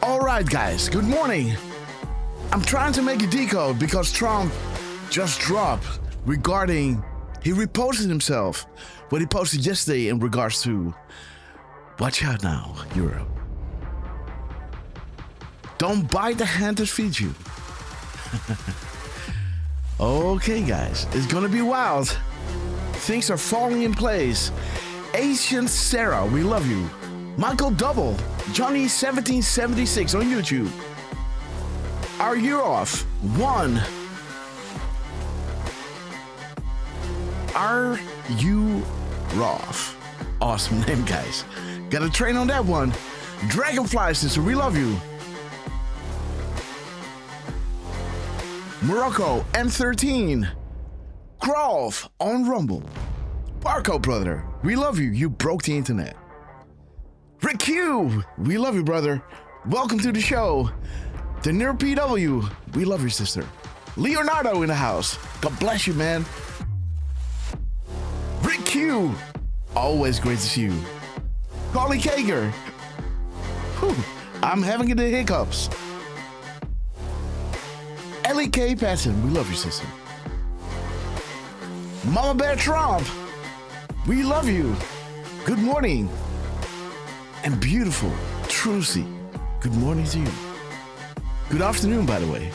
Alright guys, good morning. I'm trying to make a decode because Trump just dropped regarding, he reposted himself what he posted yesterday in regards to watch out now, Europe. Don't bite the hand that feeds you. Okay guys, it's gonna be wild. Things are falling in place. Asian Sarah, we love you. Michael Double, Johnny 1776 on YouTube. Are you off? One. Are you rough? Awesome name, guys. Got a train on that one. Dragonfly sister, we love you. Morocco M13. Grove on Rumble. Parco brother, we love you. You broke the internet. Rick Q, we love you, brother. Welcome to the show. The near PW, we love your sister. Leonardo in the house. God bless you, man. Rick Q, always great to see you. Carly Kager, whew, I'm having the hiccups. Ellie K. Patton, we love you, sister. Mama Bear Trump, we love you. Good morning. And beautiful Trucy, good morning to you. Good afternoon, by the way.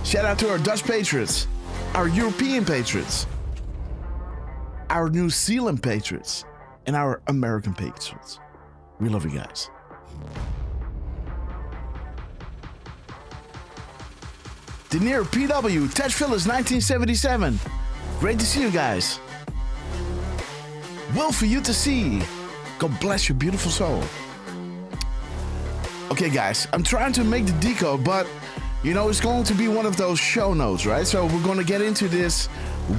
Shout out to our Dutch patriots, our European patriots, our New Zealand patriots, and our American patriots. We love you guys. The near PW, Ted Phillips 1977. Great to see you guys. Will for you to see. God bless your beautiful soul. Okay guys, I'm trying to make the decode, but you know, it's going to be one of those show notes, right? So we're going to get into this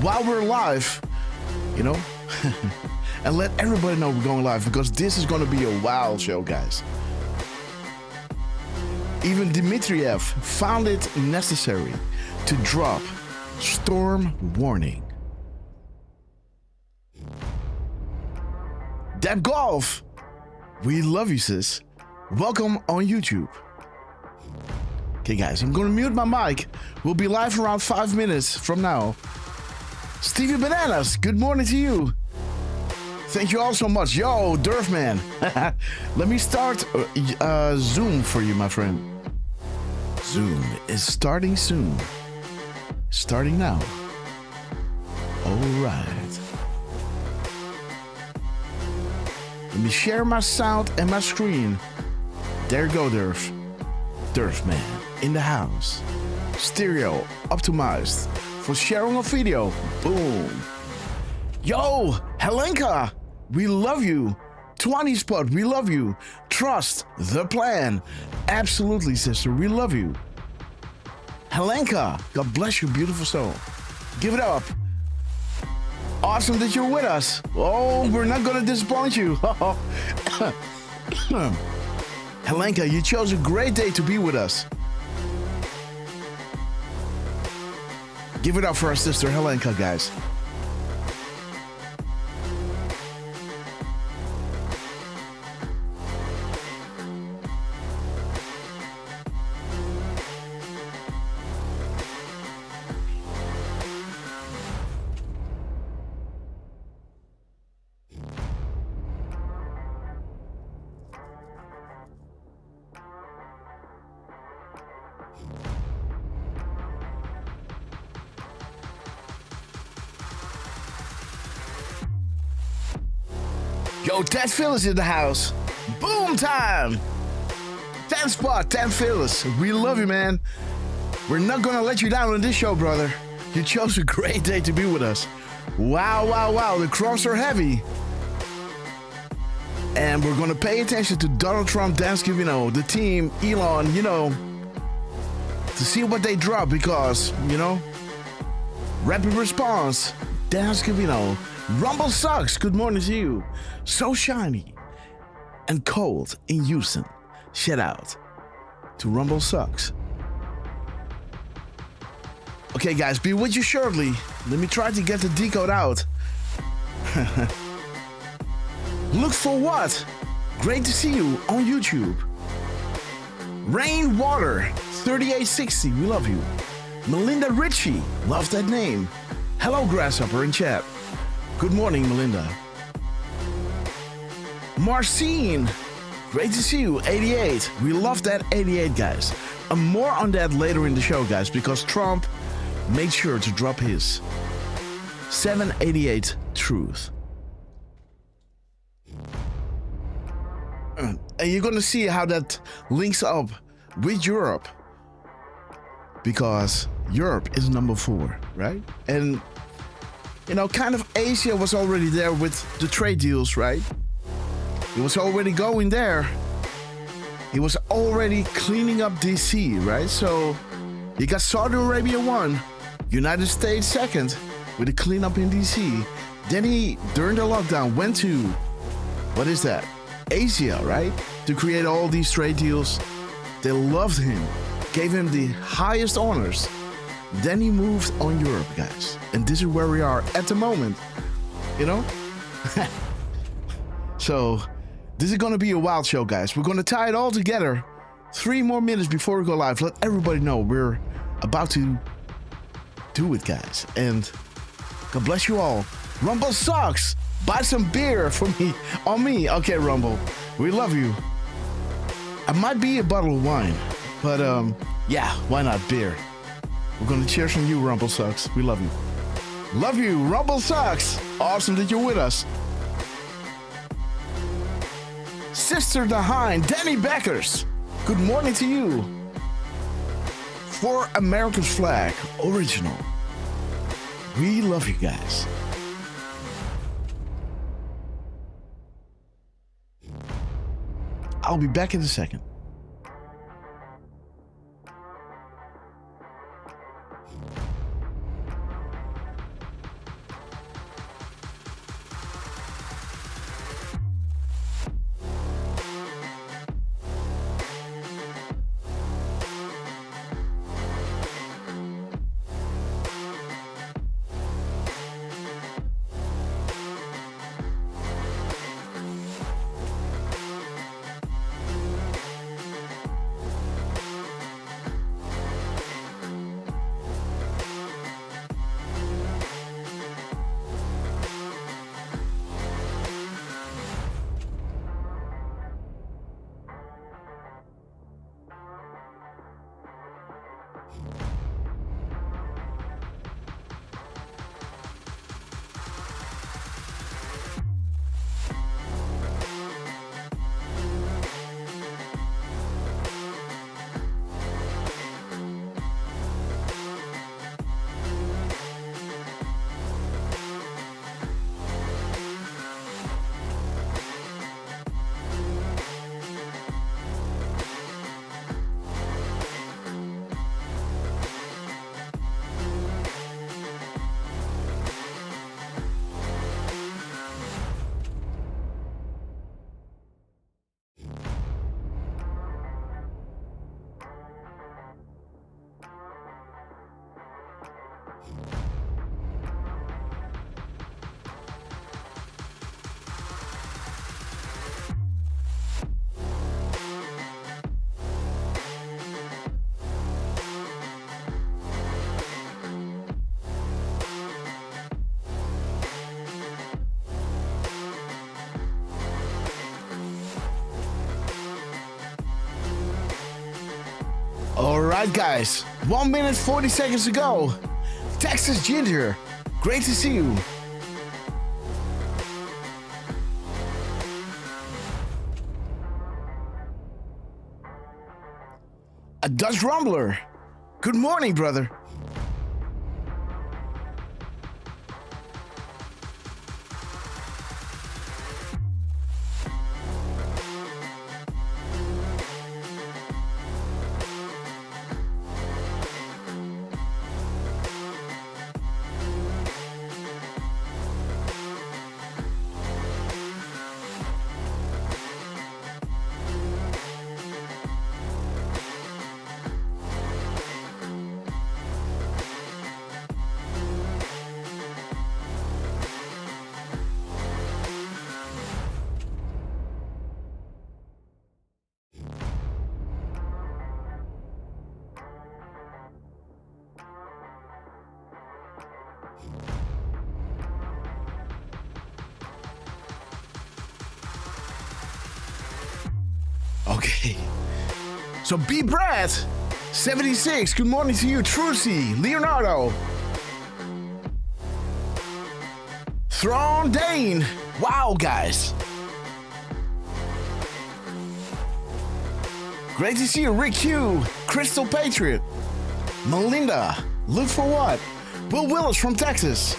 while we're live, you know, and let everybody know we're going live because this is going to be a wild show, guys. Even Dmitriev found it necessary to drop storm warning. Deb Golf, we love you, sis. Welcome on YouTube. Okay, guys, I'm gonna mute my mic. We'll be live around 5 minutes from now. Stevie Bananas, good morning to you. Thank you all so much. Yo, Derf man. Let me start Zoom for you, my friend. Zoom is starting soon. Starting now. All right. Let me share my sound and my screen. There you go, Derf. Derf man in the house. Stereo optimized for sharing a video. Boom. Yo, Helenka, we love you. 20 Spot, we love you. Trust the plan. Absolutely, sister, we love you. Helenka, God bless your beautiful soul. Give it up. Awesome that you're with us. Oh, we're not gonna disappoint you. Helenka, you chose a great day to be with us. Give it up for our sister Helenka, guys. Yo, Ted Phillips in the house. Boom time. 10 Spot, 10 Phillips. We love you, man. We're not gonna let you down on this show, brother. You chose a great day to be with us. Wow, wow, wow. The crumbs are heavy. And we're gonna pay attention to Donald Trump, Dansky, you know, the team, Elon, you know, to see what they drop because, you know, rapid response, Dansky, you know, Rumble sucks. Good morning to you. So shiny and cold in Houston. Shout out to Rumble sucks. Okay, guys, be with you shortly. Let me try to get the decode out. Look for what? Great to see you on YouTube. Rainwater 3860, we love you. Melinda Ritchie, love that name. Hello, Grasshopper in chat. Good morning, Melinda. Marcine, great to see you. 88, we love that 88, guys. And more on that later in the show, guys, because Trump made sure to drop his 788 truth. And you're gonna see how that links up with Europe, because Europe is number 4, right? And you know, kind of Asia was already there with the trade deals, right? He was already going there. He was already cleaning up DC, right? So you got Saudi Arabia 1, United States 2nd with a cleanup in DC. Then he, during the lockdown, went to, what is that? Asia, right? To create all these trade deals. They loved him, gave him the highest honors. Then he moved on Europe, guys. And this is where we are at the moment, you know? So this is gonna be a wild show, guys. We're gonna tie it all together. 3 more minutes before we go live. Let everybody know we're about to do it, guys. And God bless you all. Rumble sucks. Buy some beer for me, on me. Okay, Rumble, we love you. I might be a bottle of wine, but yeah, why not beer? We're gonna cheers on you, Rumble sucks. We love you. Love you, Rumble sucks. Awesome that you're with us. Sister Daheim, Danny Beckers, good morning to you. For America's flag, original. We love you guys. I'll be back in a second. All right, guys, 1 minute 40 seconds to go. Texas Ginger, great to see you. A Dutch Rumbler, good morning, brother. Okay. So B Brad, 76. Good morning to you, Trucy, Leonardo, Thrawn Dane. Wow, guys. Great to see you, Rick Q, Crystal Patriot, Melinda, Look for What, Will Willis from Texas.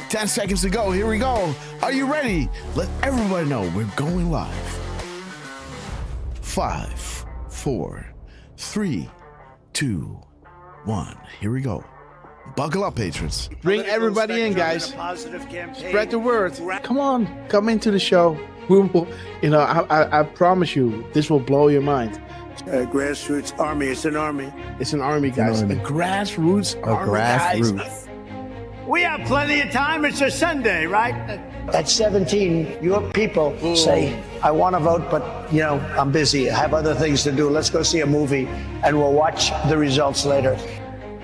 10 seconds to go. Here we go. Are you ready? Let everybody know we're going live. 5, 4, 3, 2, 1. Here we go. Buckle up, patrons. Bring everybody in, guys. Spread the word. Come on, come into the show. We will, I promise you, this will blow your mind. Grassroots army. It's an army. It's an army, guys. A grassroots army, guys. We have plenty of time. It's a Sunday, right? At 17, your people say, I want to vote, but, I'm busy. I have other things to do. Let's go see a movie, and we'll watch the results later.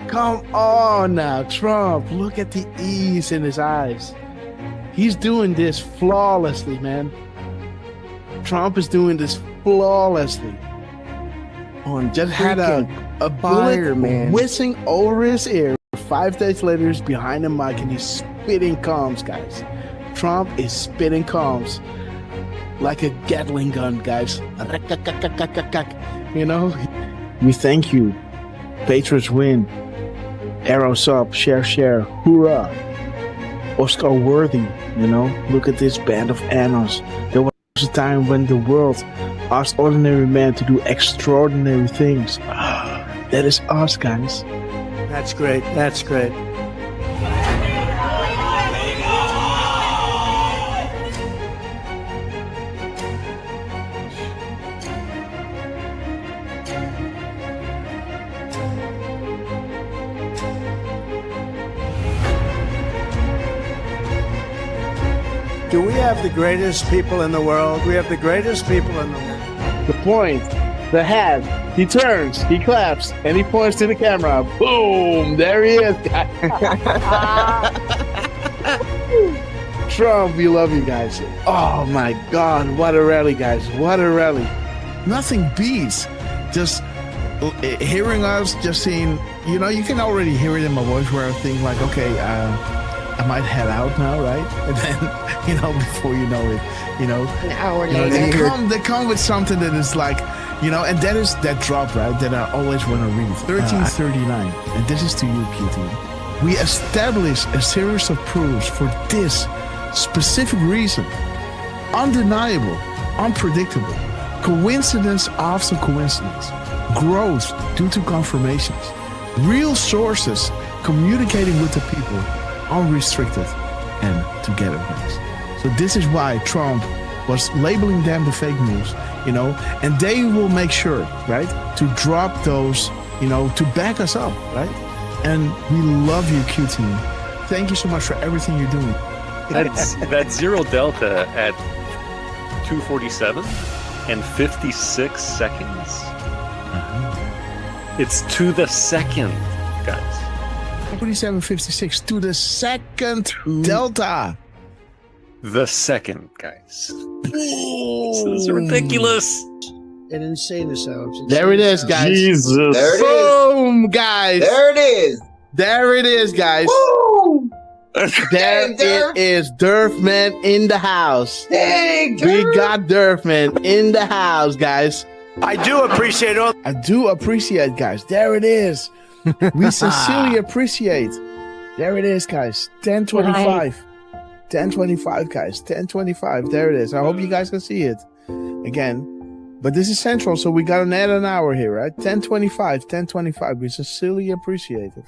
Come on now, Trump. Look at the ease in his eyes. He's doing this flawlessly, man. Trump is doing this flawlessly. Just had a bullet whizzing over his ear. 5 days later, he's behind the mic and he's spitting calms, guys. Trump is spitting calms like a Gatling gun, guys. We thank you. Patriots win. Arrows up, share, hoorah. Oscar worthy, Look at this band of annals. There was a time when the world asked ordinary men to do extraordinary things. That is us, guys. That's great. That's great. Do we have the greatest people in the world? We have the greatest people in the world. The point, the hat, he turns, he claps, and he points to the camera. Boom! There he is, guys. Trump, we love you guys. Oh my God, what a rally, guys. What a rally. Nothing beats just hearing us, just seeing, you can already hear it in my voice where I think like, okay, I might head out now, right? And then, before you know it, an hour later. They come with something that is like, and that is that drop, right? That I always want to read. 1339. And this is to you, QT. We establish a series of proofs for this specific reason. Undeniable, unpredictable, coincidence after coincidence, growth due to confirmations, real sources communicating with the people, unrestricted and together, guys. So this is why Trump was labeling them the fake news, and they will make sure, right, to drop those, to back us up, right? And we love you, Q team. Thank you so much for everything you're doing. That's 0 Delta at 2:47 and 56 seconds. It's to the second, guys. 47.56 to the second Delta. The second, guys. This is ridiculous. An insane assault. There it is, guys. Jesus. There it is. Boom, guys. There it is. There it is, guys. Woo! There it is. Derfman in the house. Dang, We got Derfman in the house, guys. I do appreciate all. I do appreciate, guys. There it is. We sincerely appreciate. There it is, guys. 10:25. 10:25, guys. 10:25. There it is. I hope you guys can see it again. But this is Central, so we got an add an hour here, right? 10:25. 10:25. We sincerely appreciate it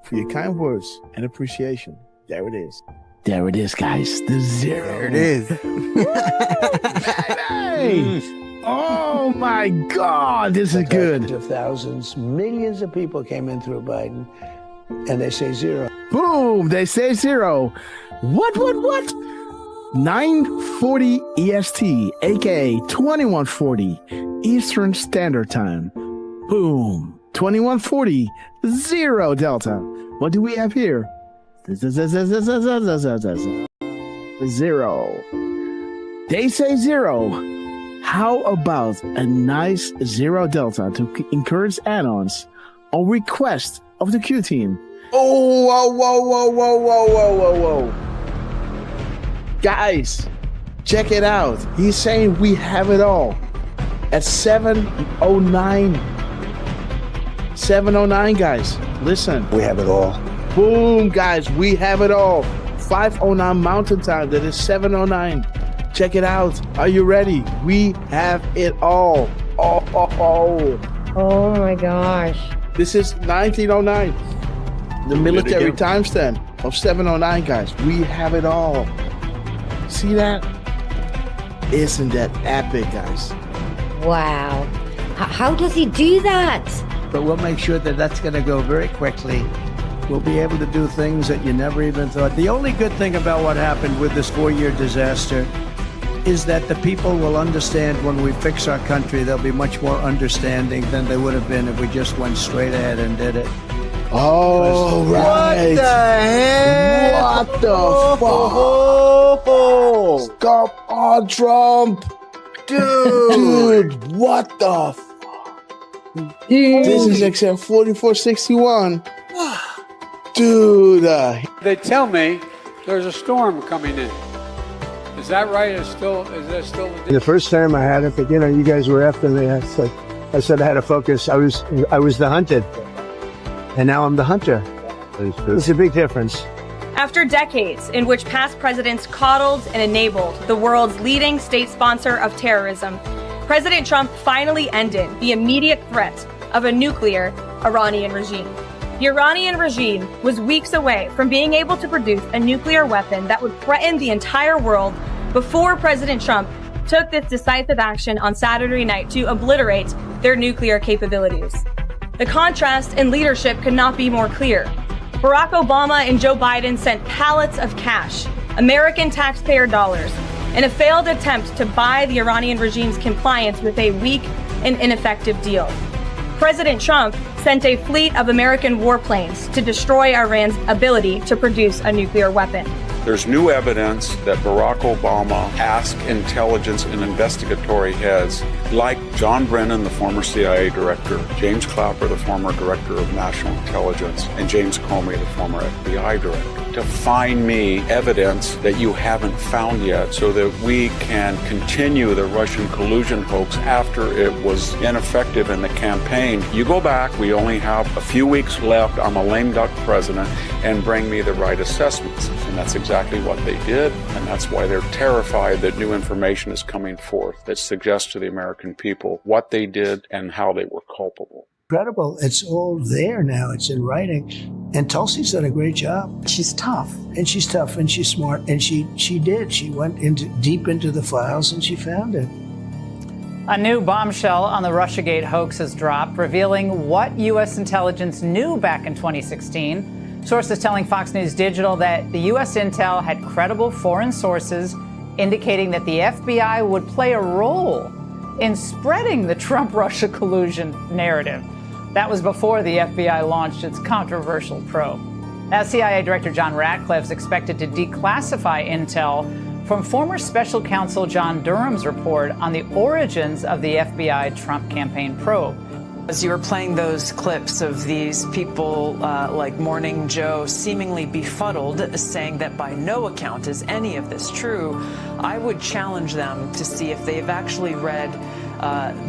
for your kind words and appreciation. There it is. There it is, guys. The zero. There it is. Baby! Oh my God, this is good. Of thousands, millions of people came in through Biden, and they say zero. Boom, they say zero. What? 9:40 EST, aka 21:40 Eastern Standard Time. Boom, 21:40, 0 Delta. What do we have here? 0. They say 0. How about a nice Zero Delta to encourage add-ons on request of the Q team? Oh, whoa. Guys, check it out. He's saying we have it all at 709. 709, guys. Listen. We have it all. Boom, guys. We have it all. 509 Mountain Time. That is 709. Check it out. Are you ready? We have it all. Oh my gosh. This is 1909. The military timestamp of 709, guys. We have it all. See that? Isn't that epic, guys? Wow. How does he do that? But we'll make sure that that's going to go very quickly. We'll be able to do things that you never even thought. The only good thing about what happened with this 4-year disaster is that the people will understand when we fix our country. They'll be much more understanding than they would have been if we just went straight ahead and did it. Oh, right. What the heck? What the fuck? Stop on Trump. Dude, what the fuck? This is XM 4461. Dude. They tell me there's a storm coming in. Is that right? Is that still The first time I had it, but you guys were after me. I said I had to focus. I was the hunted, and now I'm the hunter. It's a big difference. After decades in which past presidents coddled and enabled the world's leading state sponsor of terrorism, President Trump finally ended the immediate threat of a nuclear Iranian regime. The Iranian regime was weeks away from being able to produce a nuclear weapon that would threaten the entire world before President Trump took this decisive action on Saturday night to obliterate their nuclear capabilities. The contrast in leadership could not be more clear. Barack Obama and Joe Biden sent pallets of cash, American taxpayer dollars, in a failed attempt to buy the Iranian regime's compliance with a weak and ineffective deal. President Trump sent a fleet of American warplanes to destroy Iran's ability to produce a nuclear weapon. There's new evidence that Barack Obama asked intelligence and investigatory heads like John Brennan, the former CIA director, James Clapper, the former director of national intelligence, and James Comey, the former FBI director, to find me evidence that you haven't found yet so that we can continue the Russian collusion hoax after it was ineffective in the campaign. You go back, we only have a few weeks left, I'm a lame duck president, and bring me the right assessments. And that's exactly what they did, and that's why they're terrified that new information is coming forth that suggests to the American people what they did and how they were culpable. Incredible. It's all there now. It's in writing. And Tulsi's done a great job. She's tough. And she's tough and she's smart. And she did. She went deep into the files and she found it. A new bombshell on the Russiagate hoax has dropped, revealing what U.S. intelligence knew back in 2016. Sources telling Fox News Digital that the U.S. intel had credible foreign sources indicating that the FBI would play a role in spreading the Trump-Russia collusion narrative. That was before the FBI launched its controversial probe. Now, CIA Director John Ratcliffe's expected to declassify intel from former special counsel John Durham's report on the origins of the FBI Trump campaign probe. As you were playing those clips of these people like Morning Joe seemingly befuddled, saying that by no account is any of this true, I would challenge them to see if they've actually read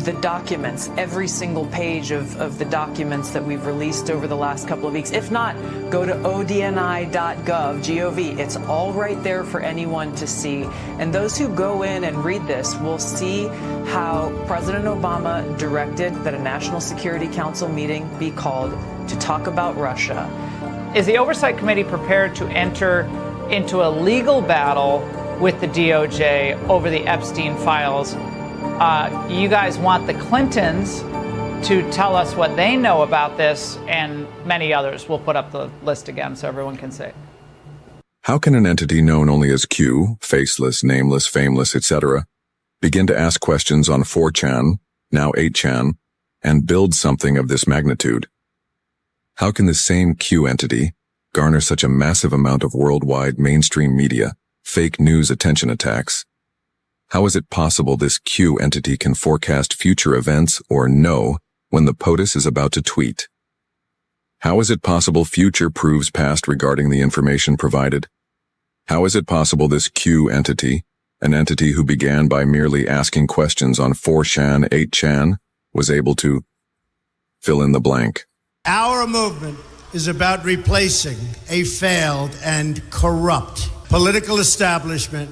the documents, every single page of the documents that we've released over the last couple of weeks. If not, go to odni.gov, It's all right there for anyone to see. And those who go in and read this will see how President Obama directed that a National Security Council meeting be called to talk about Russia. Is the Oversight Committee prepared to enter into a legal battle with the DOJ over the Epstein files? You guys want the Clintons to tell us what they know about this, and many others. We'll put up the list again so everyone can see. How can an entity known only as Q, faceless, nameless, fameless, etc., begin to ask questions on 4chan, now 8chan, and build something of this magnitude? How can the same Q entity garner such a massive amount of worldwide mainstream media, fake news attention attacks, How is it possible this Q entity can forecast future events or know when the POTUS is about to tweet? How is it possible future proves past regarding the information provided? How is it possible this Q entity, an entity who began by merely asking questions on 4chan, 8chan, was able to fill in the blank? Our movement is about replacing a failed and corrupt political establishment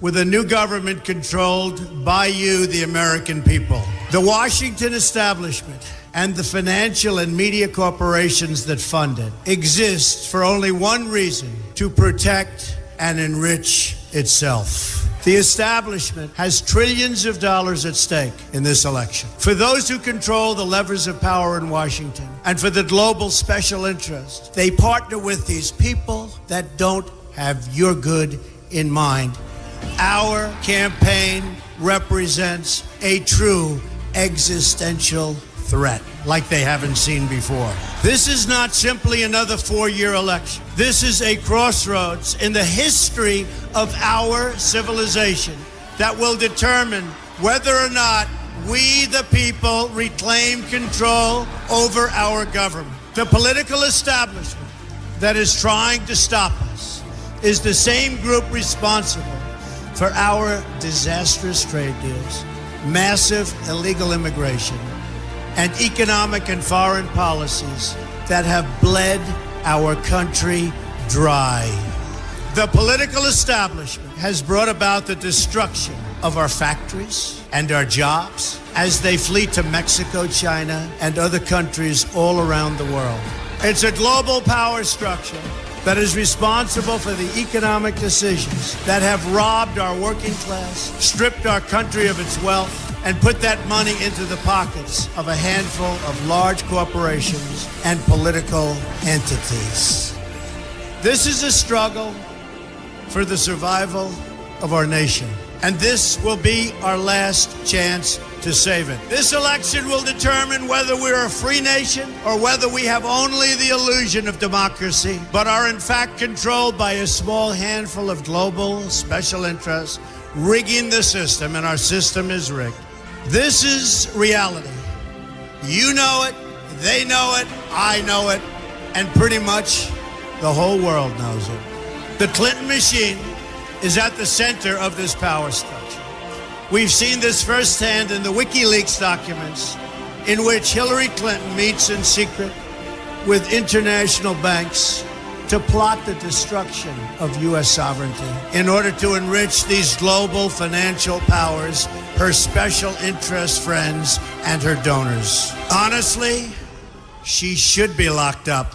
with a new government controlled by you, the American people. The Washington establishment and the financial and media corporations that fund it exist for only one reason: to protect and enrich itself. The establishment has trillions of dollars at stake in this election. For those who control the levers of power in Washington and for the global special interest, they partner with these people that don't have your good in mind. Our campaign represents a true existential threat like they haven't seen before. This is not simply another 4-year election. This is a crossroads in the history of our civilization that will determine whether or not we, the people, reclaim control over our government. The political establishment that is trying to stop us is the same group responsible for our disastrous trade deals, massive illegal immigration, and economic and foreign policies that have bled our country dry. The political establishment has brought about the destruction of our factories and our jobs as they flee to Mexico, China, and other countries all around the world. It's a global power structure that is responsible for the economic decisions that have robbed our working class, stripped our country of its wealth, and put that money into the pockets of a handful of large corporations and political entities. This is a struggle for the survival of our nation, and this will be our last chance to save it. This election will determine whether we're a free nation or whether we have only the illusion of democracy, but are in fact controlled by a small handful of global special interests rigging the system, and our system is rigged. This is reality. You know it, they know it, I know it, and pretty much the whole world knows it. The Clinton machine is at the center of this power structure. We've seen this firsthand in the WikiLeaks documents, in which Hillary Clinton meets in secret with international banks to plot the destruction of U.S. sovereignty in order to enrich these global financial powers, her special interest friends, and her donors. Honestly, she should be locked up.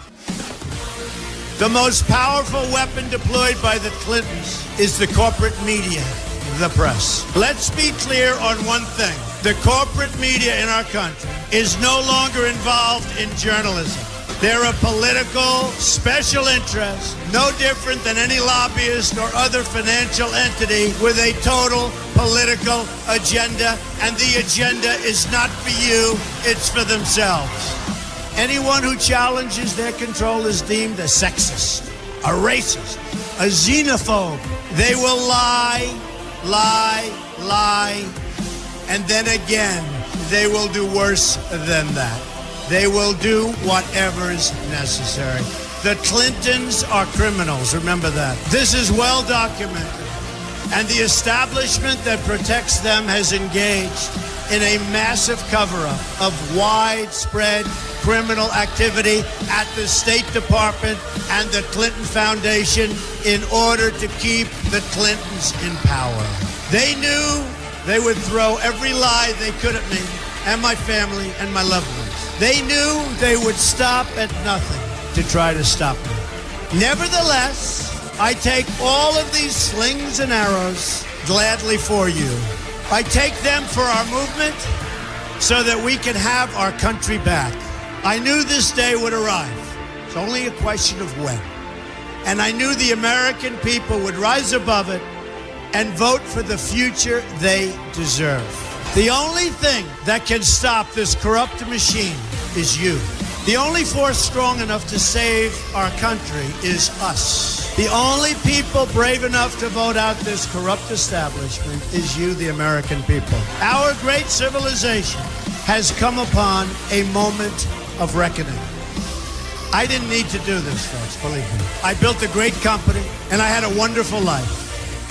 The most powerful weapon deployed by the Clintons is the corporate media, the press. Let's be clear on one thing. The corporate media in our country is no longer involved in journalism. They're a political special interest, no different than any lobbyist or other financial entity with a total political agenda, and the agenda is not for you, it's for themselves. Anyone who challenges their control is deemed a sexist, a racist, a xenophobe. They will lie, and then again, they will do worse than that. They will do whatever is necessary. The Clintons are criminals, remember that. This is well documented, and the establishment that protects them has engaged in a massive cover-up of widespread criminal activity at the State Department and the Clinton Foundation in order to keep the Clintons in power. They knew they would throw every lie they could at me and my family and my loved ones. They knew they would stop at nothing to try to stop me. Nevertheless, I take all of these slings and arrows gladly for you. I take them for our movement so that we can have our country back. I knew this day would arrive. It's only a question of when. And I knew the American people would rise above it and vote for the future they deserve. The only thing that can stop this corrupt machine is you, The only force strong enough to save our country is us. The only people brave enough to vote out this corrupt establishment is you, the American people. Our great civilization has come upon a moment of reckoning. I didn't need to do this, folks, believe me. I built a great company, and I had a wonderful life.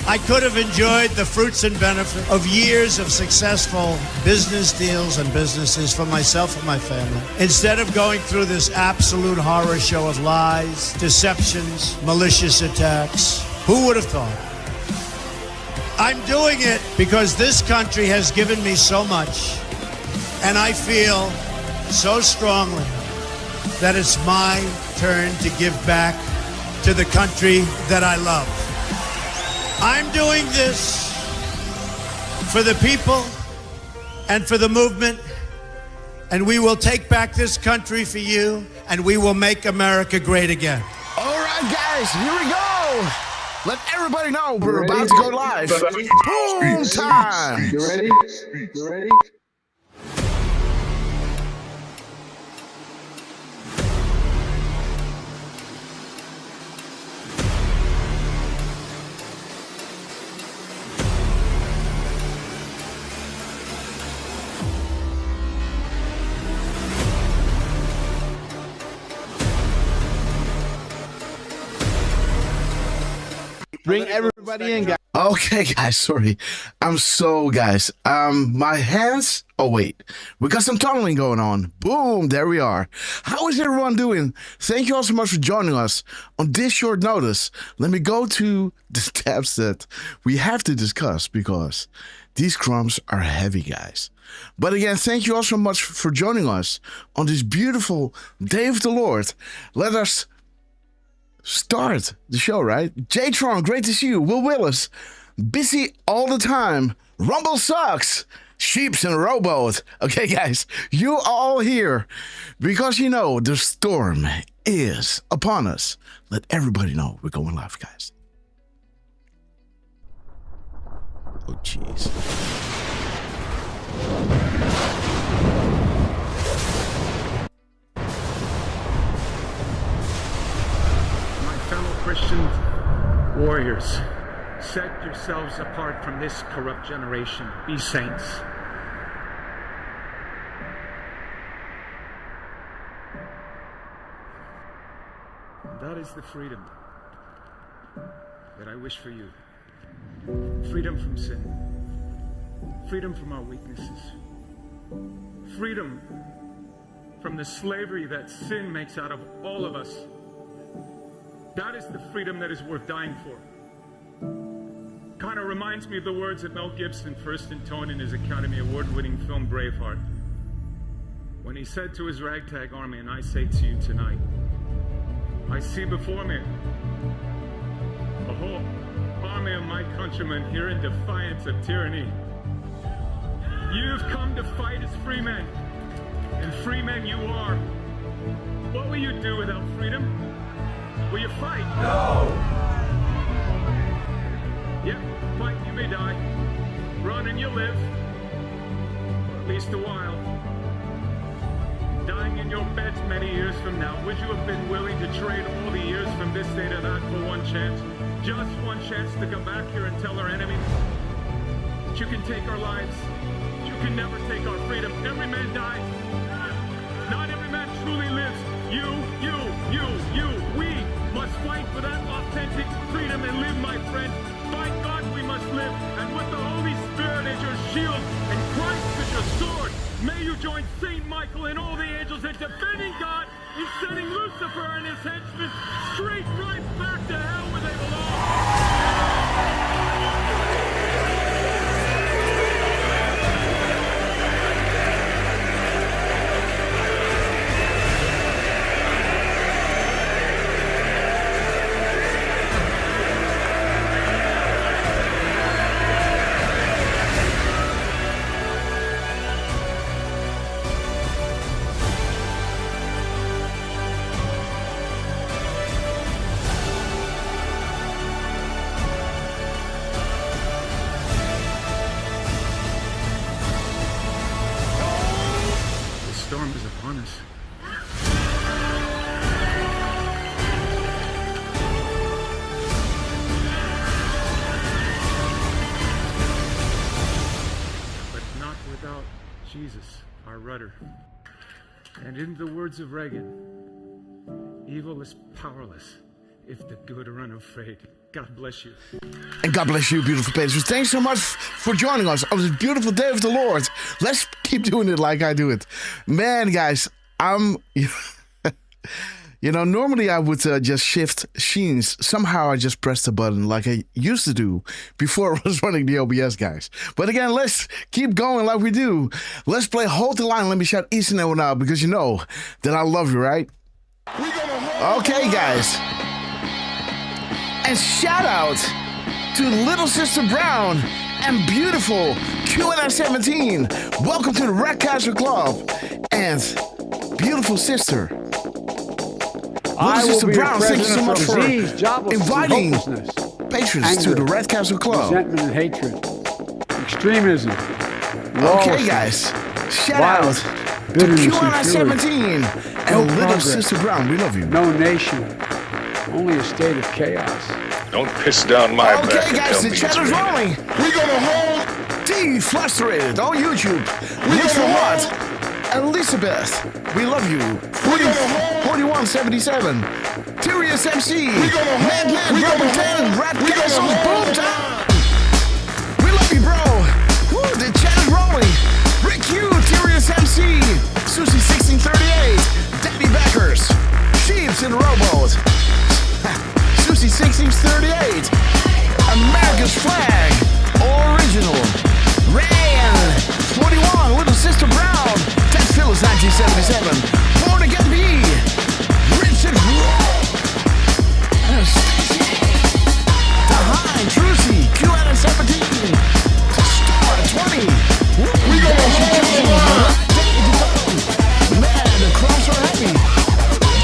I could have enjoyed the fruits and benefit of years of successful business deals and businesses for myself and my family, instead of going through this absolute horror show of lies, deceptions, malicious attacks. Who would have thought? I'm doing it because this country has given me so much, and I feel so strongly that it's my turn to give back to the country that I love. I'm doing this for the people and for the movement, and we will take back this country for you, and we will make America great again. All right, guys, here we go. Let everybody know we're about to go live. Boom time. You ready? You ready? Bring everybody in, guys. Okay, guys, sorry. My hands. Oh, wait. We got some tunneling going on. Boom, there we are. How is everyone doing? Thank you all so much for joining us on this short notice. Let me go to the steps that we have to discuss because these crumbs are heavy, guys. But again, thank you all so much for joining us on this beautiful day of the Lord. Let us start the show, right? J-Tron, great to see you. Will Willis, busy all the time. Rumble sucks. Sheeps and rowboat. Okay, guys, you all here because you know the storm is upon us. Let everybody know we're going live, guys. Oh, jeez. Christian warriors, set yourselves apart from this corrupt generation. Be saints. That is the freedom that I wish for you. Freedom from sin. Freedom from our weaknesses. Freedom from the slavery that sin makes out of all of us. That is the freedom that is worth dying for. Kind of reminds me of the words that Mel Gibson first intoned in his Academy Award-winning film Braveheart, when he said to his ragtag army, and I say to you tonight, I see before me a whole army of my countrymen here in defiance of tyranny. You've come to fight as free men, and free men you are. What will you do without freedom? Will you fight? No! Yep, fight, you may die. Run and you'll live. For at least a while. Dying in your beds many years from now, would you have been willing to trade all the years from this day to that for one chance? Just one chance to come back here and tell our enemies that you can take our lives, that you can never take our freedom. Every man dies. Not every man truly lives. You, we must fight for that authentic freedom and live, my friend. By God we must live, and with the Holy Spirit as your shield and Christ as your sword, may you join Saint Michael and all the angels in defending God and sending Lucifer and his henchmen straight right back to hell where they belong. The storm is upon us. without Jesus, our rudder. And in the words of Reagan, evil is powerless if the good are unafraid. God bless you. And God bless you, beautiful patrons. Thanks so much for joining us on this beautiful day of the Lord. Let's keep doing it like I do it. Man, guys, normally I would just shift scenes. Somehow I just press the button like I used to do before I was running the OBS, guys. But again, let's keep going like we do. Let's play Hold the Line. Let me shout each and every one out because you know that I love you, right? Okay, guys. And shout out to Little Sister Brown and beautiful QNS17. Welcome to the Red Castle Club. And beautiful sister. Little Sister Brown, thank you so much for inviting patrons to the Red Castle Club. Resentment and hatred, extremism. Okay, guys. Shout out to QNS17 and Little Sister Brown. We love you. No nation, only a state of chaos. Don't piss down my back. Okay, guys, the chat is rolling. We're gonna hold D Frustrated on YouTube. Look for what? Elizabeth, we love you. 4177. Tyrius MC. Madman Robert 10. Rat Castles. Boom time. We love you, bro. Woo, the chat is rolling. Rick Q. Tyrius MC. Susie 1638. Daddy Backers. Sheeps in the rowboat. Susie 1638. America's Flag. Original. Rayan 41. Little Sister Brown. Ted Phillips 1977. Born Again B. Richard Behind Trucy. QN17. Star 20. We Man, the crops are happy.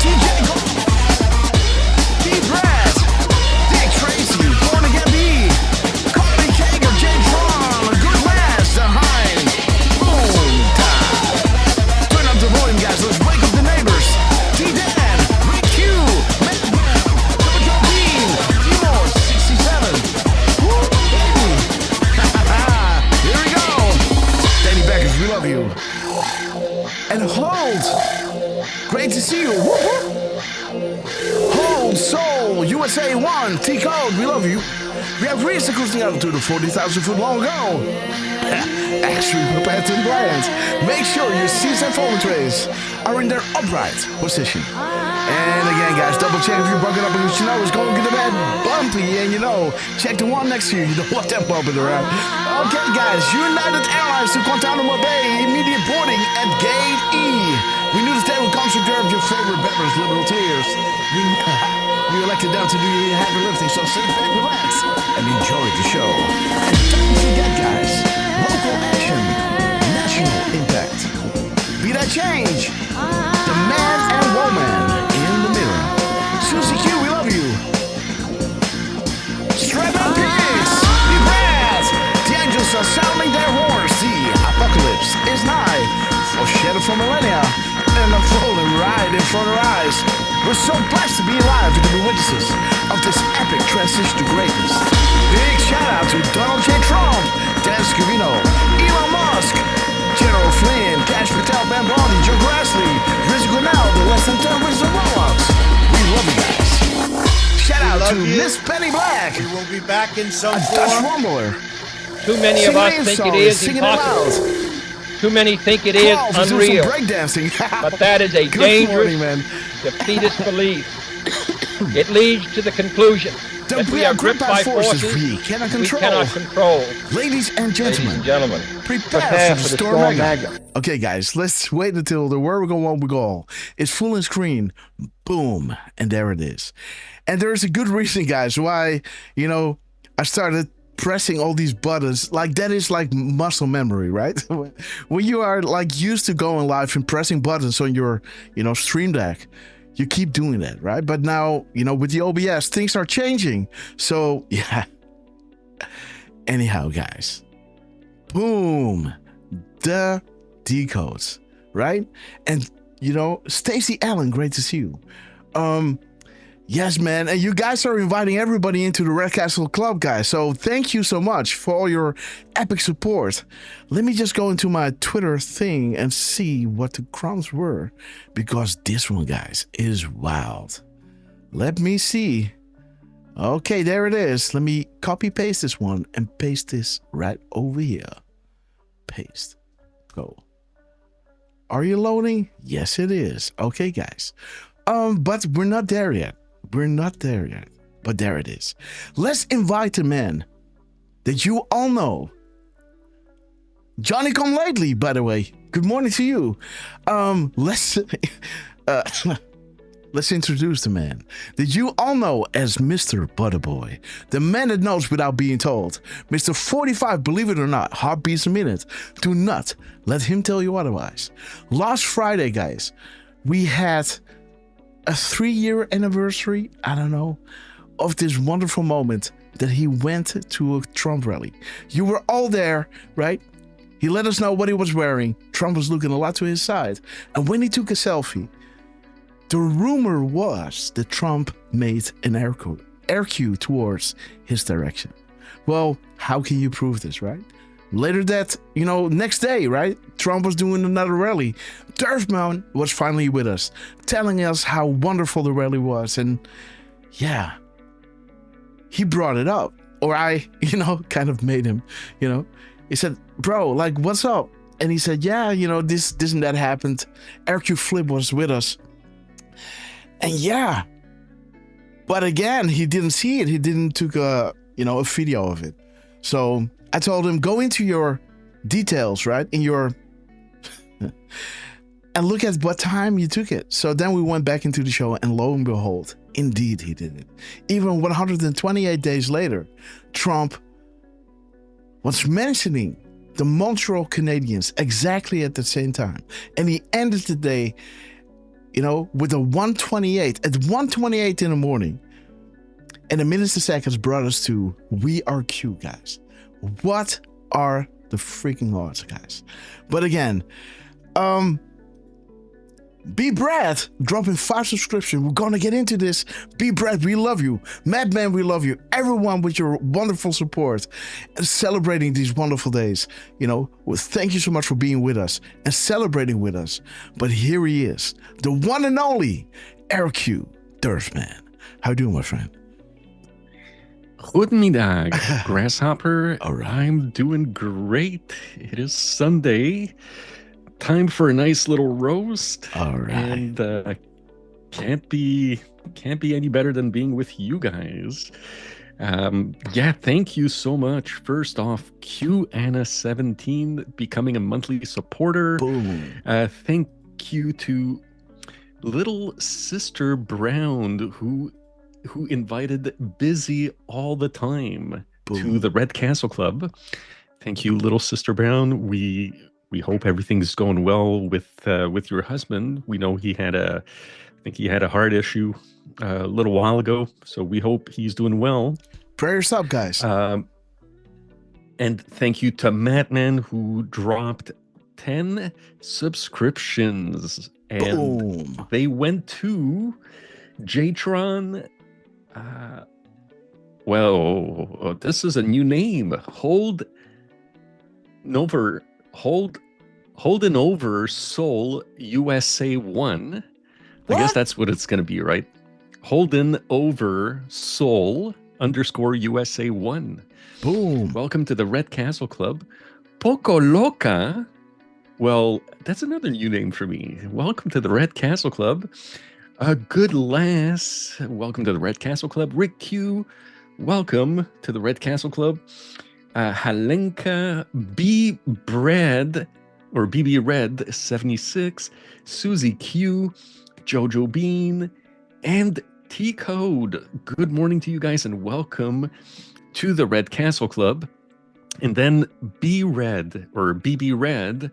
TJ Gold. D Brad. Dick Tracy. Born Again B. Carly Kager. James Ron. Good Lass. The Hind. Boom time. Turn up the volume, guys. Let's wake up the neighbors. T-Dan. Rick Q. Matt Brown. Joe Bean. Timor 67. Woo, baby. Here we go. Danny Beckers, we love you. And Hold. Great to see you. Woo-hoo. Hold Soul USA 1 Decode, we love you. We have reached the cruising altitude of 40,000 foot long ago. Extreme prepared to blend. Make sure your seats and folding trays are in their upright position. And again, guys, double check if you're bucking up because you know it's going to get a bit bumpy. And check the one next to you. You don't want that bumping around. Okay, guys, United Airlines to Guantanamo Bay. Immediate boarding at Gate E. We knew this day would come to Derf, your favorite beverage, liberal tears. We elected them to do the heavy lifting, so sit back, relax, and enjoy the show. And don't forget, guys, local action, national impact. Be that change. The man and woman in the mirror. Susie Q, we love you. Strap on pigs. Be rad. The angels are sounding their horns. The apocalypse is nigh. Foreshadowed for millennia. And a falling right in front of our eyes. We're so blessed to be alive and to be witnesses of this epic transition to greatness. Big shout out to Donald J. Trump, Dan Scavino, Elon Musk, General Flynn, Cash Patel, Ben Bondi, Joe Grassley, Rizzo Grinnell, the Less Than 10 Wisdom Rollouts. We love you guys. Shout out to Miss Penny Black. We will be back in some Dutch form. Rumbler. Too many of us think it is impossible. Too many think it is unreal. But that is a dangerous, defeatist belief. It leads to the conclusion that we are gripped by forces we cannot control. Ladies and gentlemen, prepare for the Storm Mega. Okay, guys, let's wait until the Where We Go, Won't We Go is full on screen. Boom, and there it is. And there's a good reason, guys, why, I started pressing all these buttons. Like, that is like muscle memory, right? When you are like used to going live and pressing buttons on your Stream Deck, you keep doing that, right? But now, with the OBS, things are changing. So yeah. Anyhow, guys, boom, the decodes, right? And Stacey Allen, great to see you. Yes, man. And you guys are inviting everybody into the Red Castle Club, guys. So thank you so much for all your epic support. Let me just go into my Twitter thing and see what the crowns were, because this one, guys, is wild. Let me see. Okay, there it is. Let me copy paste this one and paste this right over here. Paste. Go. Are you loading? Yes, it is. Okay, guys. But we're not there yet. We're not there yet. But there it is. Let's invite a man that you all know. Johnny Come Lately, by the way. Good morning to you. Let's introduce the man that you all know as Mr. Butterboy, the man that knows without being told. Mr. 45, believe it or not, heartbeats a minute. Do not let him tell you otherwise. Last Friday, guys, we had a 3-year anniversary, I don't know, of this wonderful moment that he went to a Trump rally. You were all there, right? He let us know what he was wearing. Trump was looking a lot to his side. And when he took a selfie, the rumor was that Trump made an air cue towards his direction. Well, how can you prove this, right? Later that, next day, right? Trump was doing another rally. Derf man was finally with us, telling us how wonderful the rally was. And yeah, he brought it up. Or I, kind of made him, He said, bro, like, what's up? And he said, yeah, this and that happened. RQ Flip was with us. And yeah, but again, he didn't see it. He didn't took a video of it. So I told him, go into your details, right? In your, and look at what time you took it. So then we went back into the show and lo and behold, indeed he did it. Even 128 days later, Trump was mentioning the Montreal Canadiens exactly at the same time. And he ended the day, with a 128 at 128 in the morning. And the minutes and seconds brought us to We Are Q, guys. What are the freaking odds, guys? But again, B Brad dropping 5 subscriptions. We're gonna get into this. B Brad, we love you. Madman, we love you. Everyone with your wonderful support and celebrating these wonderful days. Thank you so much for being with us and celebrating with us. But here he is, the one and only RQ Derf man. How you doing, my friend? Goedemiddag, Grasshopper. All right. I'm doing great. It is Sunday. Time for a nice little roast. All right. And can't be any better than being with you guys. Thank you so much. First off, QAnna17 becoming a monthly supporter. Boom. Thank you to Little Sister Brown, who invited Busy All the Time to the Red Castle Club. Thank you, Little Sister Brown. We hope everything's going well with your husband. We know he had a heart issue a little while ago, so we hope he's doing well. Prayers up, guys. And thank you to Madman, who dropped 10 subscriptions, and Boom. They went to Jatron. This is a new name. Holden Over Soul USA 1. I guess that's what it's going to be, right? Holden Over Soul _ USA 1. Boom. Welcome to the Red Castle Club. Poco Loca. Well, that's another new name for me. Welcome to the Red Castle Club. Good Lass. Welcome to the Red Castle Club. Rick Q. Welcome to the Red Castle Club. Halenka B. Bread or BB Red 76. Susie Q. Jojo Bean. And Decode. Good morning to you guys and welcome to the Red Castle Club. And then B Red or BB Red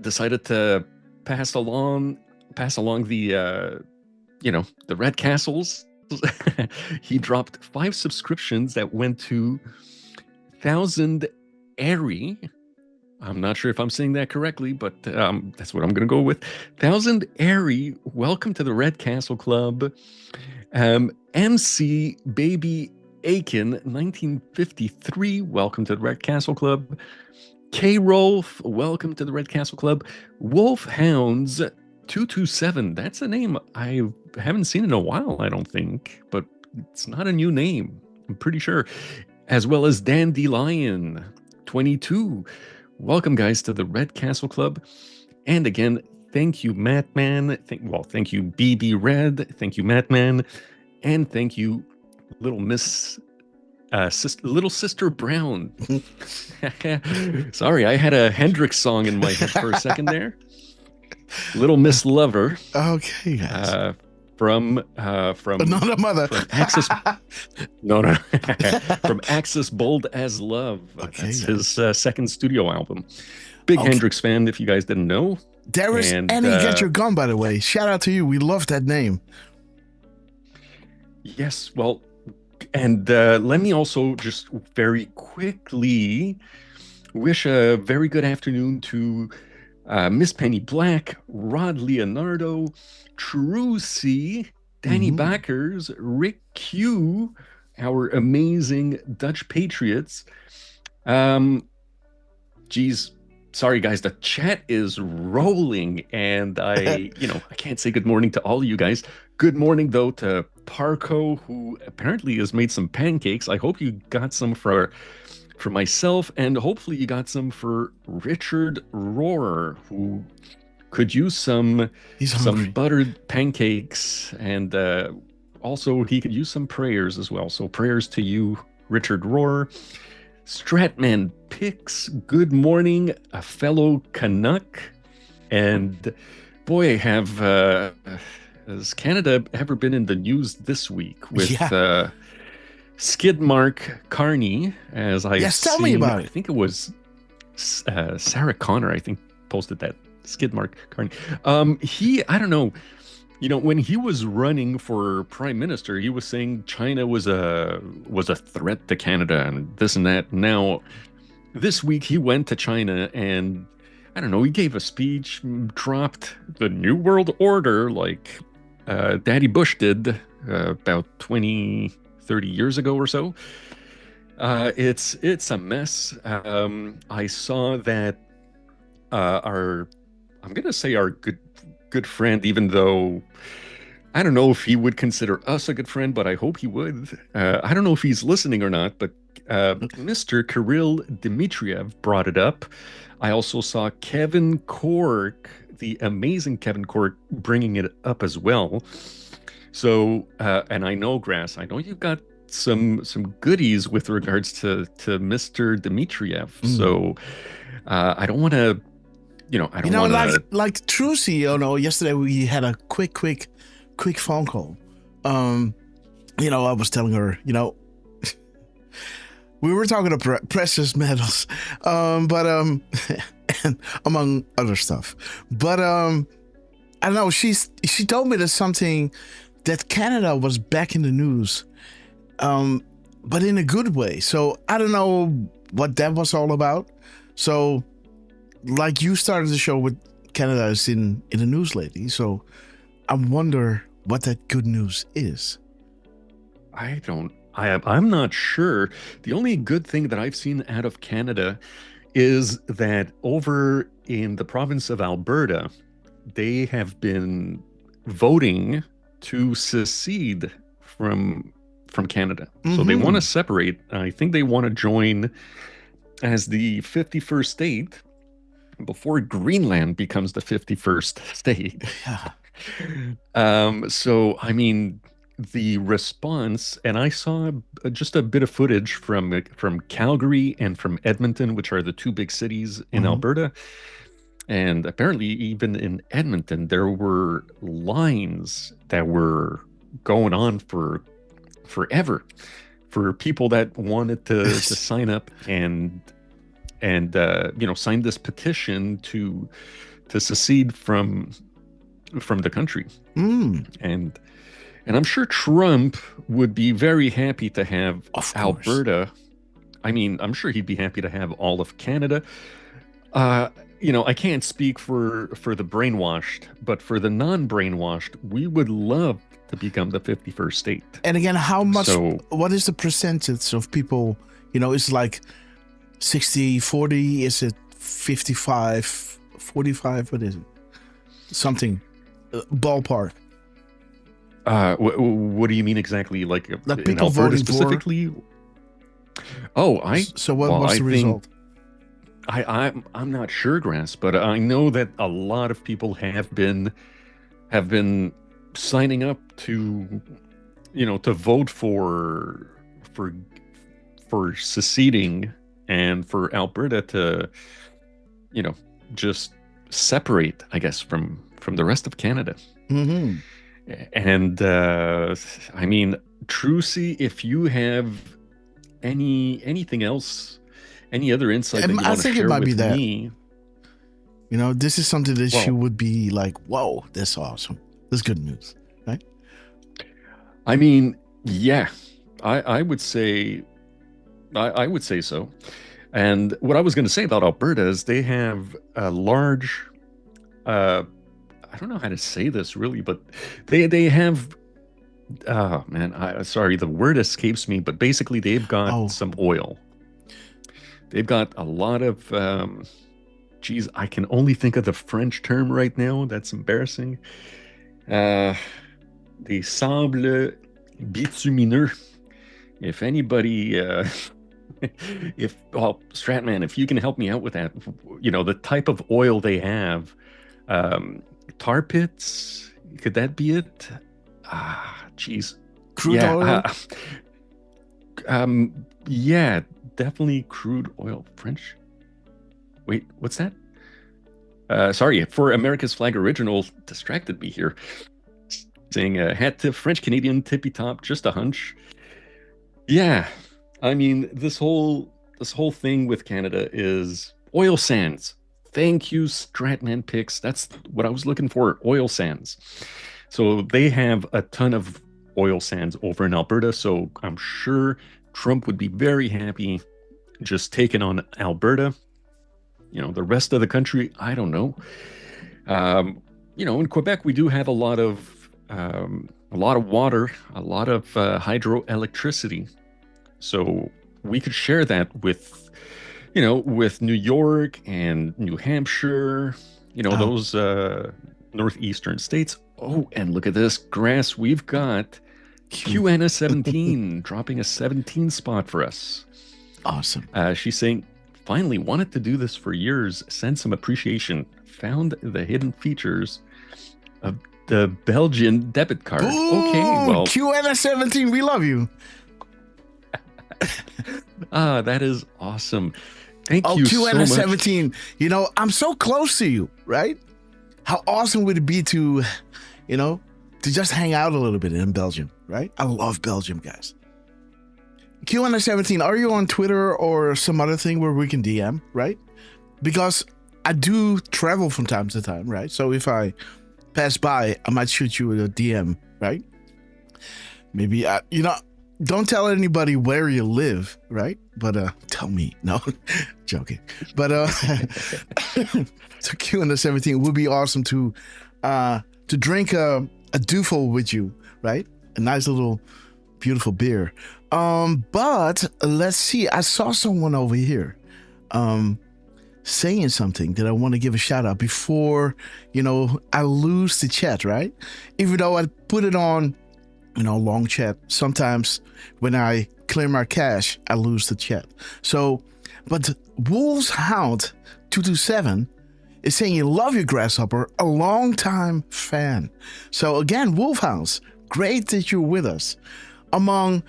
decided to pass along the the Red Castles. He dropped 5 subscriptions that went to 1000 Airy. I'm not sure if I'm saying that correctly, but that's what I'm going to go with. Thousand Airy, welcome to the Red Castle Club. MC Baby Aiken, 1953, welcome to the Red Castle Club. K. Rolf, welcome to the Red Castle Club. Wolfhounds 227, that's a name I haven't seen in a while, I don't think, but it's not a new name, I'm pretty sure. As well as Dandelion 22. Welcome, guys, to the Red Castle Club. And again, thank you, Mattman. Thank you, BB Red. Thank you, Mattman. And thank you, Little Sister Brown. Sorry, I had a Hendrix song in my head for a second there. Little Miss Lover. Okay, guys. From Another mother. From Axis. No. From Axis Bold as Love. Okay, that's his second studio album. Big Hendrix fan, if you guys didn't know. There is Annie Get Your Gun, by the way. Shout out to you. We love that name. Yes, well, and let me also just very quickly wish a very good afternoon to Miss Penny Black, Rod Leonardo, Trucy, Danny Backers, Rick Q, our amazing Dutch Patriots. Geez, sorry guys, the chat is rolling, and I can't say good morning to all of you guys. Good morning though to Parco, who apparently has made some pancakes. I hope you got some for myself, and hopefully you got some for Richard Rohr, who could use some buttered pancakes, and also he could use some prayers as well. So prayers to you, Richard Rohr. Stratman Picks, good morning, a fellow Canuck. And boy, has Canada ever been in the news this week with Skidmark Carney, as I tell me about it. I think it was Sarah Connor, I think, posted that. Skidmark Carney. I don't know, when he was running for prime minister, he was saying China was a threat to Canada and this and that. Now, this week he went to China and, I don't know, he gave a speech, dropped the New World Order like Daddy Bush did about 20, 30 years ago or so. It's a mess. I saw that I'm going to say our good friend, even though I don't know if he would consider us a good friend, but I hope he would. I don't know if he's listening or not, but Mr. Kirill Dmitriev brought it up. I also saw Kevin Cork, the amazing Kevin Cork, bringing it up as well. So, and I know, Grass, I know you've got some goodies with regards to Mr. Dmitriev. So I don't want to, I don't want to... Like Trucy, yesterday we had a quick phone call. I was telling her, we were talking about precious metals, but and among other stuff. But I don't know. She told me that something that Canada was back in the news, but in a good way. So I don't know what that was all about. So, like, you started the show with Canada is in the news lately. So I wonder what that good news is. I'm not sure. The only good thing that I've seen out of Canada is that over in the province of Alberta, they have been voting to secede from Canada. So they want to separate. I think they want to join as the 51st state before Greenland becomes the 51st state. So, I mean, the response, and I saw just a bit of footage from Calgary and from Edmonton, which are the two big cities in Alberta. And apparently even in Edmonton, there were lines that were going on for forever for people that wanted to sign up and sign this petition to secede from the country. And I'm sure Trump would be very happy to have Alberta. I mean, I'm sure he'd be happy to have all of Canada. I can't speak for the brainwashed, but for the non-brainwashed, we would love to become the 51st state. And again, how much, what is the percentage of people, it's like 60, 40, is it 55, 45, what is it? Something, ballpark. What do you mean exactly? Like people voting specifically? So what's the result? I'm not sure, Grass, but I know that a lot of people have been signing up to vote for seceding and for Alberta to just separate, I guess, from the rest of Canada. Mm-hmm. And I mean, Trucy, if you have anything else, any other insight that you want to share with me, this is something that she would be like, "Whoa, that's awesome! That's good news." Right? I mean, yeah, I would say, I would say so. And what I was going to say about Alberta is they have a large, I don't know how to say this really, but they have, oh man, sorry, the word escapes me, but basically they've got some oil. They've got a lot of, geez, I can only think of the French term right now. That's embarrassing. The sable bitumineux. If anybody, Stratman, if you can help me out with that, the type of oil they have, tar pits, could that be it? Geez. Crude oil? Yeah, definitely crude oil. French? Wait, what's that? Sorry, for America's Flag Original, distracted me here. Saying hat tip, French Canadian, tippy top, just a hunch. Yeah, I mean, this whole thing with Canada is oil sands. Thank you, Stratman Picks. That's what I was looking for, oil sands. So they have a ton of oil sands over in Alberta, so I'm sure Trump would be very happy just taking on Alberta. The rest of the country, I don't know. In Quebec, we do have a lot of water, a lot of hydroelectricity. So we could share that with New York and New Hampshire, those northeastern states. Oh, and look at this, Grass. We've got QNS 17 dropping a 17 spot for us. Awesome. She's saying, finally wanted to do this for years. Send some appreciation. Found the hidden features of the Belgian debit card. Ooh, okay, well, QNS 17, we love you. That is awesome. Thank you so much. QNS 17. I'm so close to you, right? How awesome would it be to just hang out a little bit in Belgium, right? I love Belgium, guys. QNS 17, are you on Twitter or some other thing where we can DM, right? Because I do travel from time to time, right? So if I pass by, I might shoot you a DM, right? Maybe, don't tell anybody where you live, right? But tell me. No, joking. But so QNS 17 would be awesome to drink a Duvel with you, right? A nice little beautiful beer. But let's see. I saw someone over here saying something that I want to give a shout out before, I lose the chat, right? Even though I put it on, long chat. Sometimes when I clear my cache, I lose the chat. So, but Wolves Hound 227 is saying you love your Grasshopper, a long time fan. So again, Wolfhouse, great that you're with us. Among,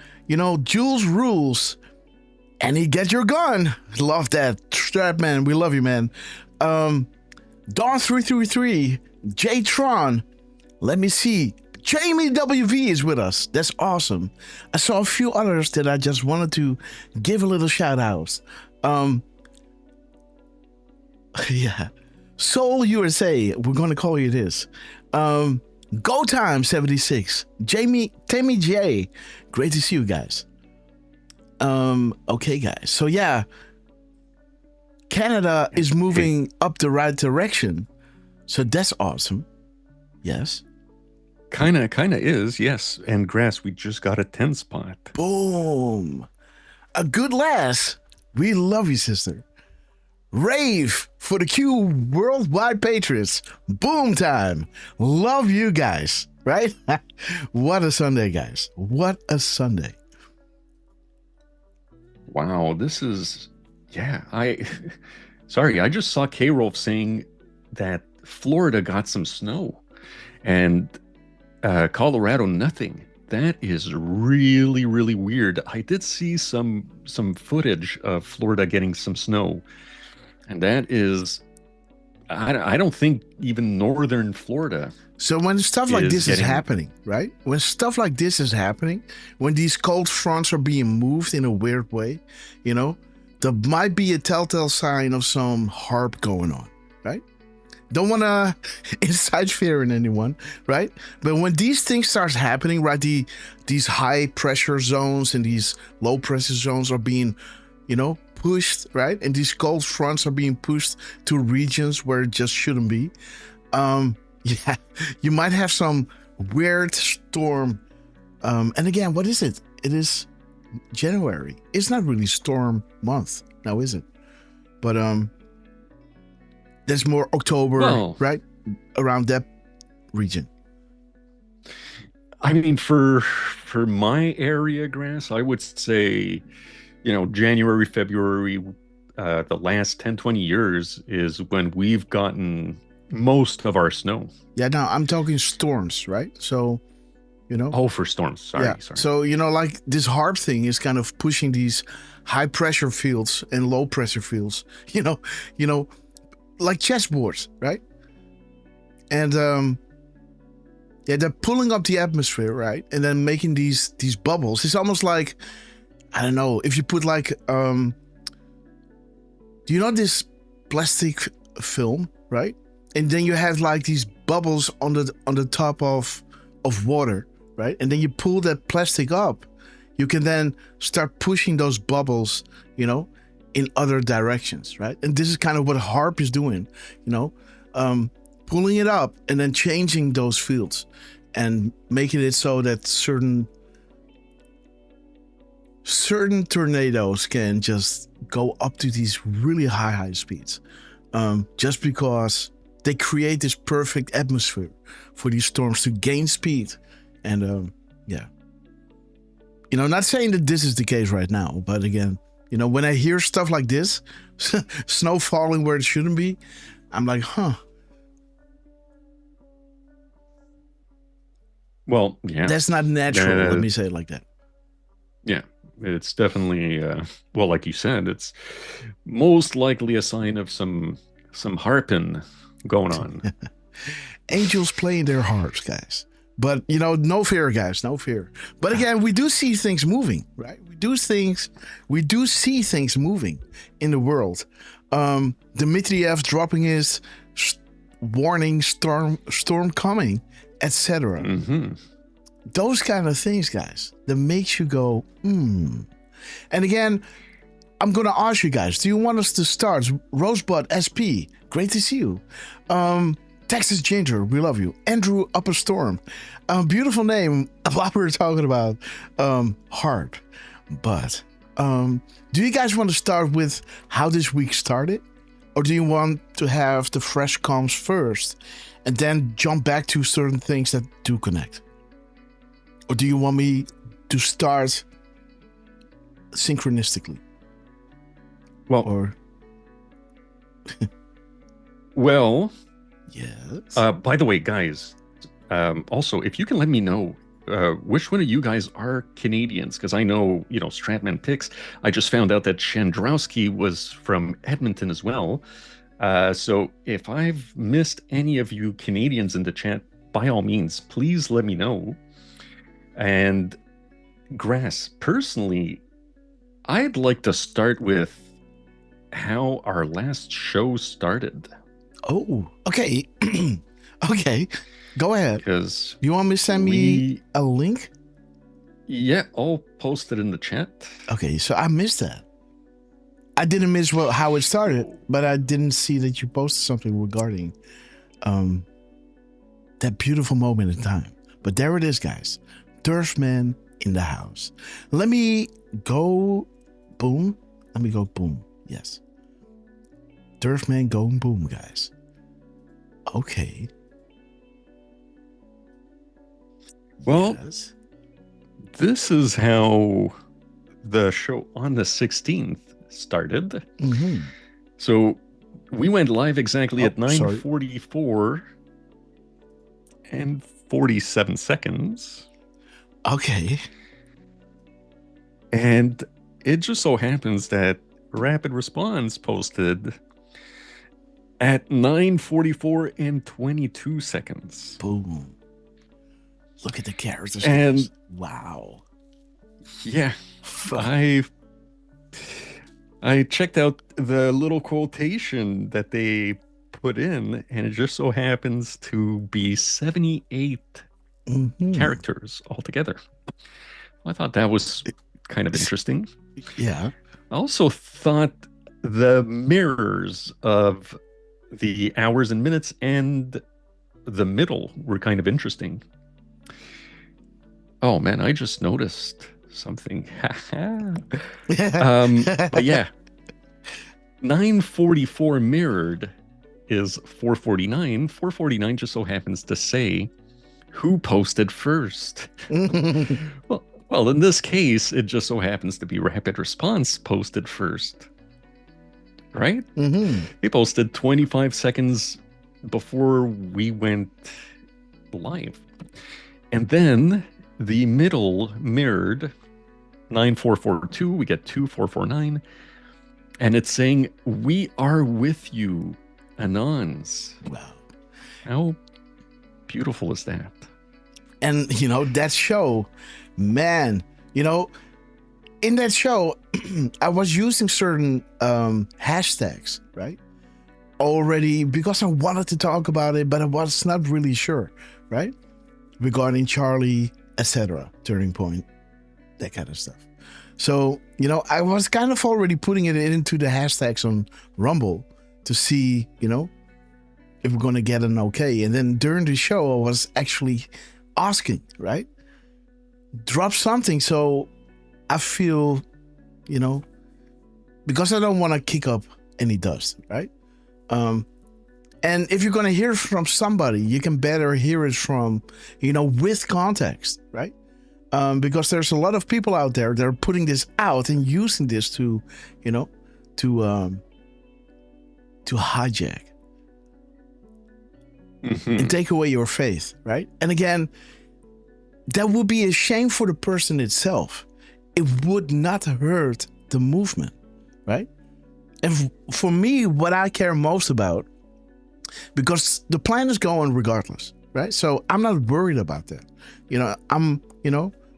Jules Rules, and he get your gun. Love that. Strapman, we love you, man. Dawn333, J Tron, let me see. Jamie WV is with us. That's awesome. I saw a few others that I just wanted to give a little shout outs. Yeah. Soul USA, we're going to call you this. Go Time 76, Tammy J, great to see you guys. Okay, guys. So yeah, Canada is moving up the right direction. So that's awesome. Yes. Kinda is, yes. And Grass, we just got a 10 spot. Boom. A good lass. We love you, sister. Rave for the Q Worldwide Patriots. Boom time. Love you guys. Right? What a Sunday, guys. What a Sunday. Wow, this is... Yeah, Sorry, I just saw K-Rolf saying that Florida got some snow. And Colorado, nothing. That is really, really weird. I did see some footage of Florida getting some snow. And that is... I don't think even northern Florida. So when stuff like this is happening, right? When stuff like this is happening, when these cold fronts are being moved in a weird way, you know, there might be a telltale sign of some HARP going on, right? Don't want to incite fear in anyone, right? But when these things start happening, right, these high pressure zones and these low pressure zones are being, you know, pushed, right? And these cold fronts are being pushed to regions where it just shouldn't be. Yeah, you might have some weird storm. And again, what is it? It is January. It's not really storm month now, is it? But there's more October, right? Around that region. I mean, for my area, Grass, I would say, you know, January, February, the last 10, 20 years is when we've gotten most of our snow. Yeah, now I'm talking storms, right? So, you know. Oh, for storms. Sorry. So, you know, like this HARP thing is kind of pushing these high pressure fields and low pressure fields, you know, like chessboards, right? And yeah, they're pulling up the atmosphere, right? And then making these bubbles. It's almost like, I don't know, if you put like do you know this plastic film, right? And then you have like these bubbles on the top of water, right? And then you pull that plastic up. You can then start pushing those bubbles, you know, in other directions, right? And this is kind of what HARP is doing, you know, pulling it up and then changing those fields and making it so that certain tornadoes can just go up to these really high speeds, just because they create this perfect atmosphere for these storms to gain speed. And yeah, you know, not saying that this is the case right now, but again, you know, when I hear stuff like this, snow falling where it shouldn't be, I'm like, huh. Well, yeah, that's not natural. Let me say it like that. Yeah, it's definitely well, like you said, it's most likely a sign of some harping going on. Angels playing their harps, guys. But, you know, no fear, guys, no fear. But again, we do see things moving, right? We do see things moving in the world. Dmitriev dropping his warning, storm coming, etc. Mm-hmm. Those kind of things, guys, that makes you go, And again, I'm going to ask you guys, do you want us to start? Rosebud SP, great to see you. Texas Ginger, we love you. Andrew Upper Storm, beautiful name while we were talking about HARP. But do you guys want to start with how this week started? Or do you want to have the fresh comms first and then jump back to certain things that do connect? Or do you want me to start synchronistically? Well, or well, yes. By the way, guys, also, if you can let me know which one of you guys are Canadians, because I know, you know, Stratman picks. I just found out that Chandrowski was from Edmonton as well. So if I've missed any of you Canadians in the chat, by all means, please let me know. And Grass, personally, I'd like to start with how our last show started. Oh, okay. Okay, go ahead. Because you want me to send me a link? Yeah, I'll post it in the chat. Okay, so I missed that. I didn't miss how it started, but I didn't see that you posted something regarding that beautiful moment in time. But there it is, guys. Derf man in the house. Let me go boom. Let me go boom. Yes. Derf man going boom, guys. Okay. Well, yes. This is how the show on the 16th started. Mm-hmm. So we went live exactly at 9:44 and 47 seconds. Okay. And it just so happens that Rapid Response posted at 9:44 and 22 seconds. Boom. Look at the characters. And wow. Yeah. I checked out the little quotation that they put in, and it just so happens to be 78 characters altogether. I thought that was kind of interesting. Yeah. I also thought the mirrors of the hours and minutes and the middle were kind of interesting. Oh man, I just noticed something. But yeah, 9:44 mirrored is 4:49. 4:49 just so happens to say who posted first. Well, in this case, it just so happens to be Rapid Response posted first. Right? Mm-hmm. They posted 25 seconds before we went live. And then the middle mirrored 9442. We get 2449. And it's saying, "We are with you, Anons." Wow. How beautiful is that? And, that show, man, in that show, I was using certain hashtags, right? Already, because I wanted to talk about it, but I was not really sure, right? Regarding Charlie, etc., Turning Point, that kind of stuff. So, I was kind of already putting it into the hashtags on Rumble to see, if we're going to get an okay. And then during the show, I was actually asking, right? Drop something so I feel, because I don't want to kick up any dust, right? And if you're going to hear from somebody, you can better hear it from, with context, right? Because there's a lot of people out there that are putting this out and using this to hijack and take away your faith, right? And again, that would be a shame for the person itself. It would not hurt the movement, right? And for me, what I care most about, because the plan is going regardless, right? So I'm not worried about that.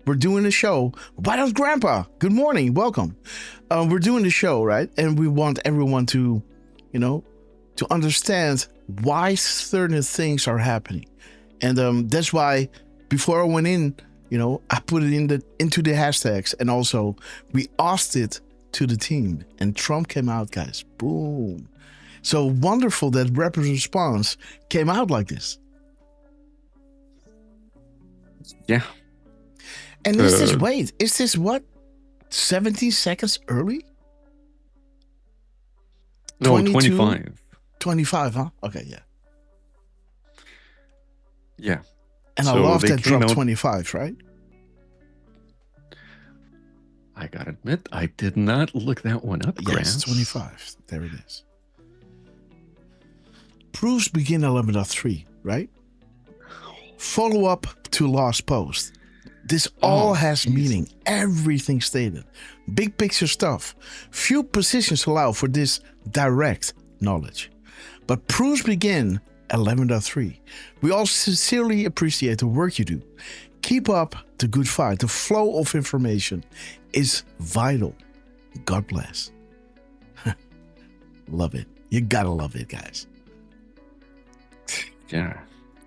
We're doing the show. Why does Grandpa? Good morning, welcome. We're doing the show, right? And we want everyone to, to understand why certain things are happening. And that's why before I went in, I put it into the hashtags, and also we asked it to the team, and Trump came out, guys. Boom. So wonderful that Rapid Response came out like this. Yeah. And is this what? 70 seconds early? No, 25. 25, huh? Okay, yeah. Yeah. And I love that drop 25, right? I gotta admit, I did not look that one up, Yes, 25. There it is. Proofs begin 11.3, right? Follow up to last post. This all has meaning. Everything stated. Big picture stuff. Few positions allow for this direct knowledge. But proofs begin 11.3. We all sincerely appreciate the work you do. Keep up the good fight. The flow of information is vital. God bless. Love it. You gotta love it, guys. Yeah.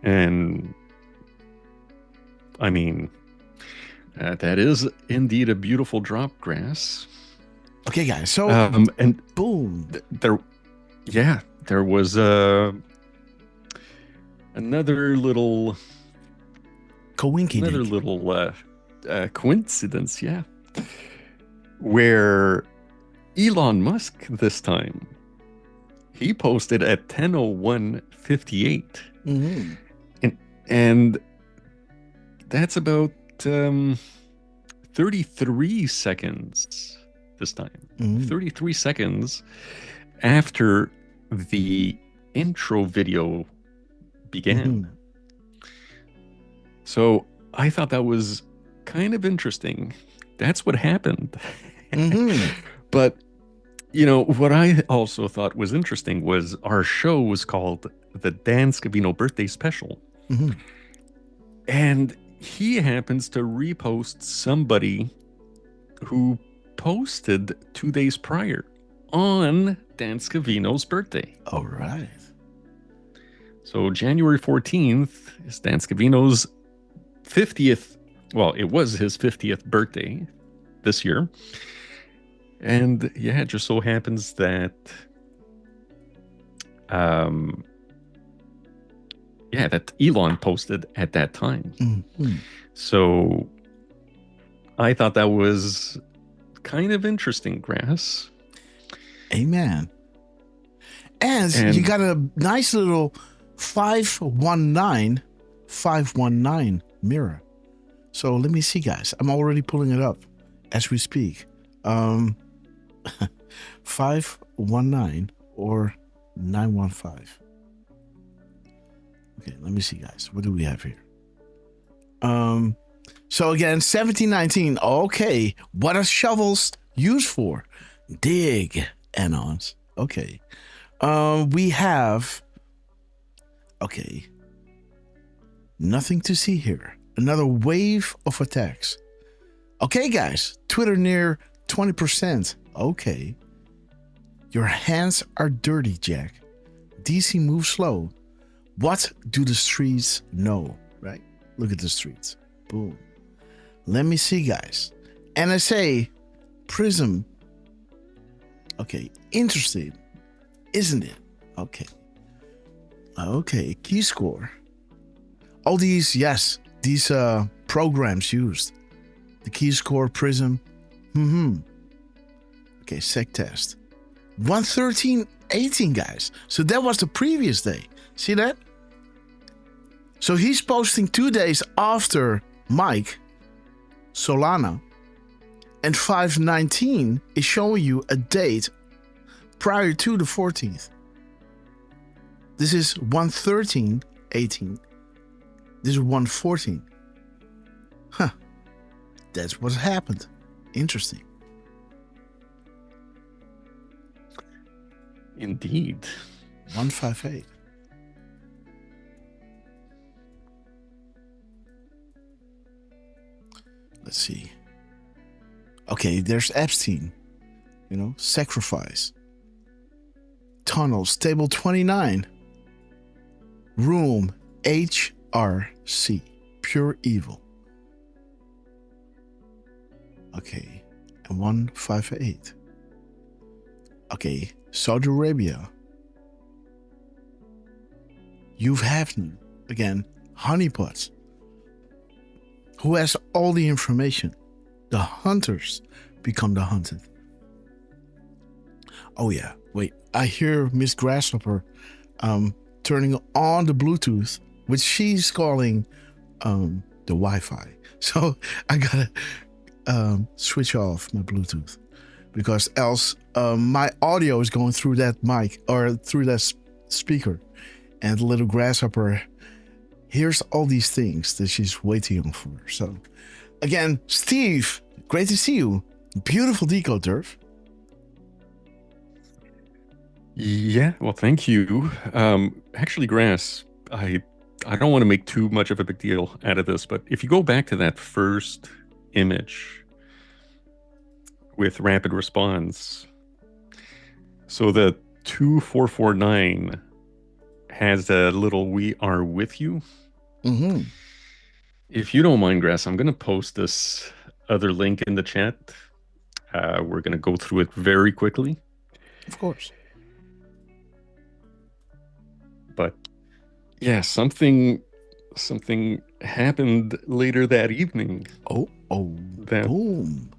And I mean, that is indeed a beautiful drop, Grass. Okay, guys. So and boom. There was another little coincidence, yeah, where Elon Musk this time, he posted at 10:01:58, and that's about 33 seconds this time. 33 seconds after the intro video began. So I thought that was kind of interesting. That's what happened. But, you know, what I also thought was interesting was our show was called the Dan Scavino Birthday Special. And he happens to repost somebody who posted 2 days prior on Dan Scavino's birthday. All right. So January 14th is Dan Scavino's 50th. Well, it was his 50th birthday this year. And yeah, it just so happens that, that Elon posted at that time. So I thought that was kind of interesting, Grass. Amen. And you got a nice little 519 mirror. So let me see, guys. I'm already pulling it up as we speak. 519 or 915. Okay, let me see, guys. What do we have here? So again, 1719. Okay, what are shovels used for? Dig, anons. Okay. We have. Okay. Nothing to see here. Another wave of attacks. Okay, guys. Twitter near 20%. Okay. Your hands are dirty, Jack. DC moves slow. What do the streets know? Right? Look at the streets. Boom. Let me see, guys. NSA, Prism. Okay. Interesting. Isn't it? Okay. Okay. Key score. All these, yes. These programs used. The key score, Prism. Okay, sec test. 113.18, guys. So that was the previous day. See that? So he's posting 2 days after Mike Solana. And 519 is showing you a date prior to the 14th. This is 113.18. This is 114. Huh. That's what happened. Interesting. Indeed. 158. Let's see. Okay, there's Epstein. You know, sacrifice. Tunnels, table 29. Room HRC. Pure evil. Okay. And 158. Okay. Saudi Arabia. You've Hafner. Again. Honeypots. Who has all the information? The hunters become the hunted. Oh yeah. Wait. I hear Miss Grashopper turning on the Bluetooth, which she's calling the Wi-Fi. So I gotta switch off my Bluetooth because else my audio is going through that mic or through that speaker, and the little Grasshopper hears all these things that she's waiting for. So again, Steve, great to see you. Beautiful Decode, Derf. Yeah, well, thank you. Actually, Grass, I don't want to make too much of a big deal out of this, but if you go back to that first image with rapid response, so the 2449 has a little "We are with you." If you don't mind, Grass, I'm going to post this other link in the chat. We're going to go through it very quickly. Of course. But yeah, something happened later that evening. Boom.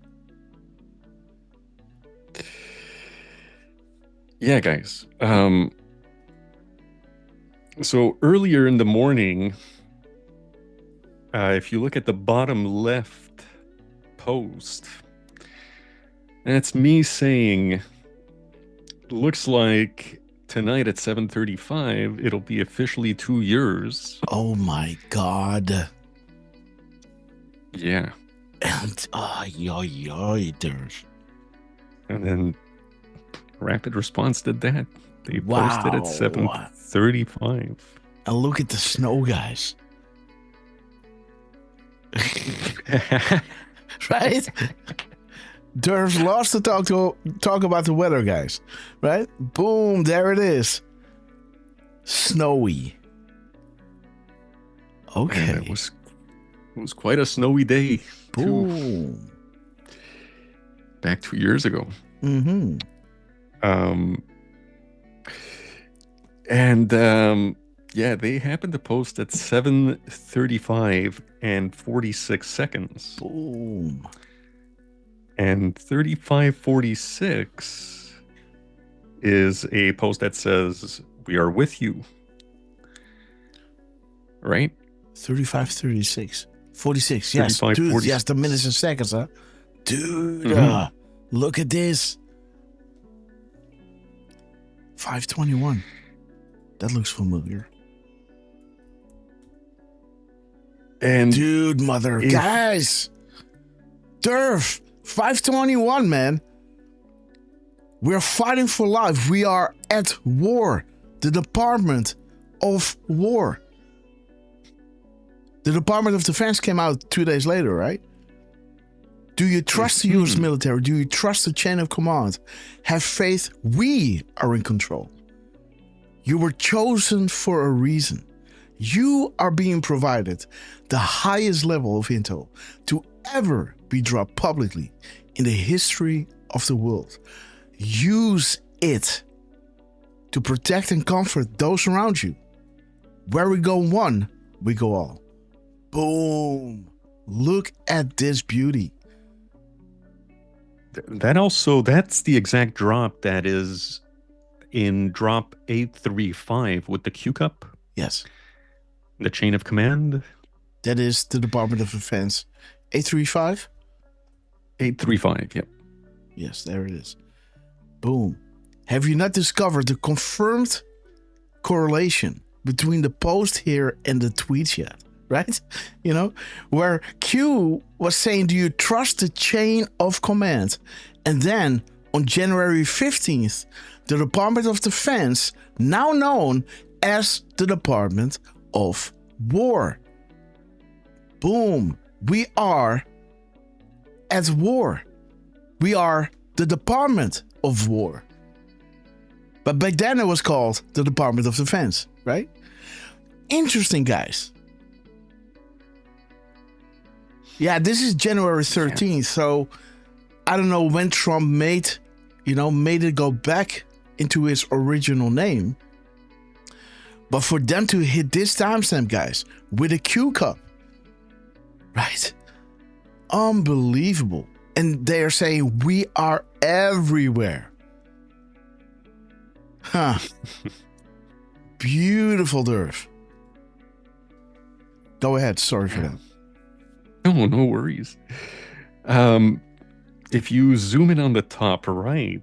Yeah, guys. So earlier in the morning, if you look at the bottom left post, that's me saying, looks like tonight at 7:35, it'll be officially 2 years. Oh my God. Yeah. And Derf. And then Rapid Response did that. They posted at 7:35. And look at the snow, guys. Right? Derf loves to talk about the weather, guys. Right? Boom, there it is. Snowy. Okay. And it was quite a snowy day. Boom. Back 2 years ago. Mm-hmm. Yeah, they happened to post at 7:35 and 46 seconds. Boom. And 35:46 is a post that says, "We are with you." Right? 35, 36. 46, yes. 35, Dude, 46. yes, the minutes and seconds, huh? Dude, Mm-hmm. Look at this. 5:21. That looks familiar. And dude, guys, Derf, 5:21, man. We're fighting for life. We are at war. The Department of War. The Department of Defense came out 2 days later, right? Do you trust the U.S. military? Do you trust the chain of command? Have faith we are in control. You were chosen for a reason. You are being provided the highest level of intel to ever be dropped publicly in the history of the world. Use it to protect and comfort those around you. Where we go one, we go all. Boom. Look at this beauty. That's the exact drop that is in drop 835 with the Q cup. Yes. The chain of command. That is the Department of Defense. 835? 835, yep. Yes, there it is. Boom. Have you not discovered the confirmed correlation between the post here and the tweets yet? Right? You know, where Q was saying, do you trust the chain of command? And then on January 15th, the Department of Defense, now known as the Department of War. Boom. We are at war. We are the Department of War. But back then it was called the Department of Defense, right? Interesting, guys. Yeah, this is January 13th, so I don't know when Trump made it go back into his original name. But for them to hit this timestamp, guys, with a Q cup, right? Unbelievable. And they are saying we are everywhere. Huh. Beautiful, Derf. Go ahead. Sorry for that. No worries. If you zoom in on the top right,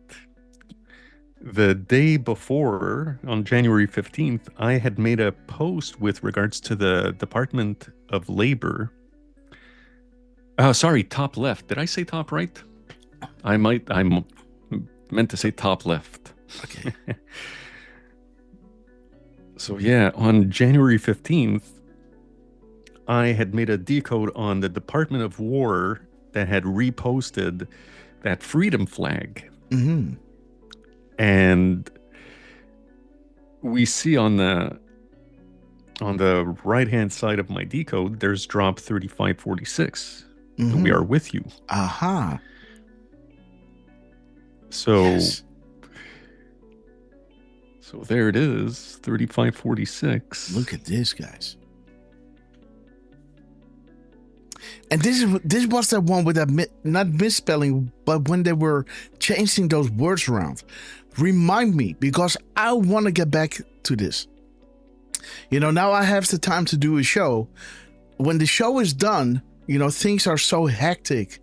the day before, on January 15th, I had made a post with regards to the Department of Labor. Sorry, top left. Did I say top right? I meant to say top left. Okay. So yeah, on January 15th, I had made a decode on the Department of War that had reposted that freedom flag. Mm-hmm. And we see on the right-hand side of my decode, there's drop 3546. Mm-hmm. We are with you. Aha. So, Yes. so there it is, 3546. Look at this, guys. And this was the one with that not misspelling, but when they were changing those words around. Remind me, because I want to get back to this. Now I have the time to do a show. When the show is done, things are so hectic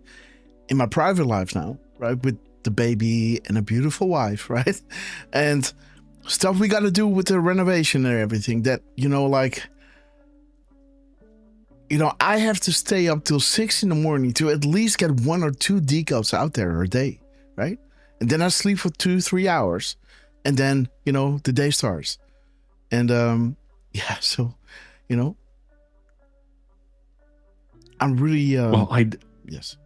in my private life now, right? With the baby and a beautiful wife, right? And stuff we got to do with the renovation and everything that, I have to stay up till 6 a.m. to at least get 1 or 2 decodes out there a day, right? And then I sleep for 2-3 hours, and then, the day starts. And, so, I'm really, yes.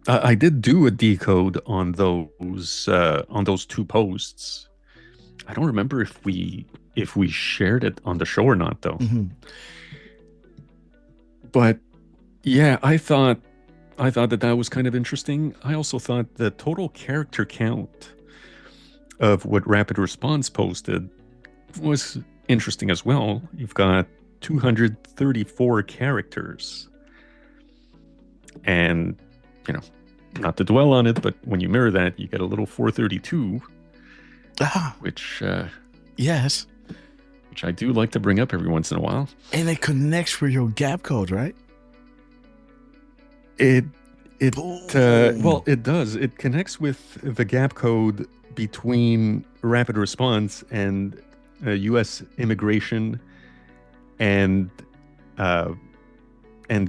I did do a decode on those 2 posts. I don't remember if we shared it on the show or not, though. Mm-hmm. But yeah, I thought that was kind of interesting. I also thought the total character count of what Rapid Response posted was interesting as well. You've got 234 characters. And, not to dwell on it, but when you mirror that, you get a little 432, which... yes. Which I do like to bring up every once in a while. And it connects with your gap code, right? Well, it does. It connects with the gap code between Rapid Response and U.S. Immigration and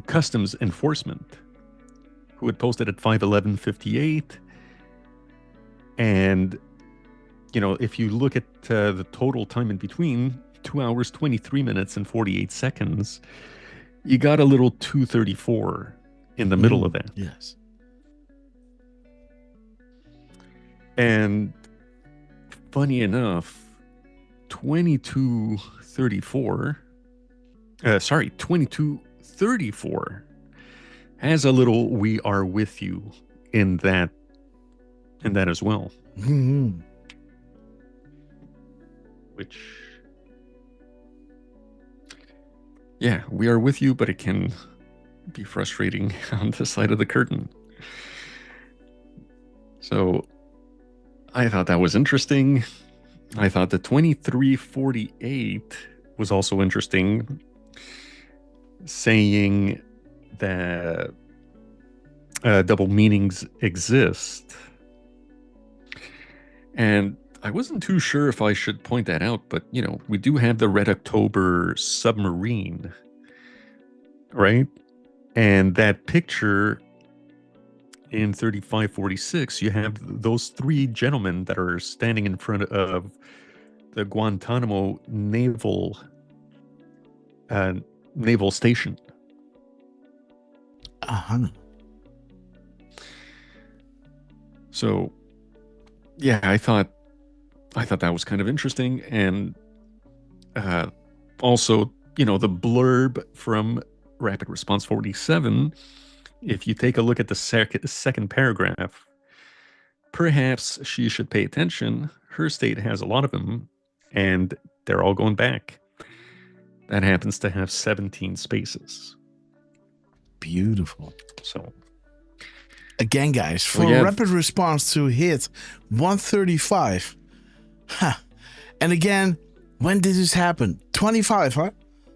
Customs Enforcement, who had posted at 5/11/58. And, if you look at the total time in between, 2 hours, 23 minutes, and 48 seconds, you got a little 234 in the middle of that. Yes. And funny enough, 2234 has a little "We Are With You" in that as well. Mm-hmm. Which, yeah, we are with you, but it can be frustrating on this side of the curtain. So I thought that was interesting. I thought the 2348 was also interesting, saying that double meanings exist. And I wasn't too sure if I should point that out, but, we do have the Red October submarine, right? And that picture in 3546, you have those 3 gentlemen that are standing in front of the Guantanamo naval station. Uh-huh. So, yeah, I thought that was kind of interesting. And also, the blurb from Rapid Response 47, if you take a look at the second paragraph, perhaps she should pay attention. Her state has a lot of them, and they're all going back. That happens to have 17 spaces. Beautiful. So, again, guys, for Rapid Response to hit 135. And again, when did this happen? 25, huh?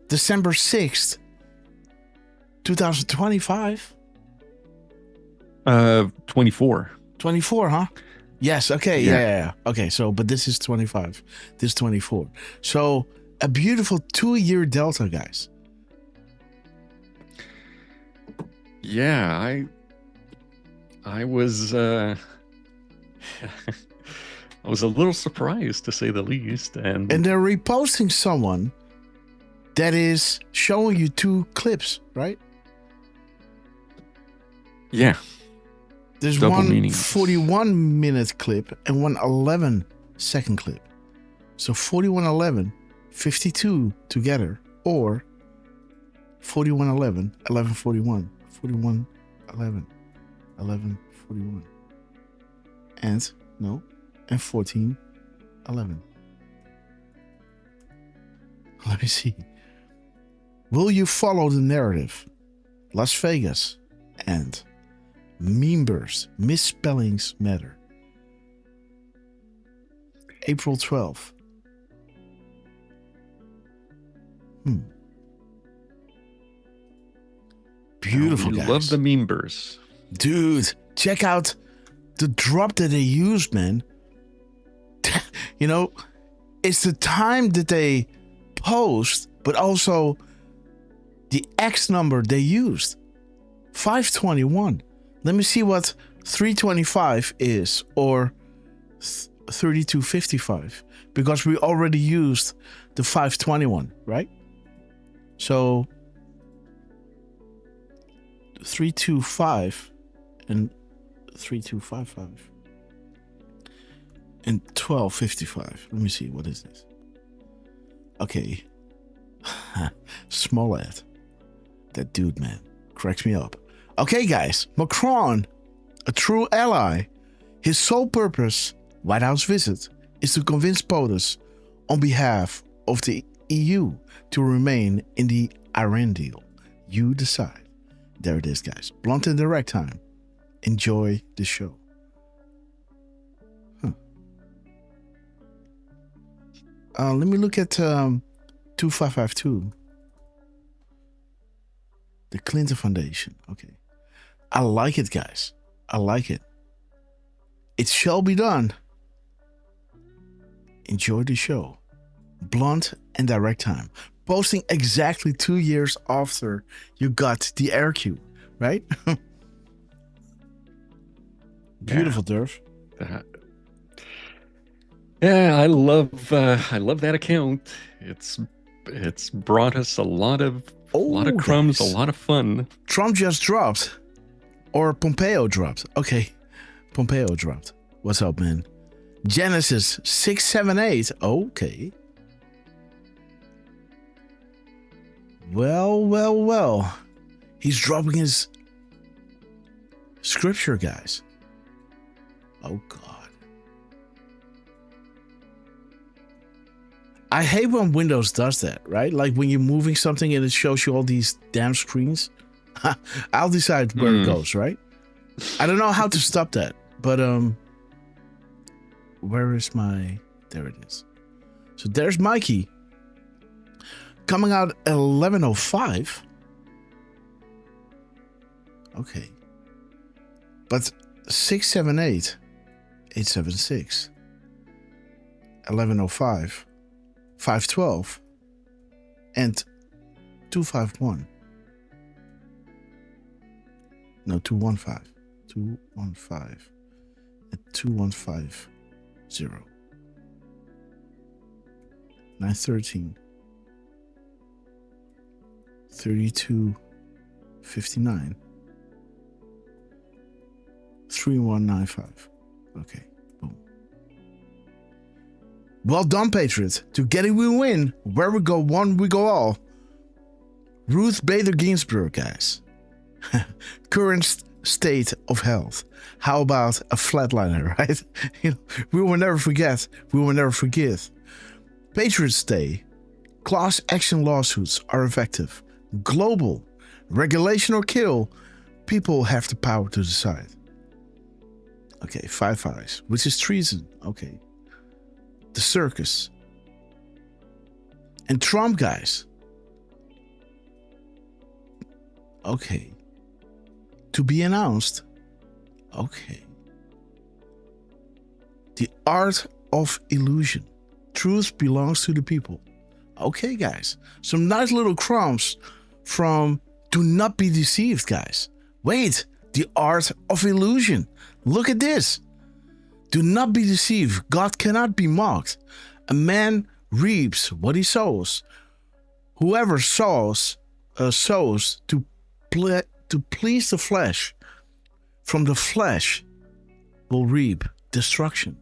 December 6th, 2025? 24. 24, huh? Yes, okay, yeah. Okay, so, but this is 25. This is 24. So, a beautiful 2-year delta, guys. Yeah, I was I was a little surprised, to say the least. And they're reposting someone that is showing you 2 clips, right? Yeah. There's Double one meanings. 41-minute clip and one 11-second clip. So 41:11, 52 together, or 41:11, 11:41, 41:11, 11:41. and 14, 11. Let me see. Will you follow the narrative? Las Vegas and Members, misspellings matter. April 12th. Beautiful, We guys. love the members. Dude, check out the drop that they used, man. You know, it's the time that they post, but also the X number they used. 521. Let me see what 325 is, or 3255, because we already used the 521, right? So 325 and 3255 and 1255. Let me see, what is this? Okay. Smollett. That dude, man, cracks me up. Okay, guys, Macron, a true ally. His sole purpose, White House visit, is to convince POTUS on behalf of the EU to remain in the Iran deal. You decide. There it is, guys. Blunt and direct time. Enjoy the show. Let me look at 2552. The Clinton Foundation. Okay. I like it, guys. I like it. It shall be done. Enjoy the show. Blunt and direct time. Posting exactly 2 years after you got the air cue, right? Beautiful, Derf. Yeah, I love that account. It's brought us a lot of crumbs, guys. a lot of fun. Trump just dropped, or Pompeo dropped. Okay, Pompeo dropped. What's up, man? Genesis 678. Okay. Well. He's dropping his scripture, guys. Oh, God. I hate when Windows does that, right? Like when you're moving something and it shows you all these damn screens. I'll decide where it goes, right? I don't know how to stop that, but where is my... There it is. So there's Mikey. Coming out at 11:05. Okay. But 678, 876, 11:05, 512, and 251. No, 215. 215 and 2150. 913. 3259. 3195. Okay, boom. Well done, Patriots. Together we win. Where we go one, we go all. Ruth Bader Ginsburg, guys. Current state of health. How about a flatliner, right? We will never forget. We will never forgive. Patriots Day. Class action lawsuits are effective. Global. Regulation or kill. People have the power to decide. Okay, Five Eyes, which is treason. Okay. The circus. And Trump, guys. Okay. To be announced. Okay. The art of illusion. Truth belongs to the people. Okay, guys. Some nice little crumbs from Do Not Be Deceived, guys. Wait, the art of illusion. Look at this. Do not be deceived. God cannot be mocked. A man reaps what he sows. Whoever sows to please the flesh, from the flesh will reap destruction.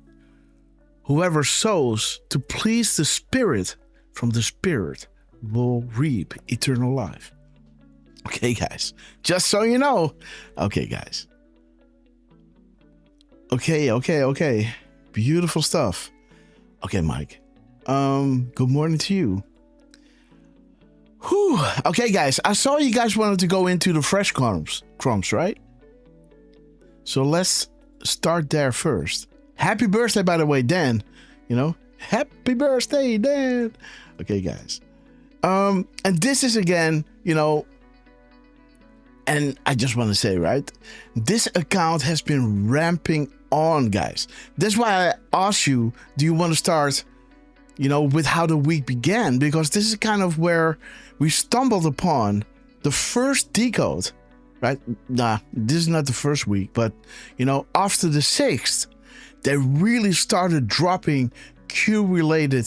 Whoever sows to please the Spirit, from the Spirit will reap eternal life. Okay, guys. Just so you know. Okay, guys. Okay. Beautiful stuff. Okay, Mike. Good morning to you. Whew. Okay, guys. I saw you guys wanted to go into the fresh crumbs, right? So let's start there first. Happy birthday, by the way, Dan. Happy birthday, Dan. Okay, guys. And this is again, and I just want to say, right? This account has been ramping on, guys. That's why I asked you, do you want to start, with how the week began? Because this is kind of where we stumbled upon the first Decode, right? Nah, this is not the first week, but, after the 6th, they really started dropping Q-related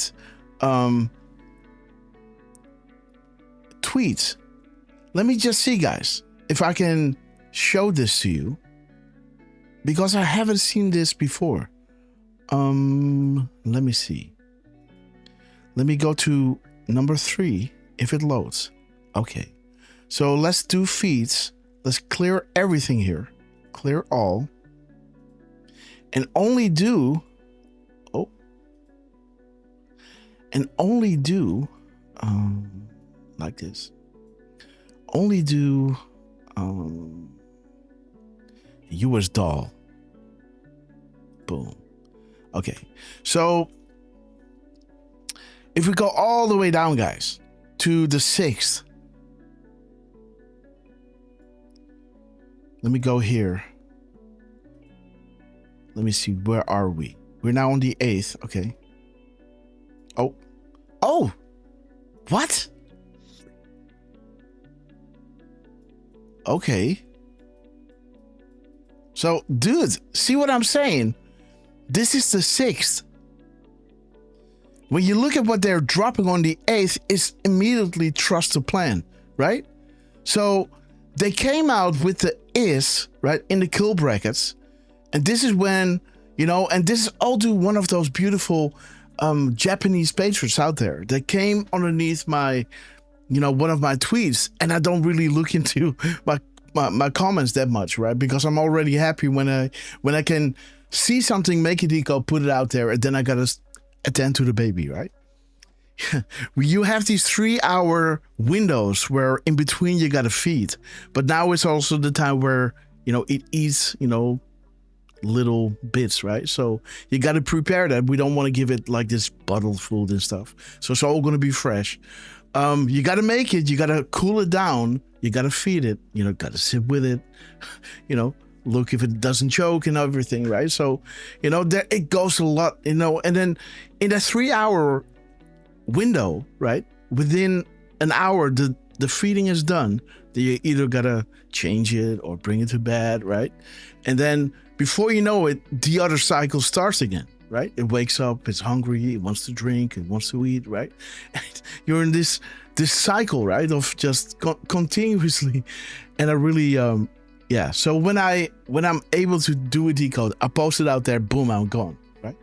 tweets. Let me just see, guys, if I can show this to you, because I haven't seen this before. Let me see. Let me go to number 3 if it loads. Okay, so let's do feeds. Let's clear everything here. Clear all. And only do like this. Only do US doll. Boom. Okay, so if we go all the way down, guys, to the 6th, let me go here. Let me see, where are we? We're now on the 8th. Okay. Oh, what? Okay. So, dude, see what I'm saying? This is the 6th. When you look at what they're dropping on the 8th, it's immediately trust the plan, right? So they came out with the is, right, in the kill brackets. And this is when, and this is all due one of those beautiful Japanese patrons out there that came underneath my, one of my tweets. And I don't really look into my comments that much, right? Because I'm already happy when I can see something, make a deco, put it out there, and then I gotta attend to the baby, right? You have these 3-hour windows where in between you gotta feed, but now it's also the time where it eats little bits, right? So you gotta prepare that. We don't want to give it like this bottled food and stuff, so it's all gonna be fresh. You gotta make it, you gotta cool it down, you gotta feed it, gotta sit with it, look if it doesn't choke and everything, right? So, there it goes a lot, and then in that 3-hour window, right? Within an hour, the feeding is done. You either gotta change it or bring it to bed, right? And then before you know it, the other cycle starts again, right? It wakes up, it's hungry, it wants to drink, it wants to eat, right? And you're in this cycle, right? Of just continuously, and I really, yeah. So when I'm able to do a decode, I post it out there, boom, I'm gone, right?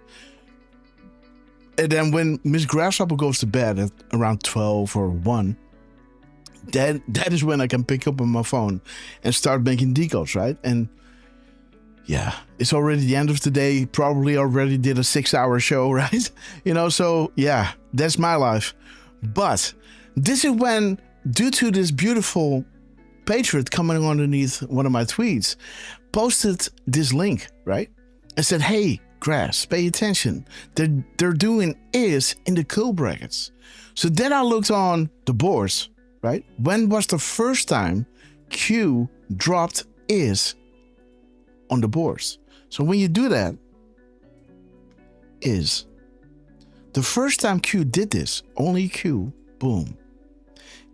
And then when Miss Grashopper goes to bed at around 12 or 1, that is when I can pick up on my phone and start making decodes, right? And yeah, it's already the end of the day. Probably already did a 6-hour show, right? So yeah, that's my life. But this is when, due to this beautiful patriot coming underneath one of my tweets, posted this link, right? And said, hey, Grass, pay attention. They're doing is in the kill brackets. So then I looked on the boards, right? When was the first time Q dropped is on the boards? So when you do that, is the first time Q did this, only Q, boom.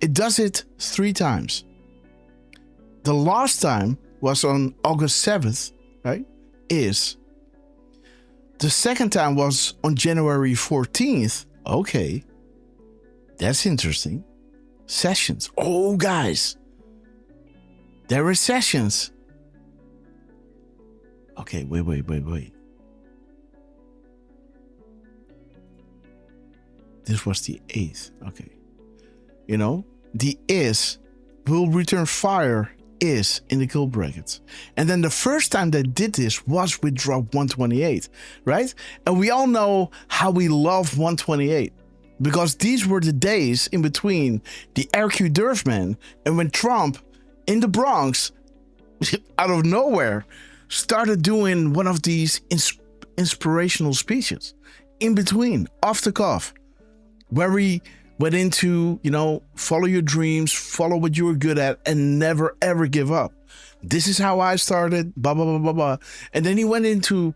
It does it 3 times. The last time was on August 7th, right? Is. The second time was on January 14th. Okay. That's interesting. Sessions. Oh, guys. There are sessions. Okay, wait. This was the 8th. Okay. The is will return fire is in the kill brackets. And then the first time they did this was with drop 128, right? And we all know how we love 128 because these were the days in between the RQ Derf man and when Trump in the Bronx, out of nowhere, started doing one of these inspirational speeches in between, off the cuff, where he went into, follow your dreams, follow what you were good at, and never ever give up. This is how I started, blah, blah, blah, blah, blah. And then he went into,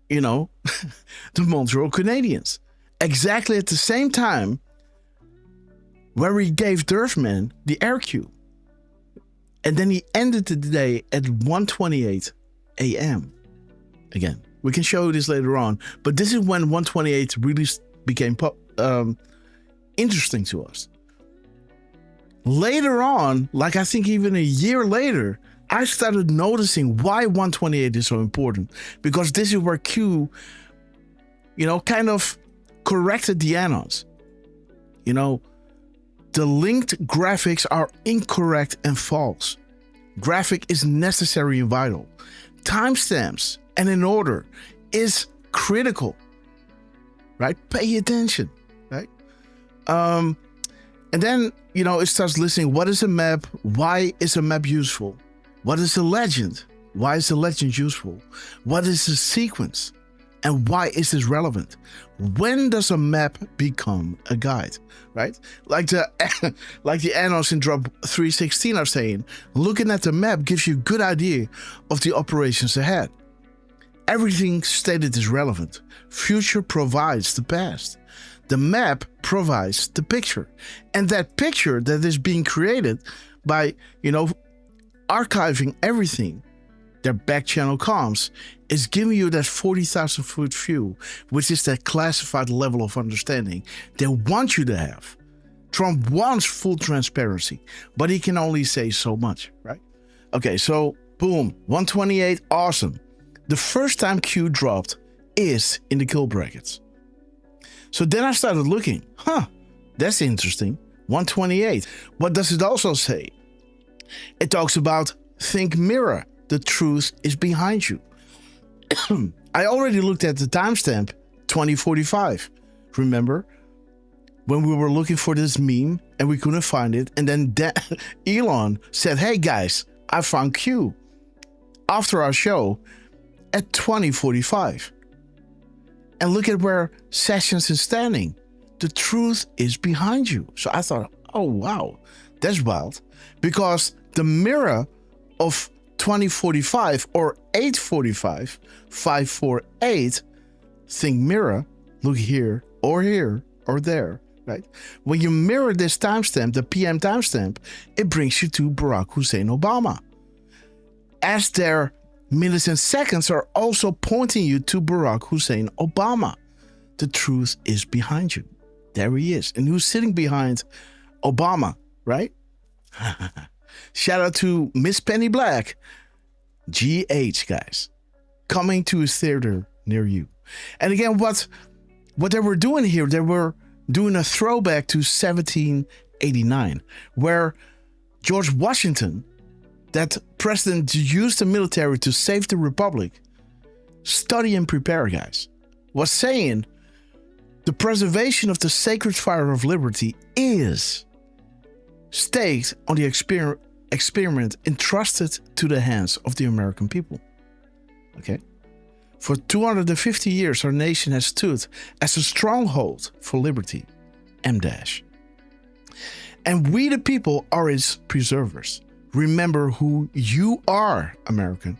the Montreal Canadiens. Exactly at the same time where he gave Derfman the RQ. And then he ended the day at 1:28 a.m. Again, we can show you this later on, but this is when 128 really became interesting to us. Later on, like I think even a year later, I started noticing why 128 is so important, because this is where Q, kind of corrected the anons. The linked graphics are incorrect and false. Graphic is necessary and vital. Timestamps and in order is critical, right? Pay attention, right? And then, it starts listening. What is a map? Why is a map useful? What is a legend? Why is a legend useful? What is a sequence? And why is this relevant? When does a map become a guide, right? Like the annals in drop 316 are saying, looking at the map gives you a good idea of the operations ahead. Everything stated is relevant. Future provides the past. The map provides the picture. And that picture that is being created by, archiving everything, their back channel comms, is giving you that 40,000 foot view, which is that classified level of understanding they want you to have. Trump wants full transparency, but he can only say so much, right? Okay, so boom, 128, awesome. The first time Q dropped is in the kill brackets. So then I started looking, that's interesting, 128. What does it also say? It talks about think mirror, the truth is behind you. I already looked at the timestamp 2045. Remember when we were looking for this meme and we couldn't find it, and then Elon said, hey guys, I found Q after our show at 2045. And look at where Sessions is standing. The truth is behind you. So I thought, oh wow, that's wild, because the mirror of 2045 or 845, 548, think mirror, look here or there, right? When you mirror this timestamp, the PM timestamp, it brings you to Barack Hussein Obama. As their minutes and seconds are also pointing you to Barack Hussein Obama. The truth is behind you. There he is. And who's sitting behind Obama, right? Shout out to Miss Penny Black. GH, guys. Coming to a theater near you. And again, what they were doing here, they were doing a throwback to 1789, where George Washington, that president used the military to save the republic, study and prepare, guys, was saying the preservation of the sacred fire of liberty is staked on the experiment entrusted to the hands of the American people. Okay? For 250 years, our nation has stood as a stronghold for liberty, M-. And we the people are its preservers. Remember who you are, American.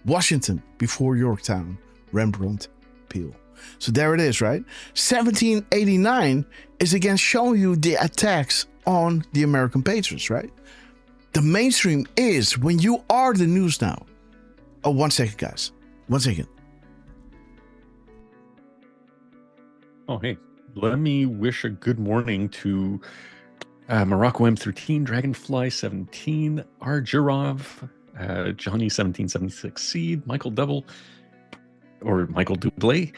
Washington before Yorktown, Rembrandt Peale. So there it is, right? 1789 is again showing you the attacks on the American patriots, right? The mainstream is when you are the news now. Oh, 1 second, guys. 1 second. Oh, hey, let me wish a good morning to Morocco M13, Dragonfly 17, Argirov, Johnny 1776 Seed, Michael Double, or Michael Dublé,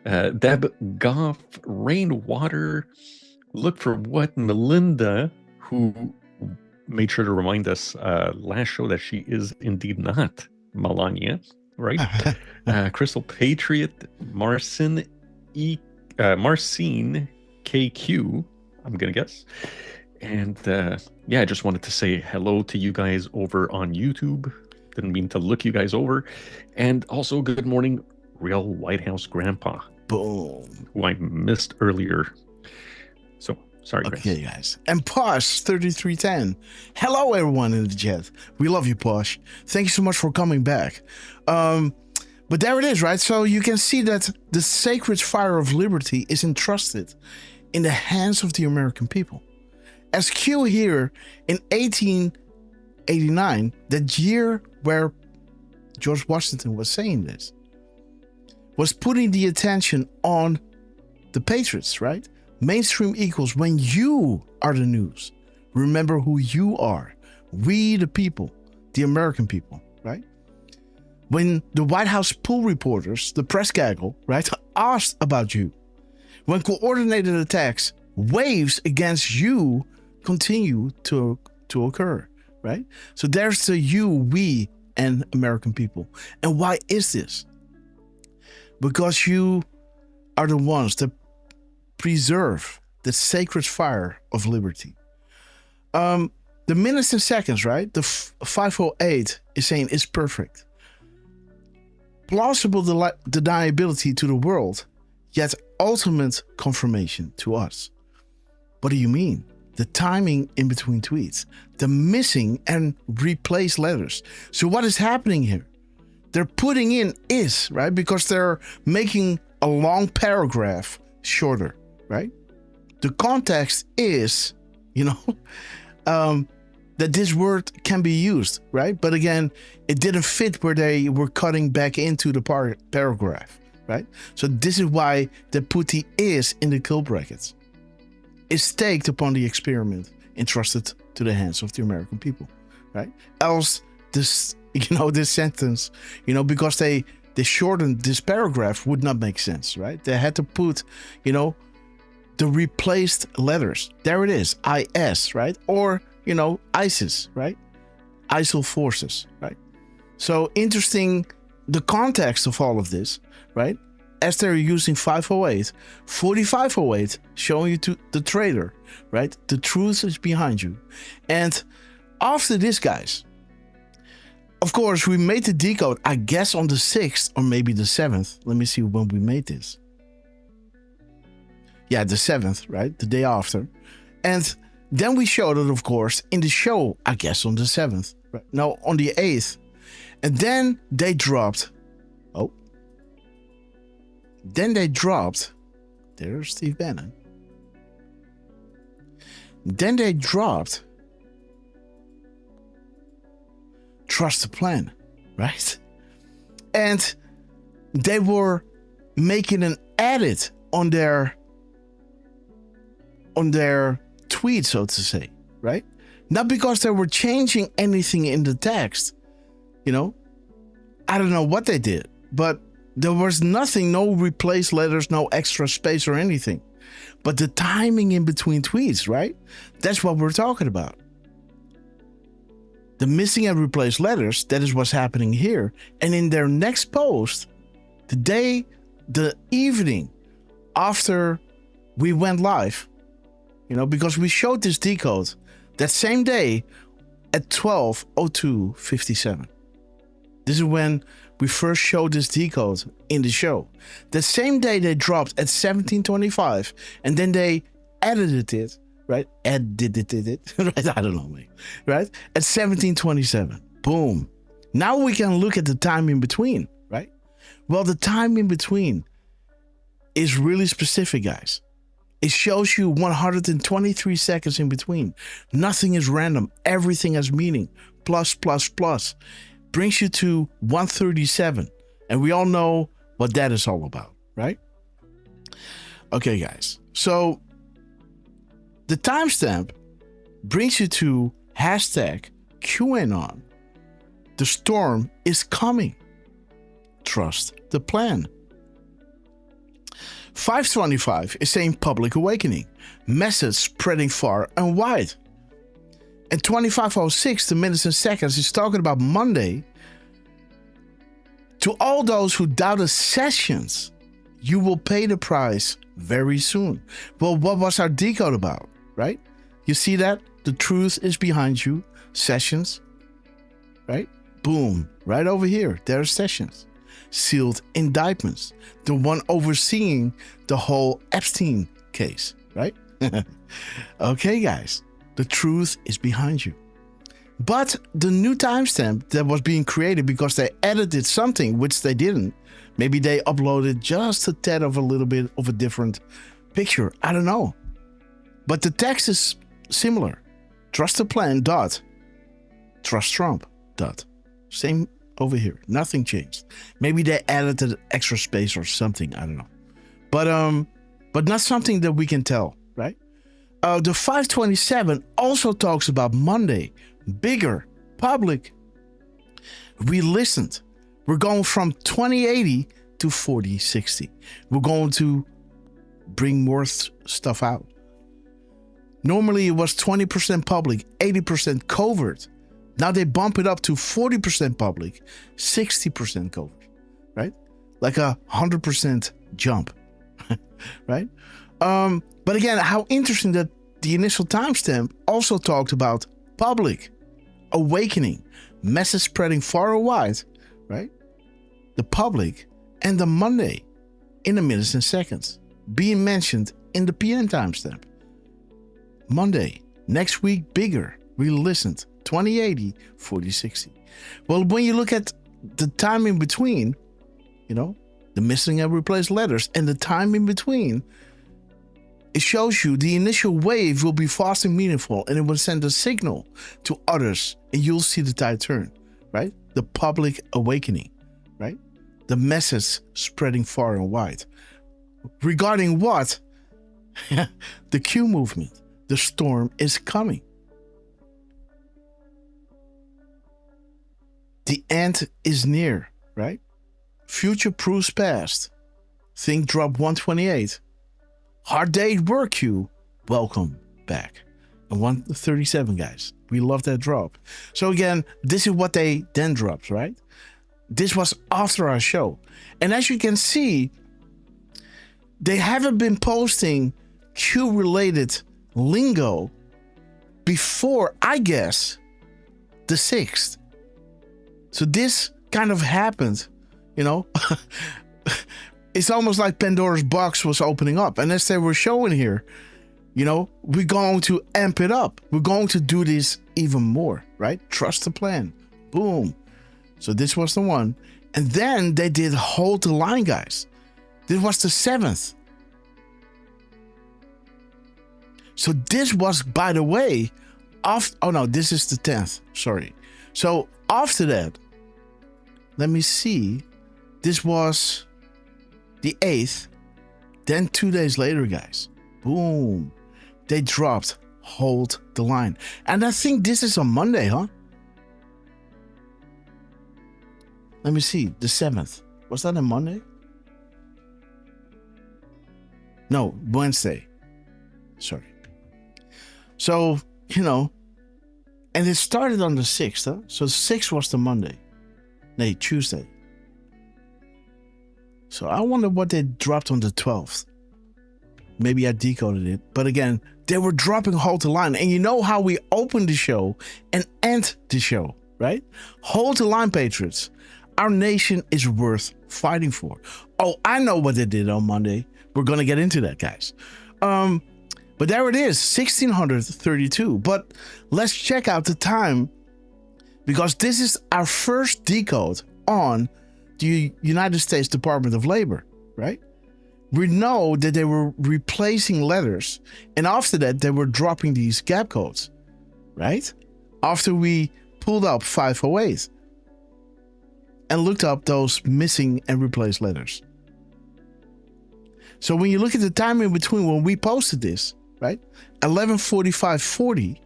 Deb Goff, Rainwater, Look for What, Melinda, who made sure to remind us last show that she is indeed not Melania, right? Crystal Patriot, Marcin KQ, I'm going to guess. And yeah, I just wanted to say hello to you guys over on YouTube. Didn't mean to look you guys over. And also, good morning, Real White House Grandpa. Boom. Who I missed earlier. So, sorry, guys. Okay, guys. And Posh3310. Hello, everyone in the chat. We love you, Posh. Thank you so much for coming back. But there it is, right? So you can see that the sacred fire of liberty is entrusted in the hands of the American people. As Q here in 1889, that year where George Washington was saying this, was putting the attention on the patriots, right? Mainstream equals when you are the news. Remember who you are. We the people, the American people, right? When the White House pool reporters, the press gaggle, right, asked about you. When coordinated attacks, waves against you continue to occur, right? So there's the you, we, and American people. And why is this? Because you are the ones that preserve the sacred fire of liberty. The minutes and seconds, right? The 508 is saying it's perfect. Plausible deniability to the world, yet ultimate confirmation to us. What do you mean? The timing in between tweets, the missing and replaced letters. So what is happening here? They're putting in is, right? Because they're making a long paragraph shorter, right? The context is, that this word can be used, right? But again, it didn't fit where they were cutting back into the paragraph, right? So this is why they put the is in the kill brackets. Is staked upon the experiment entrusted to the hands of the American people, right? Else this, this sentence, because they shortened this paragraph would not make sense, right? They had to put, the replaced letters. There it is, IS, right? Or, ISIS, right? ISIL forces, right? So interesting, the context of all of this, right? As they're using 508, 4508 showing you to the traitor, right? The truth is behind you. And after this, guys, of course, we made the decode, I guess on the 6th or maybe the 7th. Let me see when we made this. Yeah, the 7th, right? The day after. And then we showed it, of course, in the show, I guess on the 7th. Right? No, on the 8th. And then they dropped. There's Steve Bannon. Then they dropped Trust the Plan, right? And they were making an edit on their tweet, so to say, right? Not because they were changing anything in the text, I don't know what they did, but there was nothing, no replaced letters, no extra space or anything. But the timing in between tweets, right? That's what we're talking about. The missing and replaced letters, that is what's happening here. And in their next post, the evening after we went live, because we showed this decode that same day at 12:02:57. This is when we first showed this decode in the show. The same day they dropped at 17:25, and then they edited it, right? Edited it, right? I don't know, mate. Right? At 17:27. Boom. Now we can look at the time in between, right? Well, the time in between is really specific, guys. It shows you 123 seconds in between. Nothing is random. Everything has meaning. Plus, plus, plus. Brings you to 137. And we all know what that is all about, right? Okay, guys. So the timestamp brings you to hashtag QAnon. The storm is coming. Trust the plan. 525 is saying public awakening. Message spreading far and wide. And 2506, the minutes and seconds, is talking about Monday. To all those who doubted Sessions, you will pay the price very soon. Well, what was our decode about, right? You see that? The truth is behind you. Sessions, right? Boom, right over here. There's Sessions. Sealed indictments. The one overseeing the whole Epstein case, right? Okay, guys. The truth is behind you. But the new timestamp that was being created because they edited something, which they didn't. Maybe they uploaded just a tad of a little bit of a different picture. I don't know. But the text is similar. Trust the plan, dot. Trust Trump, dot. Same over here. Nothing changed. Maybe they added an extra space or something. I don't know. But not something that we can tell, right? The 527 also talks about Monday. Bigger, public. We listened. We're going from 2080 to 4060. We're going to bring more stuff out. Normally it was 20% public, 80% covert. Now they bump it up to 40% public, 60% covert, right? Like a 100% jump, right? But again, how interesting that the initial timestamp also talked about public, awakening, message spreading far and wide, right? The public and the Monday in the minutes and seconds being mentioned in the PM timestamp. Monday, next week, bigger. We listened. 2080, 4060. Well, when you look at the time in between, you know, the missing and replaced letters and the time in between, it shows you the initial wave will be fast and meaningful, and it will send a signal to others, and you'll see the tide turn, right? The public awakening, right? The message spreading far and wide. Regarding what? The Q movement. The storm is coming. The end is near, right? Future proves past. Think drop 128. Hard day at work, Q. Welcome back. And 137, guys. We love that drop. So again, this is what they then dropped, right? This was after our show. And as you can see, they haven't been posting Q-related lingo before, I guess, the 6th. So this kind of happened, you know. It's almost like Pandora's box was opening up. And as they were showing here, you know, we're going to amp it up. We're going to do this even more, right? Trust the plan. Boom. So this was the one. And then they did hold the line, guys. This was the 7th. So this was, by the way, oh no, this is the 10th. Sorry. So after that, let me see. This was the 8th. Then 2 days later, guys, boom, they dropped hold the line. And I think this is on Monday, huh? Let me see. The 7th. Was that a Monday? No, Wednesday. Sorry. So, you know, and it started on the 6th, huh? So 6th was the Monday. No, Tuesday. So I wonder what they dropped on the 12th. Maybe I decoded it. But again, they were dropping hold the line. And you know how we open the show and end the show, right? Hold the line, Patriots. Our nation is worth fighting for. Oh, I know what they did on Monday. We're going to get into that, guys. But there it is, 1632. But let's check out the time, because this is our first decode on the United States Department of Labor, right? We know that they were replacing letters, and after that, they were dropping these gap codes, right? After we pulled up 508 and looked up those missing and replaced letters. So when you look at the time in between when we posted this, right? 11:45:40,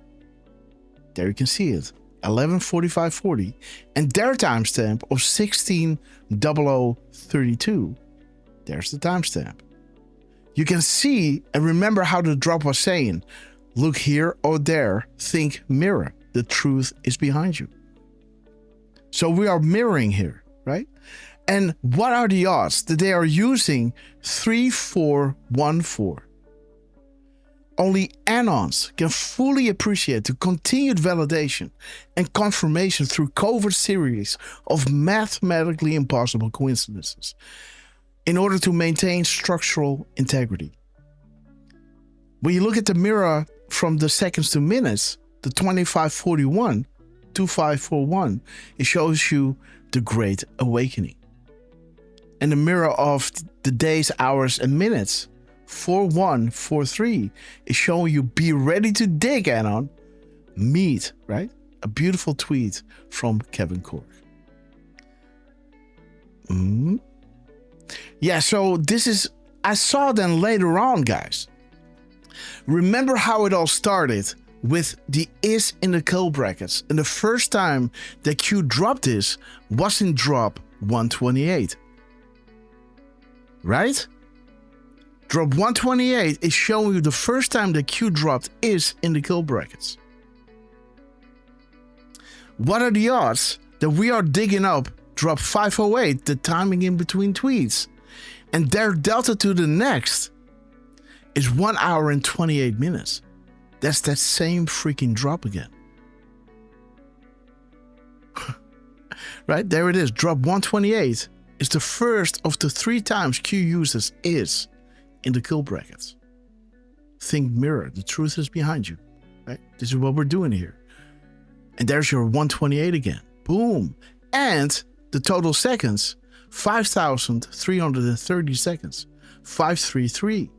there you can see it. 11:45:40, and their timestamp of 16:00:32. There's the timestamp. You can see and remember how the drop was saying, Look here or there. Think mirror. The truth is behind you. So we are mirroring here, right? And what are the odds that they are using 3414? Only anons can fully appreciate the continued validation and confirmation through covert series of mathematically impossible coincidences in order to maintain structural integrity. When you look at the mirror from the seconds to minutes, the 2541, 2541, it shows you the Great Awakening. And the mirror of the days, hours, and minutes, 4143, is showing you be ready to dig, Anon. Meet, right? A beautiful tweet from Kevin Cork. Yeah, so this is, I saw then later on, guys. Remember how it all started with the is in the kill brackets. And the first time that Q dropped this was in drop 128. Right? Drop 128 is showing you the first time that Q dropped is in the kill brackets. What are the odds that we are digging up drop 508, the timing in between tweets, and their delta to the next is 1 hour and 28 minutes? That's that same freaking drop again. Right? There it is. Drop 128 is the first of the 3 times Q uses is in the kill brackets. Think mirror. The truth is behind you. Right? This is what we're doing here. And there's your 128 again. Boom. And the total seconds, 5,330 seconds. 533.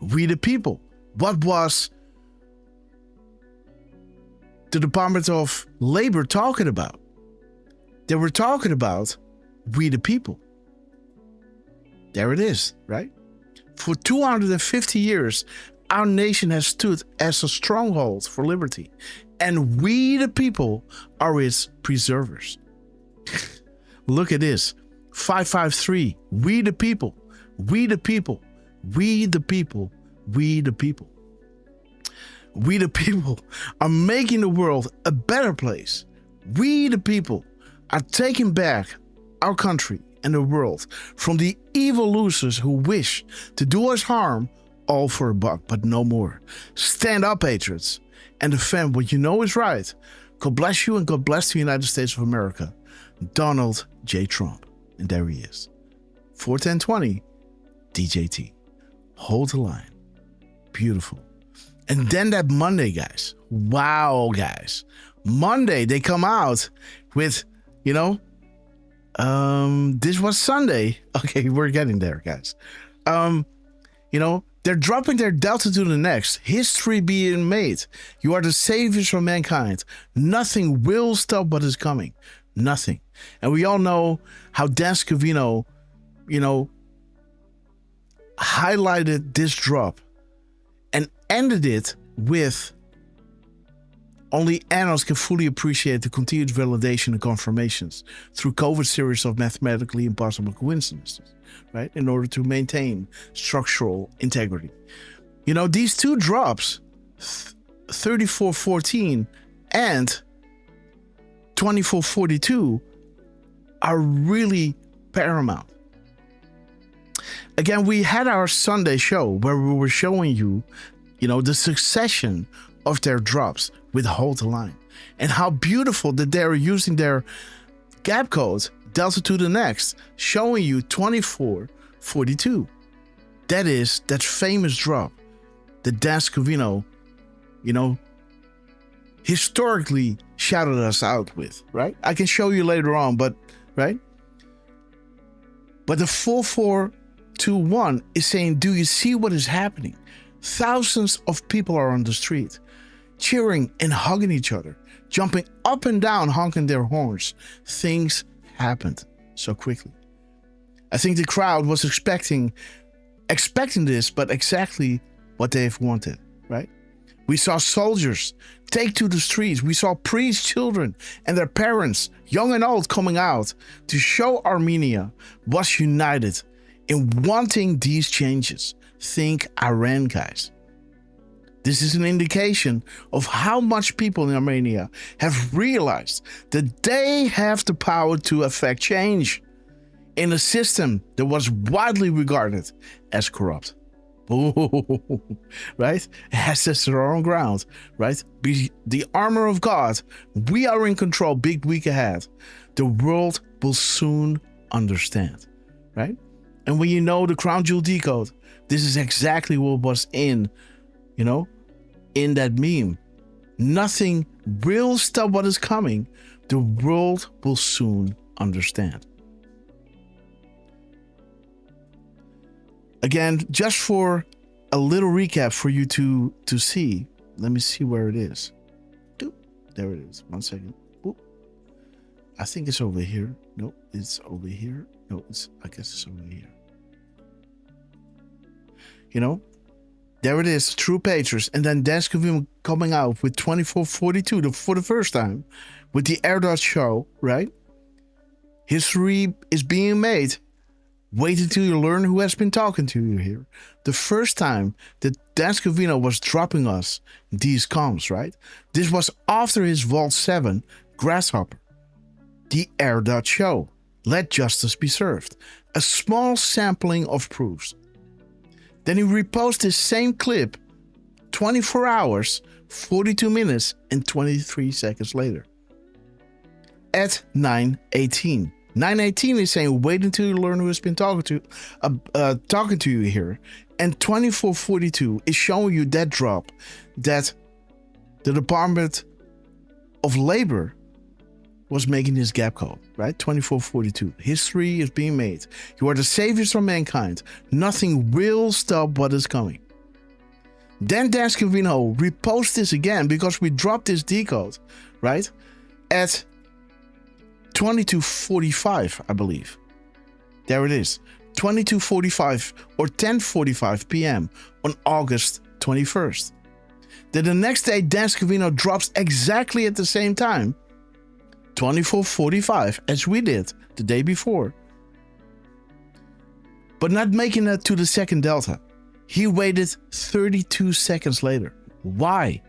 We the people. What was the Department of Labor talking about? They were talking about we the people. There it is, right? For 250 years, our nation has stood as a stronghold for liberty, and we the people are its preservers. Look at this. 553. We the people. We the people. We the people. We the people. We the people are making the world a better place. We the people are taking back our country and the world from the evil losers who wish to do us harm, all for a buck, but no more. Stand up, patriots, and defend what you know is right. God bless you and God bless the United States of America. Donald J. Trump. And there he is. 41020 DJT. Hold the line. Beautiful. And then that Monday, guys. Wow, guys. Monday, they come out with, this was Sunday. Okay, we're getting there, guys. They're dropping their delta to the next. History being made. You are the saviors for mankind. Nothing will stop what is coming. Nothing. And we all know how Dan Scavino, highlighted this drop and ended it with only anons can fully appreciate the continued validation and confirmations through covert series of mathematically impossible coincidences, right? In order to maintain structural integrity. These 2 drops, 3414 and 2442, are really paramount. Again, we had our Sunday show where we were showing you, the succession of their drops with Hold the Line and how beautiful that they're using their gap code delta to the next, showing you 2442. That is that famous drop that Dan Scavino, historically shouted us out with, right? I can show you later on, but right? But the 4421 is saying, do you see what is happening? Thousands of people are on the street, cheering and hugging each other, jumping up and down, honking their horns. Things happened so quickly. I think the crowd was expecting this, but exactly what they've wanted, right? We saw soldiers take to the streets. We saw priests, children, and their parents, young and old, coming out to show Armenia was united in wanting these changes. Think Iran, guys. This is an indication of how much people in Armenia have realized that they have the power to affect change in a system that was widely regarded as corrupt. Right? It has this strong ground, right? Be the armor of God. We are in control. Big week ahead. The world will soon understand, right? And when you know the crown jewel decode, this is exactly what was in, you know, in that meme. Nothing will stop what is coming. The world will soon understand. Again, just for a little recap for you to see. Let me see where it is. There it is. 1 second. Oop. I think it's over here. No, it's over here. No, I guess it's over here. You know, there it is. True Patriots. And then Decode coming out with 2442 for the first time with the Air show, right? History is being made. Wait until you learn who has been talking to you here. The first time that Decode was dropping us these comms, right? This was after his Vault 7 Grasshopper. The Air show. Let justice be served. A small sampling of proofs. Then he reposted this same clip 24 hours, 42 minutes, and 23 seconds later. At 9:18. 9:18 is saying, wait until you learn who has been talking to you here. And 2442 is showing you that drop that the Department of Labor was making this gap code, right? 2442. History is being made. You are the saviors of mankind. Nothing will stop what is coming. Then Decode repost this again because we dropped this decode, right? At 22:45, I believe. There it is. 22:45 or 10:45 p.m. on August 21st. Then the next day, Decode drops exactly at the same time. 24:45, as we did the day before. But not making it to the second delta. He waited 32 seconds later. Why?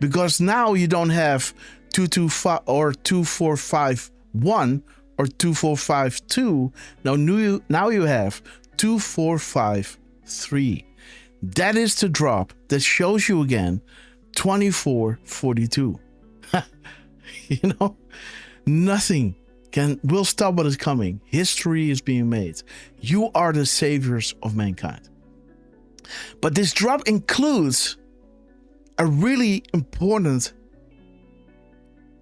Because now you don't have 225 or 2451 or 2452. Now you have 2453. That is the drop that shows you again 2442. You know? Nothing will stop what is coming. History is being made. You are the saviors of mankind. But this drop includes a really important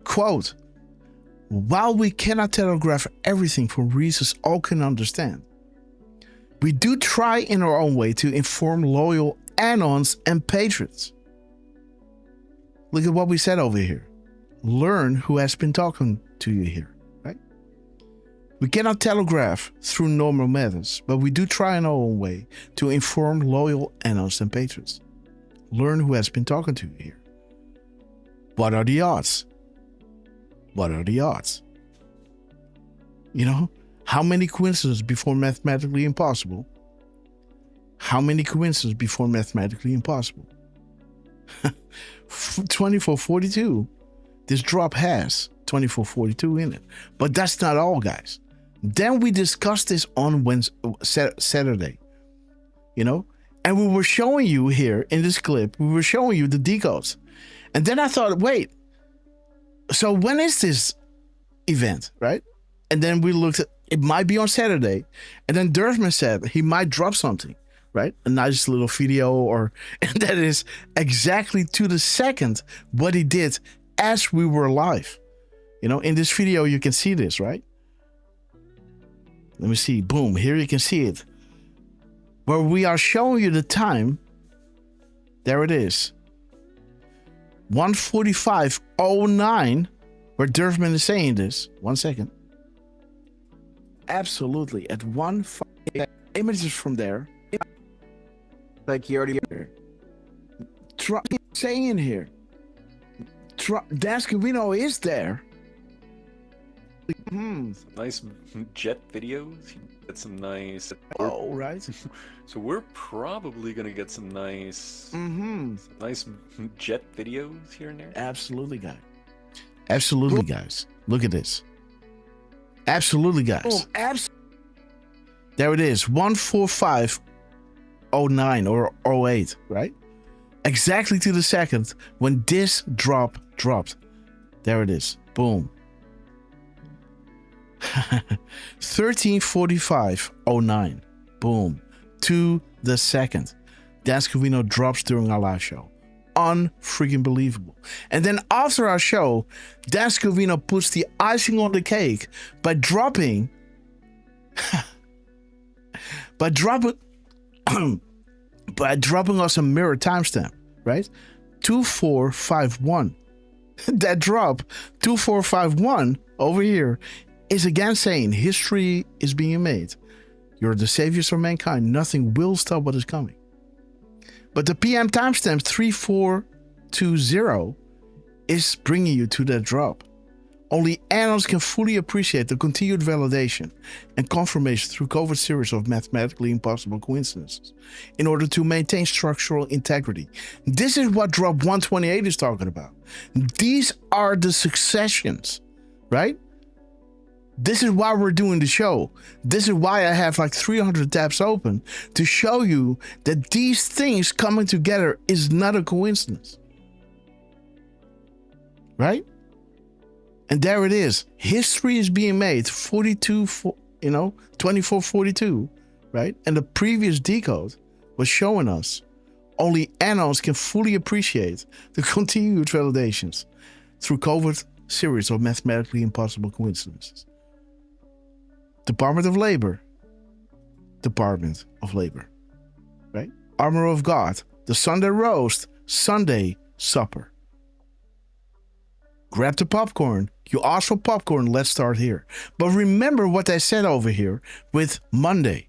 quote. While we cannot telegraph everything for reasons all can understand, we do try in our own way to inform loyal Anons and patriots. Look at what we said over here. Learn who has been talking to you here, right? We cannot telegraph through normal methods, but we do try in our own way to inform loyal Anons and patriots. Learn who has been talking to you here. What are the odds? What are the odds? You know, how many coincidences before mathematically impossible? How many coincidences before mathematically impossible? 2442. This drop has 2442 in it. But that's not all, guys. Then we discussed this on Saturday. You know? And we were showing you here in this clip, we were showing you the decodes. And then I thought, wait, so when is this event, right? And then we looked at, it might be on Saturday. And then Derf said he might drop something, right? A nice little video and that is exactly to the second what he did as we were live. You know, in this video, you can see this, right? Let me see. Boom. Here you can see it. Where we are showing you the time. There it is. 1:45:09. Where Derfman is saying this. 1 second. Absolutely. At 1:05. Images from there. Like he already here. Saying here. Decode is there. Some nice jet videos. Get some nice. Oh, right. So we're probably gonna get some nice, nice jet videos here and there. Absolutely, guys. Absolutely, guys. Look at this. Absolutely, guys. There it is. 14509 or 08, right? Exactly to the second when this dropped. There it is. Boom. 134509. Boom. To the second. Dan Scavino drops during our live show. Unfreaking believable. And then after our show, Dan Scavino puts the icing on the cake by dropping by dropping us a mirror timestamp, right? 2451. That drop 2451 over here is again saying history is being made. You're the saviors of mankind. Nothing will stop what is coming. But the PM timestamp 3420 is bringing you to that drop. Only analysts can fully appreciate the continued validation and confirmation through COVID series of mathematically impossible coincidences in order to maintain structural integrity. This is what drop 128 is talking about. These are the successions, right? This is why we're doing the show. This is why I have like 300 tabs open to show you that these things coming together is not a coincidence. Right? And there it is. History is being made. 2442, right? And the previous Decode was showing us only analysts can fully appreciate the continued validations through COVID series of mathematically impossible coincidences. Department of Labor, right? Armor of God, the Sunday roast, Sunday supper. Grab the popcorn. You asked for popcorn. Let's start here. But remember what I said over here with Monday.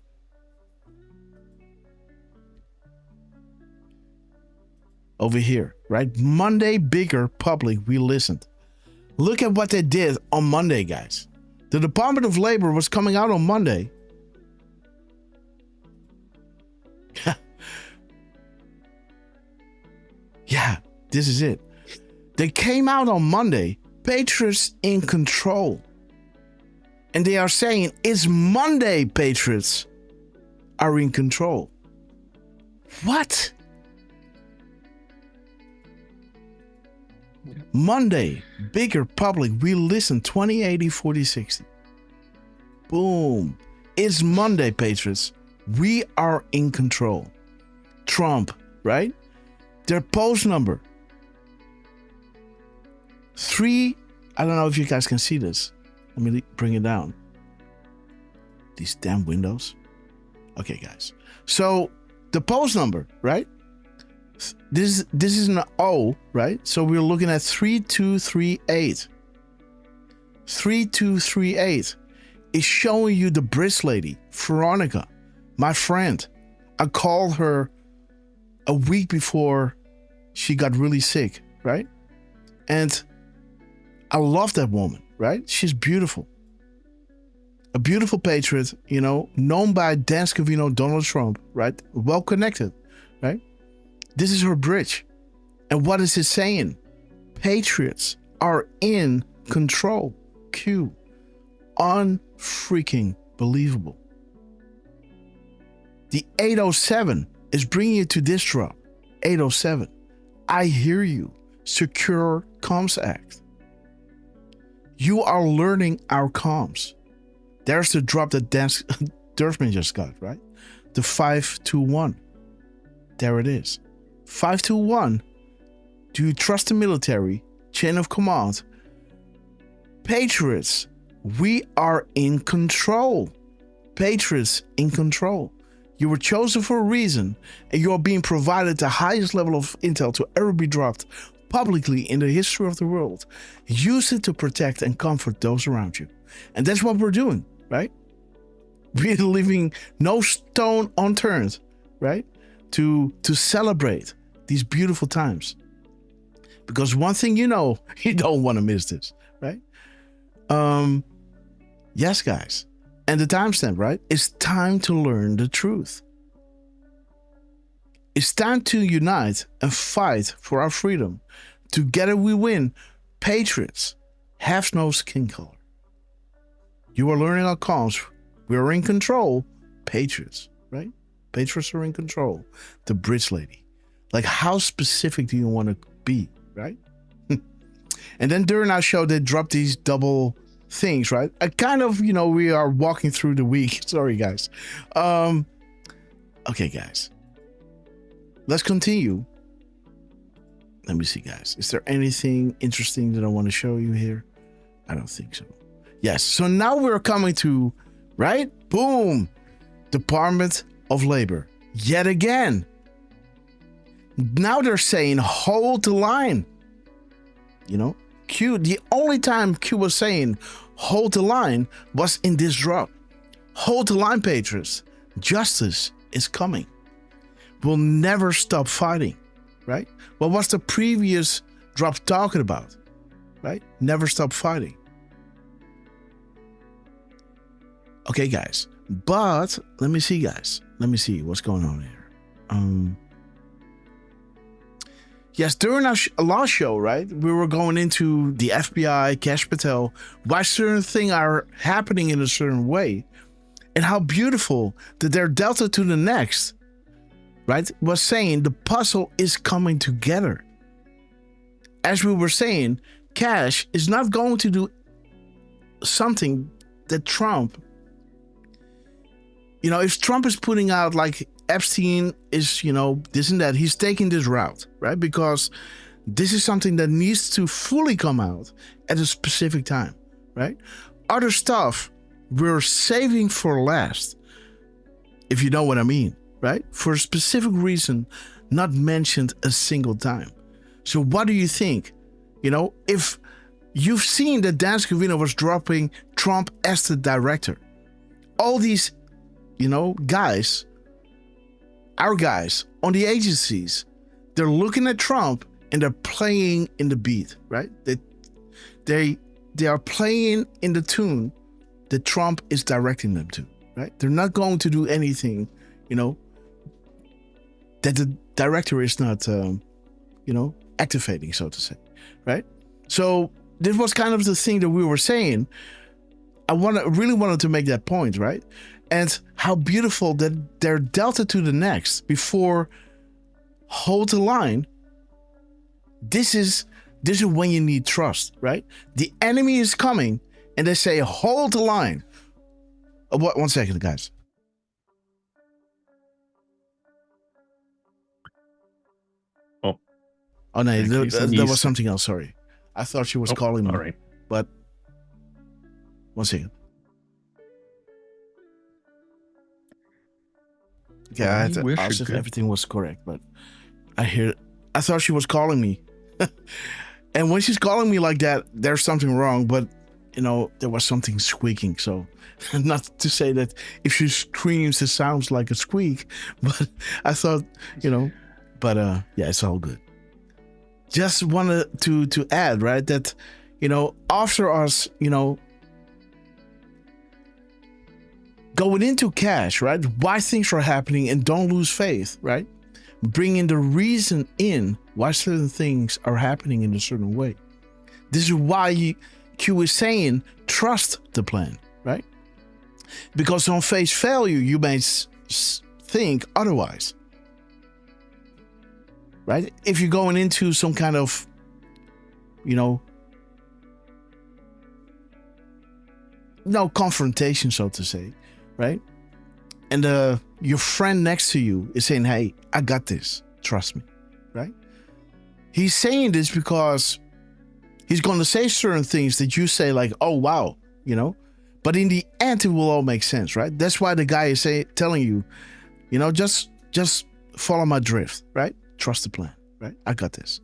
Over here, right? Monday, bigger, public, we listened. Look at what they did on Monday, guys. The Department of Labor was coming out on Monday. Yeah, this is it. They came out on Monday, Patriots in control. And they are saying, it's Monday, Patriots are in control. What? Monday, bigger, public, we listen, 2080, 4060. Boom. It's Monday, Patriots. We are in control. Trump, right? Their post number. 3, I don't know if you guys can see this. Let me bring it down. These damn windows. Okay, guys. So the post number, right? This is an O, right? So we're looking at 3238. 3238 is showing you the Brits lady, Veronica, my friend. I called her a week before she got really sick, right? And I love that woman, right? She's beautiful. A beautiful patriot, you know, known by Dan Scavino, Donald Trump, right? Well connected, right? This is her bridge. And what is it saying? Patriots are in control. Q. Unfreaking believable. The 807 is bringing you to this drop. 807. I hear you. Secure Comms Act. You are learning our comms. There's the drop that Derfman just got, right? The 521. There it is. 521. Do you trust the military? Chain of command. Patriots, we are in control. Patriots in control. You were chosen for a reason, and you are being provided the highest level of intel to ever be dropped publicly in the history of the world. Use it to protect and comfort those around you. And that's what we're doing, right? We're leaving no stone unturned, right? To celebrate these beautiful times. Because one thing you know, you don't want to miss this, right? Yes, guys. And the timestamp, right? It's time to learn the truth. It's time to unite and fight for our freedom. Together we win. Patriots have no skin color. You are learning our comms. We are in control. Patriots, right? Patriots are in control. The bridge lady. Like, how specific do you want to be, right? And then during our show, they dropped these double things, right? I kind of, we are walking through the week. Sorry, guys. Okay, guys. Let's continue. Let me see, guys. Is there anything interesting that I want to show you here? I don't think so. Yes. So now we're coming to, right? Boom. Department of Labor. Yet again. Now they're saying, hold the line. Q, the only time Q was saying, hold the line, was in this drop. Hold the line, Patriots. Justice is coming. We'll never stop fighting, right? What was the previous drop talking about, right? Never stop fighting. Okay, guys. But let me see, guys. Let me see what's going on here. Yes, during our last show, right, we were going into the FBI, Cash Patel, why certain things are happening in a certain way, and how beautiful that their delta to the next, right, was saying the puzzle is coming together. As we were saying, Cash is not going to do something that Trump, if Trump is putting out like Epstein is, this and that, he's taking this route, right? Because this is something that needs to fully come out at a specific time, right? Other stuff we're saving for last, if you know what I mean, right? For a specific reason, not mentioned a single time. So what do you think? If you've seen that Dan Scavino was dropping Trump as the director, all these, guys, our guys on the agencies, they're looking at Trump and they're playing in the beat, right? They are playing in the tune that Trump is directing them to, right? They're not going to do anything, that the director is not, activating, so to say, right? So this was kind of the thing that we were saying. I really wanted to make that point, right? And how beautiful that their delta to the next before hold the line. This is when you need trust, right? The enemy is coming and they say, hold the line. One second, guys. Oh no, there was something else. Sorry. I thought she was calling me. All right. But one second. Okay, I had to ask if everything was correct, but I thought she was calling me. And when she's calling me like that, there's something wrong, but there was something squeaking. So not to say that if she screams, it sounds like a squeak, but I thought, but yeah, it's all good. Just wanted to add, right, that, after us, going into Cash, right, why things are happening, and don't lose faith, right? Bringing the reason in why certain things are happening in a certain way. This is why Q is saying, trust the plan, right? Because on face value, you may think otherwise, right? If you're going into some kind of, no confrontation, so to say, right? And your friend next to you is saying, hey, I got this. Trust me, right? He's saying this because he's going to say certain things that you say like, oh, wow, But in the end, it will all make sense, right? That's why the guy is telling you, just follow my drift, right? Trust the plan, right? I got this,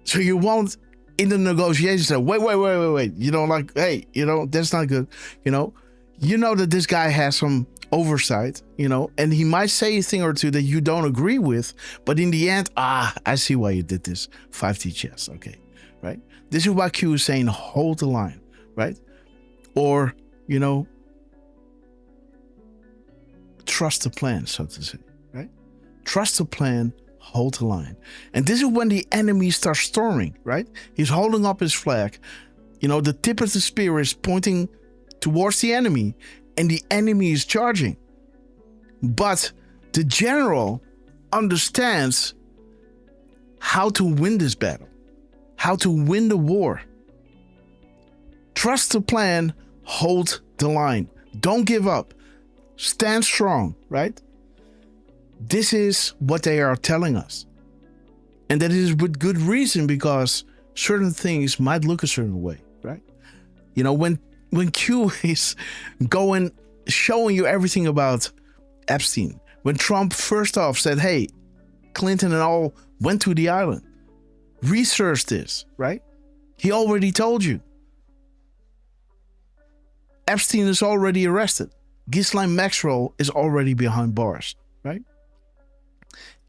So you won't, in the negotiations, say, wait. Like, hey, that's not good, that this guy has some oversight, and he might say a thing or two that you don't agree with, but in the end, I see why you did this. 5T chess, okay, right? This is why Q is saying, hold the line, right? or, you know, trust the plan, so to say, right? Trust the plan, hold the line. And this is when the enemy starts storming, right? He's holding up his flag. You know, the tip of the spear is pointing towards the enemy, and the enemy is charging. But the general understands how to win this battle, how to win the war. Trust the plan, hold the line. Don't give up. Stand strong, right? This is what they are telling us. And that is with good reason, because certain things might look a certain way, right? You know, when Q is showing you everything about Epstein, when Trump first off said, hey, Clinton and all went to the island, research this, right? He already told you. Epstein is already arrested. Ghislaine Maxwell is already behind bars, right?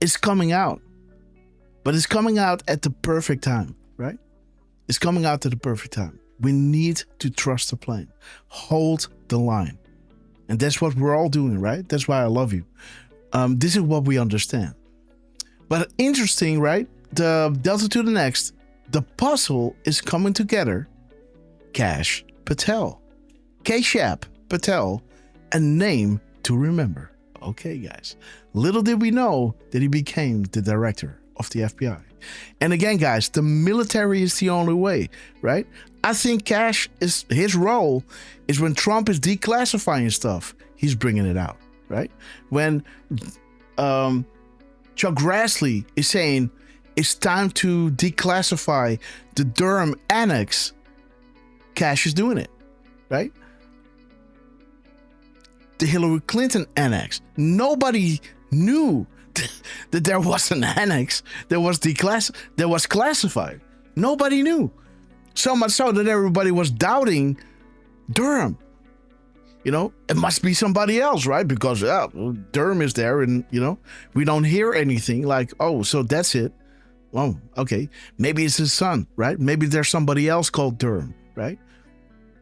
It's coming out. But it's coming out at the perfect time, right? It's coming out at the perfect time. We need to trust the plan. Hold the line. And that's what we're all doing, right? That's why I love you. This is what we understand. But interesting, right? The Delta to the next, the puzzle is coming together. Kash Patel. Keshap Patel, a name to remember. Okay, guys. Little did we know that he became the director of the FBI. And again, guys, the military is the only way, right? I think Kash is his role is when Trump is declassifying stuff, he's bringing it out, right? When Chuck Grassley is saying it's time to declassify the Durham Annex, Kash is doing it, right? The Hillary Clinton Annex. Nobody knew that there was an annex that was classified. Nobody knew. So much so that everybody was doubting Durham. You know, it must be somebody else, right? Because Durham is there and, you know, we don't hear anything like, oh, so that's it. Oh, okay. Maybe it's his son, right? Maybe there's somebody else called Durham, right?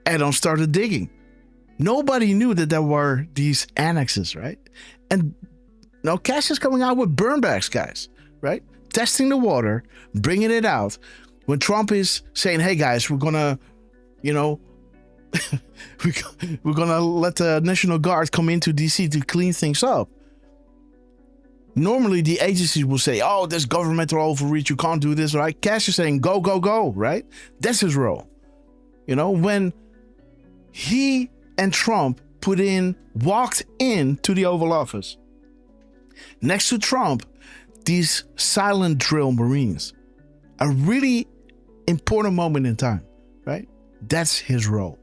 Adam started digging. Nobody knew that there were these annexes, right? And now Kash is coming out with burnbacks, guys, right? Testing the water, bringing it out. When Trump is saying, hey, guys, we're going to, you know, we're going to let the National Guard come into D.C. to clean things up. Normally, the agencies will say, oh, there's governmental overreach. You can't do this, right? Kash is saying, go, go, go, right? That's his role. You know, when he and Trump walked into the Oval Office, next to Trump, these silent drill Marines, a really important moment in time, right? That's his role.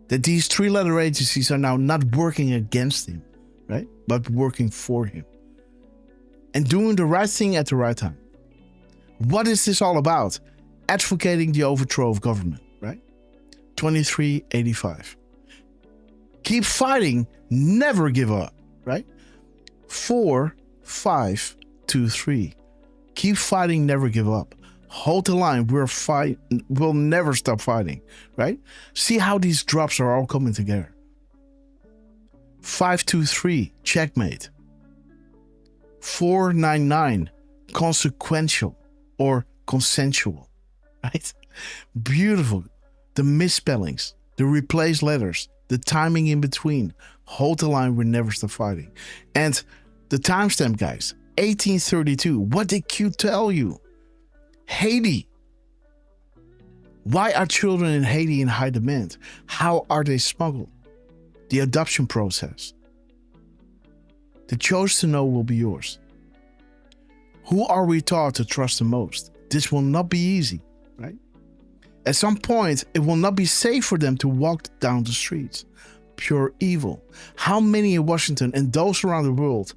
That these three-letter agencies are now not working against him, right? But working for him. And doing the right thing at the right time. What is this all about? Advocating the overthrow of government, right? 2385. Keep fighting, never give up, right? 4, 5, 2, 3. Keep fighting, never give up. Hold the line. We'll never stop fighting, right? See how these drops are all coming together. 5, 2, 3, checkmate. 499, consequential or consensual, right? Beautiful. The misspellings, the replaced letters, the timing in between. Hold the line, we never stop fighting. And the timestamp, guys, 1832. What did Q tell you? Haiti. Why are children in Haiti in high demand? How are they smuggled? The adoption process. The choice to know will be yours. Who are we taught to trust the most? This will not be easy, right? At some point, it will not be safe for them to walk down the streets. Pure evil. How many in Washington and those around the world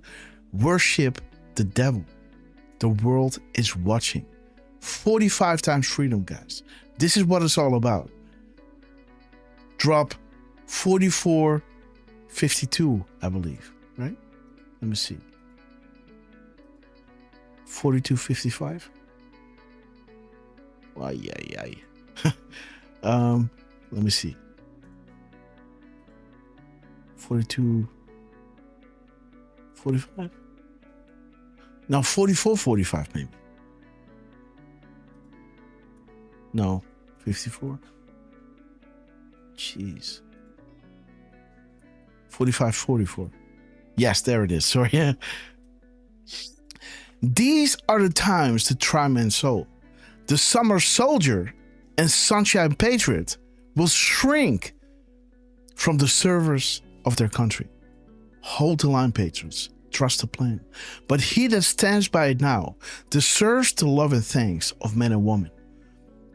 worship the devil? The world is watching. 45 times freedom, guys. This is what it's all about. Drop 4452, I believe, right? Let me see. 4255. Let me see. 42, 45? No, 44, 45 maybe. No, 54. Jeez. 45, 44. Yes, there it is. Sorry. These are the times to try man's soul. The summer soldier and sunshine patriot will shrink from the service of their country. Hold the line, patriots. Trust the plan. But he that stands by it now deserves the love and thanks of men and women.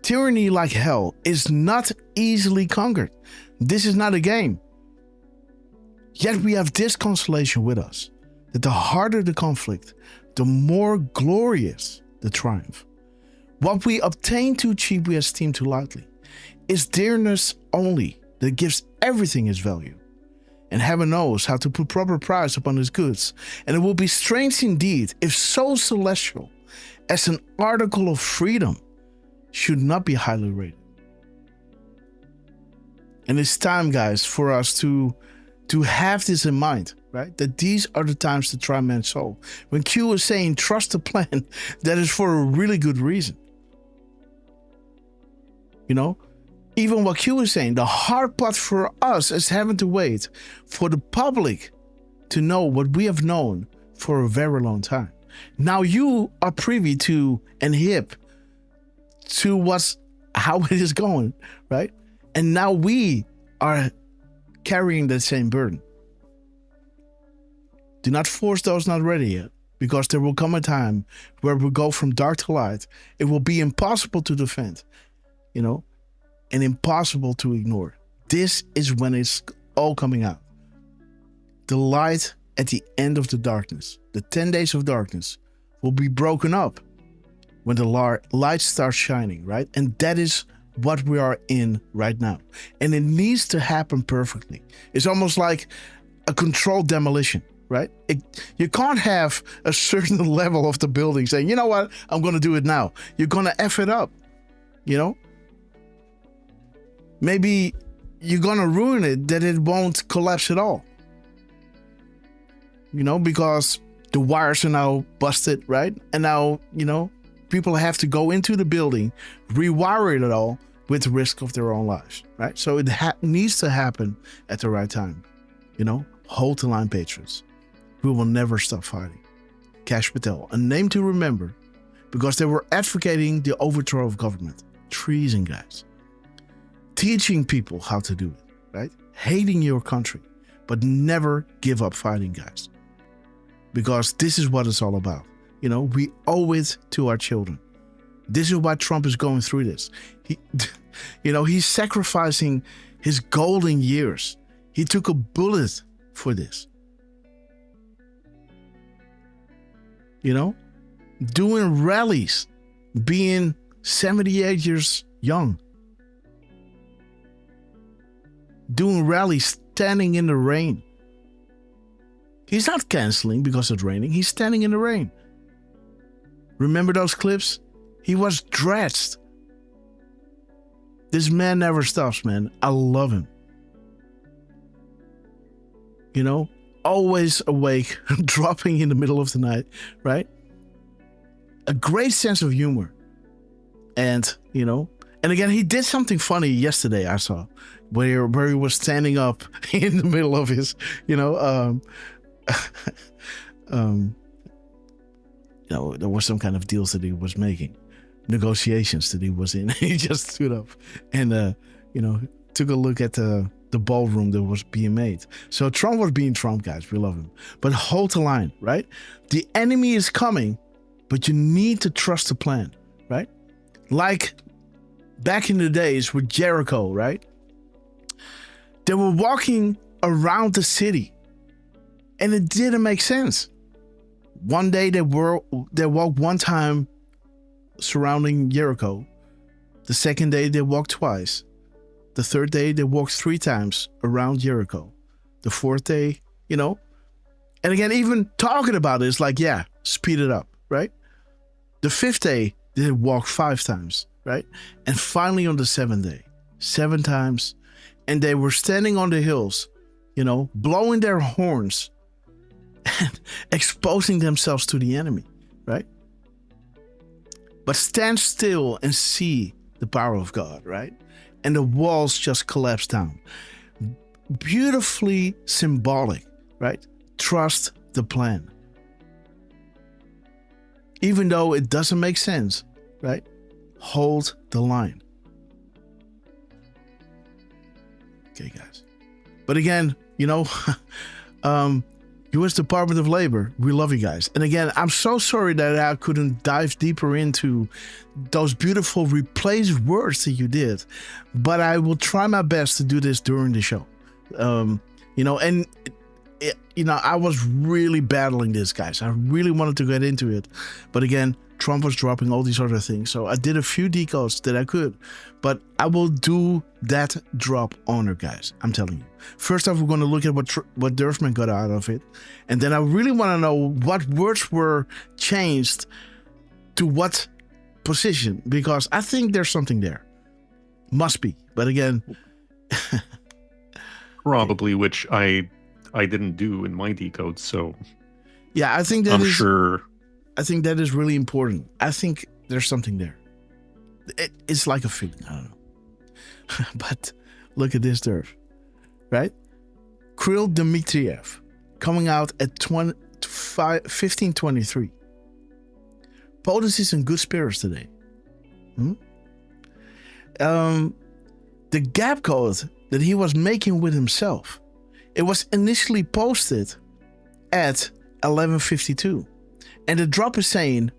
Tyranny like hell is not easily conquered. This is not a game. Yet we have this consolation with us, that the harder the conflict, the more glorious the triumph. What we obtain too cheap we esteem too lightly. It's dearness only that gives everything its value. And heaven knows how to put proper price upon his goods. And it will be strange indeed if so celestial as an article of freedom should not be highly rated. And it's time, guys, for us to have this in mind, right? That these are the times to try man's soul. When Q is saying trust the plan, that is for a really good reason. You know, even what Q is saying, the hard part for us is having to wait for the public to know what we have known for a very long time. Now you are privy to and hip to how it is going, right? And now we are carrying that same burden. Do not force those not ready yet, because there will come a time where we go from dark to light. It will be impossible to defend, you know, and impossible to ignore. This is when it's all coming out. The light at the end of the darkness, the 10 days of darkness, will be broken up when the light starts shining, right? And that is what we are in right now. And it needs to happen perfectly. It's almost like a controlled demolition, right? You can't have a certain level of the building saying, you know what, I'm going to do it now. You're going to F it up, you know? Maybe you're going to ruin it that it won't collapse at all. You know, because the wires are now busted, right? And now, you know, people have to go into the building, rewire it all with the risk of their own lives, right? So it needs to happen at the right time. You know, hold the line, patriots. We will never stop fighting. Cash Patel, a name to remember, because they were advocating the overthrow of government. Treason, guys. Teaching people how to do it, right? Hating your country, but never give up fighting, guys. Because this is what it's all about. You know, we owe it to our children. This is why Trump is going through this. He's sacrificing his golden years. He took a bullet for this. You know, doing rallies, being 78 years young. Doing rallies, standing in the rain. He's not canceling because it's raining. He's standing in the rain. Remember those clips? He was drenched. This man never stops, man. I love him. You know, always awake, dropping in the middle of the night, right? A great sense of humor. And, you know, and again, he did something funny yesterday, I saw, where he was standing up in the middle of his, you know, you know, there was some kind of deals that he was making, negotiations that he was in. He just stood up and, you know, took a look at the ballroom that was being made. So Trump was being Trump, guys. We love him. But hold the line, right? The enemy is coming, but you need to trust the plan, right? Like back in the days with Jericho, right? They were walking around the city and it didn't make sense. One day they walked one time surrounding Jericho. The second day they walked twice. The third day they walked 3 times around Jericho. The fourth day, you know. And again, even talking about it is like, yeah, speed it up, right? The 5th day they walked 5 times, right? And finally on the 7th day, 7 times. And they were standing on the hills blowing their horns and exposing themselves to the enemy, right? But stand still and see the power of God, right? And the walls just collapse down. Beautifully symbolic, right? Trust the plan. Even though it doesn't make sense, right? Hold the line. Okay, guys. But again, U.S. Department of Labor, we love you guys. And again, I'm so sorry that I couldn't dive deeper into those beautiful replaced words that you did. But I will try my best to do this during the show. I was really battling this, guys. I really wanted to get into it. But again, Trump was dropping all these other things. So I did a few decodes that I could. But I will do that drop honor, guys. I'm telling you. First off, we're going to look at what Derfman got out of it. And then I really want to know what words were changed to what position. Because I think there's something there. Must be. But again... Probably, which I didn't do in my decode, so... Yeah, I think I'm sure... I think that is really important. I think there's something there. It's like a feeling. I don't know. But look at this, Derf. Right? Kirill Dmitriev coming out at 1523. POTUS is in good spirits today. The gap code that he was making with himself, it was initially posted at 11:52. And the drop is saying,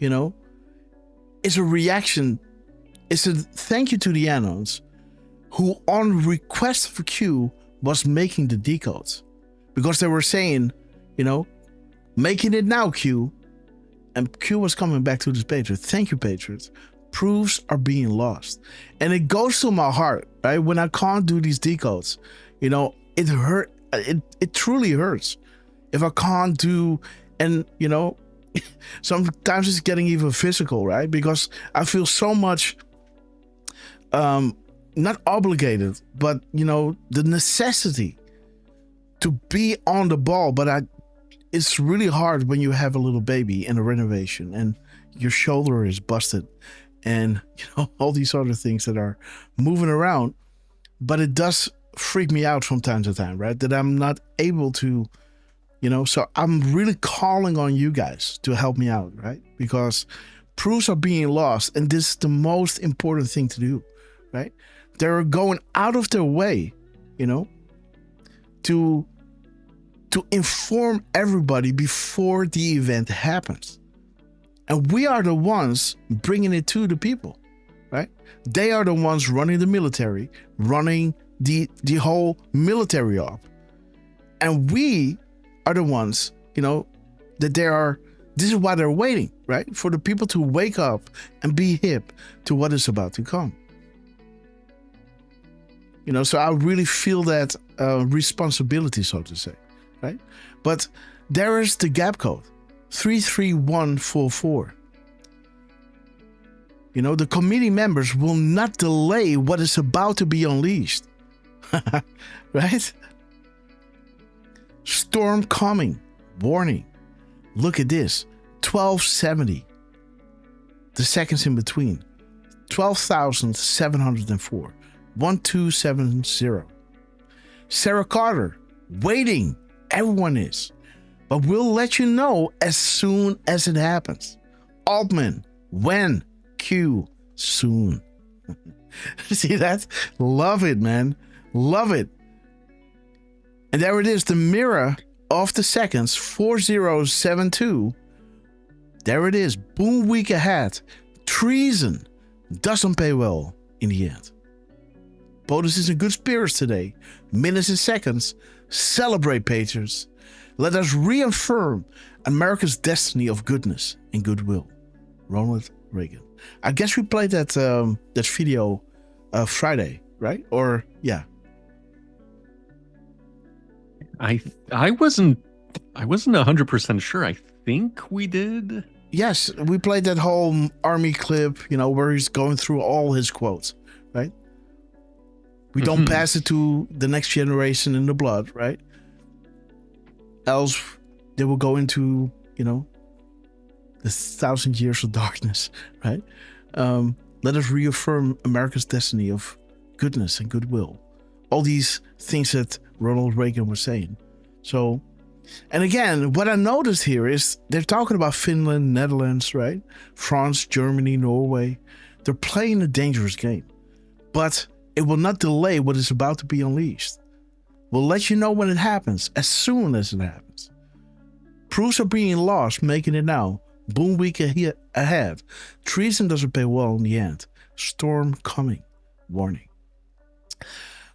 it's a reaction. It's a thank you to the Anons who, on request for Q, was making the decodes. Because they were saying, making it now, Q. And Q was coming back to this Patriot. Thank you, Patriots. Proofs are being lost. And it goes to my heart, right? When I can't do these decodes, it hurt. It truly hurts. If I can't do... And, sometimes it's getting even physical, right? Because I feel so much, not obligated, but, the necessity to be on the ball. But it's really hard when you have a little baby and a renovation and your shoulder is busted and, all these other things that are moving around. But it does freak me out from time to time, right? That I'm not able to... so I'm really calling on you guys to help me out, right? Because proofs are being lost, and this is the most important thing to do, right? They're going out of their way, to inform everybody before the event happens. And we are the ones bringing it to the people, right? They are the ones running the military, running the whole military op. And we are the ones, that this is why they're waiting, right? For the people to wake up and be hip to what is about to come. So I really feel that responsibility, so to say, right? But there is the gap code, 33144. The committee members will not delay what is about to be unleashed, right? Storm coming. Warning. Look at this. 1270. The seconds in between. 12,704. 1270. Sarah Carter. Waiting. Everyone is. But we'll let you know as soon as it happens. Altman. When? Q. Soon. See that? Love it, man. Love it. And there it is, the mirror of the seconds, 4072. There it is, boom week ahead. Treason doesn't pay well in the end. POTUS is in good spirits today. Minutes and seconds. Celebrate, Patriots. Let us reaffirm America's destiny of goodness and goodwill. Ronald Reagan. I guess we played that video Friday, right? Or, yeah. I wasn't 100% sure. I think we did. Yes, we played that whole army clip, where he's going through all his quotes, right? We don't pass it to the next generation in the blood, right? Else they will go into, the 1,000 years of darkness, right? Let us reaffirm America's destiny of goodness and goodwill. All these things that Ronald Reagan was saying. So, and again, what I noticed here is they're talking about Finland, Netherlands, right? France, Germany, Norway. They're playing a dangerous game. But it will not delay what is about to be unleashed. We'll let you know when it happens, as soon as it happens. Proofs are being lost, making it now. Boom week ahead. Treason doesn't pay well in the end. Storm coming. Warning.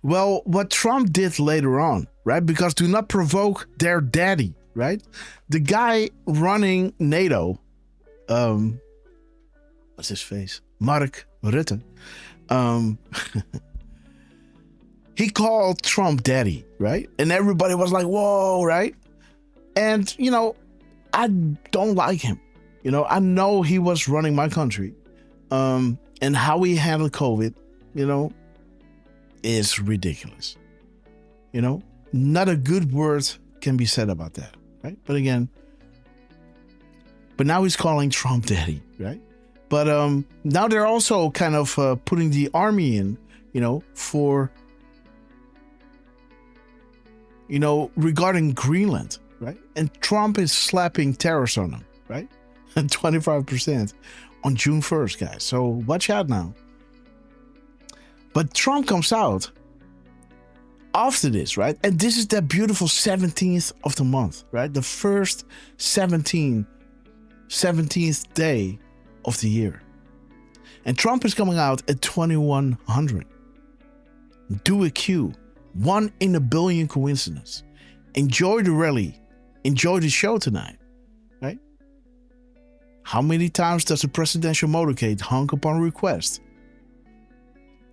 Well, what Trump did later on, right? Because do not provoke their daddy, right? The guy running NATO, what's his face? Mark Rutte. He called Trump daddy, right? And everybody was like, whoa, right? And, I don't like him. I know he was running my country. And how he handled COVID, is ridiculous. Not a good word can be said about that, right? But now he's calling Trump daddy, right? But now they're also kind of putting the army in, for, regarding Greenland, right? And Trump is slapping tariffs on them, right? 25% on June 1st, guys. So watch out now. But Trump comes out after this, right? And this is that beautiful 17th of the month, right? The first 17th day of the year. And Trump is coming out at 2100. Do a Q. 1 in a billion coincidence. Enjoy the rally. Enjoy the show tonight, right? How many times does a presidential motorcade honk upon request?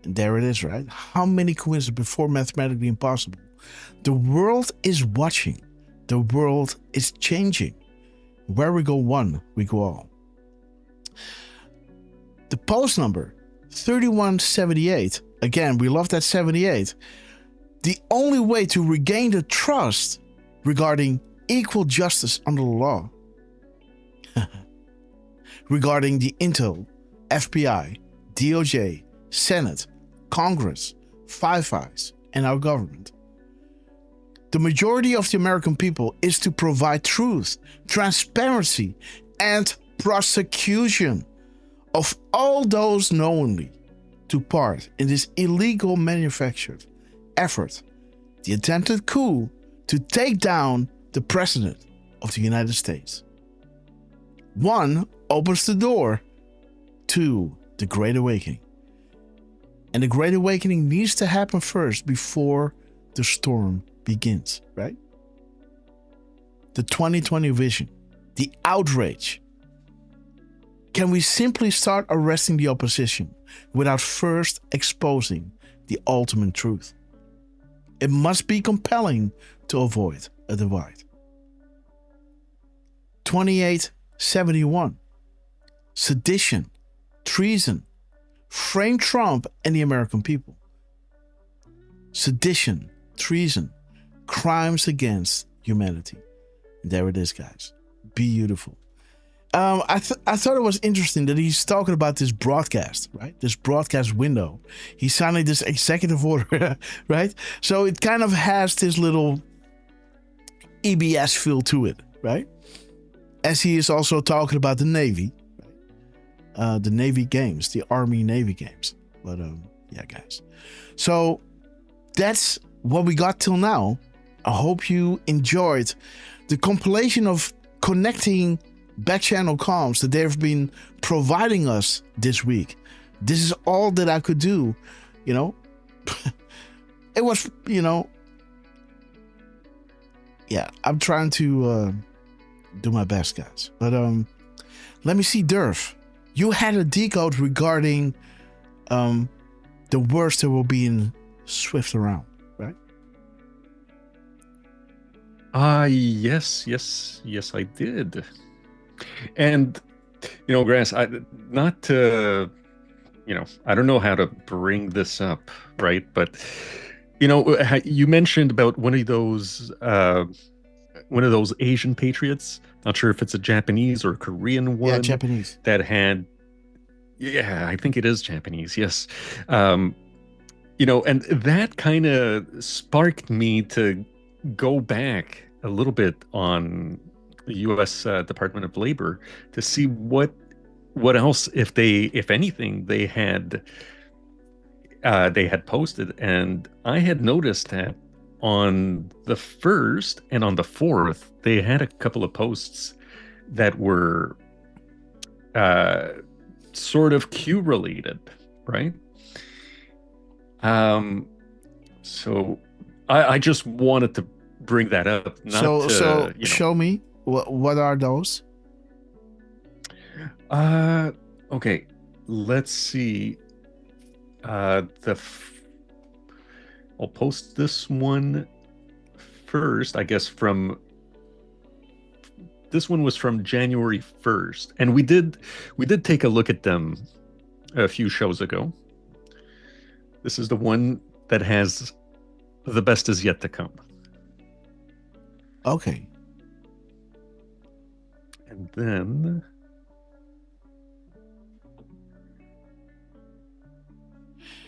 And there it is, right? How many coincidences before mathematically impossible? The world is watching. The world is changing. Where we go one, we go all. The post number 3178. Again, we love that 78. The only way to regain the trust regarding equal justice under the law, regarding the Intel, FBI, DOJ, Senate, Congress, Five Eyes, and our government. The majority of the American people is to provide truth, transparency, and prosecution of all those knowingly took part in this illegal manufactured effort, the attempted coup to take down the President of the United States. 1 opens the door to the Great Awakening. And the Great Awakening needs to happen first before the storm begins, right? The 2020 vision, the outrage. Can we simply start arresting the opposition without first exposing the ultimate truth? It must be compelling to avoid a divide. 2871. Sedition, treason, frame Trump and the American people. Sedition, treason, crimes against humanity. There it is, guys. Beautiful. I thought it was interesting that he's talking about this broadcast, right? This broadcast window. He's signing this executive order, right? So it kind of has this little EBS feel to it, right? As he is also talking about the Navy, right? The Navy games, the Army Navy games. But yeah, guys. So that's what we got till now. I hope you enjoyed the compilation of connecting back-channel comms that they've been providing us this week. This is all that I could do, It was, yeah, I'm trying to do my best, guys. But let me see, Derf. You had a decode regarding the words that will be in Swift around, right? Yes, I did. And Grass, not to I don't know how to bring this up, right? But you mentioned about one of those Asian patriots. Not sure if it's a Japanese or Korean one. Yeah, Japanese. That had, yeah, I think it is Japanese. Yes, and that kind of sparked me to go back a little bit on the U.S. Department of Labor to see what else, if anything, they had posted. And I had noticed that on the 1st and on the 4th, they had a couple of posts that were sort of Q related, right? So I just wanted to bring that up. So show me what are those? Okay, let's see. I'll post this one first, I guess. This one was from January 1st, and we did take a look at them a few shows ago. This is the one that has "The best is yet to come." Okay. And then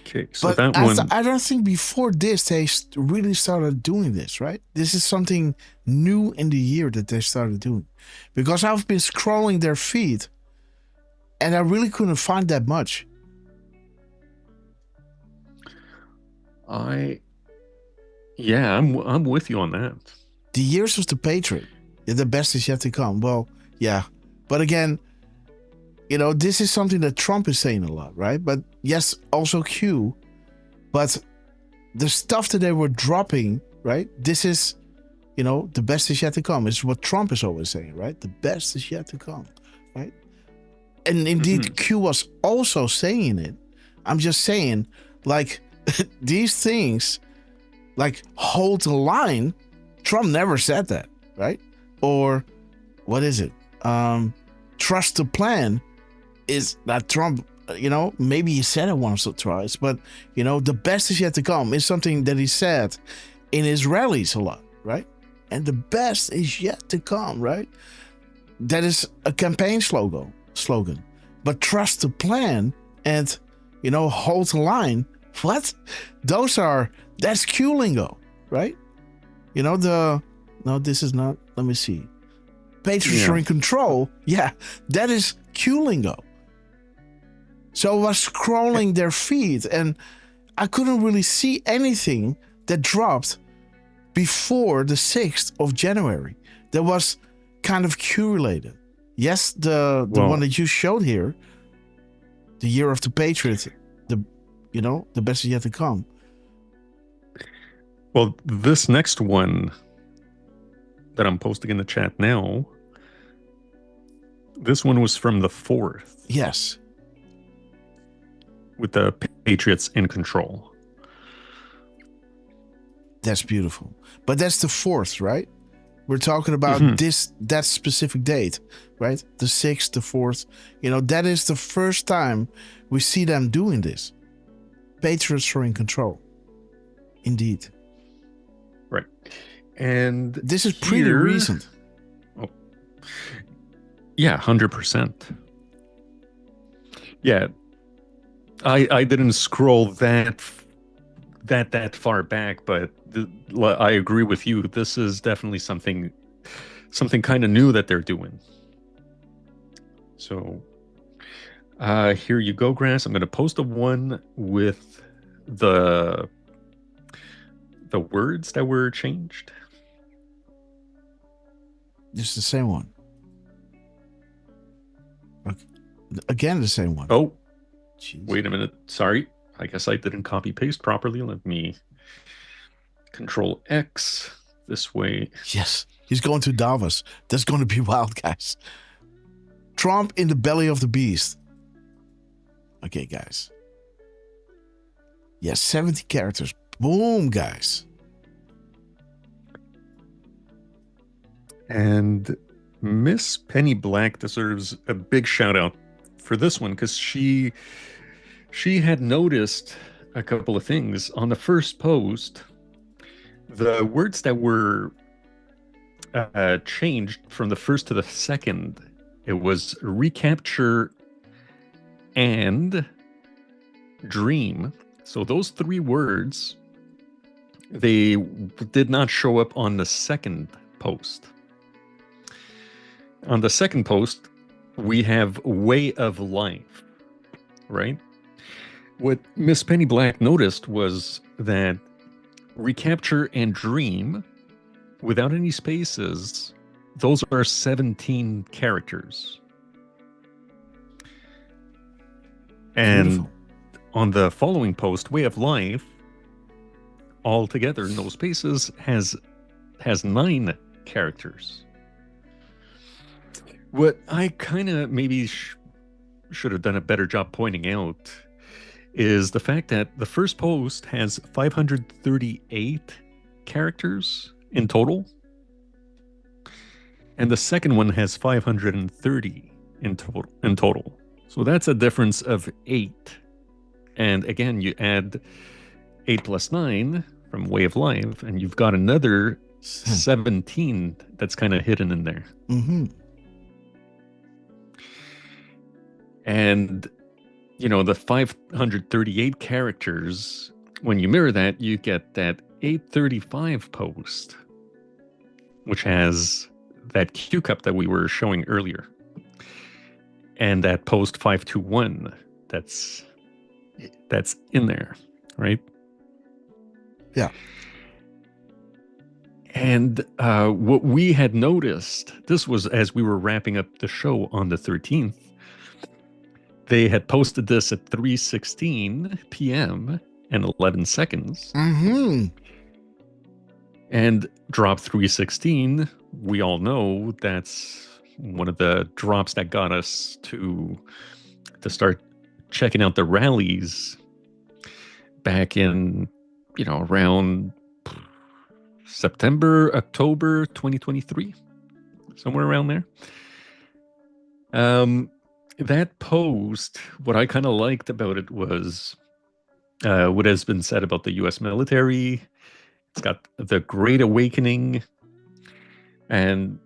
okay, so but that one, I don't think before this they really started doing this, right? This is something new in the year that they started doing, because I've been scrolling their feed and I really couldn't find that much. I'm with you on that. The years of the Patriot, the best is yet to come. Well, yeah, but again, this is something that Trump is saying a lot, right? But yes, also Q. But the stuff that they were dropping, right? This is, the best is yet to come. It's what Trump is always saying, right? The best is yet to come, right? And indeed, Q was also saying it. I'm just saying, like, these things, like, hold the line. Trump never said that, right? Or what is it? Trust the plan is that Trump, maybe he said it once or twice, but, the best is yet to come is something that he said in his rallies a lot, right? And the best is yet to come, right? That is a campaign slogan. But trust the plan and, hold the line. What? That's Q lingo, right? No, this is not, let me see. Patriots are in control. Yeah, that is Q lingo. So I was scrolling their feed and I couldn't really see anything that dropped before the 6th of January. That was kind of Q related. Yes, the one that you showed here, the year of the Patriot, the best is yet to come. Well, this next one that I'm posting in the chat now, this one was from the 4th. Yes. With the Patriots in control. That's beautiful. But that's the 4th, right? We're talking about that specific date, right? The 6th, the 4th. That is the first time we see them doing this. Patriots are in control. Indeed. Right. And this is pretty recent. Oh. Yeah, 100%. Yeah. I didn't scroll that far back, but I agree with you. This is definitely something kind of new that they're doing. So here you go, Grass. I'm going to post a one with the words that were changed. It's the same one. Again, the same one. Oh, jeez. Wait a minute. Sorry. I guess I didn't copy paste properly. Let me Control X this way. Yes, he's going to Davos. That's going to be wild, guys. Trump in the belly of the beast. Okay, guys. Yes, 70 characters. Boom, guys. And Miss Penny Black deserves a big shout out for this one, because she she had noticed a couple of things. On the first post, the words that were changed from the first to the second, it was recapture and dream. So those three words, they did not show up on the second post. On the second post, we have way of life, right? What Miss Penny Black noticed was that recapture and dream, without any spaces, those are 17 characters. And beautiful. On the following post, way of life, all together, no spaces, has 9 characters. What I kind of maybe should have done a better job pointing out is the fact that the first post has 538 characters in total, and the second one has 530 in total. So that's a difference of 8. And again, you add 8 plus 9 from Way of Life, and you've got another 17 that's kind of hidden in there. Mm-hmm. And, you know, the 538 characters, when you mirror that, you get that 835 post, which has that Q cup that we were showing earlier. And that post 521 that's in there, right? Yeah. And what we had noticed, this was as we were wrapping up the show on the 13th, they had posted this at 3:16 p.m. and 11 seconds. Mm-hmm. And drop 316, we all know that's one of the drops that got us to start checking out the rallies back in, you know, around September, October 2023, somewhere around there. That post, what I kind of liked about it was what has been said about the U.S. military. It's got the Great Awakening, and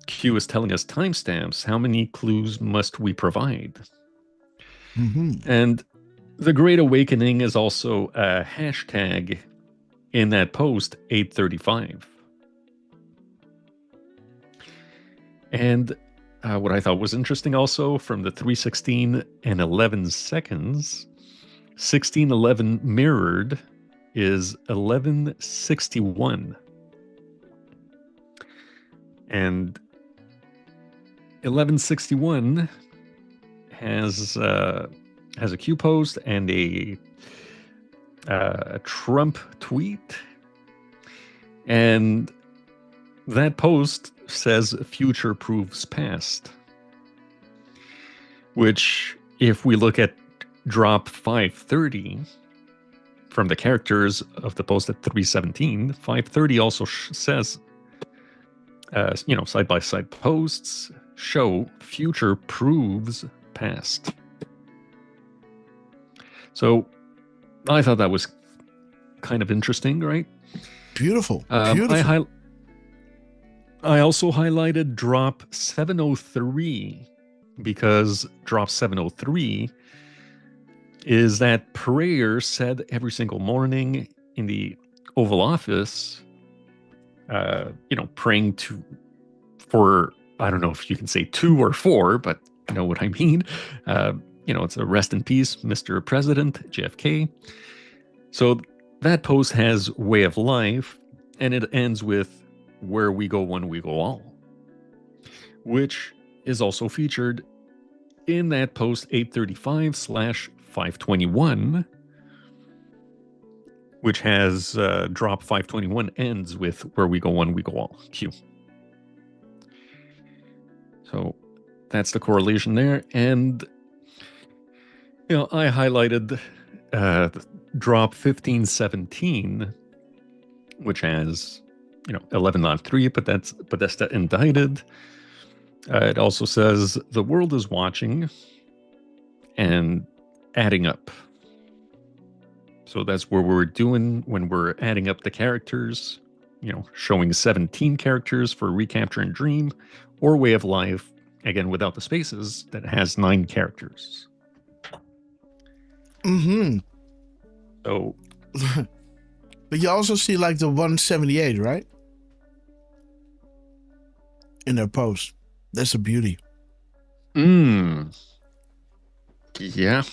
Q is telling us timestamps. How many clues must we provide? Mm-hmm. And the Great Awakening is also a hashtag in that post, 835. And what I thought was interesting also from the 3:16 and 11 seconds, 1611 mirrored is 1161. And 1161 has a Q post and a Trump tweet, and that post says future proves past, which if we look at drop 530 from the characters of the post at 3:17, 530 also says you know, side-by-side posts show future proves past. So I thought that was kind of interesting, right? Beautiful. Beautiful. I also highlighted drop 703 because drop 703 is that prayer said every single morning in the Oval Office, you know, praying for, I don't know if you can say 2 or 4, but you know what I mean. You know, it's a rest in peace, Mr. President, JFK. So that post has Way of Life, and it ends with Where We Go One, We Go All, which is also featured in that post 835/521, which has drop 521 ends with Where We Go One, We Go All, Q. So that's the correlation there. And, you know, I highlighted drop 1517, which has, you know, 11.3, but that's Podesta indicted. It also says the world is watching and adding up. So that's where we're doing when we're adding up the characters, you know, showing 17 characters for Recapture and Dream, or Way of Life, again, without the spaces, that has 9 characters. Mm-hmm. So... But you also see like the 178, right? In their post. That's a beauty. Yeah.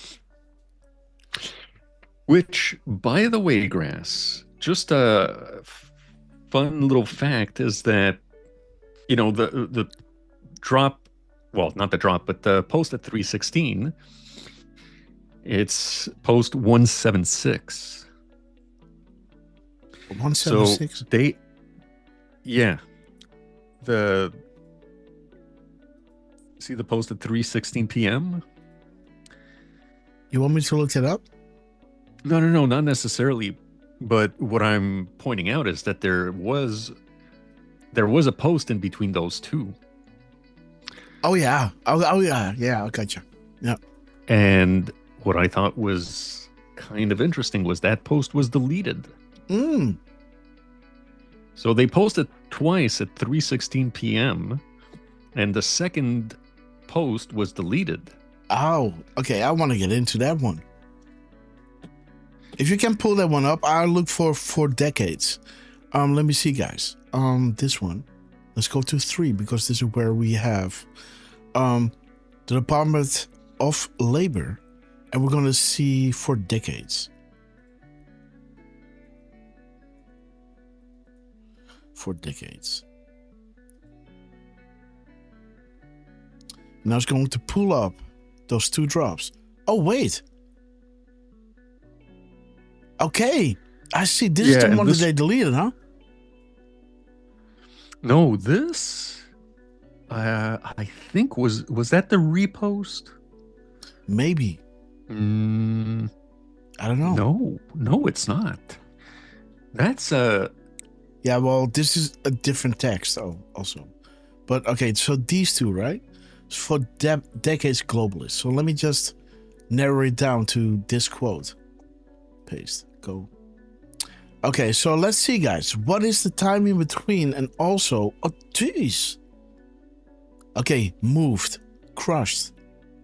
Which, by the way, Grass, just a fun little fact is that, you know, the drop, well, not the drop, but the post at 316, it's post 176. 176? So they, yeah. See the post at 3:16 p.m.? You want me to look it up? No, not necessarily. But what I'm pointing out is that there was a post in between those two. Oh yeah. Oh yeah. Yeah, I gotcha. Yeah. And what I thought was kind of interesting was that post was deleted. So they posted twice at 3:16 p.m. and the second post was deleted. Oh, okay. I want to get into that one. If you can pull that one up, I'll look for decades. Let me see, guys. This one. Let's go to 3 because this is where we have the Department of Labor, and we're gonna see for decades. For decades. Now it's going to pull up those 2 drops. Oh, wait. Okay. I see. This is the one that they deleted, huh? No, this... I think was that the repost? Maybe. I don't know. No, it's not. That's Yeah, well, this is a different text also. But okay, so these 2, right? For decades globalists. So let me just narrow it down to this quote. Paste. Go. Okay, so let's see, guys. What is the time in between? And also, oh, jeez. Okay, moved. Crushed.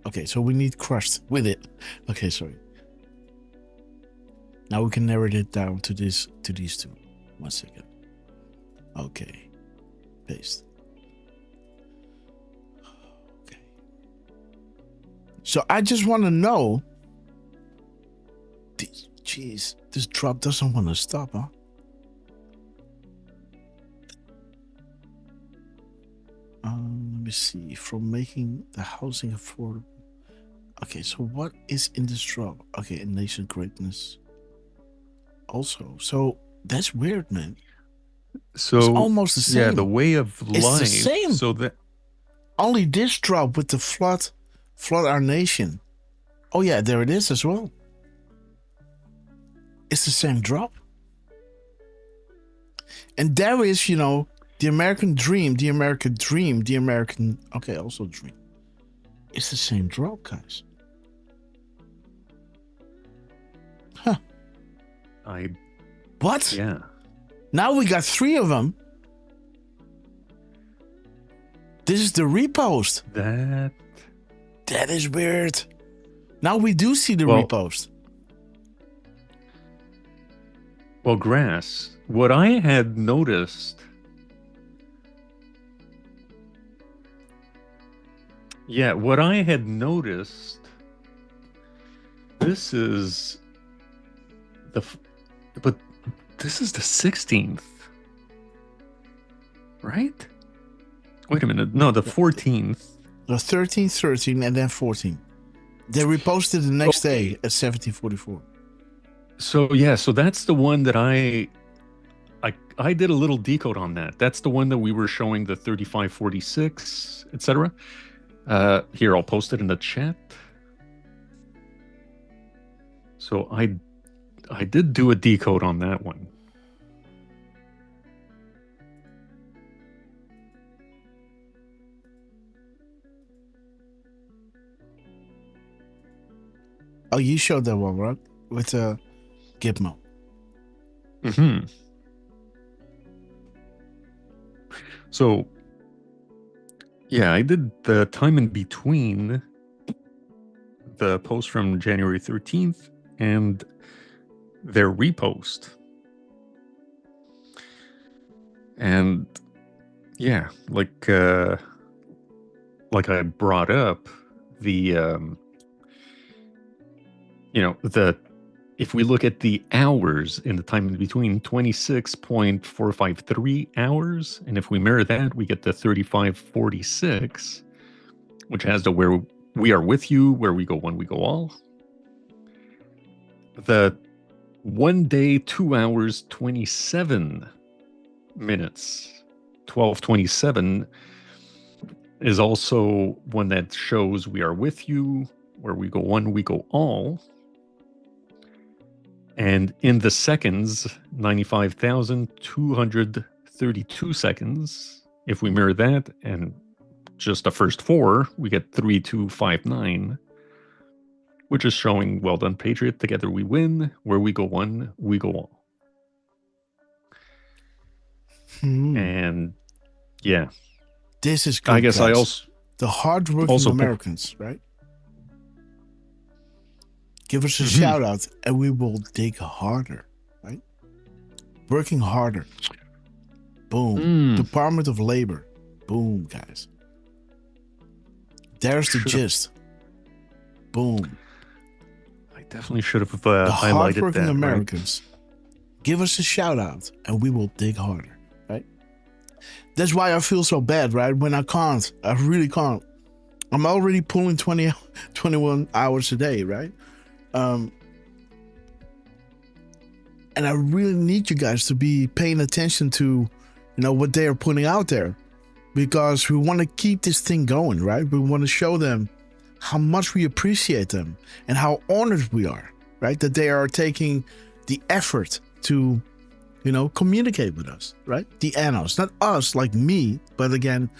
Okay, so we need crushed with it. Okay, sorry. Now we can narrow it down to these 2. 1 second. Okay. Paste. Okay. So I just want to know. Jeez, this drop doesn't want to stop, huh? Let me see. From making the housing affordable. Okay, so what is in this drop? Okay, a nation greatness. Also, so that's weird, man. So it's almost the same. Yeah, the way of life. It's the same. So that only this drop with the flood our nation. Oh yeah, there it is as well. It's the same drop. And there is, you know, the American dream, the American dream, the American, okay, also dream. It's the same drop, guys. Huh. What? Yeah. Now we got 3 of them. This is the repost. That is weird. Now we do see the repost. Well, Grass, what I had noticed... Yeah, what I had noticed... This is... But this is the 16th. Right? Wait a minute. No, the 14th. The 13th, 13, and then 14. They reposted the next day at 17:44. So yeah, so that's the one that I did a little decode on that. That's the one that we were showing the 3546, etc. Here, I'll post it in the chat. So I did do a decode on that one. Oh, you showed that one, right? With Gitmo. Mm-hmm. So, yeah, I did the time in between the post from January 13th and their repost. And yeah, like I brought up, the if we look at the hours in the time in between, 26.453 hours, and if we mirror that, we get the 3546, which has the where we are with you, where we go one, we go all. The 1 day, 2 hours, 27 minutes, 1227 is also one that shows we are with you, where we go one, we go all. And in the seconds, 95,232 seconds. If we mirror that and just the first 4, we get 3259, which is showing well done, Patriot. Together we win. Where we go one, we go all. And yeah, this is good. I guess guys. I also the hardworking Americans, right? Give us a shout out and we will dig harder, right? Working harder. Boom. Department of Labor. Boom, guys. There's the gist. Boom. I definitely should have the highlighted hardworking that. Americans. Right? Give us a shout out and we will dig harder, right? That's why I feel so bad, right? When I can't. I really can't. I'm already pulling 21 hours a day, right? And I really need you guys to be paying attention to, what they are putting out there, because we want to keep this thing going, right? We want to show them how much we appreciate them and how honored we are, right? That they are taking the effort to, communicate with us, right? The Anos, not us like me, but again,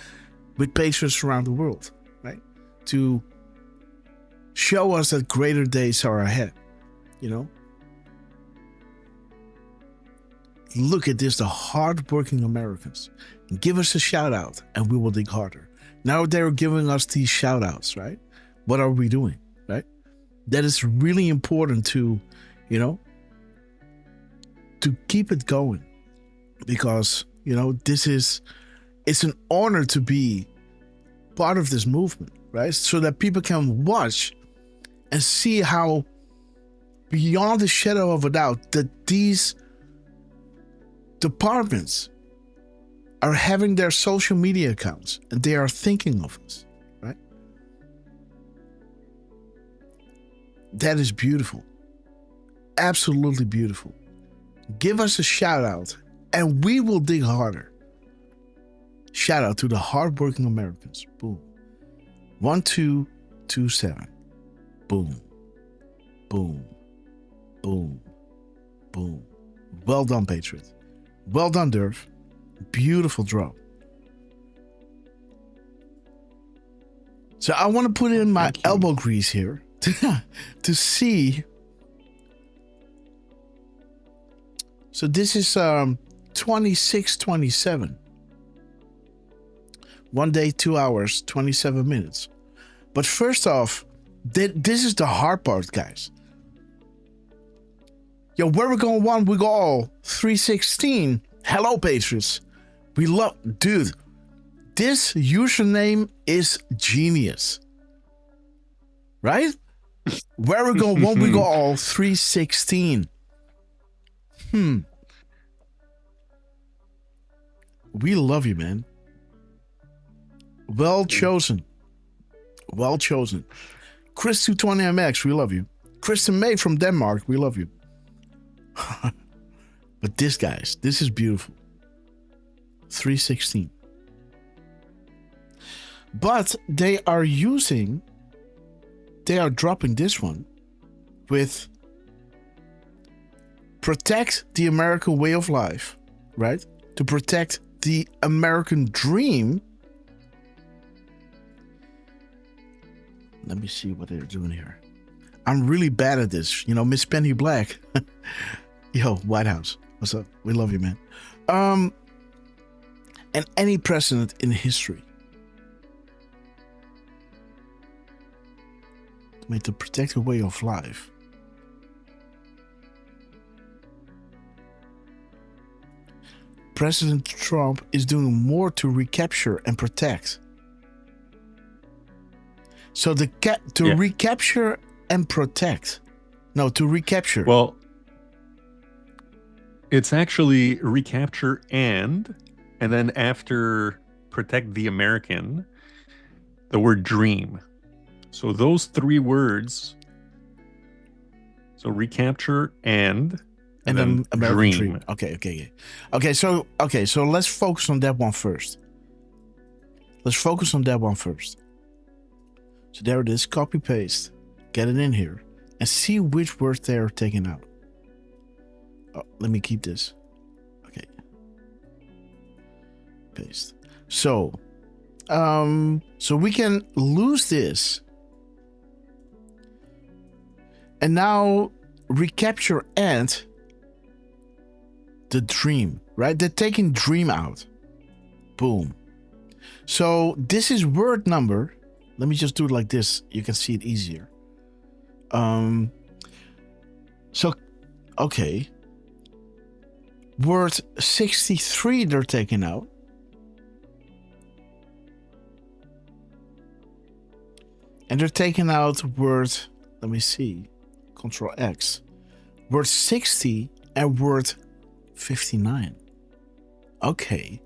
with patrons around the world, right? To show us that greater days are ahead, Look at this, the hardworking Americans. Give us a shout out and we will dig harder. Now they're giving us these shout outs, right? What are we doing, right? That is really important to, to keep it going. Because, it's an honor to be part of this movement, right? So that people can watch and see how, beyond the shadow of a doubt, that these departments are having their social media accounts and they are thinking of us, right? That is beautiful. Absolutely beautiful. Give us a shout out and we will dig harder. Shout out to the hardworking Americans. Boom. 1227. Boom. Boom. Boom. Boom. Well done, Patriot. Well done, Derf. Beautiful drop. So I want to put in my elbow grease here to see. So this is 2627. 1 day, 2 hours, 27 minutes. But first off, this is the hard part, guys. Yo, where we going one, we go all. 316. Hello, Patriots. We love, dude. This username is genius. Right? Where we go one, we go all. 316. We love you, man. Well chosen. Well chosen. Chris 220MX, we love you. Kristen May from Denmark, we love you. But this, guys, this is beautiful. 316. But they are dropping this one with protect the American way of life, right? To protect the American dream. Let me see what they're doing here. I'm really bad at this. You know, Miss Penny Black. Yo, White House. What's up? We love you, man. And any president in history made to protect a way of life. President Trump is doing more to recapture and protect. So recapture and protect. No, to recapture. Well, it's actually recapture and then after protect the American, the word dream. So those three words. So recapture and then American dream. Okay. So let's focus on that one first. So there it is. Copy paste. Get it in here and see which words they are taking out. Oh, let me keep this. Okay. Paste. So we can lose this. And now recapture and the dream, right? They're taking dream out. Boom. So this is word number. Let me just do it like this. You can see it easier. Okay. Word 63 they're taking out. And they're taking out word, let me see, Control X. Word 60 and word 59. Okay.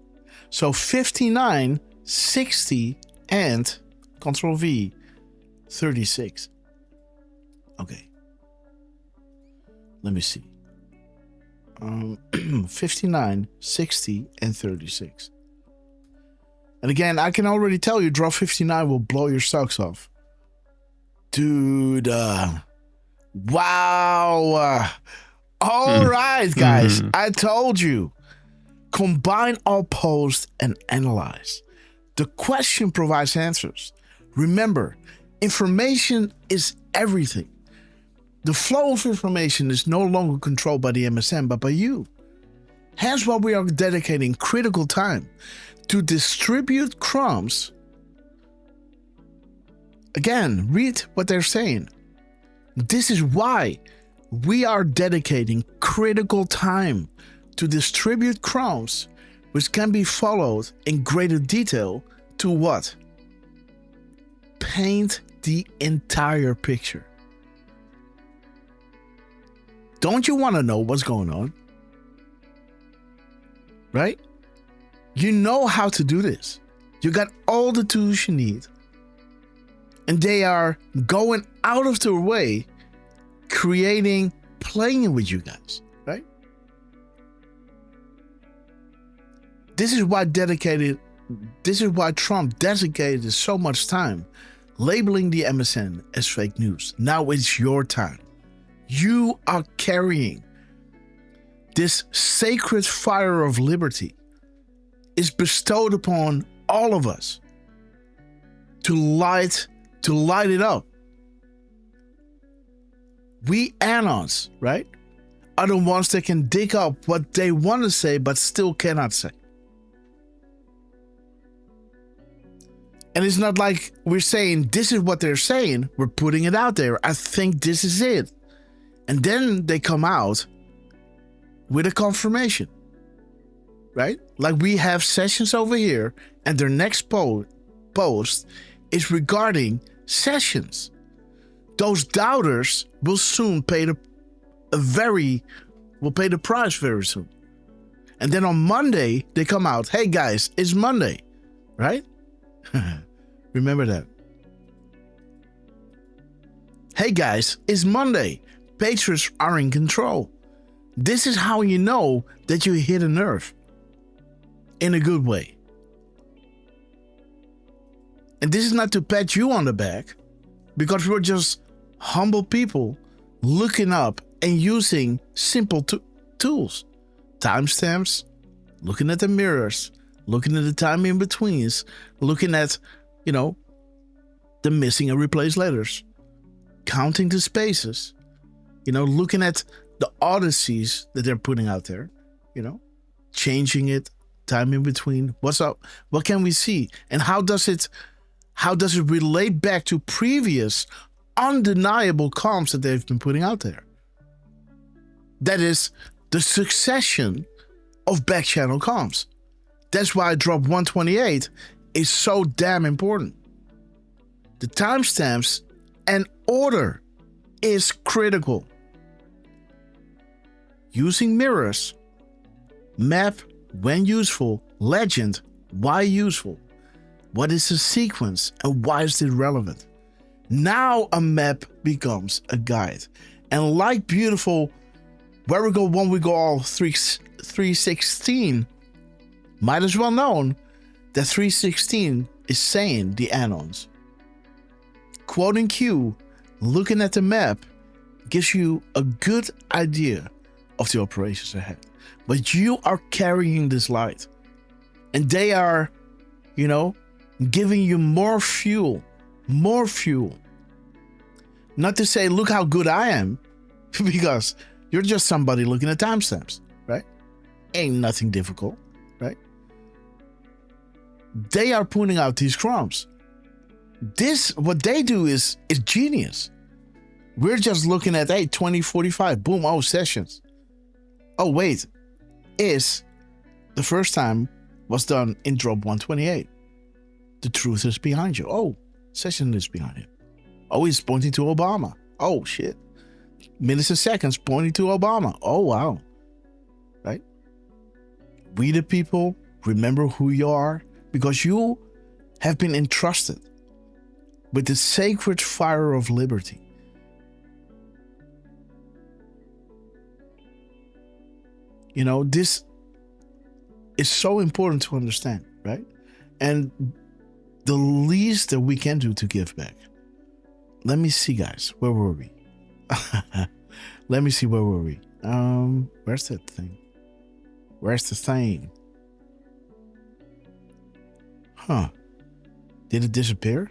So 59, 60, and Control V, 36. Okay. Let me see. 59, 60, and 36. And again, I can already tell you, draw 59 will blow your socks off. Dude, wow. All right, guys. I told you. Combine all posts and analyze. The question provides answers. Remember, information is everything. The flow of information is no longer controlled by the MSN, but by you. Hence why we are dedicating critical time to distribute crumbs. Again, read what they're saying. This is why we are dedicating critical time to distribute crumbs, which can be followed in greater detail to what? Paint the entire picture. Don't you want to know what's going on? Right? You know how to do this. You got all the tools you need. And they are going out of their way, playing with you guys, right? This is why Trump dedicated so much time labeling the MSN as fake news. Now it's your time. You are carrying this sacred fire of liberty is bestowed upon all of us to light it up. We anons, right, are the ones that can dig up what they want to say but still cannot say. And it's not like we're saying this is what they're saying. We're putting it out there. I think this is it. And then they come out with a confirmation, right? Like we have sessions over here and their next post is regarding sessions. Those doubters will soon pay the price very soon. And then on Monday, they come out, hey guys, it's Monday, right? Remember that. Hey guys, it's Monday. Patriots are in control. This is how you know that you hit a nerve. In a good way. And this is not to pat you on the back, because we're just humble people looking up and using simple tools. Timestamps, looking at the mirrors, looking at the time in betweens, looking at, the missing and replaced letters. counting the spaces, looking at the odysseys that they're putting out there, changing it, time in between. What's up? What can we see? And how does it relate back to previous undeniable comms that they've been putting out there? That is the succession of back channel comms. That's why drop 128 is so damn important. The timestamps and order is critical. Using mirrors, map when useful, legend, why useful, what is the sequence and why is it relevant? Now a map becomes a guide. And like beautiful Where We Go One We Go All 316, might as well known that 316 is saying the anons. Quoting Q, looking at the map gives you a good idea of the operations ahead. But you are carrying this light. And they are, giving you more fuel. More fuel. Not to say, look how good I am, because you're just somebody looking at timestamps, right? Ain't nothing difficult, right? They are putting out these crumbs. What they do is genius. We're just looking at, 2045, boom, sessions. Oh, wait, is the first time was done in drop 128. The truth is behind you. Oh, session is behind it. Oh, he's pointing to Obama. Oh, shit. Minutes and seconds pointing to Obama. Oh, wow. Right? We the people, remember who you are, because you have been entrusted with the sacred fire of liberty. This is so important to understand, right? And the least that we can do to give back. Let me see, guys. Where were we? Let me see, where were we? Where's that thing? Where's the thing? Huh. Did it disappear?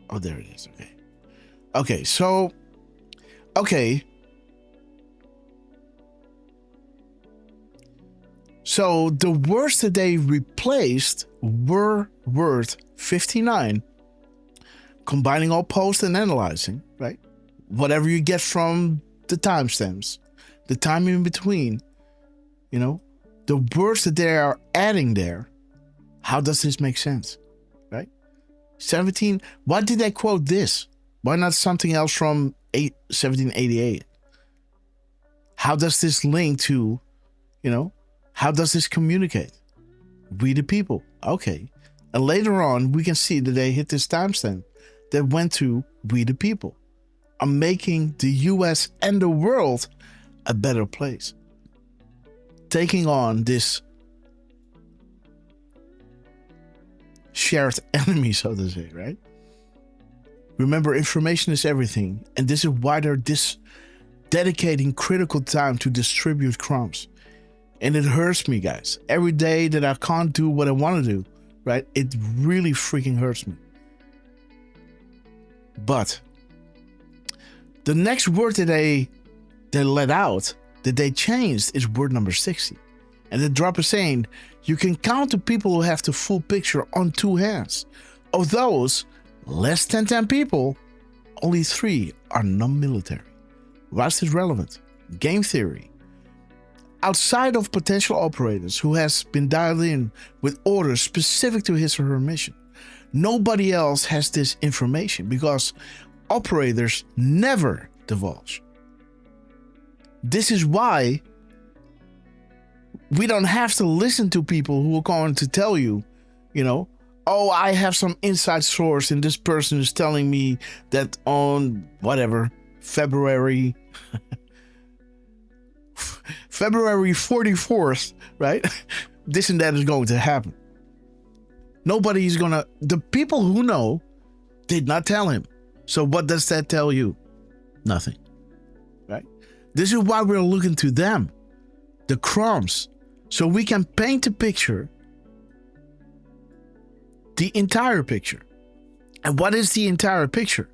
Oh, there it is. Okay. Okay, so... Okay. So the words that they replaced were word 59, combining all post and analyzing, right? Whatever you get from the timestamps, the time in between, the words that they are adding there, how does this make sense, right? 17, why did they quote this? Why not something else from 1788? How does this link to, how does this communicate? We the people. Okay. And later on, we can see that they hit this timestamp that went to we the people. Are making the US and the world a better place. Taking on this shared enemy, so to say, right? Remember, information is everything. And this is why they're dedicating critical time to distribute crumbs. And it hurts me, guys. Every day that I can't do what I want to do, right? It really freaking hurts me. But the next word that they let out, that they changed, is word number 60. And the drop is saying, you can count the people who have the full picture on 2 hands. Of those, less than 10 people, only 3 are non-military. Why is this relevant? Game theory. Outside of potential operators who has been dialed in with orders specific to his or her mission, nobody else has this information because operators never divulge. This is why we don't have to listen to people who are going to tell you, oh, I have some inside source and this person is telling me that on whatever, February 44th, right? This and that is going to happen. Nobody's gonna, the people who know did not tell him. So what does that tell you? Nothing, right? This is why we're looking to them, the crumbs, so we can paint a picture. the entire picture. And what is the entire picture?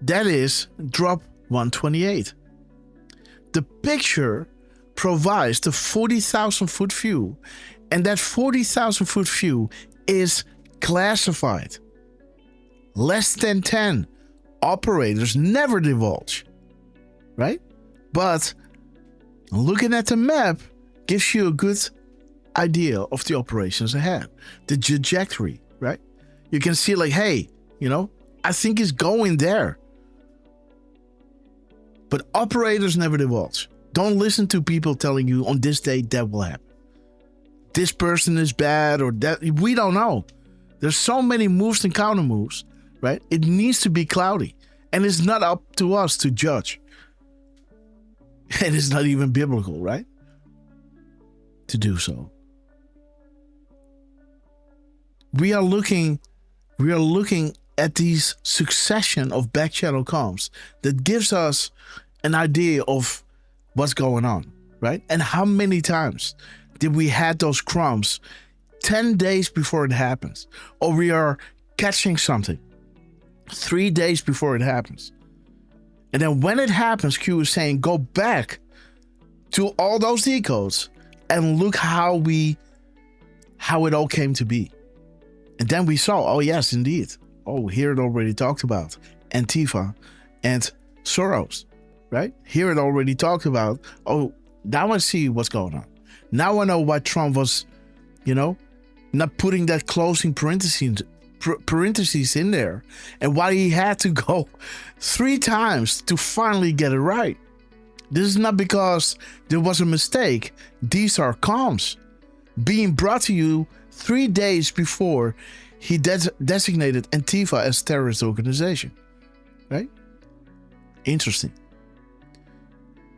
That is drop 128. The picture provides the 40,000 foot view, and that 40,000 foot view is classified. Less than 10 operators never divulge, right? But looking at the map gives you a good idea of the operations ahead, the trajectory, right? You can see like, hey, you know, I think it's going there. But operators never divulge. Don't listen to people telling you on this date that will happen. This person is bad or that. We don't know. There's so many moves and counter moves, right? It needs to be cloudy. And it's not up to us to judge. And it's not even biblical, right? To do so. We are looking at these succession of back channel comms that gives us an idea of what's going on, right? And how many times did we had those crumbs 10 days before it happens? Or we are catching something 3 days before it happens. And then when it happens, Q is saying, go back to all those decodes and look how it all came to be. And then we saw, oh yes, indeed. Oh, here it already talked about Antifa and Soros, right? Here it already talked about, oh, now I see what's going on. Now I know why Trump was, not putting that closing parentheses in there, and why he had to go 3 times to finally get it right. This is not because there was a mistake. These are comms being brought to you 3 days before he designated Antifa as terrorist organization, right? Interesting.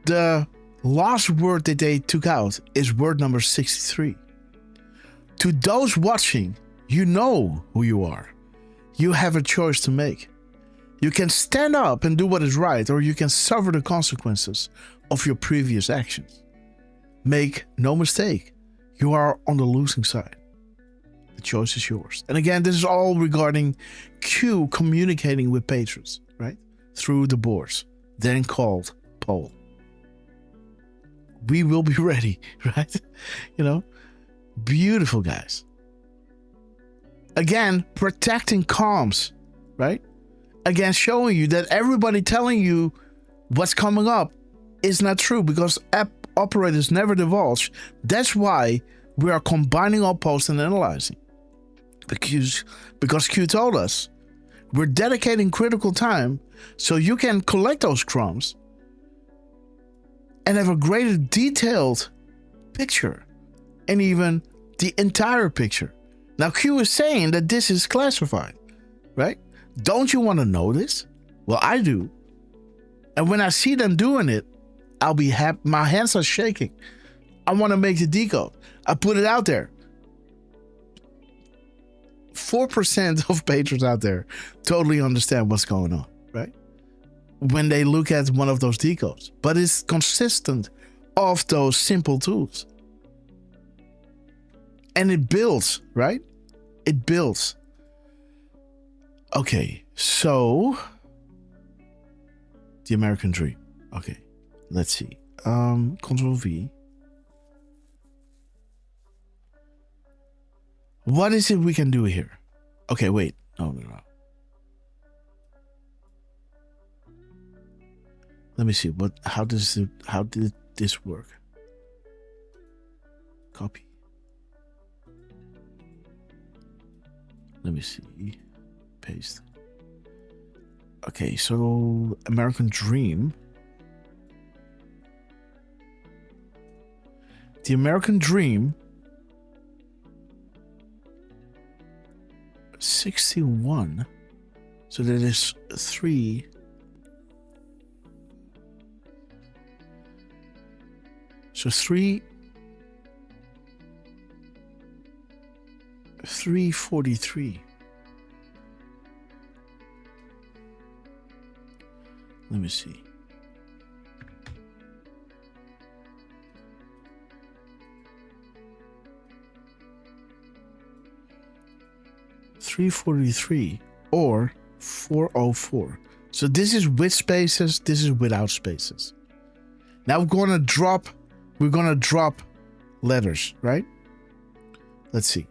The last word that they took out is word number 63. To those watching, you know who you are. You have a choice to make. You can stand up and do what is right, or you can suffer the consequences of your previous actions. Make no mistake, you are on the losing side. The choice is yours. And again, this is all regarding Q communicating with patrons, right? Through the boards, then called poll. We will be ready, right? Beautiful, guys. Again, protecting comms, right? Again, showing you that everybody telling you what's coming up is not true because app operators never divulge. That's why we are combining our posts and analyzing. Because Q told us we're dedicating critical time so you can collect those crumbs and have a greater detailed picture and even the entire picture. Now Q is saying that this is classified, right? Don't you want to know this? Well, I do. And when I see them doing it, I'll be happy. My hands are shaking. I want to make the decode. I put it out there. 4% of patrons out there totally understand what's going on, right? When they look at one of those decodes. But it's consistent of those simple tools. And it builds, right? It builds. Okay, so the American dream. Okay, let's see. Control V. What is it we can do here? Okay, wait. No. Let me see. How did this work? Copy. Let me see. Paste. Okay, so American Dream. The American Dream 61. So that is 3. So 343. Let me see. 343 or 404. So this is with spaces, this is without spaces. Now we're gonna drop letters, right? Let's see.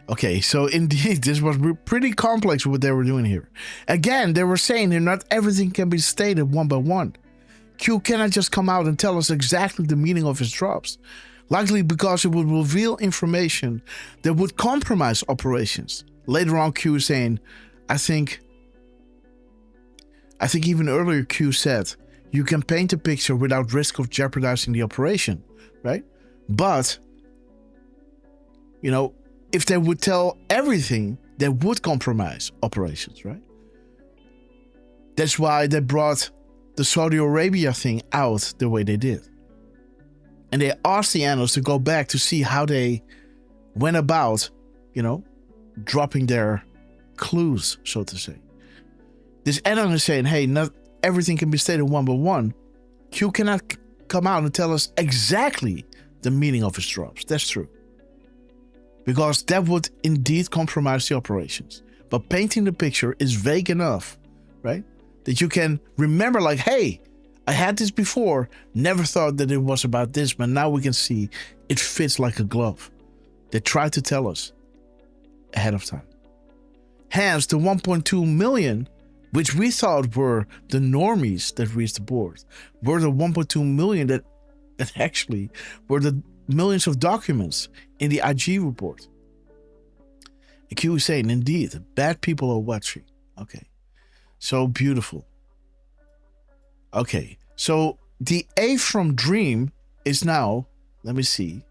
Okay, so indeed, this was pretty complex what they were doing here. Again, they were saying that not everything can be stated one by one. Q cannot just come out and tell us exactly the meaning of his drops, likely because it would reveal information that would compromise operations. Later on, Q is saying, I think even earlier Q said, you can paint a picture without risk of jeopardizing the operation, right? But, you know, if they would tell everything, they would compromise operations, right? That's why they brought the Saudi Arabia thing out the way they did. And they asked the analysts to go back to see how they went about, you know, dropping their clues, so to say. This analyst is saying, hey, not everything can be stated one by one. Q cannot come out and tell us exactly the meaning of his drops. That's true. Because that would indeed compromise the operations. But painting the picture is vague enough, right? That you can remember like, hey, I had this before, never thought that it was about this, but now we can see it fits like a glove. They tried to tell us ahead of time. Hence, the 1.2 million, which we thought were the normies that reached the board, were the 1.2 million that actually were the millions of documents in the IG report. And Q is saying, indeed, bad people are watching. Okay. So beautiful. Okay. So the A from Dream is now, let me see,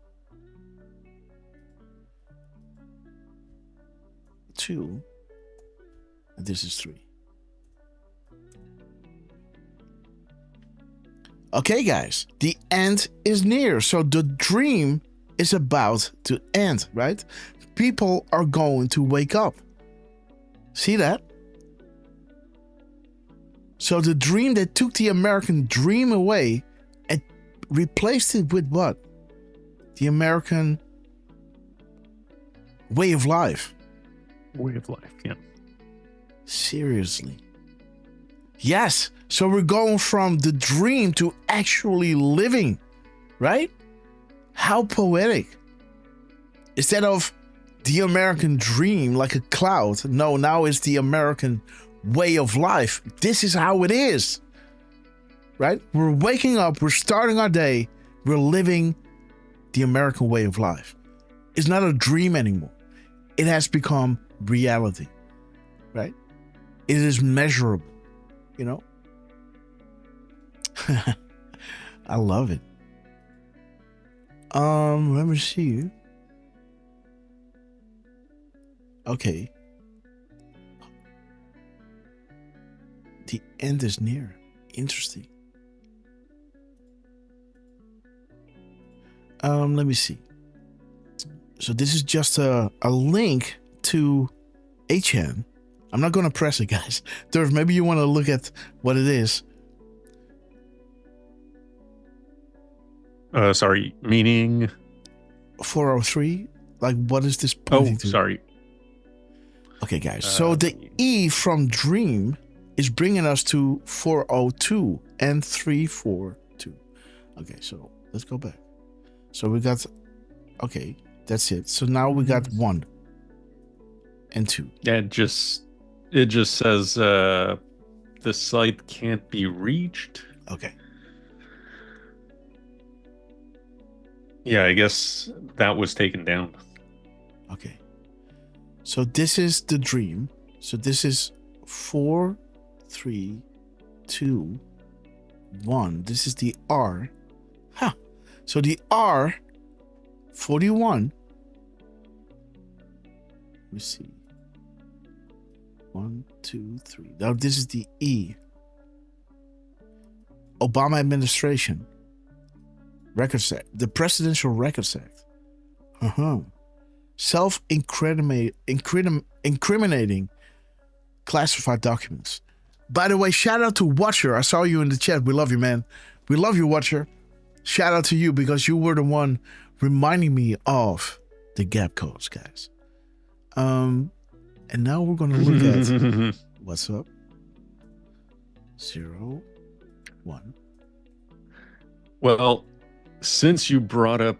2. And this is 3. Okay, guys, the end is near. So the dream is about to end, right? People are going to wake up. See that? So the dream that took the American dream away and replaced it with what? The American way of life. Way of life, yeah. Seriously. Yes. So we're going from the dream to actually living, right? How poetic. Instead of the American dream like a cloud, no, now it's the American way of life. This is how it is, right? We're waking up, we're starting our day, we're living the American way of life. It's not a dream anymore. It has become reality, right? It is measurable, you know? I love it. Let me see. Okay. The end is near. Interesting. Let me see. So this is just a link to JAN. I'm not going to press it, guys. Derf, maybe you want to look at what it is. Sorry, meaning 403. Like, what is this pointing to? Sorry. Okay, guys. So the E from dream is bringing us to 402 and 342. Okay, so let's go back. So we got, okay, that's it. So now we got 1 and 2. Yeah, it just says the site can't be reached. Okay. Yeah, I guess that was taken down. Okay. So this is the dream. So this is 4, 3, 2, 1. This is the R. Huh. So the R, 41. Let me see. 1, 2, 3. Now this is the E. Obama administration. Records Act. The Presidential Records Act. Self-incriminating classified documents. By the way, shout out to Watcher. I saw you in the chat. We love you, man. We love you, Watcher. Shout out to you because you were the one reminding me of the gap codes, guys. And now we're gonna look at what's up. 0, 1. Well, since you brought up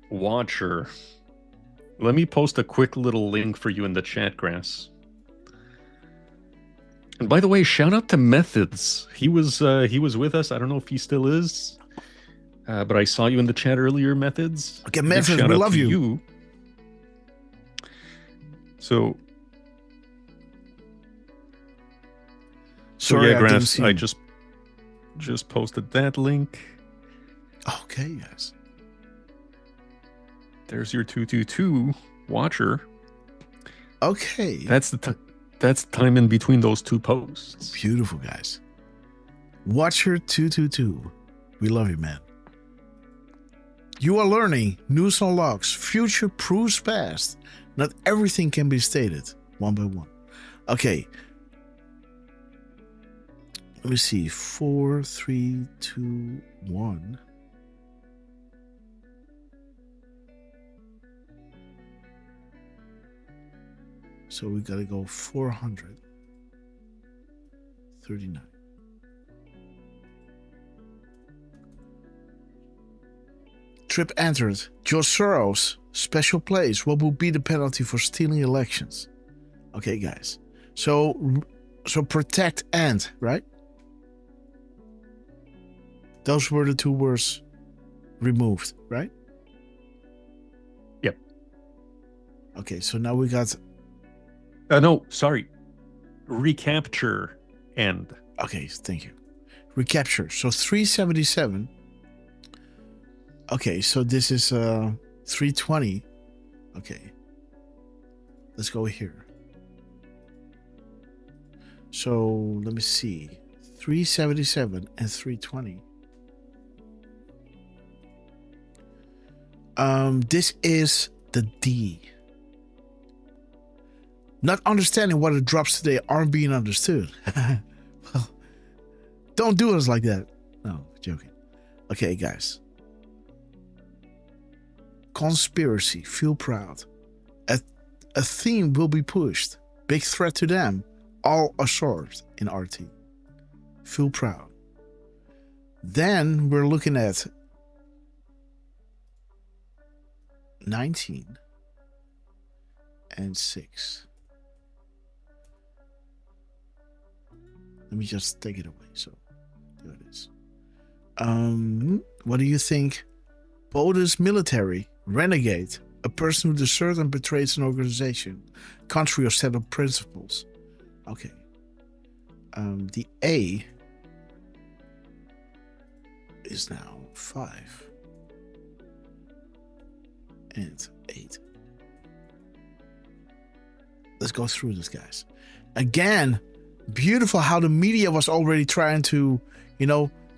Watcher, let me post a quick little link for you in the chat, Grass. And by the way, shout out to Methods. He was with us. I don't know if he still is, but I saw you in the chat earlier, Methods. Okay, Methods, we love you. So sorry, yeah, Grass, I just posted that link. Okay, yes. There's your 222 Watcher. Okay. That's the time in between those two posts. Beautiful, guys. Watcher 222. We love you, man. You are learning news unlocks, future proves past. Not everything can be stated one by one. Okay. Let me see. 4, 3, 2, 1. So we gotta go 439. Trip entered. George Soros, special place. What will be the penalty for stealing elections? Okay, guys. So protect and, right? Those were the two words removed, right? Yep. Okay, so now we got... no, sorry. Recapture and. Okay, thank you. Recapture. So 377. Okay, so this is 320. Okay. Let's go here. So let me see. 377 and 320. This is the D. Not understanding what it drops today aren't being understood. Well, don't do us like that. No, joking. Okay, guys. Conspiracy, feel proud. A theme will be pushed. Big threat to them. All absorbed in RT. Feel proud. Then we're looking at 19 and 6. Let me just take it away. So there it is. What do you think? POTUS military, renegade, a person who deserts and betrays an organization, country, or set of principles. Okay. The A is now 5 and 8. Let's go through this, guys. Again, beautiful how the media was already trying to,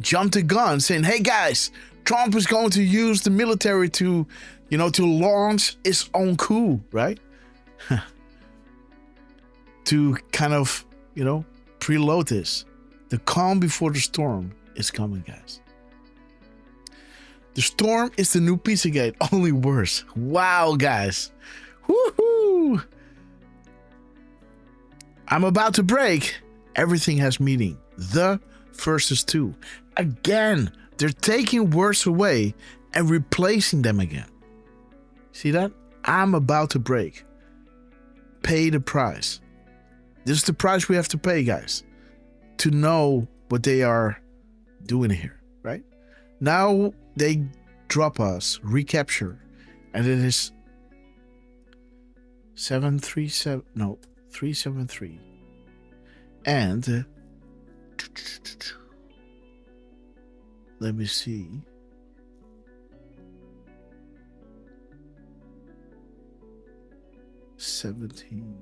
jump the gun, saying, hey guys, Trump is going to use the military to, to launch its own coup, right? To kind of, preload this. The calm before the storm is coming, guys. The storm is the new Pizzagate, only worse. Wow, guys. Woohoo! I'm about to break. Everything has meaning. The versus 2. Again, they're taking words away and replacing them again. See that? I'm about to break. Pay the price. This is the price we have to pay, guys, to know what they are doing here, right? Now they drop us, recapture, and it is 373. And let me see. $17.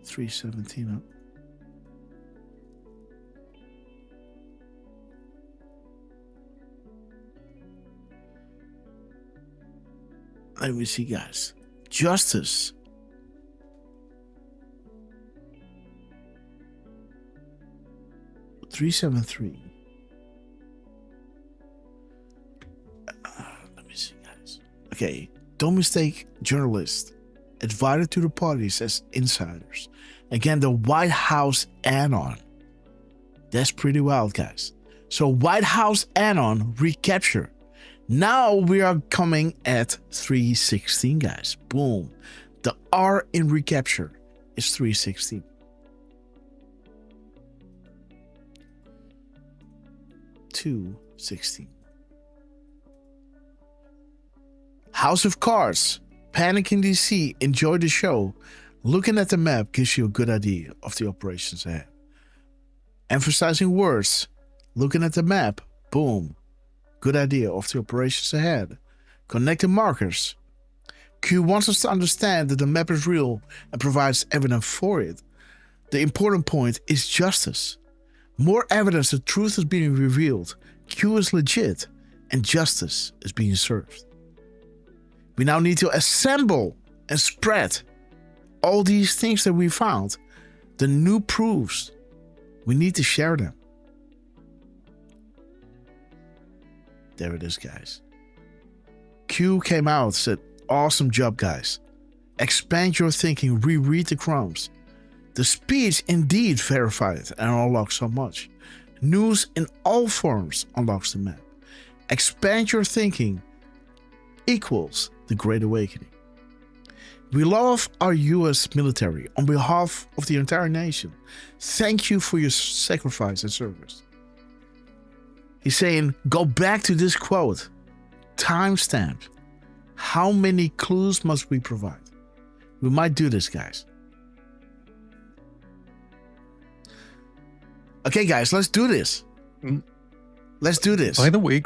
317 up. Let me see, guys. Justice. $373. Okay, don't mistake journalists invited to the parties as insiders. Again, the White House anon. That's pretty wild, guys. So White House anon recapture. Now we are coming at 316, guys. Boom. The R in recapture is 316. $2.16. House of Cards. Panic in DC. Enjoy the show. Looking at the map gives you a good idea of the operations ahead. Emphasizing words. Looking at the map. Boom. Good idea of the operations ahead. Connecting markers. Q wants us to understand that the map is real and provides evidence for it. The important point is justice. More evidence that truth is being revealed. Q is legit and justice is being served. We now need to assemble and spread all these things that we found. The new proofs. We need to share them. There it is, guys. Q came out, said, awesome job, guys. Expand your thinking, reread the crumbs. The speech indeed verified and unlocks so much. News in all forms unlocks the map. Expand your thinking equals the Great Awakening. We love our US military on behalf of the entire nation. Thank you for your sacrifice and service. He's saying, go back to this quote. Timestamp. How many clues must we provide? We might do this, guys. Okay, guys, let's do this. Let's do this. By the way,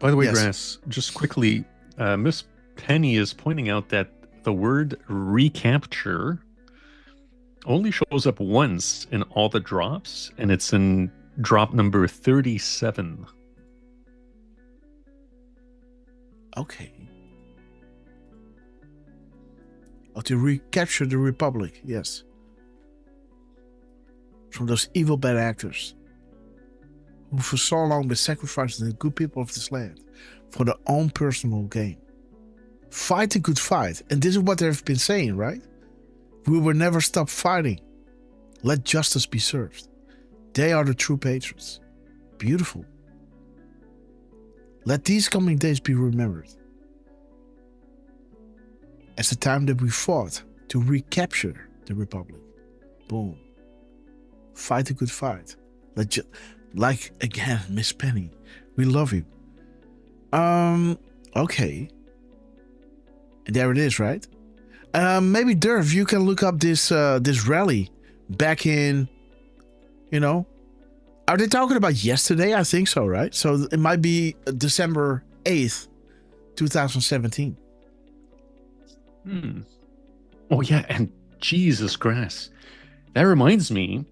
Yes. Grass, just quickly, Miss Penny is pointing out that the word recapture only shows up once in all the drops, and it's in drop number 37. Okay. Oh, to recapture the Republic, yes. From those evil bad actors who for so long been sacrificing the good people of this land for their own personal gain. Fight the good fight. And this is what they've been saying, right? We will never stop fighting. Let justice be served. They are the true patriots. Beautiful. Let these coming days be remembered as the time that we fought to recapture the Republic. Boom. Fight the good fight. Like again, Miss Penny, we love you. Okay. And there it is, right? Maybe Derf, you can look up this rally back in, are they talking about yesterday? I think so, right? So it might be December 8th, 2017. Oh, yeah, and Jesus Grass. That reminds me,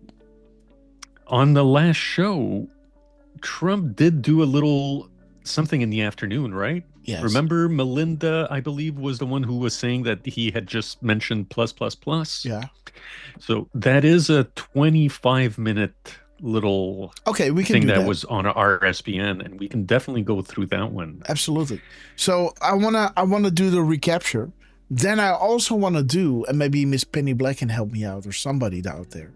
on the last show, Trump did do a little something in the afternoon, right? Yes. Remember Melinda, I believe, was the one who was saying that he had just mentioned plus. Yeah. So that is a 25-minute little we can thing do that was on RSBN, and we can definitely go through that one. Absolutely. So I wanna do the recapture. Then I also want to do, and maybe Miss Penny Black can help me out, or somebody out there,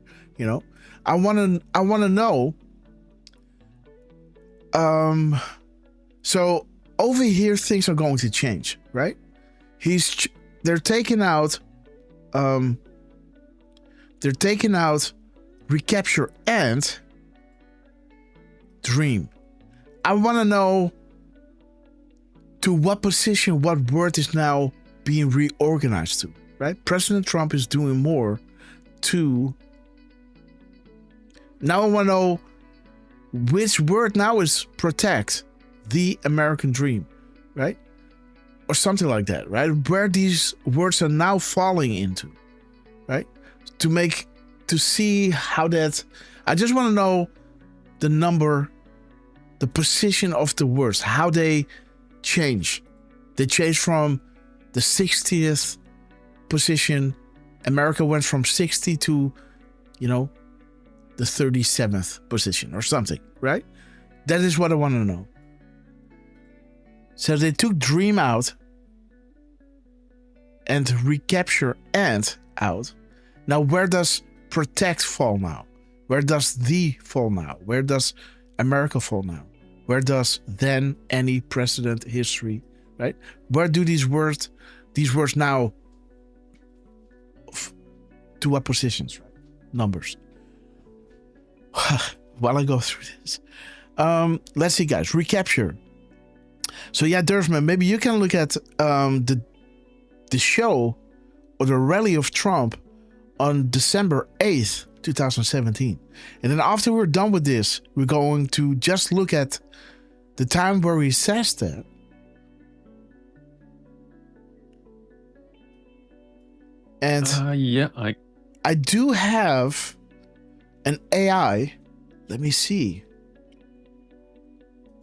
I want to know. So over here, things are going to change, right? They're taking out recapture and dream. I want to know to what position, what word is now being reorganized to, right? President Trump is doing more to. Now I want to know which word now is protect the American dream, right? Or something like that, right? Where these words are now falling into, right? To see how that. I just want to know the number, the position of the words, how they change. They change from the 60th position. America went from 60 to, the 37th position or something, right? That is what I want to know. So they took dream out, and recapture and out. Now, where does protect fall now? Where does the fall now? Where does America fall now? Where does then any precedent history, right? Where do these words now to what positions, right? Numbers. While I go through this, let's see, guys. Recapture. So yeah, Derfman, maybe you can look at the show or the rally of Trump on December 8th, 2017. And then after we're done with this, we're going to just look at the time where he says that. And yeah, I do have an AI. Let me see.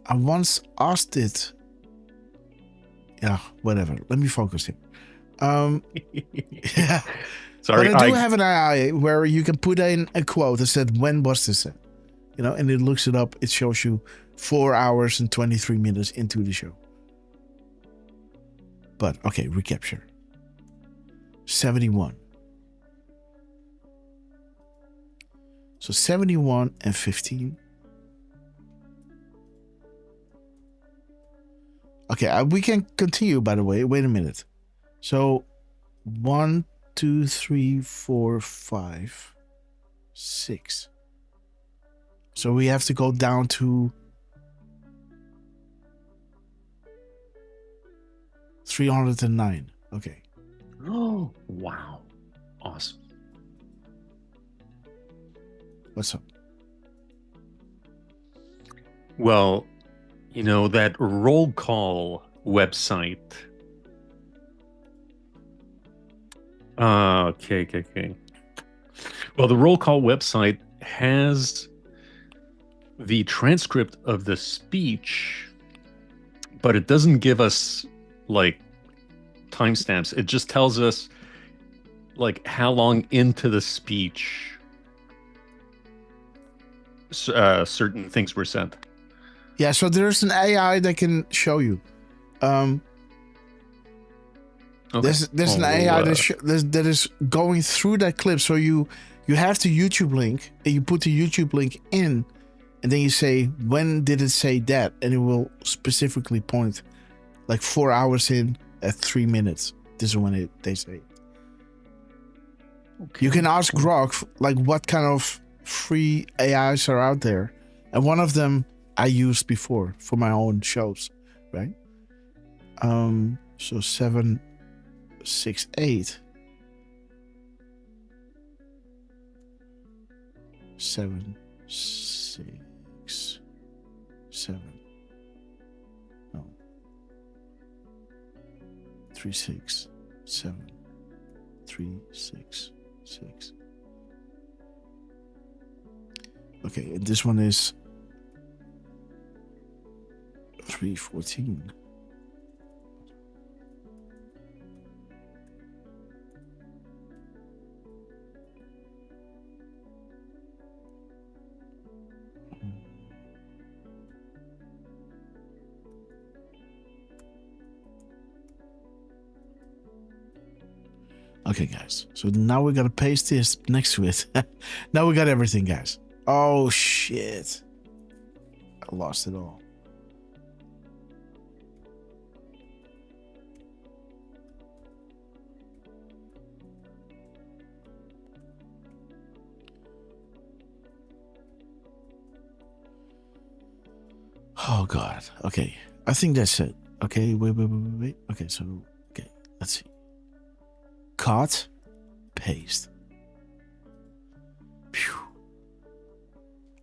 I once asked it. Yeah, whatever. Let me focus here. Yeah. Sorry, but I do have an AI where you can put in a quote that said, when was this said? You know, and it looks it up. It shows you 4 hours and 23 minutes into the show. But, okay, recapture. 71. So 71 and 15. Okay, we can continue, by the way. Wait a minute. So 1, 2, 3, 4, 5, 6. So we have to go down to 309. Okay. Oh, wow. Awesome. What's up? Well, you know, that roll call website. Okay. Well, the roll call website has the transcript of the speech, but it doesn't give us like timestamps. It just tells us like how long into the speech certain things were said. Yeah, so there's an AI that can show you. Okay. There's an AI that is going through that clip. So you have the YouTube link and you put the YouTube link in, and then you say, when did it say that? And it will specifically point like 4 hours in at 3 minutes. This is when they say it. Okay. You can ask Grok like what kind of free AIs are out there, and one of them I used before for my own shows, right? So 768 767 no 367 366. Okay, and this one is 314. Okay, guys. So now we gotta paste this next to it. Now we got everything, guys. Oh, shit. I lost it all. Oh, God. Okay. I think that's it. Okay. Wait. Okay, so, okay. Let's see. Cut. Paste. Phew.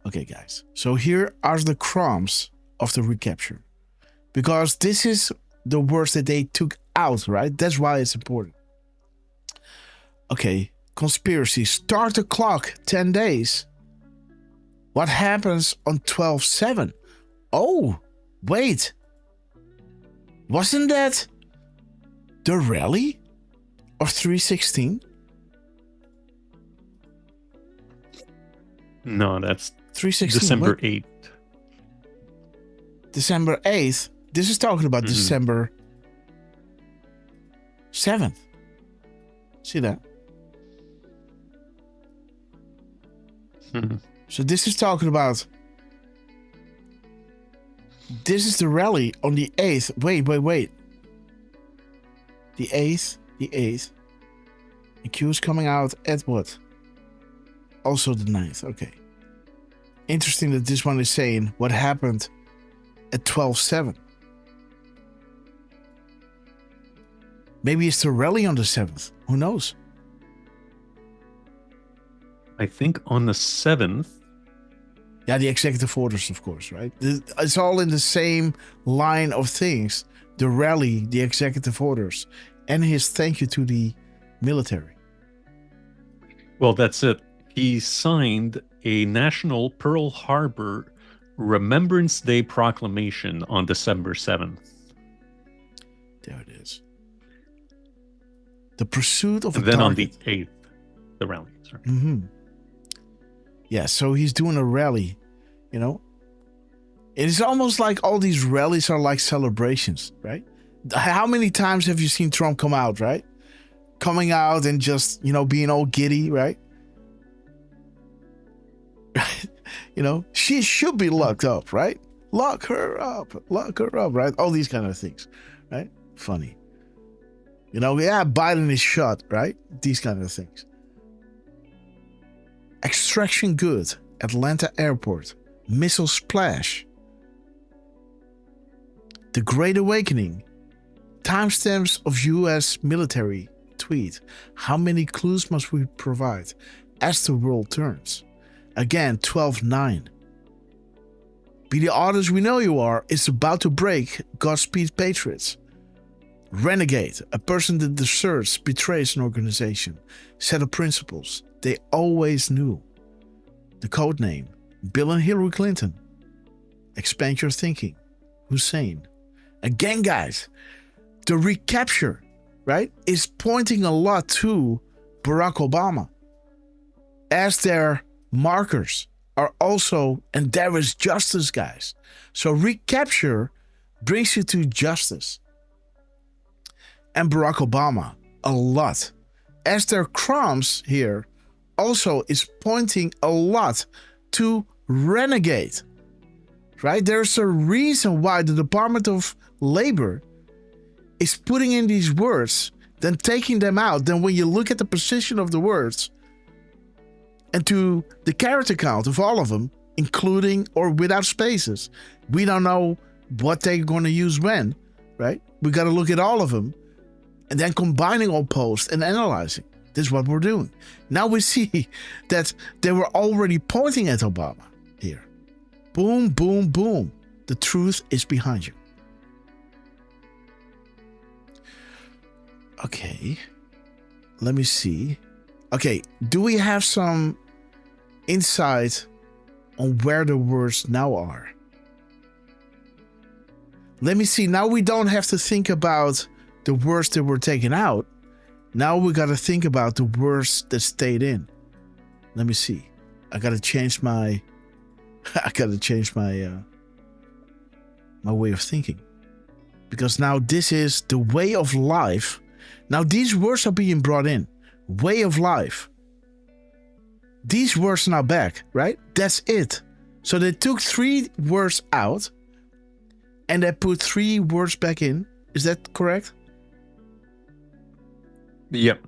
Okay, guys. So here are the crumbs of the recapture. Because this is the words that they took out, right? That's why it's important. Okay. Conspiracy. Start the clock. 10 days. What happens on 12/7? Oh, wait. Wasn't that the rally of 316? No, that's 316. December 8th. December 8th. This is talking about December 7th. See that? So this is talking about. This is the rally on the 8th. Wait. The 8th. The Q is coming out at what? Also the 9th. Okay. Interesting that this one is saying what happened at 12/7. Maybe it's the rally on the 7th. Who knows? I think on the 7th. Yeah, the executive orders, of course, right? It's all in the same line of things. The rally, the executive orders, and his thank you to the military. Well, that's it. He signed a National Pearl Harbor Remembrance Day proclamation on December 7th. There it is. The pursuit of and a then target. on the 8th, the rally. Sorry. Mm-hmm. Yeah, so he's doing a rally, you know. It's almost like all these rallies are like celebrations, right? How many times have you seen Trump come out, right? Coming out and just, you know, being all giddy, right? You know, she should be locked up, right? Lock her up, right? All these kind of things, right? Funny. You know, yeah, Biden is shot, right? These kind of things. Extraction good, Atlanta airport, missile splash. The Great Awakening, timestamps of U.S. military tweet. How many clues must we provide as the world turns? Again, 12/9. Be the artist we know you are. It's about to break. Godspeed, patriots. Renegade, a person that deserts, betrays an organization. Set of principles they always knew. The code name, Bill and Hillary Clinton. Expand your thinking. Hussein. Again, guys, the recapture, right, is pointing a lot to Barack Obama. As their markers are also, and there is justice, guys. So recapture brings you to justice. And Barack Obama, a lot. As their crumbs here also is pointing a lot to renegade. Right? There's a reason why the Department of Labor is putting in these words, then taking them out. Then when you look at the position of the words and to the character count of all of them, including or without spaces, we don't know what they're going to use when, right? We got to look at all of them and then combining all posts and analyzing. This is what we're doing. Now we see that they were already pointing at Obama here. Boom, boom, boom. The truth is behind you. Okay. Let me see. Okay. Do we have some insight on where the words now are? Let me see. Now we don't have to think about the words that were taken out. Now we got to think about the words that stayed in. Let me see. I got to change my my way of thinking, because now this is the way of life. Now these words are being brought in. Way of life. These words are now back, right? That's it. So they took 3 words out and they put 3 words back in. Is that correct? Yep.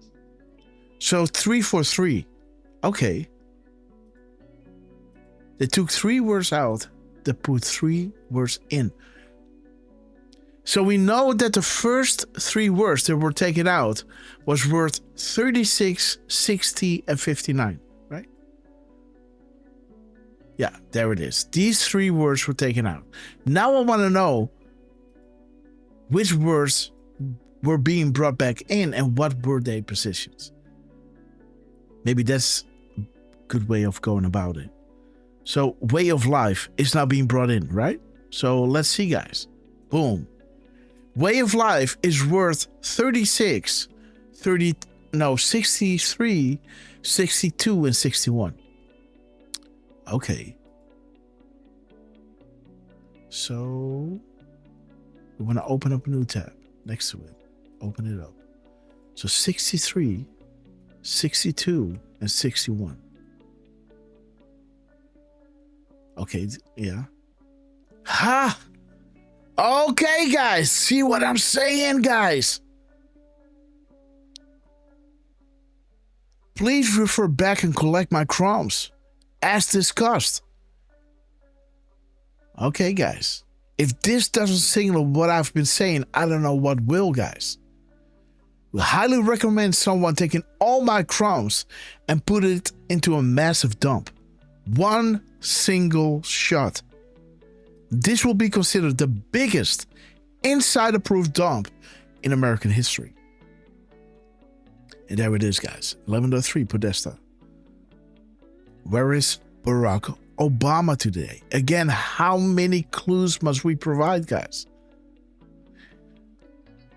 So 3 for 3. Okay. They took 3 words out. They put 3 words in. So we know that the first 3 words that were taken out was worth 36, 60, and 59, right? Yeah, there it is. These 3 words were taken out. Now I want to know which words were being brought back in and what were their positions. Maybe that's a good way of going about it. So way of life is now being brought in, right? So let's see, guys. Boom. Way of life is worth 36, 63, 62, and 61. Okay. So we want to open up a new tab next to it. Open it up. So 63 62, and 61. Okay, yeah. Ha! Okay, guys. See what I'm saying, guys? Please refer back and collect my crumbs, as discussed. Okay, guys. If this doesn't signal what I've been saying, I don't know what will, guys. We highly recommend someone taking all my crumbs and put it into a massive dump. One single shot. This will be considered the biggest insider-proof dump in American history. And there it is, guys. 11.3 Podesta. Where is Barack Obama today? Again, how many clues must we provide, guys?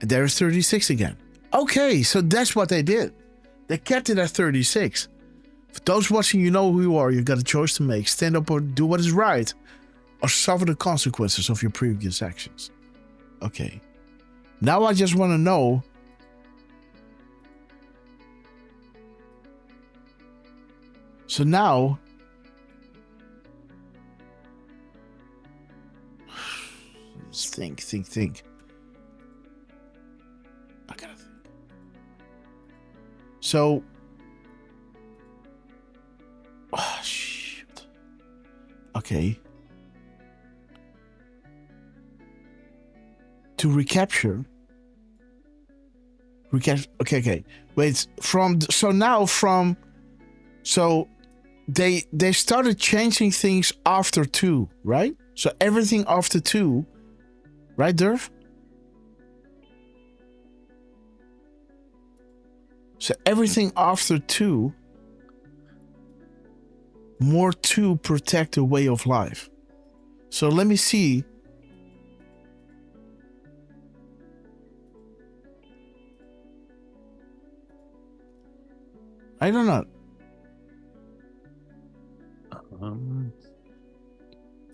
And there's 36 again. Okay, so that's what they did. They kept it at 36. For those watching, you know who you are. You've got a choice to make. Stand up or do what is right, or suffer the consequences of your previous actions. Okay. Now I just want to know, so now let's think. I gotta think. So, oh shit. Okay. To recapture. Okay. Wait. So they started changing things after 2, right? So everything after 2, right, Derf? So everything after 2, more to protect the way of life. So let me see. I don't know.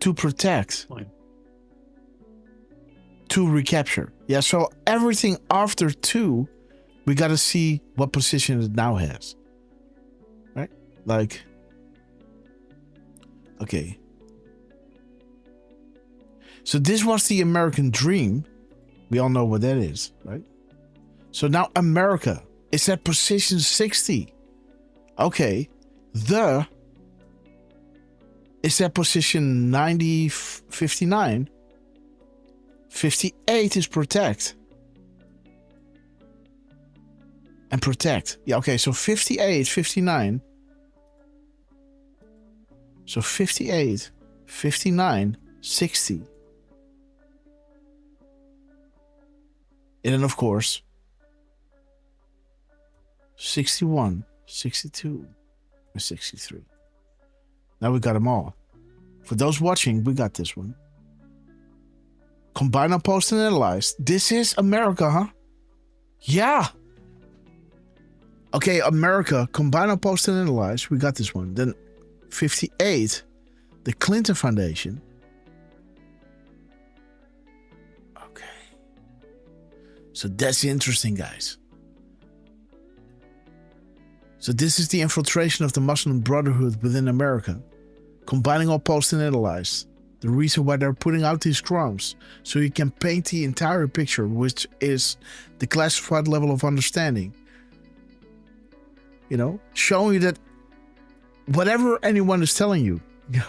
To protect. Fine. To recapture. Yeah, so everything after 2, we got to see what position it now has. Right? Like, okay. So this was the American dream. We all know what that is, right? So now America is at position 60. Okay. Is at position 90, 59. 58 is protect. And protect. Yeah, okay, so 58, 59. So 58, 59, 60. And then, of course, 61, 62, and 63. Now we got them all. For those watching, we got this one. Combine, unpost, and analyze. This is America, huh? Yeah. Okay, America. Combine, unpost, and analyze. We got this one. Then 58, the Clinton Foundation. Okay. So that's interesting, guys. So this is the infiltration of the Muslim Brotherhood within America. Combining all post and analyze. The reason why they're putting out these crumbs. So you can paint the entire picture, which is the classified level of understanding. You know, showing you that whatever anyone is telling you,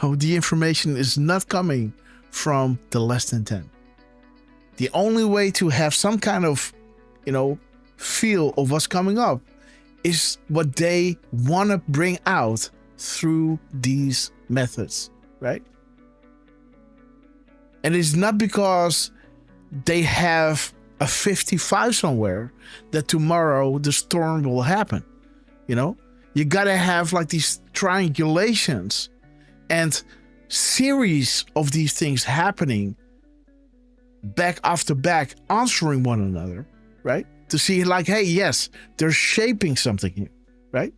the information is not coming from the less than 10. The only way to have some kind of, feel of what's coming up is what they want to bring out through these methods, right? And it's not because they have a 55 somewhere that tomorrow the storm will happen. You gotta have like these triangulations and series of these things happening back after back, answering one another, right? To see like, hey, yes, they're shaping something here, right?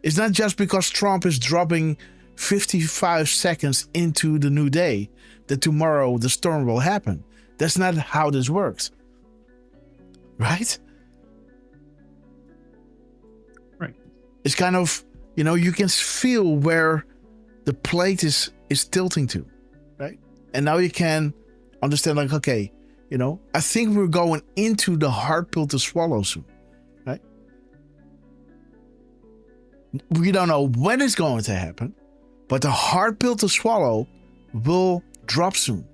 It's not just because Trump is dropping 55 seconds into the new day that tomorrow the storm will happen. That's not how this works, right? Right. It's kind of, you can feel where the plate is tilting to, right? And now you can understand, like, okay, I think we're going into the hard pill to swallow soon, right? We don't know when it's going to happen, but the hard pill to swallow will drop soon.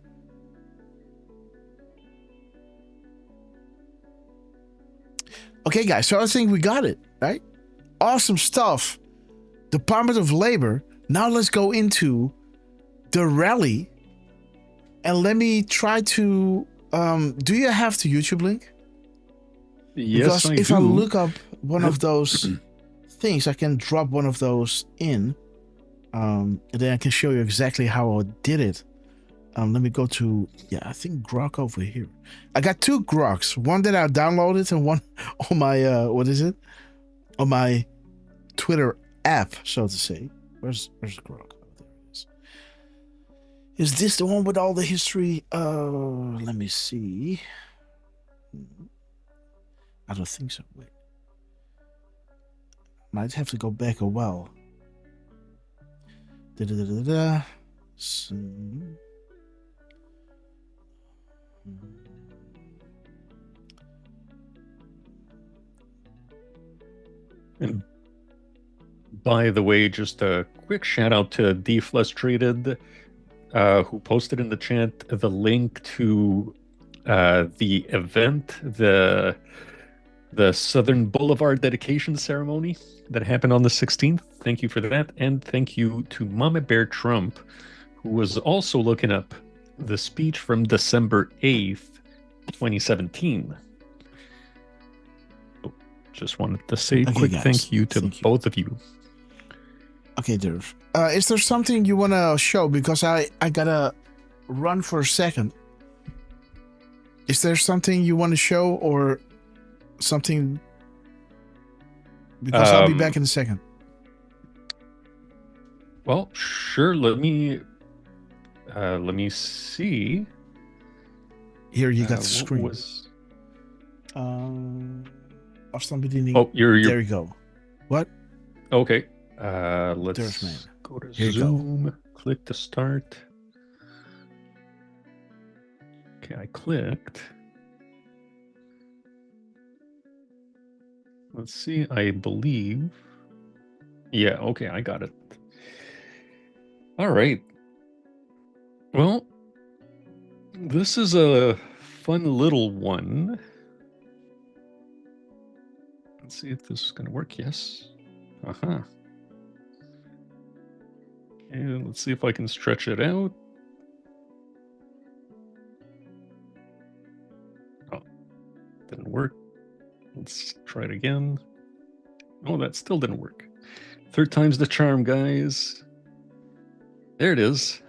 Okay, guys, so I think we got it, right? Awesome stuff. Department of Labor. Now let's go into the rally. And let me try to... do you have the YouTube link? Yes, because I if do. I look up one of those things, I can drop one of those in. And then I can show you exactly how I did it. Let me go to, I think Grok over here. I got 2 Groks. One that I downloaded and one on my, on my Twitter app, so to say. Where's Grok? Oh, there it is. Is this the one with all the history? Let me see. I don't think so. Wait. Might have to go back a while. So, and by the way, just a quick shout out to Deflustrated, who posted in the chat the link to the event, the Southern Boulevard dedication ceremony that happened on the 16th. Thank you for that. And thank you to Mama Bear Trump, who was also looking up the speech from December 8th, 2017. Just wanted to say a quick thank you to both of you. Okay, Derf. Is there something you want to show? Because I gotta run for a second. Is there something you want to show or something? Because I'll be back in a second. Well, sure. Let me see. Here you got the screen. Afstandsbediening. Oh, you're there you go. What? Okay. Let's go to Here Zoom. Click to start. Okay, I clicked. Let's see. I believe. Yeah. Okay, I got it. All right. Well, this is a fun little one. Let's see if this is going to work. Yes. Uh-huh. And let's see if I can stretch it out. Oh, didn't work. Let's try it again. Oh, that still didn't work. 3rd time's the charm, guys. There it is.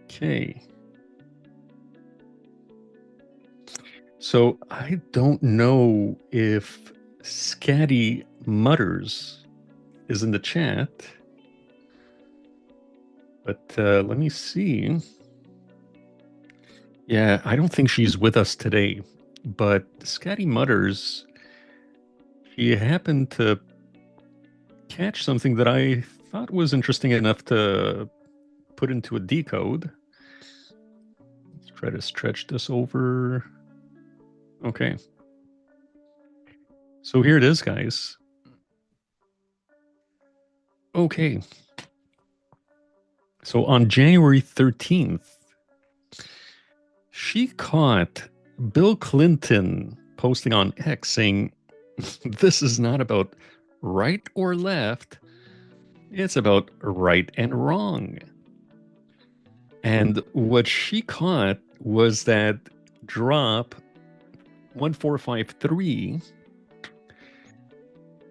Okay. So I don't know if Scatty Mutters is in the chat, but let me see. Yeah, I don't think she's with us today, but Scatty Mutters, she happened to catch something that I thought was interesting enough to put into a decode. Let's try to stretch this over. Okay. So here it is, guys. Okay. So on January 13th, she caught Bill Clinton posting on X saying, this is not about right or left, it's about right and wrong. And what she caught was that drop 1453.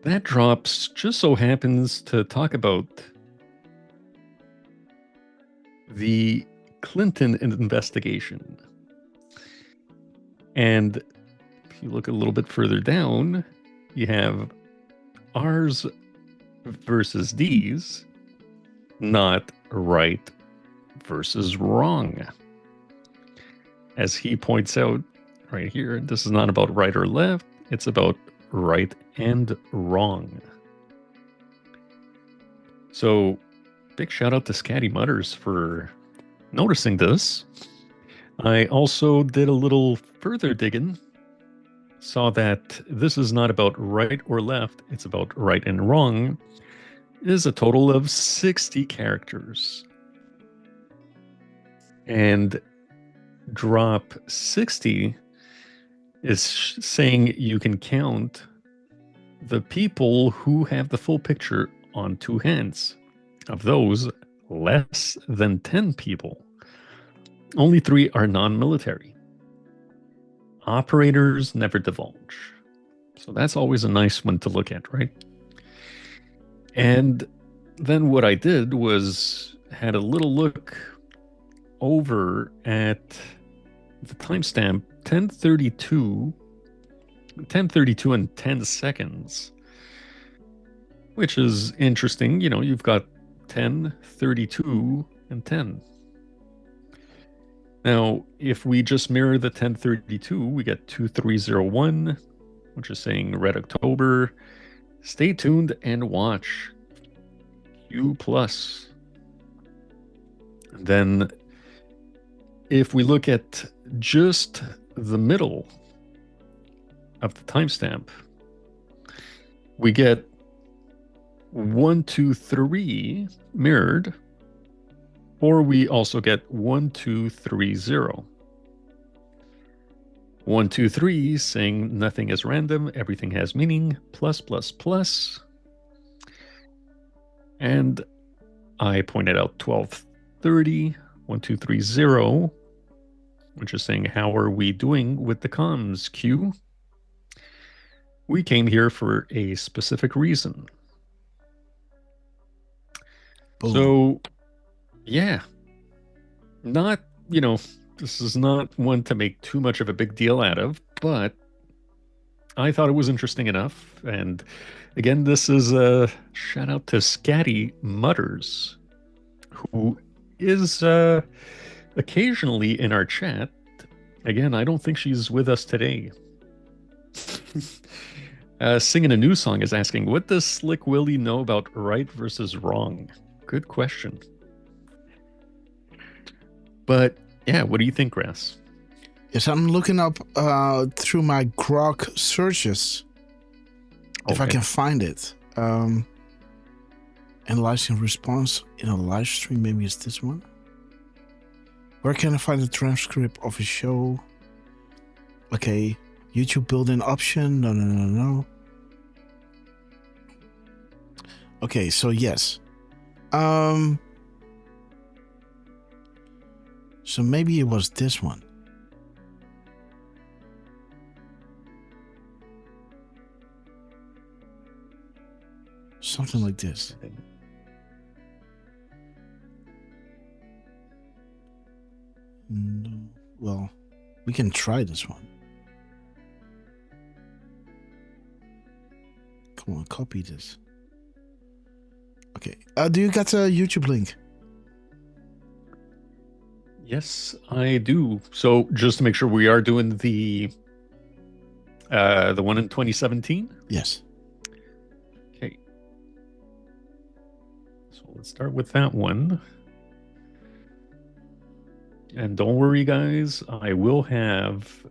That drops just so happens to talk about the Clinton investigation. And if you look a little bit further down, you have R's versus D's, not right versus wrong. As he points out right here, this is not about right or left, It's about right and wrong. So, big shout out to Scatty Mutters for noticing this. I also did a little further digging. Saw that this is not about right or left, it's about right and wrong. It is a total of 60 characters. And drop 60 is saying you can count the people who have the full picture on two hands. Of those, less than 10 people. Only 3 are non-military. Operators never divulge. So that's always a nice one to look at, right? And then what I did was had a little look over at the timestamp 10:32 and 10 seconds, which is interesting. You know, you've got 10, 32, and 10. Now, if we just mirror the 1032, we get 2301, which is saying Red October. Stay tuned and watch. Q+. And then if we look at just the middle of the timestamp, we get 1, 2, 3 mirrored, or we also get 1, 2, 3, 0. 1, 2, 3 saying nothing is random, everything has meaning, plus, plus, plus. And I pointed out 12:30, 1, 2, 3, 0, which is saying, how are we doing with the comms, Q? We came here for a specific reason. Boom. So, yeah, not, you know, this is not one to make too much of a big deal out of, but I thought it was interesting enough. And again, this is a shout out to Scatty Mutters, who is occasionally in our chat. Again, I don't think she's with us today. Singing a new song is asking, what does Slick Willie know about right versus wrong? Good question. But yeah, what do you think, Grass? Yes, I'm looking up through my Grok searches if I can find it. Analyzing response in a live stream, maybe it's this one. Where can I find the transcript of a show? Okay, YouTube built-in option. No. Okay, so yes. So maybe it was this one. Something like this. No. Well, we can try this one. Come on, copy this. Okay. Do you got a YouTube link? Yes, I do. So just to make sure, we are doing the one in 2017? Yes. Okay. So let's start with that one. And don't worry, guys, I will have...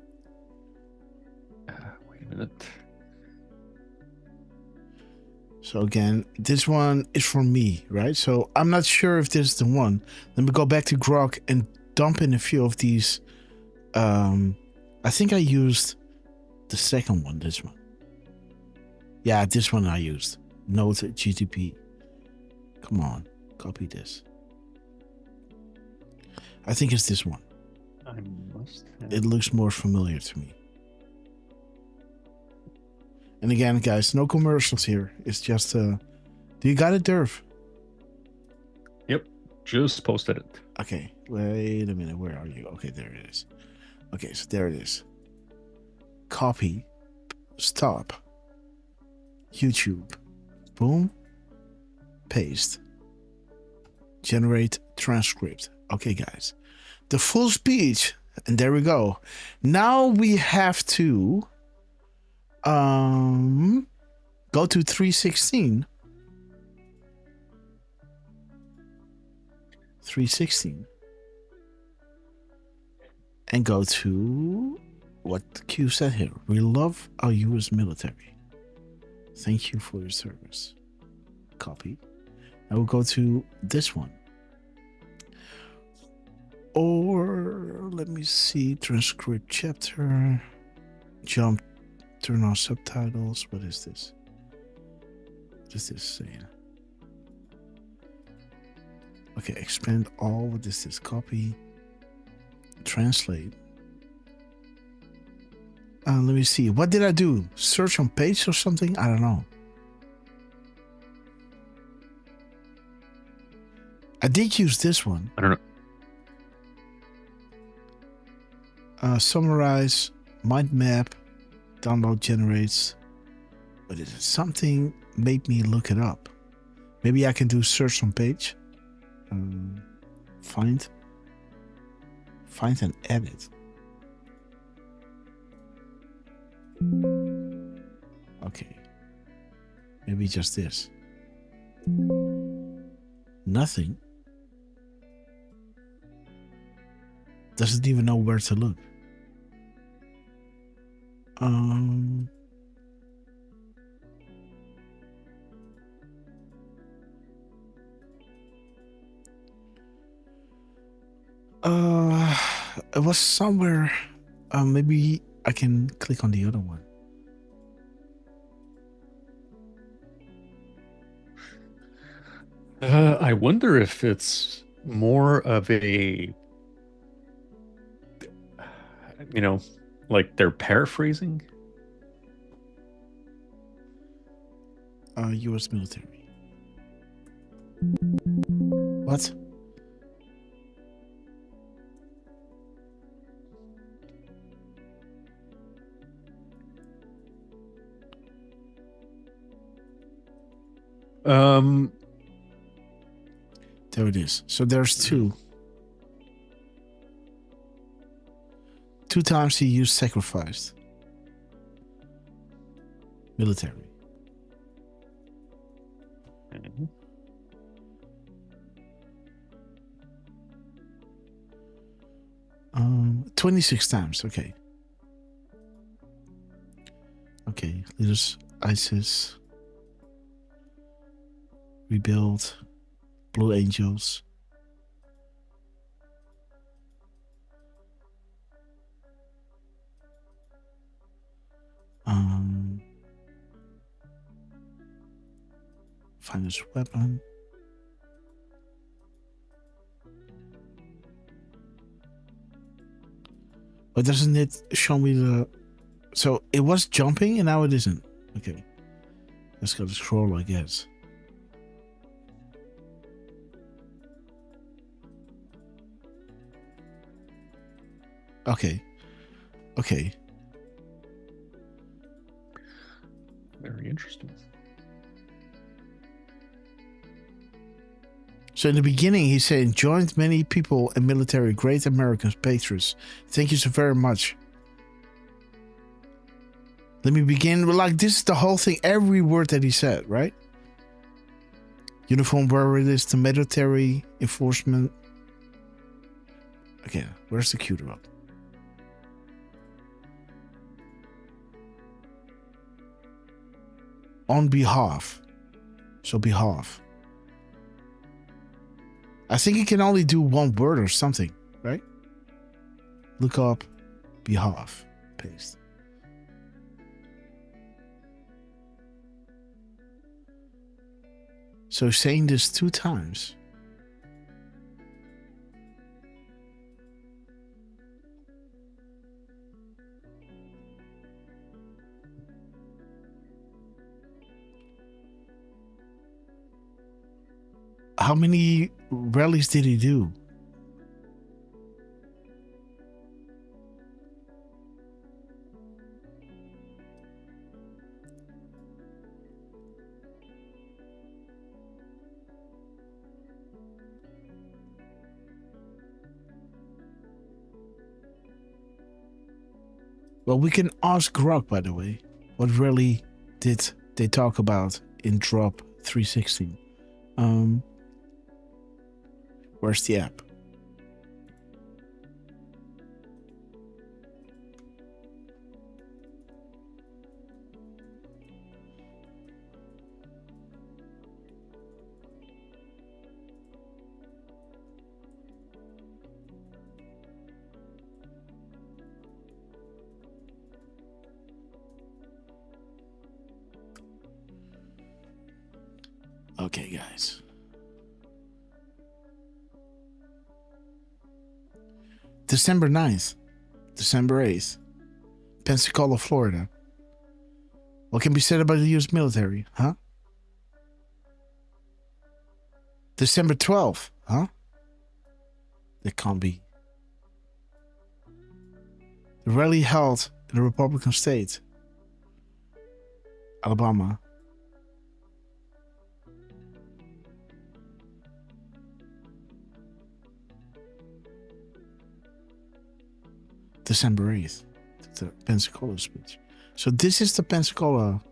wait a minute. So again, this one is for me, right? So I'm not sure if this is the one. Let me go back to Grok and dump in a few of these. I think I used the second one, this one. Yeah, this one I used. Note GTP. Come on, copy this. I think it's this one. I must have... It looks more familiar to me. And again, guys, no commercials here. It's just, do you got it, Derf? Yep, just posted it. Okay, wait a minute. Where are you? Okay, there it is. Okay, so there it is. Copy. Stop. YouTube. Boom. Paste. Generate transcript. Okay, guys. The full speech. And there we go. Now we have to Go to 316. 316. And go to what Q said here. We love our U.S. military. Thank you for your service. Copy. I will go to this one. Or let me see. Transcript chapter. Jump. Turn on subtitles. What is this? What is this saying? Okay, expand all. What is this? Copy. Translate. Let me see. What did I do? Search on page or something? I don't know. I did use this one. I don't know. Summarize, mind map, download generates. But is it something made me look it up? Maybe I can do search on page. Find and edit. Okay. Maybe just this. Nothing. Doesn't even know where to look. It was somewhere. Maybe I can click on the other one. I wonder if it's more of a, like they're paraphrasing. U.S. military. What? There it is. So there's two. Two times he used sacrificed. Military. 26 times. Okay. Okay. Leaders, ISIS. Rebuild. Blue Angels. Finest weapon. But doesn't it show me the... So it was jumping and now it isn't. Okay. Let's go to scroll, I guess. Okay. Okay. Very interesting. So in the beginning, he said, joined many people and military, great Americans, patriots. Thank you so very much. Let me begin. Like, this is the whole thing. Every word that he said, right? Uniform wearer is the military enforcement. Okay, where's the cuter up? On behalf. So behalf. I think you can only do one word or something, right? Look up behalf. Paste. So saying this 2 times. How many rallies did he do? Well, we can ask Grok, by the way. what really did they talk about in drop 316? Where's the app? Okay, guys. December 9th, December 8th, Pensacola, Florida. What can be said about the U.S. military, huh? December 12th, huh? That can't be. The rally held in the Republican state, Alabama. December 8th, the Pensacola speech. So this is the Pensacola.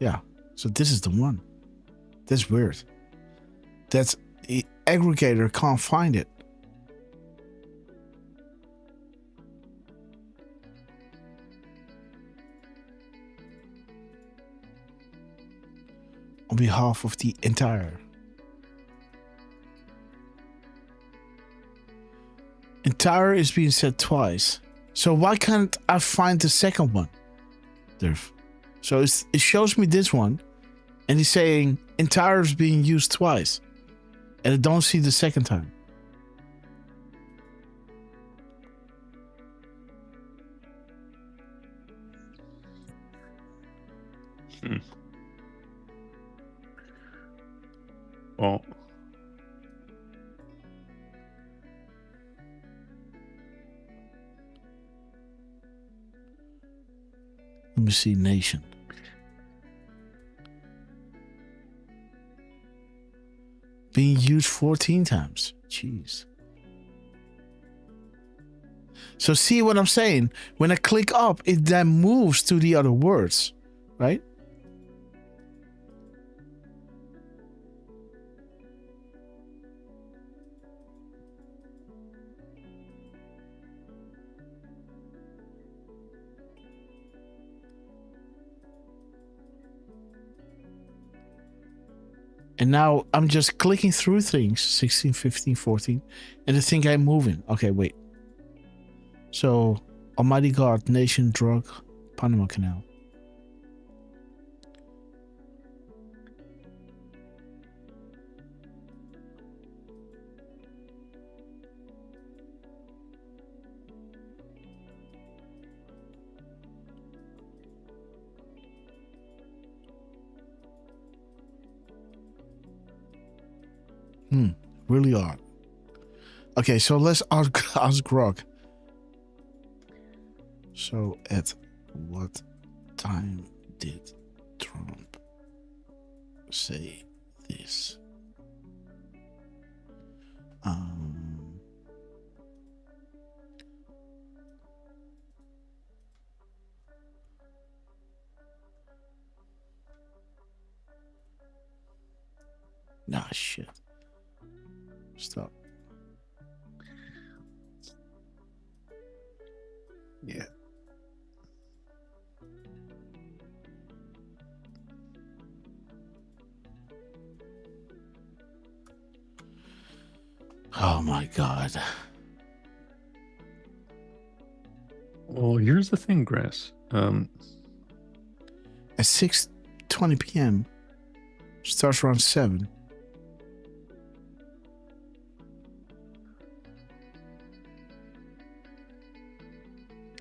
Yeah, so this is the one. That's weird. That the aggregator can't find it. On behalf of the entire is being said twice. So why can't I find the second one? Derf. So it shows me this one, and he's saying entire is being used twice, and I don't see the second time. Well, let me see nation. Being used 14 times. Jeez. So see what I'm saying? When I click up, it then moves to the other words, right? And now I'm just clicking through things, 16, 15, 14, and I think I'm moving. Okay, wait. So, Almighty God, Nation, Drug, Panama Canal. Really odd. Okay, so let's ask Grog. So at what time did Trump say this? Nah, shit. Stop. Yeah. Oh my God. Well, here's the thing, Grass. At 6:20 p.m. starts around 7.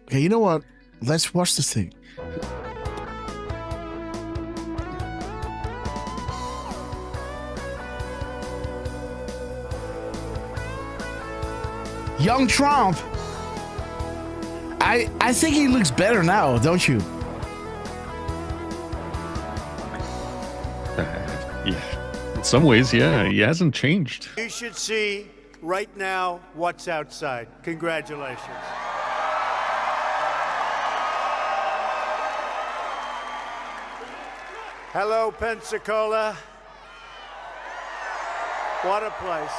Okay, you know what? Let's watch this thing. Young Trump. I think he looks better now, don't you? Yeah. In some ways, yeah, he hasn't changed. You should see right now what's outside. Congratulations. Hello, Pensacola. What a place.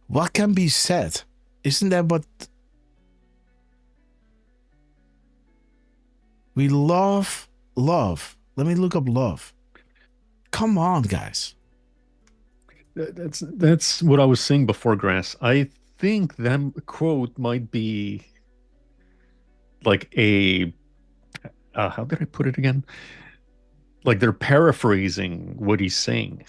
What can be said? Isn't that what we love? Love. Let me look up love. Come on, guys. That's what I was saying before, Grass. I think that quote might be like a how did I put it again? Like they're paraphrasing what he's saying.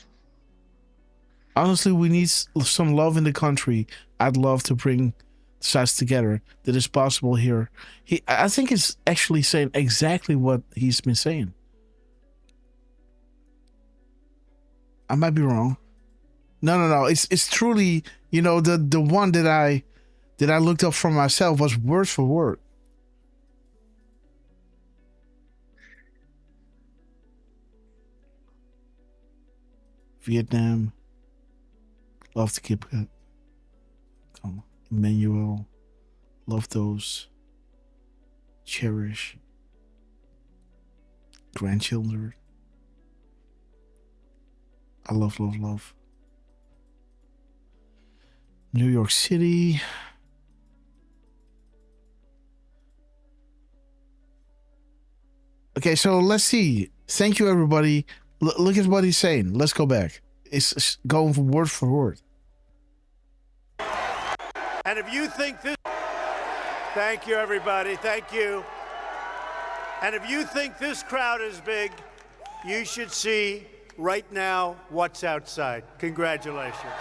Honestly, we need some love in the country. I'd love to bring sides together. That is possible here. I think he's actually saying exactly what he's been saying. I might be wrong. No. It's truly, you know, the one that I looked up for myself was word for word. Vietnam. Love to keep it. Come on. Emmanuel. Love those. Cherish. Grandchildren. I love. New York City. Okay, so let's see. Thank you, everybody. Look at what he's saying. Let's go back. It's going for word. And if you think this... Thank you, everybody. Thank you. And if you think this crowd is big, you should see right now what's outside. Congratulations.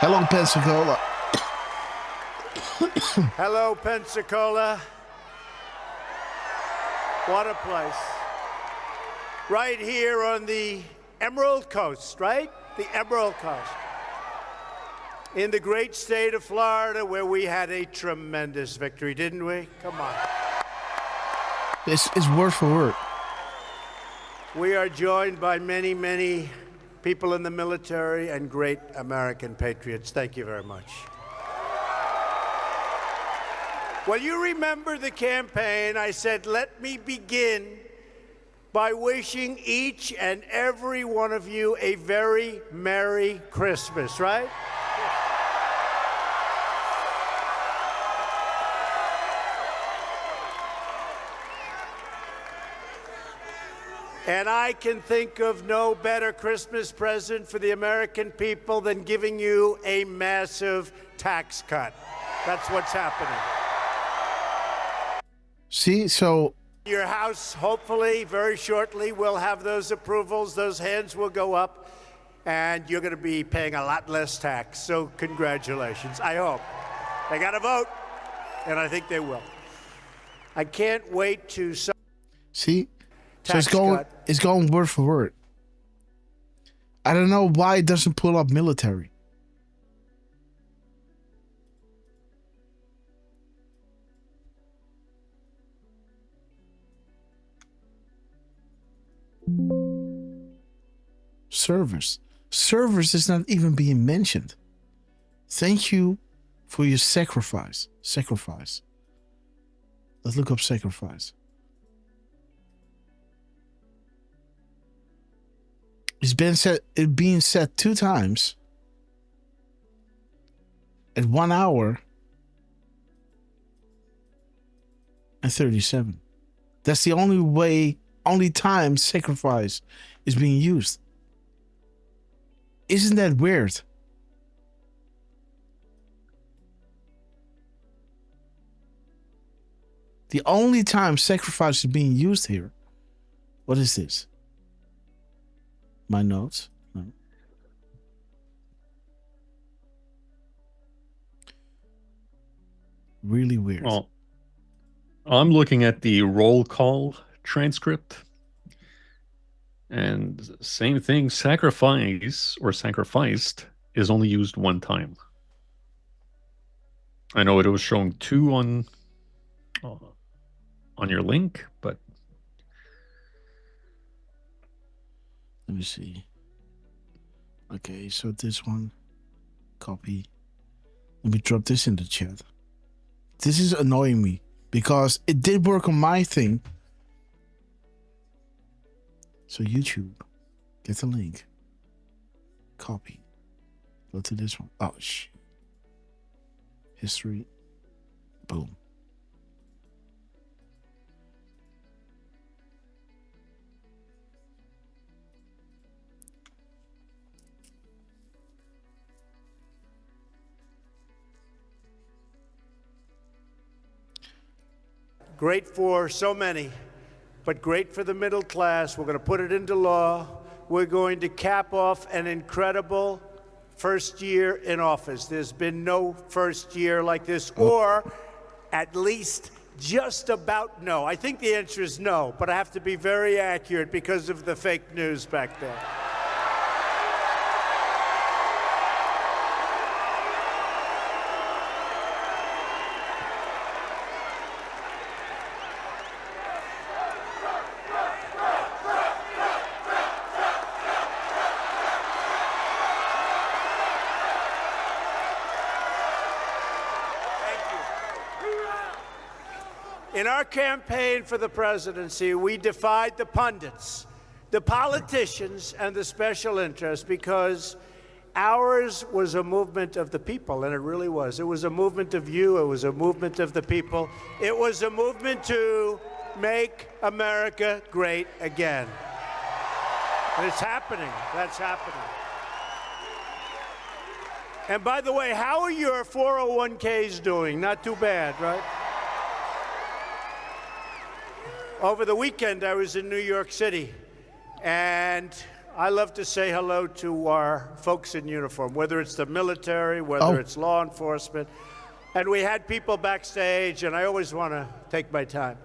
Hello, Pensacola. Hello, Pensacola. What a place. Right here on the Emerald Coast, right? The Emerald Coast. In the great state of Florida, where we had a tremendous victory, didn't we? Come on. It's word for word. We are joined by many, many people in the military and great American patriots. Thank you very much. Well, you remember the campaign. I said, let me begin by wishing each and every one of you a very Merry Christmas, right? And I can think of no better Christmas present for the American people than giving you a massive tax cut. That's what's happening. See, so... Your House, hopefully, very shortly, will have those approvals. Those hands will go up, and you're going to be paying a lot less tax. So congratulations, I hope. They got to vote, and I think they will. I can't wait to... See? So it's going word for word. I don't know why it doesn't pull up military. Servers. Servers is not even being mentioned. Thank you for your sacrifice. Sacrifice. Let's look up sacrifice. It's being said 2 times at 1 hour and 37. That's the only time sacrifice is being used. Isn't that weird? The only time sacrifice is being used here. What is this? My notes? No. Really weird. Well, I'm looking at the roll call transcript. And same thing, sacrifice or sacrificed is only used 1 time. I know it was showing 2 on your link, but let me see. Okay, so this one, copy. Let me drop this in the chat. This is annoying me because it did work on my thing, So YouTube, get the link. Copy. Go to this one. Oh, shit. History. Boom. Great for so many, but great for the middle class. We're going to put it into law. We're going to cap off an incredible first year in office. There's been no first year like this, or at least just about no. I think the answer is no, but I have to be very accurate because of the fake news back there. In our campaign for the presidency, we defied the pundits, the politicians, and the special interests because ours was a movement of the people, and it really was. It was a movement of you. It was a movement of the people. It was a movement to make America great again. And it's happening. That's happening. And by the way, how are your 401ks doing? Not too bad, right? Over the weekend, I was in New York City, and I love to say hello to our folks in uniform, whether it's the military, whether it's law enforcement. And we had people backstage, and I always want to take my time.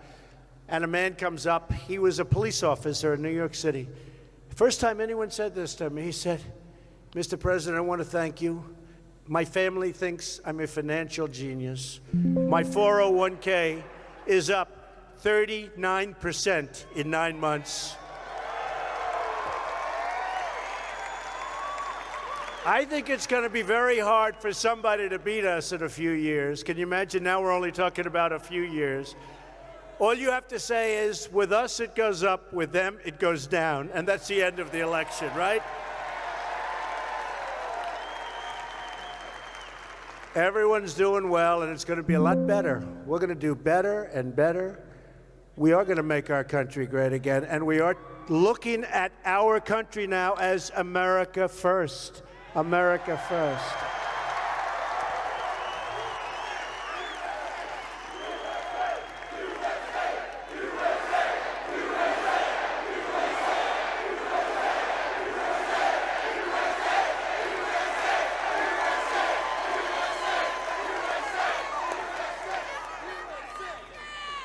And a man comes up. He was a police officer in New York City. First time anyone said this to me, he said, "Mr. President, I want to thank you. My family thinks I'm a financial genius. My 401k is up 39% in 9 months. I think it's going to be very hard for somebody to beat us in a few years. Can you imagine? Now we're only talking about a few years. All you have to say is, with us it goes up, with them it goes down, and that's the end of the election, right? Everyone's doing well, and it's going to be a lot better. We're going to do better and better. We are going to make our country great again, and we are looking at our country now as America first. America first.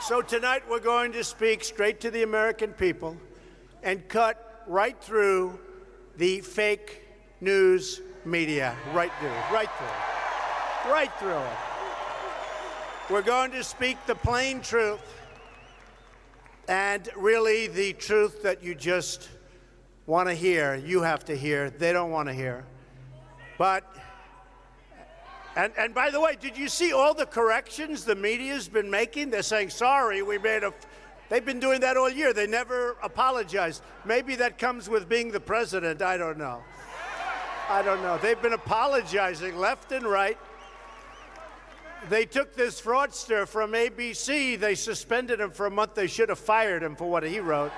So tonight we're going to speak straight to the American people and cut right through the fake news media. Right through it. We're going to speak the plain truth, and really the truth that you just want to hear, you have to hear, they don't want to hear. But And by the way, did you see all the corrections the media's been making? They're saying, sorry, they've been doing that all year. They never apologized. Maybe that comes with being the president. I don't know. They've been apologizing left and right. They took this fraudster from ABC. They suspended him for a month. They should have fired him for what he wrote.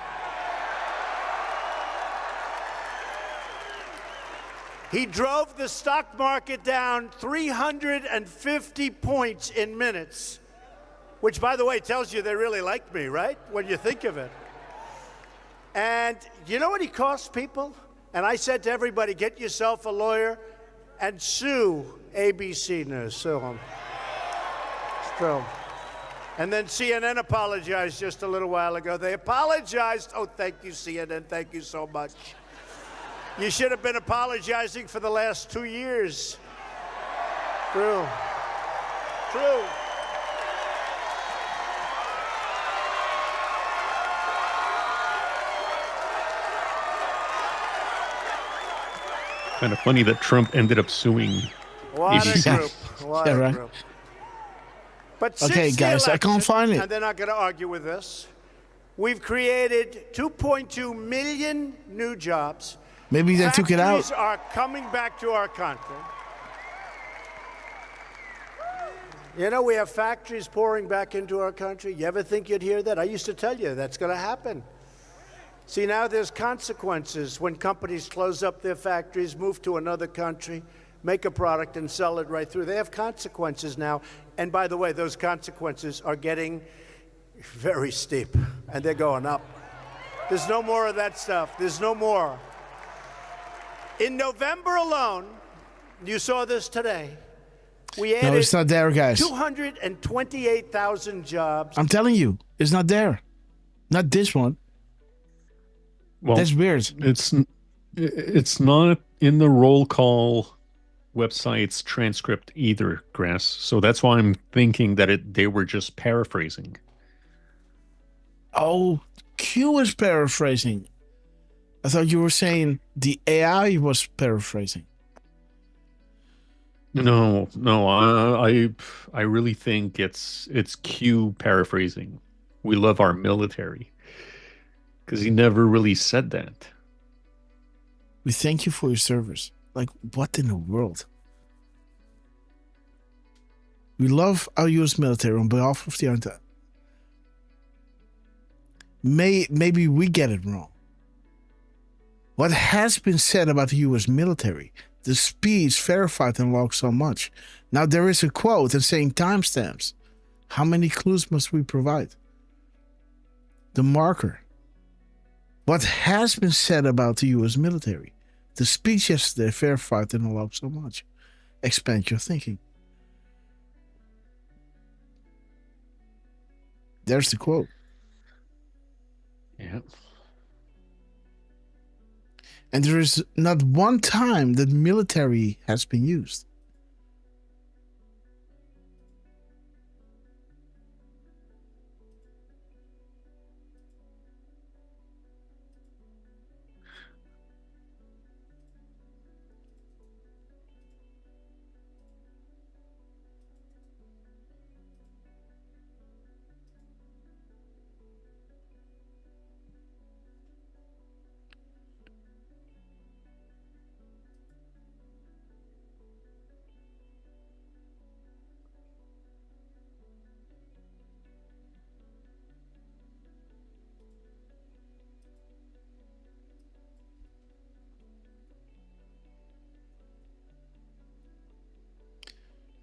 He drove the stock market down 350 points in minutes, which, by the way, tells you they really like me, right? When you think of it. And you know what he cost people? And I said to everybody, get yourself a lawyer and sue ABC News. Sue them. Sue. And then CNN apologized just a little while ago. They apologized. Oh, thank you, CNN. Thank you so much. You should have been apologizing for the last 2 years. True. Kind of funny that Trump ended up suing. What a group. What a group. But okay, guys, I can't find it. And they're not going to argue with this. We've created 2.2 million new jobs. Maybe they took it out. Factories are coming back to our country. You know, we have factories pouring back into our country. You ever think you'd hear that? I used to tell you that's going to happen. See, now there's consequences when companies close up their factories, move to another country, make a product and sell it right through. They have consequences now. And by the way, those consequences are getting very steep, and they're going up. There's no more of that stuff. There's no more. In November alone, you saw this today, we added No, it's not there, guys. 228,000 jobs. I'm telling you, it's not there. Not this one. Well, that's weird. It's not in the roll call website's transcript either, Grass. So that's why I'm thinking that they were just paraphrasing. Oh, Q is paraphrasing. I thought you were saying the AI was paraphrasing. No, I really think it's Q paraphrasing. We love our military. Because he never really said that. We thank you for your service. Like, what in the world? We love our U.S. military on behalf of the entire. Maybe we get it wrong. What has been said about the U.S. military, the speech verified and logged so much. Now there is a quote and saying timestamps. How many clues must we provide? The marker. What has been said about the U.S. military, the speech yesterday verified and logged so much. Expand your thinking. There's the quote. Yeah. And there is not one time that military has been used.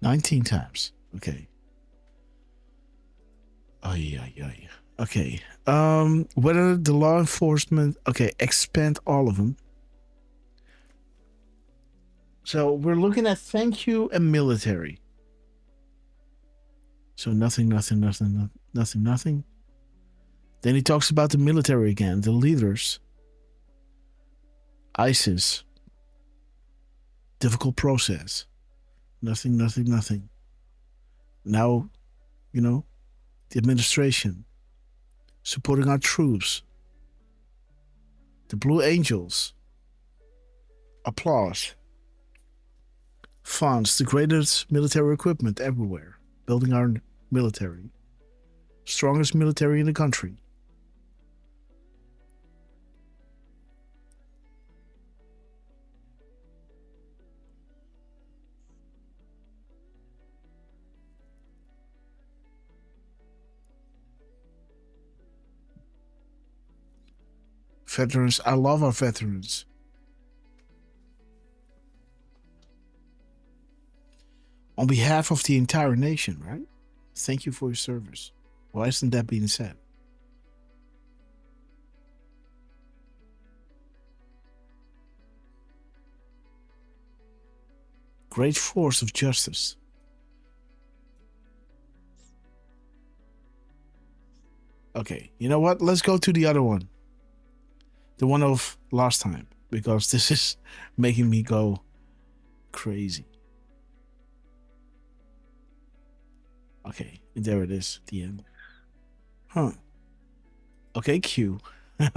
"19 times. Okay. Okay. Whether the law enforcement. Okay. Expand all of them. So we're looking at thank you and military. So nothing. Then he talks about the military again, the leaders. ISIS. Difficult process. Nothing. Now, the administration. Supporting our troops. The Blue Angels. Applause. Funds, the greatest military equipment everywhere. Building our military. Strongest military in the country. Veterans, I love our veterans. On behalf of the entire nation, right? Thank you for your service. Why isn't that being said? Great force of justice. Okay, you know what? Let's go to the other one. The one of last time, because this is making me go crazy. Okay, there it is, the end. Huh. Okay, Q.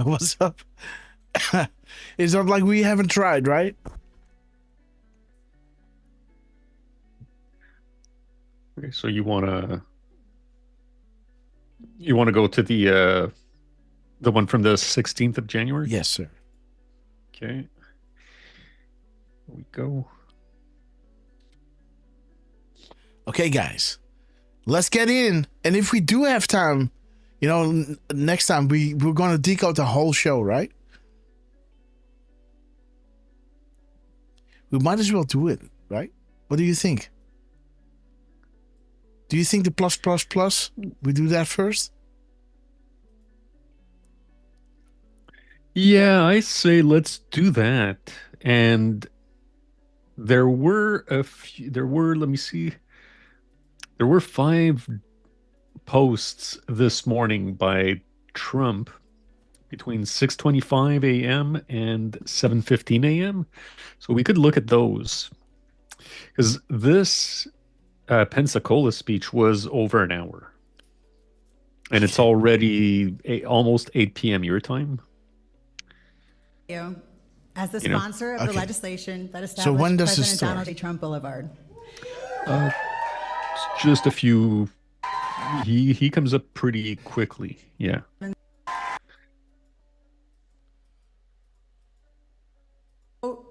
What's up? It's not like we haven't tried, right? Okay, so you wanna go to the The one from the 16th of January? Yes, sir. Okay. Here we go. Okay, guys. Let's get in. And if we do have time, you know, next time we're going to decode the whole show, right? We might as well do it, right? What do you think? Do you think the plus, we do that first? Yeah, I say let's do that. And there were let me see. There were 5 posts this morning by Trump between 6:25 a.m. and 7:15 a.m. So we could look at those. Because this Pensacola speech was over an hour. And it's already almost 8 p.m. your time. As the sponsor of the legislation that established So when does this President start? Donald J. Trump Boulevard. It's just a few. He comes up pretty quickly. Yeah.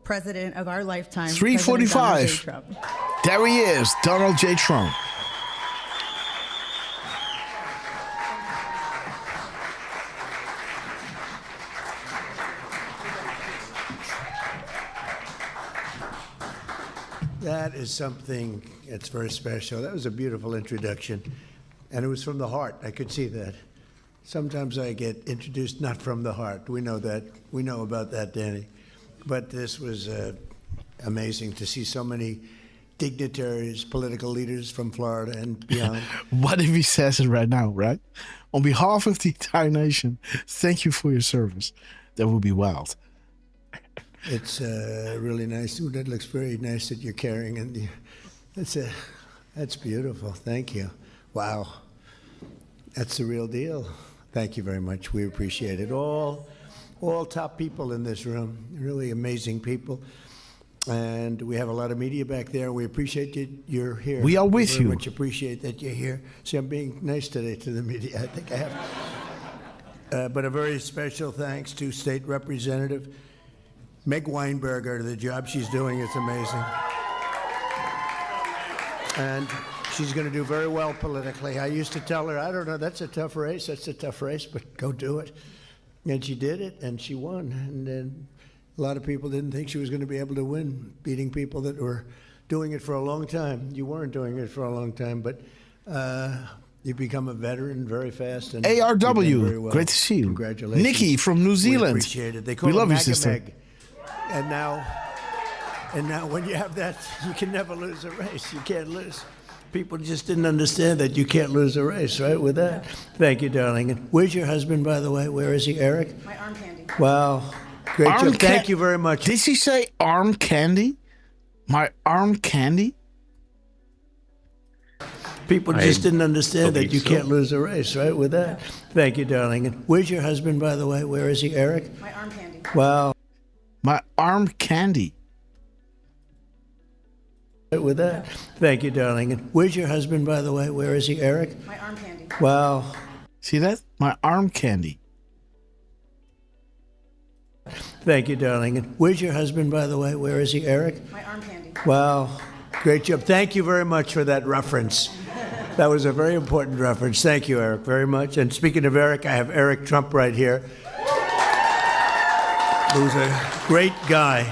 President of our lifetime. 3:45. There he is, Donald J. Trump. That is something that's very special. That was a beautiful introduction, and it was from the heart. I could see that. Sometimes I get introduced not from the heart. We know that. We know about that, Danny. But this was amazing to see so many dignitaries, political leaders from Florida and beyond. What if he says it right now, right? On behalf of the entire nation, thank you for your service. That would be wild. It's really nice. Ooh, that looks very nice that you're carrying, and that's beautiful. Thank you. Wow, that's the real deal. Thank you very much. We appreciate it. All top people in this room, really amazing people, and we have a lot of media back there. We appreciate you're here. We are with very you. Much appreciate that you're here. See, I'm being nice today to the media. I think I have. But a very special thanks to State Representative Meg Weinberger. The job she's doing is amazing. And she's going to do very well politically. I used to tell her, I don't know, that's a tough race, but go do it. And she did it, and she won. And then a lot of people didn't think she was going to be able to win, beating people that were doing it for a long time. You weren't doing it for a long time, but you become a veteran very fast. And ARW, very well. great to see you. Congratulations. Nikki from New Zealand. We appreciate it. They call We love her you, sister. Meg. And now when you have that, you can never lose a race. You can't lose. People just didn't understand that you can't lose a race, right, with that? Thank you, darling. And where's your husband, by the way? Where is he, Eric? My arm candy. Wow. Great job. Thank you very much. Did she say arm candy? My arm candy? People just didn't understand that you can't lose a race, right, with that? Thank you, darling. And where's your husband, by the way? Where is he, Eric? My arm candy. Wow. My arm candy. With that, thank you, darling. And where's your husband, by the way? Where is he, Eric? My arm candy. Wow. See that? My arm candy. Thank you, darling. And where's your husband, by the way? Where is he, Eric? My arm candy. Wow. Great job. Thank you very much for that reference. That was a very important reference. Thank you, Eric, very much. And speaking of Eric, I have Eric Trump right here, who's a great guy.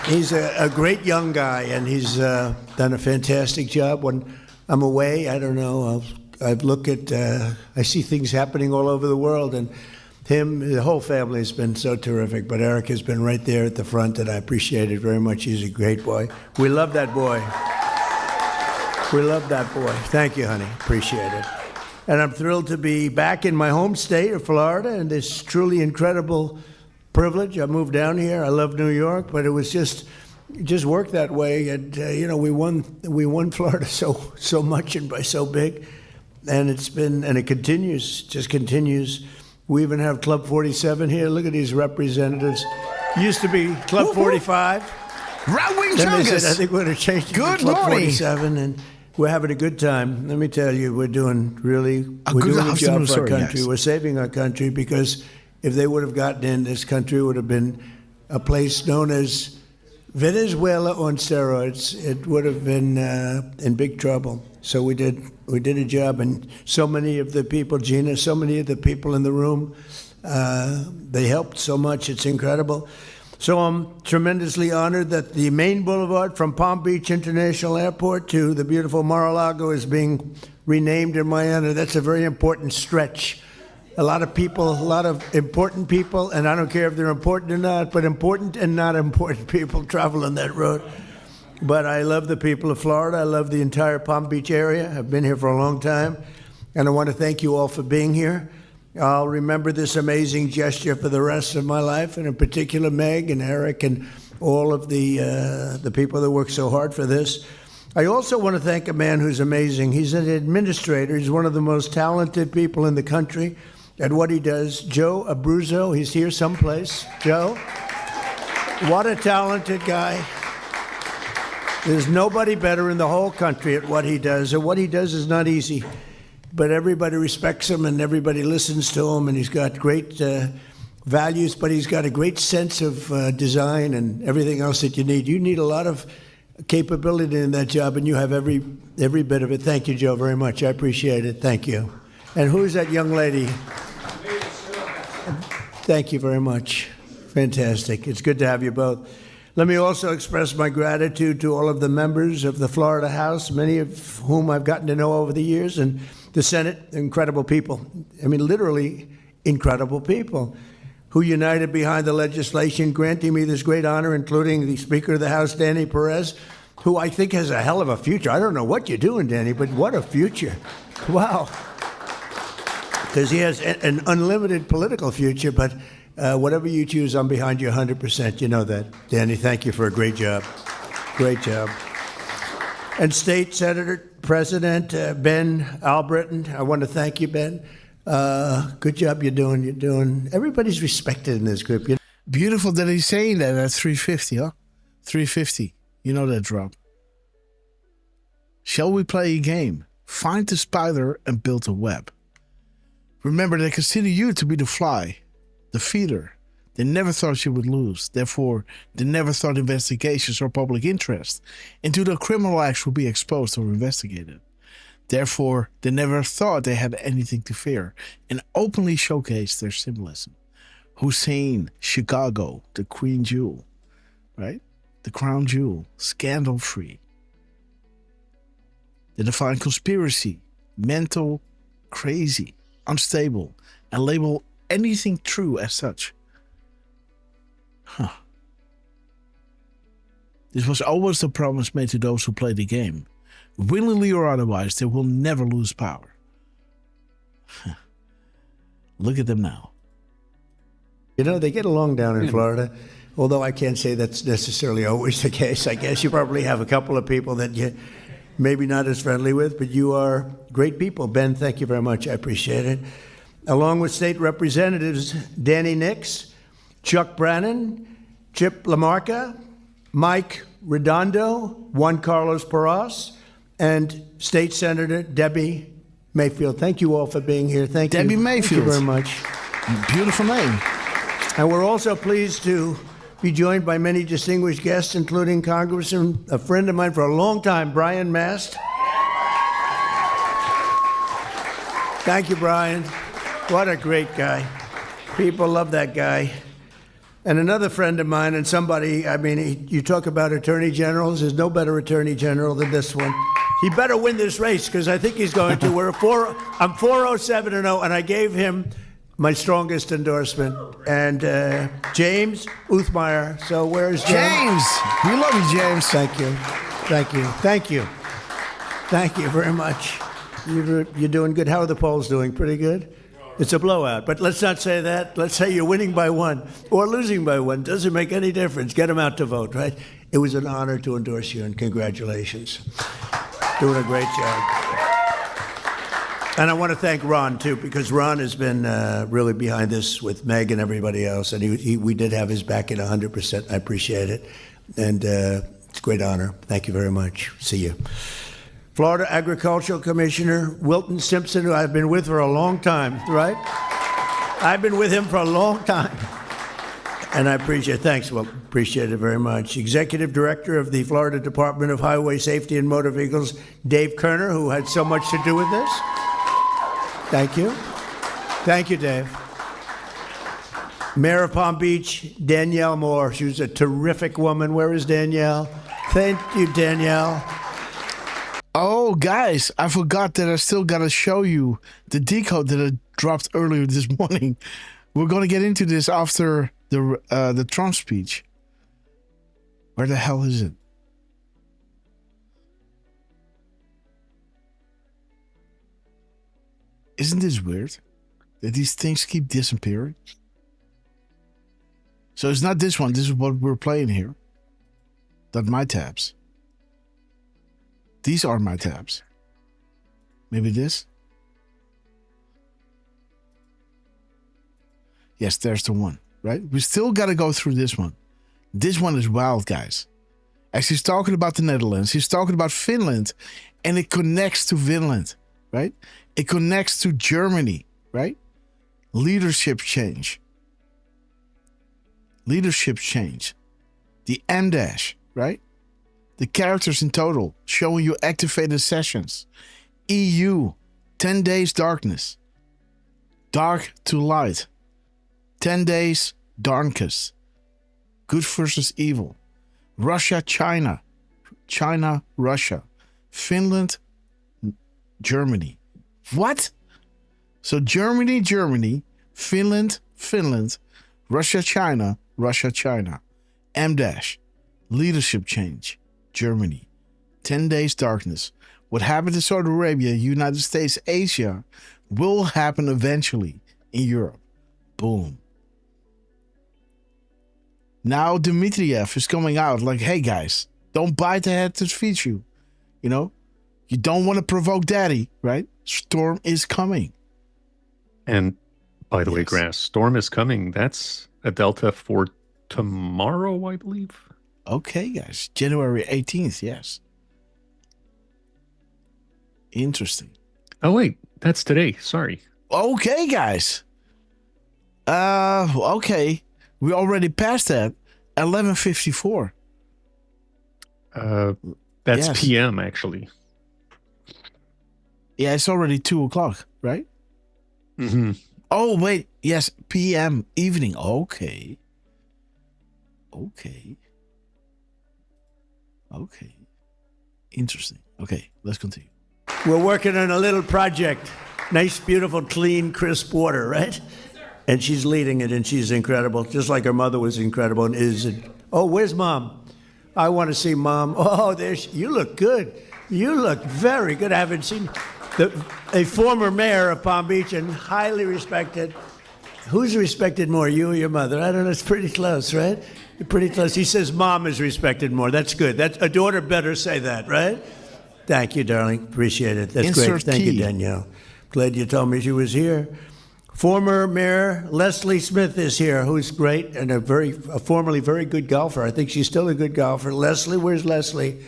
He's a great young guy, and he's done a fantastic job. When I'm away, I don't know, I see things happening all over the world, and the whole family has been so terrific, but Eric has been right there at the front, and I appreciate it very much. He's a great boy. We love that boy. We love that boy. Thank you, honey. Appreciate it. And I'm thrilled to be back in my home state of Florida, and this truly incredible privilege. I moved down here. I love New York, but it was just worked that way. And we won Florida so much and by so big, and it continues. We even have Club 47 here. Look at these representatives. Used to be Club 45. Right wing Then they said, jungus. I think we're going to change it to Good Club morning. 47, We're having a good time. Let me tell you, we're doing a job for our country. Yes. We're saving our country, because if they would have gotten in, this country would have been a place known as Venezuela on steroids. It would have been in big trouble. So we did a job, and so many of the people, Gina, so many of the people in the room, they helped so much. It's incredible. So I'm tremendously honored that the main boulevard from Palm Beach International Airport to the beautiful Mar-a-Lago is being renamed in my honor. That's a very important stretch. A lot of people, a lot of important people, and I don't care if they're important or not, but important and not important people travel on that road. But I love the people of Florida. I love the entire Palm Beach area. I've been here for a long time, and I want to thank you all for being here. I'll remember this amazing gesture for the rest of my life, and in particular Meg and Eric and all of the people that work so hard for this. I also want to thank a man who's amazing. He's an administrator. He's one of the most talented people in the country at what he does. Joe Abruzzo, he's here someplace. Joe, what a talented guy. There's nobody better in the whole country at what he does, and what he does is not easy. But everybody respects him, and everybody listens to him, and he's got great values, but he's got a great sense of design and everything else that you need. You need a lot of capability in that job, and you have every bit of it. Thank you, Joe, very much. I appreciate it. Thank you. And who's that young lady? Thank you very much. Fantastic. It's good to have you both. Let me also express my gratitude to all of the members of the Florida House, many of whom I've gotten to know over the years, and the Senate, incredible people. I mean, literally incredible people who united behind the legislation granting me this great honor, including the Speaker of the House, Danny Perez, who I think has a hell of a future. I don't know what you're doing, Danny, but what a future. Wow. Because he has an unlimited political future, but whatever you choose, I'm behind you 100%. You know that. Danny, thank you for a great job. Great job. And State Senator President Ben Albritton, I want to thank you, Ben. Good job you're doing. Everybody's respected in this group. Beautiful that he's saying that at 350, huh? 350. You know that drop. Shall we play a game? Find the spider and build a web. Remember, they consider you to be the fly, the feeder. They never thought you would lose. Therefore, they never thought investigations or public interest into the criminal acts would be exposed or investigated. Therefore, they never thought they had anything to fear and openly showcased their symbolism. Hussein, Chicago, the Queen Jewel, right? The Crown Jewel, scandal-free. They define conspiracy, mental, crazy, unstable, and label anything true as such. Huh. This was always the promise made to those who play the game. Willingly or otherwise, they will never lose power. Look at them now. You know, they get along down in Florida, although I can't say that's necessarily always the case. I guess you probably have a couple of people that you maybe not as friendly with, but you are great people. Ben, thank you very much. I appreciate it. Along with state representatives Danny Nix, Chuck Brannon, Chip LaMarca, Mike Redondo, Juan Carlos Porras, and State Senator Debbie Mayfield. Thank you all for being here. Thank you. Debbie Mayfield. Thank you very much. Beautiful name. And we're also pleased to be joined by many distinguished guests, including Congressman, a friend of mine for a long time, Brian Mast. Thank you, Brian. What a great guy. People love that guy. And another friend of mine, and somebody, I mean, you talk about attorney generals, there's no better attorney general than this one. He better win this race, because I think he's going to. I'm 407-0, and I gave him my strongest endorsement. And James Uthmeyer. So where's James? We love you, James. Thank you. Thank you. Thank you. Thank you very much. You're doing good. How are the polls doing? Pretty good? It's a blowout, but let's not say that. Let's say you're winning by one or losing by one. Doesn't make any difference. Get them out to vote, right? It was an honor to endorse you, and congratulations. Doing a great job. And I want to thank Ron, too, because Ron has been really behind this with Meg and everybody else, and we did have his back at 100%. I appreciate it, and it's a great honor. Thank you very much. See you. Florida Agricultural Commissioner Wilton Simpson, who I've been with for a long time, right? I've been with him for a long time. And I appreciate it. Thanks, Wilton. Appreciate it very much. Executive Director of the Florida Department of Highway Safety and Motor Vehicles, Dave Kerner, who had so much to do with this. Thank you. Thank you, Dave. Mayor of Palm Beach, Danielle Moore. She was a terrific woman. Where is Danielle? Thank you, Danielle. Oh, guys, I forgot that I still got to show you the decode that I dropped earlier this morning. We're going to get into this after the Trump speech. Where the hell is it? Isn't this weird? That these things keep disappearing? So it's not this one. This is what we're playing here. Not my tabs. These are my tabs. Maybe this? Yes, there's the one, right? We still got to go through this one. This one is wild, guys. As he's talking about the Netherlands, he's talking about Finland, and it connects to Finland, right? It connects to Germany, right? Leadership change. Leadership change. The M dash, right? The characters in total, showing you activated sessions. EU, 10 days darkness. Dark to light. 10 days darkness. Good versus evil. Russia, China. China, Russia. Finland, Germany. What? So Germany, Germany. Finland, Finland. Russia, China. Russia, China. M dash. Leadership change. Germany. 10 days darkness. What happened in Saudi Arabia, United States, Asia will happen eventually in Europe. Boom. Now Dmitriev is coming out like, hey guys, don't bite the head that feeds you. You know, you don't want to provoke daddy, right? Storm is coming. And by the way, Grass, Storm is coming. That's a Delta for tomorrow, I believe. Okay, guys. January 18th, yes. Interesting. Oh, wait. That's today. Sorry. Okay, guys. Okay. We already passed that. 11:54. That's PM, actually. Yeah, it's already 2 o'clock, right? Mm-hmm. Oh, wait. Yes, PM, evening. Okay. Okay. Okay. Interesting. Okay, let's continue. We're working on a little project. Nice, beautiful, clean, crisp water, right? And she's leading it, and she's incredible, just like her mother was incredible and is. Oh, where's Mom? I want to see Mom. Oh, you look good. You look very good. I haven't seen a former mayor of Palm Beach and highly respected. Who's respected more, you or your mother? I don't know. It's pretty close, right? You're pretty close. He says Mom is respected more. That's good. A daughter better say that, right? Thank you, darling. Appreciate it. That's great. Thank you, Danielle. Glad you told me she was here. Former Mayor Leslie Smith is here, who's great and a formerly very good golfer. I think she's still a good golfer. Leslie, where's Leslie?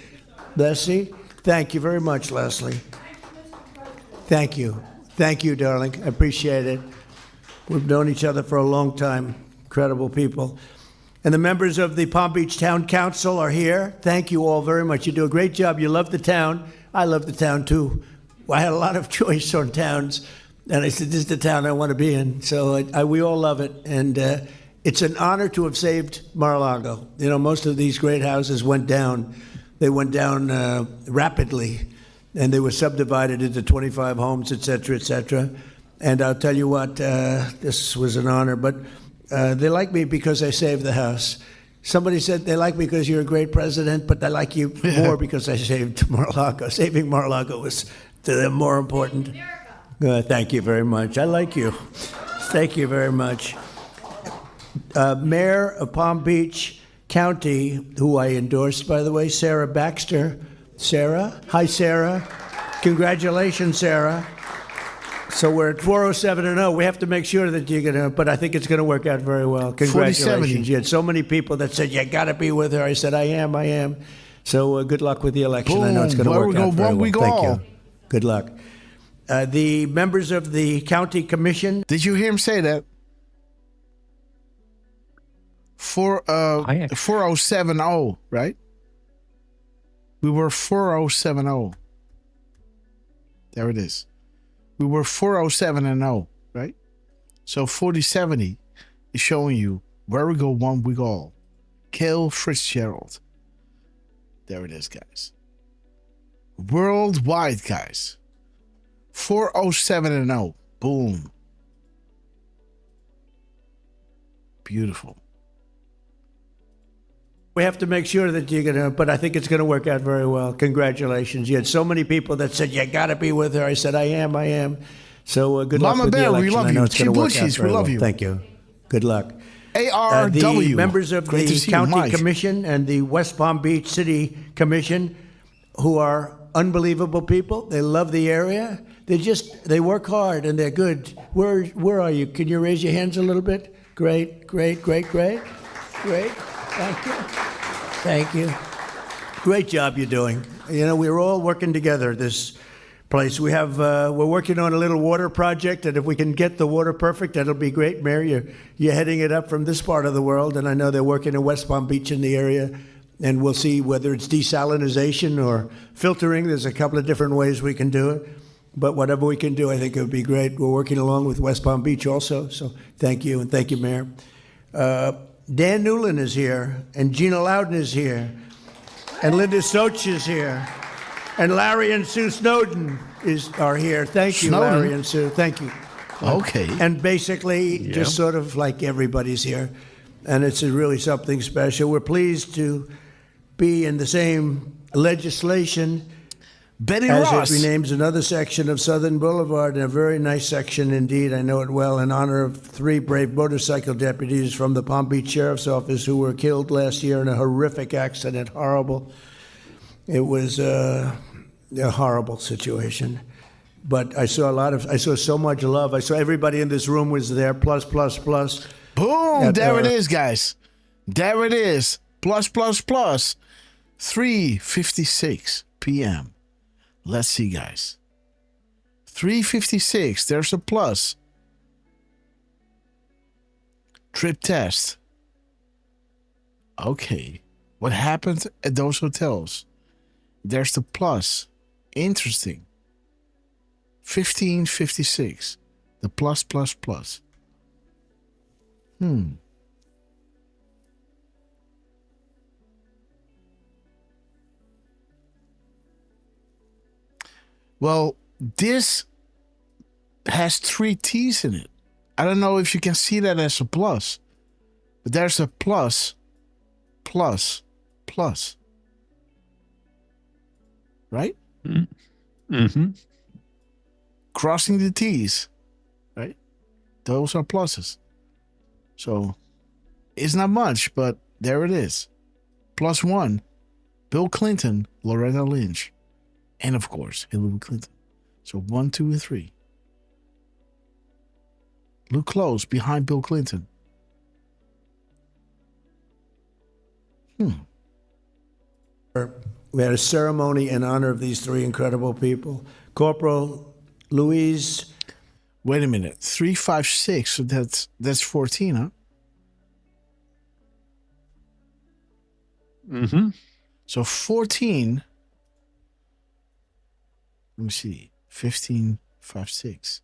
Leslie, thank you very much, Leslie. Thank you. Thank you, darling. I appreciate it. We've known each other for a long time. Incredible people. And the members of the Palm Beach Town Council are here. Thank you all very much. You do a great job. You love the town. I love the town, too. I had a lot of choice on towns. And I said, this is the town I want to be in. So we all love it. And it's an honor to have saved Mar-a-Lago. You know, most of these great houses went down. They went down rapidly. And they were subdivided into 25 homes, et cetera, et cetera. And I'll tell you what, this was an honor. But they like me because I saved the house. Somebody said they like me because you're a great president, but they like you more because I saved Mar-a-Lago. Saving Mar-a-Lago was to them more important. Thank you very much. I like you. Thank you very much. Mayor of Palm Beach County, who I endorsed, by the way, Sarah Baxter. Sarah? Hi, Sarah. Congratulations, Sarah. So we're at 407-0. We have to make sure that you're going to, but I think it's going to work out very well. Congratulations. You had so many people that said, you got to be with her. I said, I am. So good luck with the election. I know it's going to work out very well. Thank you. Good luck. The members of the county commission. Did you hear him say that? 4070, right? We were 4070. There it is. We were 407-0, right? So 4070 is showing you where we go one, we go all. Cale Fitzgerald. There it is, guys. Worldwide, guys. 407-0. Boom. Beautiful. We have to make sure that you're going to, but I think it's going to work out very well. Congratulations. You had so many people that said, you got to be with her. I said, I am. So good luck with the election. We love you. Chibuchis, we love you. Thank you. Good luck. ARW. The members of the county commission and the West Palm Beach City Commission, who are unbelievable people. They love the area. They work hard and they're good. Where are you? Can you raise your hands a little bit? Great. Thank you. Great job you're doing. You know, we're all working together this place. We're working on a little water project, and if we can get the water perfect, that'll be great. Mayor, you're heading it up from this part of the world, and I know they're working in West Palm Beach in the area, and we'll see whether it's desalinization or filtering. There's a couple of different ways we can do it, but whatever we can do, I think it would be great. We're working along with West Palm Beach also, so thank you, and thank you, Mayor. Dan Newland is here, and Gina Loudon is here, and Linda Soch is here, and Larry and Sue Snowden are here. Thank you, Snowden. Larry and Sue. Thank you. Okay. And basically, just sort of like everybody's here, and it's really something special. We're pleased to be in the same legislation Betty as Ross. it renames another section of Southern Boulevard, and a very nice section indeed. I know it well, in honor of 3 brave motorcycle deputies from the Palm Beach Sheriff's Office who were killed last year in a horrific accident. Horrible. It was a horrible situation. But I saw so much love. I saw everybody in this room was there, plus. Boom, there it is, guys. There it is. Plus. 3:56 p.m. Let's see, guys. 3:56. There's a plus. Trip test. Okay. What happened at those hotels? There's the plus. Interesting. 15:56. The plus. Well, this has 3 T's in it. I don't know if you can see that as a plus, but there's a plus. Right? Mm-hmm. Crossing the T's, right? Those are pluses. So it's not much, but there it is. +1, Bill Clinton, Loretta Lynch, and of course, Hillary Clinton. So 1, 2, and 3. Look close behind Bill Clinton. We had a ceremony in honor of these 3 incredible people. Corporal Louise. Wait a minute. 356. So that's 14, huh? Mm-hmm. So 14. Let me see. 15, 5, 6.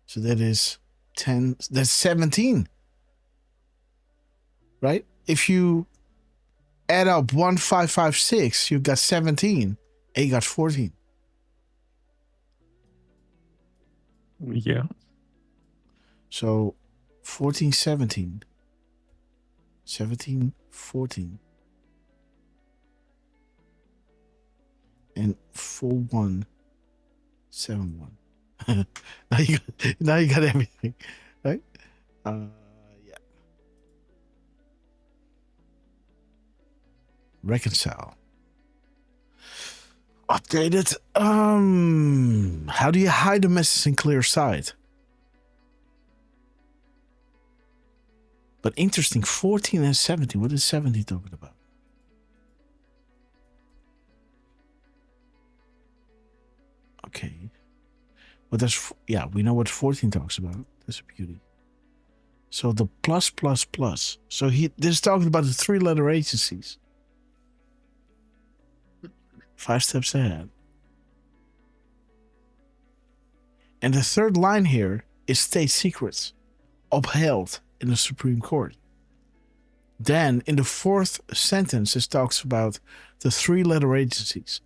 So that is 10. That's 17. Right? If you add up 1, 5, 5, 6, you got 17. And you got 14. Yeah. So 14, 17. 17, 14. And 4, 1, 7, 1. now you got everything, right? Yeah. Reconcile. Updated. How do you hide the message in clear sight? But interesting, 14 and 17. What is 17 talking about? Okay. But that's, yeah, we know what 14 talks about. That's a beauty. So the plus, plus, plus. So this is talking about the 3-letter agencies. 5 steps ahead. And the third line here is state secrets, upheld in the Supreme Court. Then in the 4th sentence, it talks about the 3-letter agencies.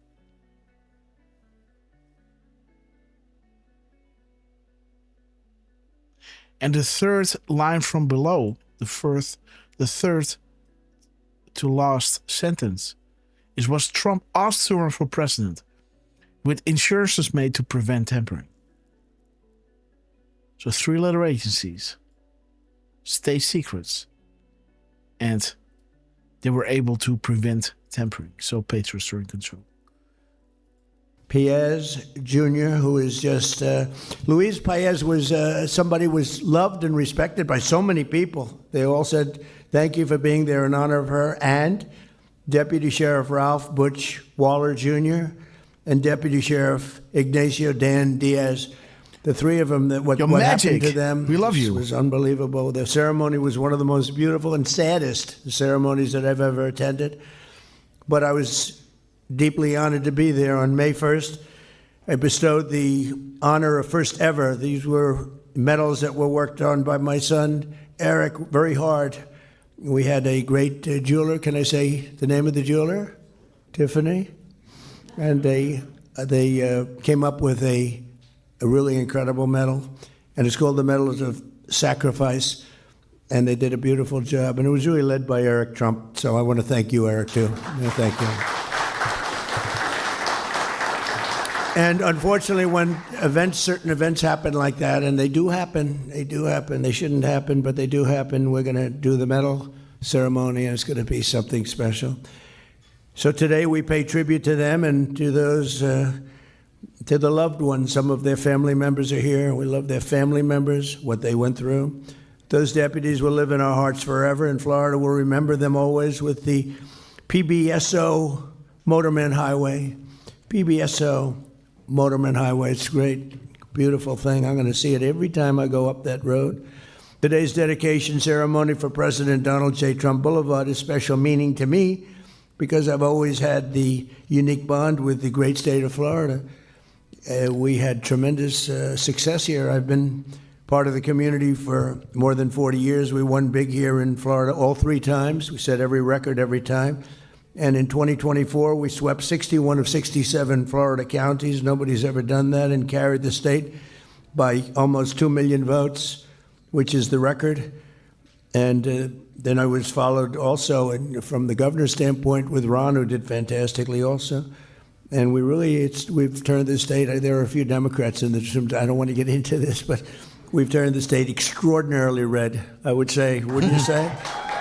And the third line from below, the third to last sentence, is was Trump asked to run for president with insurances made to prevent tampering. So 3-letter agencies, state secrets, and they were able to prevent tampering. So Patriots are in control. Paez Jr., who is just Luis Paez was somebody was loved and respected by so many people. They all said thank you for being there in honor of her, and Deputy Sheriff Ralph Butch Waller Jr. and Deputy Sheriff Ignacio Dan Diaz. The three of them, what happened to them, we love you, was unbelievable. The ceremony was one of the most beautiful and saddest ceremonies that I've ever attended. But I was deeply honored to be there. On May 1st, I bestowed the honor of first ever. These were medals that were worked on by my son, Eric, very hard. We had a great jeweler. Can I say the name of the jeweler? Tiffany. And they came up with a really incredible medal. And it's called the Medal of Sacrifice. And they did a beautiful job. And it was really led by Eric Trump. So I want to thank you, Eric, too. Thank you. And unfortunately, when certain events happen like that, and they do happen, they shouldn't happen, but they do happen, we're going to do the medal ceremony, and it's going to be something special. So today we pay tribute to them and to those, to the loved ones. Some of their family members are here. We love their family members, what they went through. Those deputies will live in our hearts forever. In Florida, we'll remember them always with the PBSO Motorman Highway. PBSO Motorman Highway. It's a great, beautiful thing. I'm going to see it every time I go up that road. Today's dedication ceremony for President Donald J. Trump Boulevard is special meaning to me because I've always had the unique bond with the great state of Florida. We had tremendous success here. I've been part of the community for more than 40 years. We won big here in Florida all 3 times. We set every record every time. And in 2024, we swept 61 of 67 Florida counties. Nobody's ever done that, and carried the state by almost 2 million votes, which is the record. And then I was followed also, from the governor's standpoint, with Ron, who did fantastically also. And we've turned the state. There are a few Democrats in the room. I don't want to get into this, but we've turned the state extraordinarily red, I would say. Wouldn't you say?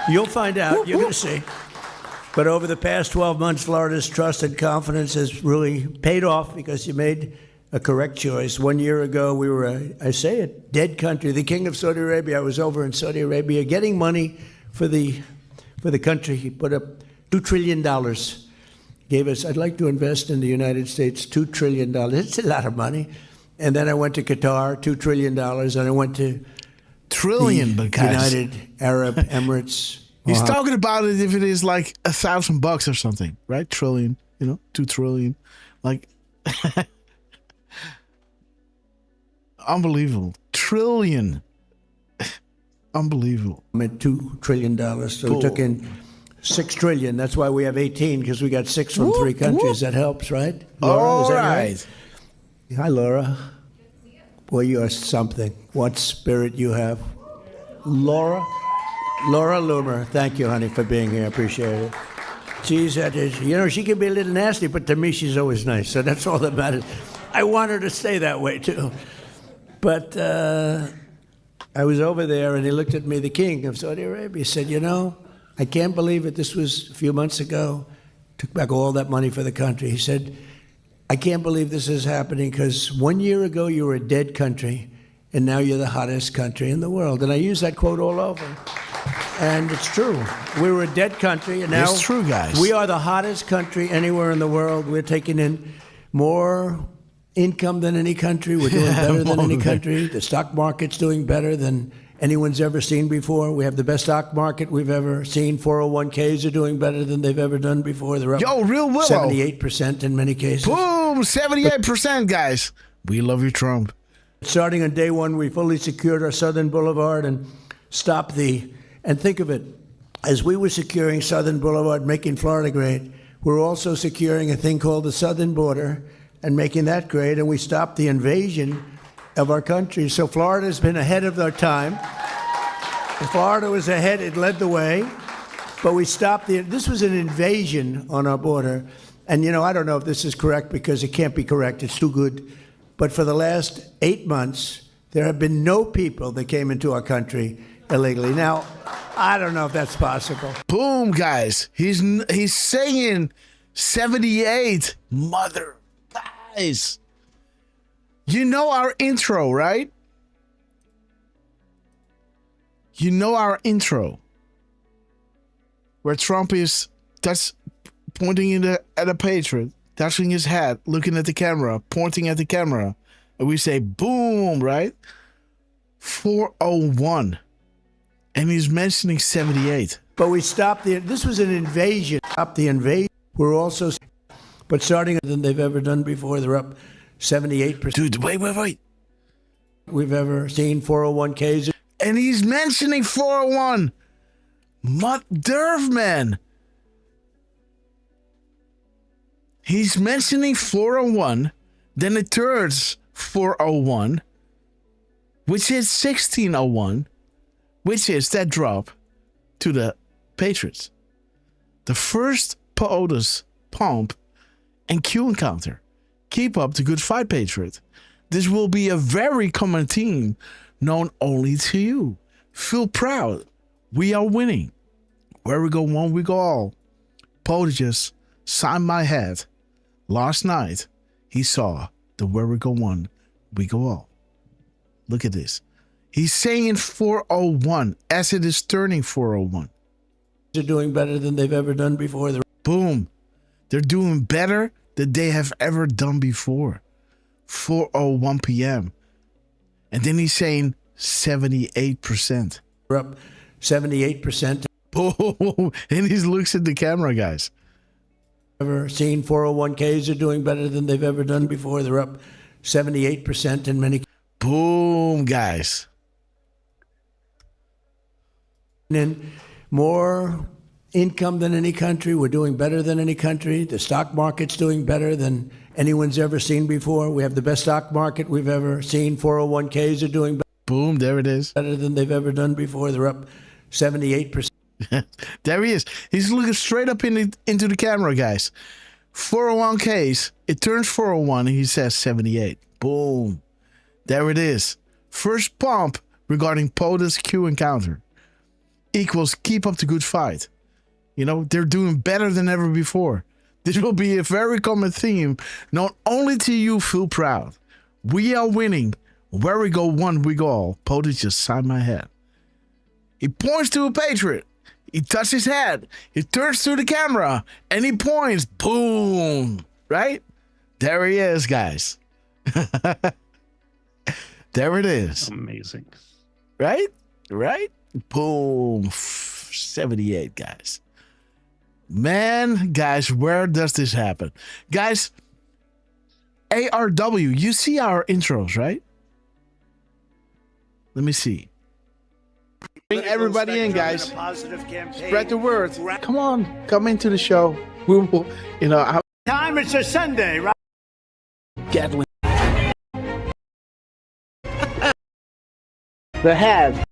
You'll find out. You're going to see. But over the past 12 months, Florida's trust and confidence has really paid off because you made a correct choice. 1 year ago, we were, I say it, dead country. The king of Saudi Arabia, I was over in Saudi Arabia getting money for the country. He put up $2 trillion. Gave us, I'd like to invest in the United States, $2 trillion. It's a lot of money. And then I went to Qatar, $2 trillion. And I went to United Arab Emirates. He's talking about it if it is like $1,000 or something, right? Trillion, 2 trillion. Like, unbelievable. Trillion. Unbelievable. I'm at $2 trillion. So we took in $6 trillion. That's why we have 18, because we got 6 from 3 countries. That helps, right? Laura, all right. Hi, Laura. Boy, you are something. What spirit you have. Laura Loomer, thank you, honey, for being here. I appreciate it. She's, she can be a little nasty, but to me, she's always nice. So that's all that matters. I want her to stay that way, too. But I was over there, and he looked at me, the king of Saudi Arabia. He said, I can't believe it. This was a few months ago. Took back all that money for the country. He said, I can't believe this is happening because 1 year ago, you were a dead country, and now you're the hottest country in the world. And I use that quote all over. And it's true. We were a dead country, and now it's true, guys. We are the hottest country anywhere in the world. We're taking in more income than any country. We're doing better than any country. The stock market's doing better than anyone's ever seen before. We have the best stock market we've ever seen. 401ks are doing better than they've ever done before. They're up real Willow. 78% in many cases. Boom, 78%, guys. We love you, Trump. Starting on day one, we fully secured our Southern Boulevard and stopped and think of it, as we were securing Southern Boulevard, making Florida great, we're also securing a thing called the Southern Border and making that great, and we stopped the invasion of our country. So Florida's been ahead of our time. Florida was ahead, it led the way, but we stopped this was an invasion on our border. And I don't know if this is correct because it can't be correct, it's too good. But for the last 8 months, there have been no people that came into our country illegally. Now, I don't know if that's possible. Boom, guys. He's saying 78. Mother, guys. You know our intro, right? You know our intro. Where Trump is pointing at a patriot, touching his hat, looking at the camera, pointing at the camera. And we say, boom, right? 401. And he's mentioning 78. But we stopped this was an invasion. Stopped the invasion. We're also, but starting than they've ever done before. They're up 78%. Dude, wait. We've ever seen 401ks. And he's mentioning 401. Derf, man. He's mentioning 401. Then it turns 401. Which is 1601. Which is that drop to the Patriots. The first POTUS pump and Q encounter. Keep up the good fight, Patriot. This will be a very common theme known only to you. Feel proud. We are winning. Where we go one, we go all. POTUS signed my head. Last night, he saw the where we go one, we go all. Look at this. He's saying 401 as it is turning 401. They're doing better than they've ever done before. Boom. They're doing better than they have ever done before. 4:01 p.m. And then he's saying 78%. We're up 78%. Boom. And he looks at the camera, guys. Ever seen 401ks are doing better than they've ever done before. They're up 78% in many. Boom, guys. And more income than any country. We're doing better than any country. The stock market's doing better than anyone's ever seen before. We have the best stock market we've ever seen. 401ks are doing better. Boom, there it is. Better than they've ever done before. They're up 78%. There he is. He's looking straight up into the camera, guys. 401ks, it turns 401 and he says 78. Boom. There it is. First pump regarding POTUS Q encounter equals keep up the good fight. They're doing better than ever before. This will be a very common theme. Not only to you, feel proud. We are winning. Where we go one, we go all. POTUS just signed my head. He points to a patriot. He touches his head. He turns to the camera and he points. Boom. Right? There he is, guys. There it is. Amazing. Right? Boom. 78, guys. Man, guys, where does this happen? Guys, ARW, you see our intros, right? Let me see. Bring everybody in, guys. Spread the word. Come on, come into the show. We will, Time it's a Sunday, right? Gatling. The head.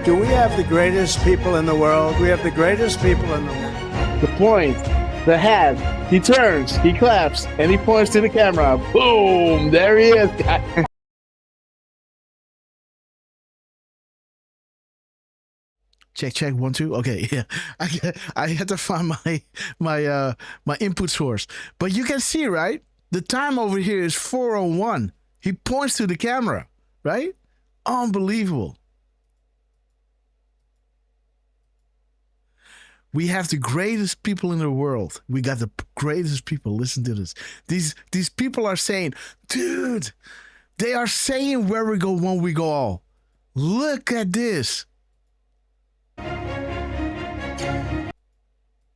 Do we have the greatest people in the world? We have the greatest people in the world. The point. The head. He turns, he claps, and he points to the camera. Boom! There he is, guys. Check 1 2. Okay, yeah. I had to find my input source, but you can see, right? The time over here is 4:01. He points to the camera, right? Unbelievable. We have the greatest people in the world. We got the greatest people. Listen to this. These people are saying, dude, they are saying where we go, when we go all. Look at this.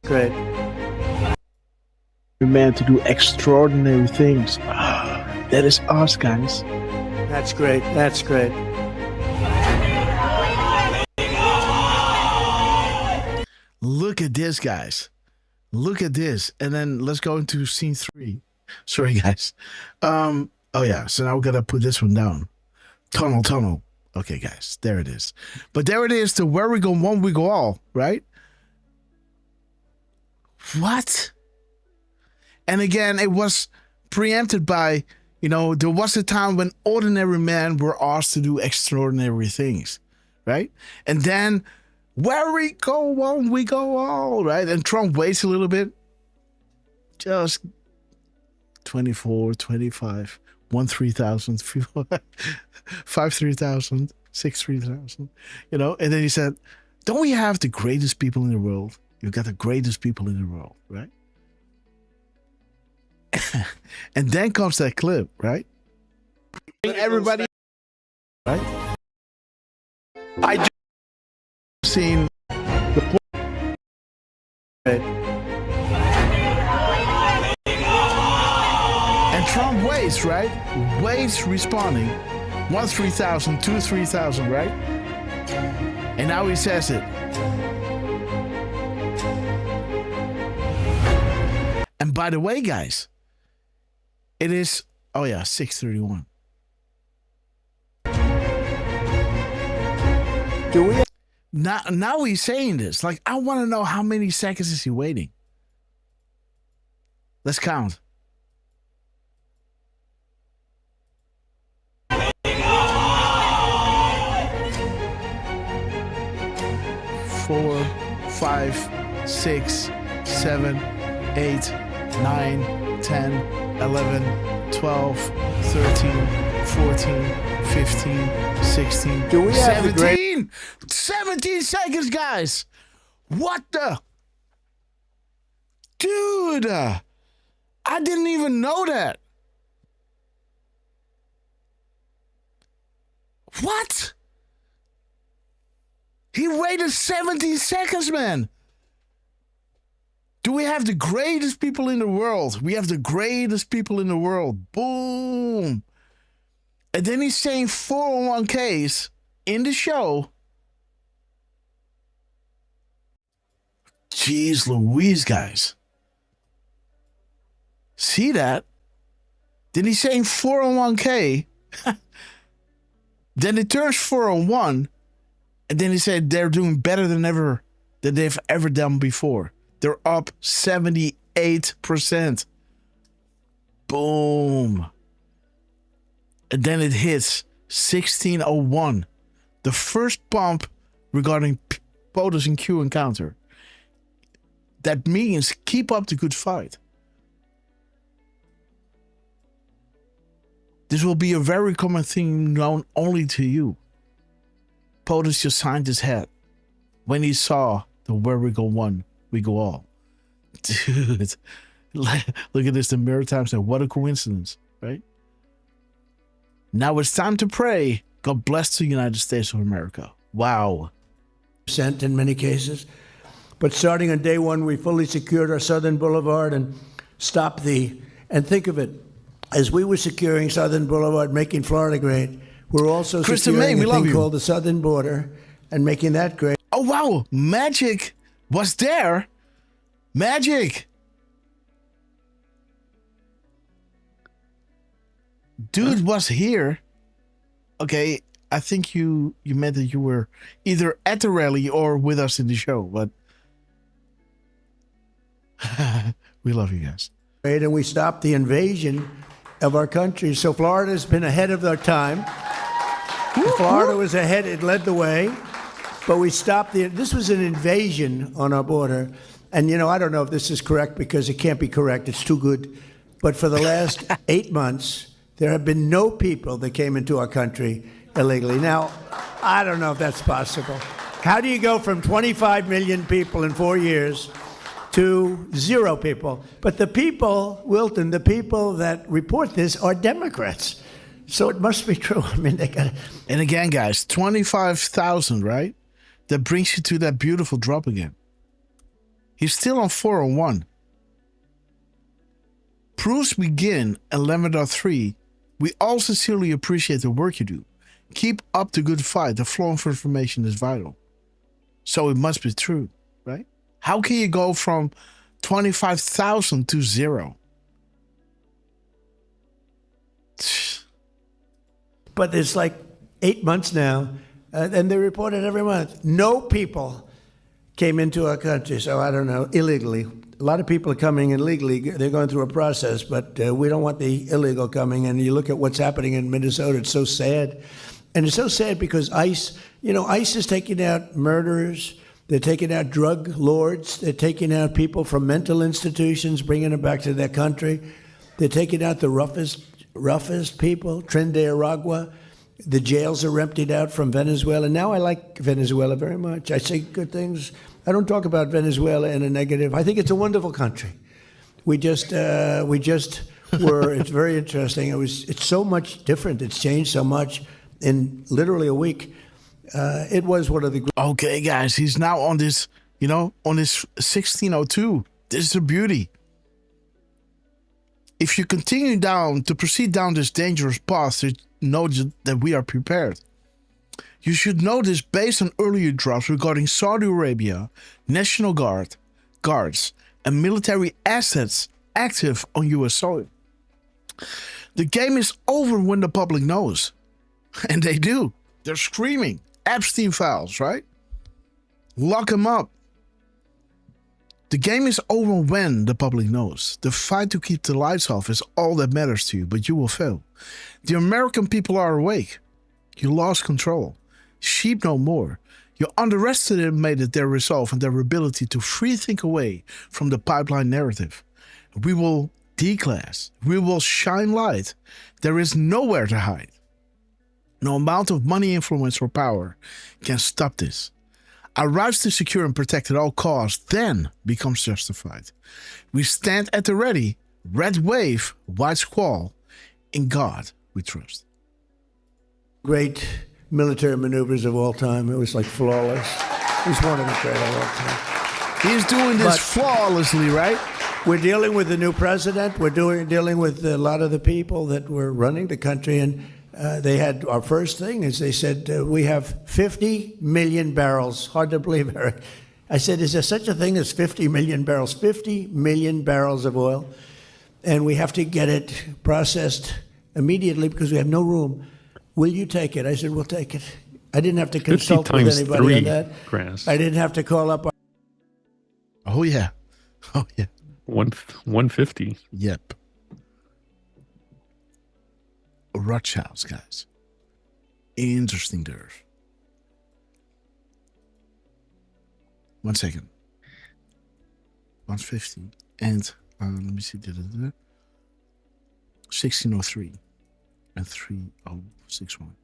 Great. We're meant to do extraordinary things. That is us, guys. That's great. That's great. Look at this, guys. Look at this. And then let's go into scene 3. Sorry, guys. Oh, yeah. So now we're going to put this one down. Tunnel. Okay, guys. There it is. But there it is to where we go one, we go all, right? What? And again, it was preempted by, there was a time when ordinary men were asked to do extraordinary things, right? And then where we go one, we go all, right? And Trump waits a little bit. Just 24, 25, 3,000, 5, 3,000, 6, 3,000, and then he said, don't we have the greatest people in the world? You've got the greatest people in the world, right? And then comes that clip, right? Everybody, right? I just seen the and Trump waits, right? Waits responding. 1, 3,000, 2, 3,000, right? And now he says it. And by the way, guys, it is, 6:31. Do we? Now he's saying this. Like, I want to know how many seconds is he waiting. Let's count. 4, 5, 6, 7, 8, 9, 10, 11, 12, 13, 14, 15, 16, Do we have 17. 17 seconds, guys. What the? Dude, I didn't even know that. What? He waited 17 seconds, man. Do we have the greatest people in the world? We have the greatest people in the world. Boom. And then he's saying 401ks in the show. Jeez Louise, guys. See that? Then he's saying 401k. Then it turns 401. And then he said they're doing better than they've ever done before. They're up 78%. Boom. And then it hits 1601. The first bump regarding POTUS and Q encounter. That means keep up the good fight. This will be a very common thing known only to you. POTUS just signed his head when he saw the where we go one, we go all. Dude, look at this, the Maritimes, and what a coincidence, right? Now it's time to pray. God bless the United States of America. Wow. In many cases. But starting on day one, we fully secured our Southern Boulevard and stopped and think of it, as we were securing Southern Boulevard, making Florida great, we're also securing a thing called the Southern Border and making that great. Oh, wow. Magic was there. Magic. Dude was here. Okay, I think you meant that you were either at the rally or with us in the show, but we love you guys. And we stopped the invasion of our country. So Florida's been ahead of their time. Florida was ahead, it led the way, but we stopped this was an invasion on our border. And, I don't know if this is correct because it can't be correct, it's too good. But for the last 8 months, there have been no people that came into our country illegally. Now, I don't know if that's possible. How do you go from 25 million people in 4 years to 0 people? But the people, Wilton, the people that report this are Democrats. So it must be true. I mean, they got. And again, guys, 25,000, right? That brings you to that beautiful drop again. He's still on 401. Proofs begin 11.3. We all sincerely appreciate the work you do. Keep up the good fight. The flow of information is vital. So it must be true, right? How can you go from 25,000 to 0? But it's like 8 months now, and they report it every month. No people came into our country, so I don't know, illegally. A lot of people are coming in legally. They're going through a process, but we don't want the illegal coming. And you look at what's happening in Minnesota, it's so sad. And it's so sad because ICE, ICE is taking out murderers. They're taking out drug lords. They're taking out people from mental institutions, bringing them back to their country. They're taking out the roughest people, Trinidad, Aragua. The jails are emptied out from Venezuela. Now I like Venezuela very much. I say good things. I don't talk about Venezuela in a negative. I think it's a wonderful country. We just were. It's very interesting. It's so much different. It's changed so much in literally a week. It was one of the. Okay, guys, he's now on this. On this 1602. This is the beauty. If you continue to proceed down this dangerous path, to know that we are prepared. You should know this based on earlier drops regarding Saudi Arabia, National Guards, and military assets active on U.S. soil. The game is over when the public knows. And they do. They're screaming. Epstein files, right? Lock them up. The game is over when the public knows. The fight to keep the lights off is all that matters to you, but you will fail. The American people are awake. You lost control. Sheep no more. You underestimated their resolve and their ability to free think away from the pipeline narrative. We will declass. We will shine light. There is nowhere to hide. No amount of money, influence, or power can stop this. Our rights to secure and protect at all costs then becomes justified. We stand at the ready, red wave, white squall. In God we trust. Great military maneuvers of all time. It was like flawless. He's one of the great of all time. He's doing this flawlessly, right? We're dealing with the new president. We're dealing with a lot of the people that were running the country, and they had, our first thing is they said, we have 50 million barrels. Hard to believe, Eric. I said, is there such a thing as 50 million barrels? 50 million barrels of oil. And we have to get it processed immediately because we have no room. Will you take it? I said, we'll take it. I didn't have to consult with anybody on that. Grass. I didn't have to call up. Oh, yeah. Oh, yeah. 150. Yep. Rothschilds, guys. Interesting, Derf. 1 second. 150. And, let me see. 1603. And 3061.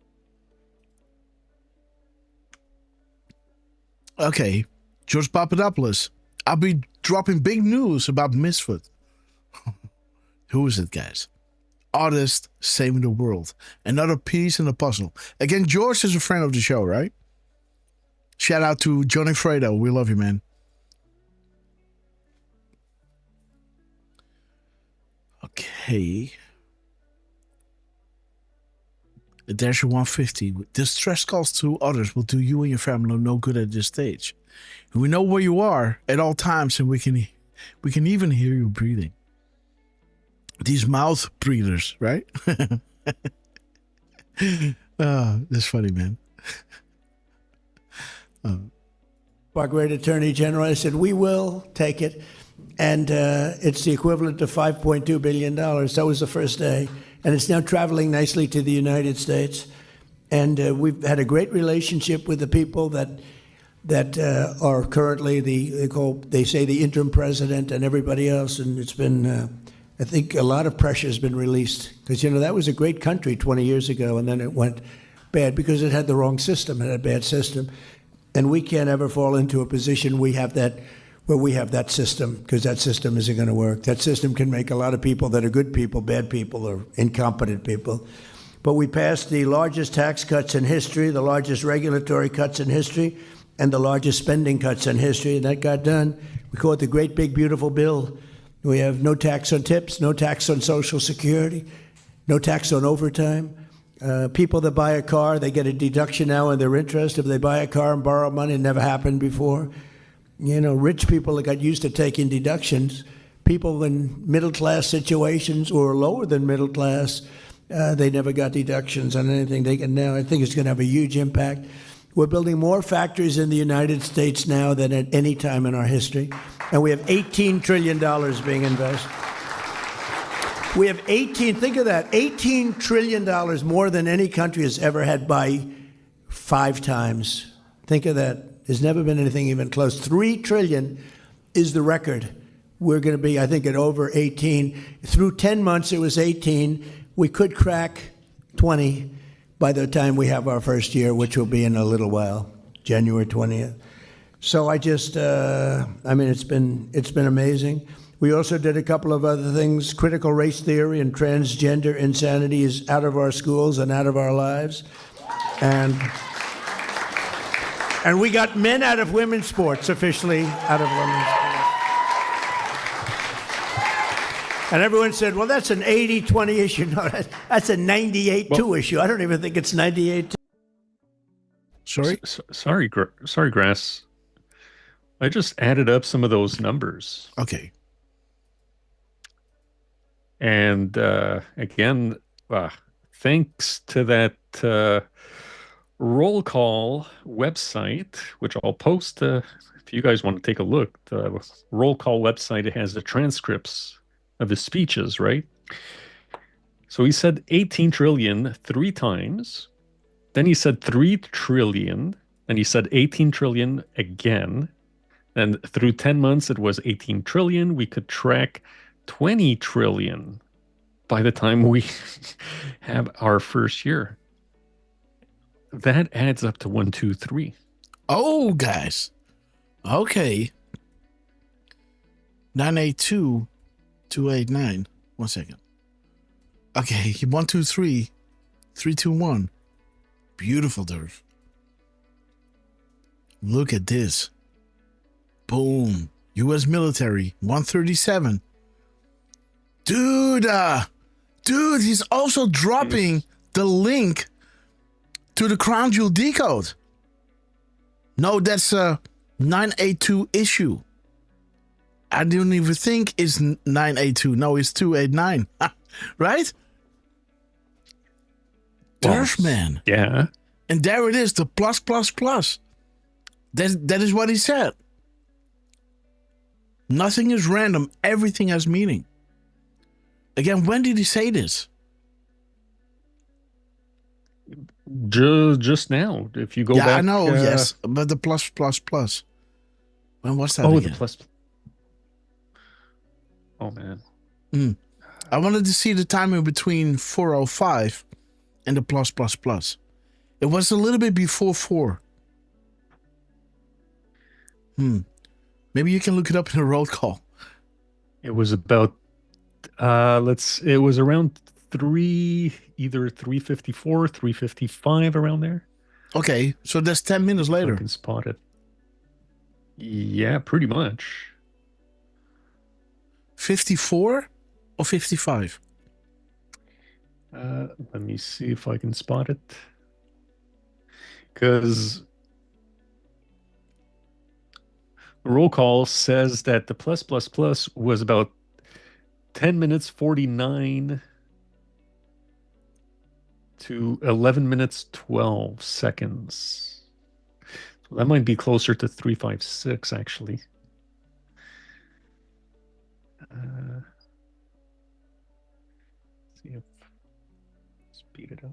Okay. George Papadopoulos. I'll be dropping big news about Misfit. Who is it, guys? Artist saving the world. Another piece in the puzzle. Again, George is a friend of the show, right? Shout out to Johnny Fredo. We love you, man. Okay. There's your 150. Distress calls to others will do you and your family no good at this stage. We know where you are at all times, and we can even hear you breathing. These mouth breathers, right? Oh, that's funny, man. Our great Attorney General, I said, we will take it. And it's the equivalent to $5.2 billion. That was the first day. And it's now traveling nicely to the United States. And we've had a great relationship with the people that are currently they say the interim president and everybody else. And it's been, I think a lot of pressure has been released. Because, that was a great country 20 years ago. And then it went bad because it had the wrong system. It had a bad system. And we can't ever fall into a position where we have that system, because that system isn't going to work. That system can make a lot of people that are good people, bad people, or incompetent people. But we passed the largest tax cuts in history, the largest regulatory cuts in history, and the largest spending cuts in history, and that got done. We call it the Great Big Beautiful Bill. We have no tax on tips, no tax on Social Security, no tax on overtime. People that buy a car, they get a deduction now on their interest. If they buy a car and borrow money, it never happened before. You know, rich people that got used to taking deductions, people in middle-class situations or lower than middle class, they never got deductions on anything. They can now. I think it's going to have a huge impact. We're building more factories in the United States now than at any time in our history. And we have $18 trillion being invested. We have think of that, $18 trillion more than any country has ever had by 5 times. Think of that. There's never been anything even close. 3 trillion is the record. We're going to be, I think, at over 18. Through 10 months, it was 18. We could crack 20 by the time we have our first year, which will be in a little while, January 20th. So I just, it's been amazing. We also did a couple of other things. Critical race theory and transgender insanity is out of our schools and out of our lives. And we got men out of women's sports, officially out of women's sports. And everyone said, well, that's an 80-20 issue. No, that's a 98-2 issue. I don't even think it's 98-2. Sorry, Grass. I just added up some of those numbers. Okay. And again, thanks to that roll call website, which I'll post if you guys want to take a look. The roll call website, it has the transcripts of his speeches, right? So he said 18 trillion 3 times. Then he said 3 trillion. And he said 18 trillion again. And through 10 months, it was 18 trillion. We could track 20 trillion by the time we have our first year. That adds up to 1, 2, 3. Oh, guys. Okay. 982 289. 1 second. Okay, 1, 2, 3. 3, 2, 1. Beautiful, Derf. Look at this. Boom. U.S. military, 137. Dude, he's also dropping the link to the Crown Jewel Decode. No, that's a 982 issue. I don't even think it's 982. No, it's 289. Right? Derf, man. Yeah. And there it is, the plus. That is what he said. Nothing is random. Everything has meaning. Again, when did he say this? Just now. If you go back. I know, yes. But the plus. When was that again? The plus. Oh, man. I wanted to see the timing between 405 and the plus. It was a little bit before 4. Maybe you can look it up in a roll call. It was about, it was around 3, either 354, 355, around there. Okay, so that's 10 minutes later. I can spot it. Yeah, pretty much. 54 or 55? Let me see if I can spot it. Because the roll call says that the plus was about 10 minutes 49 to 11 minutes 12 seconds. So that might be closer to 356, actually. See if speed it up.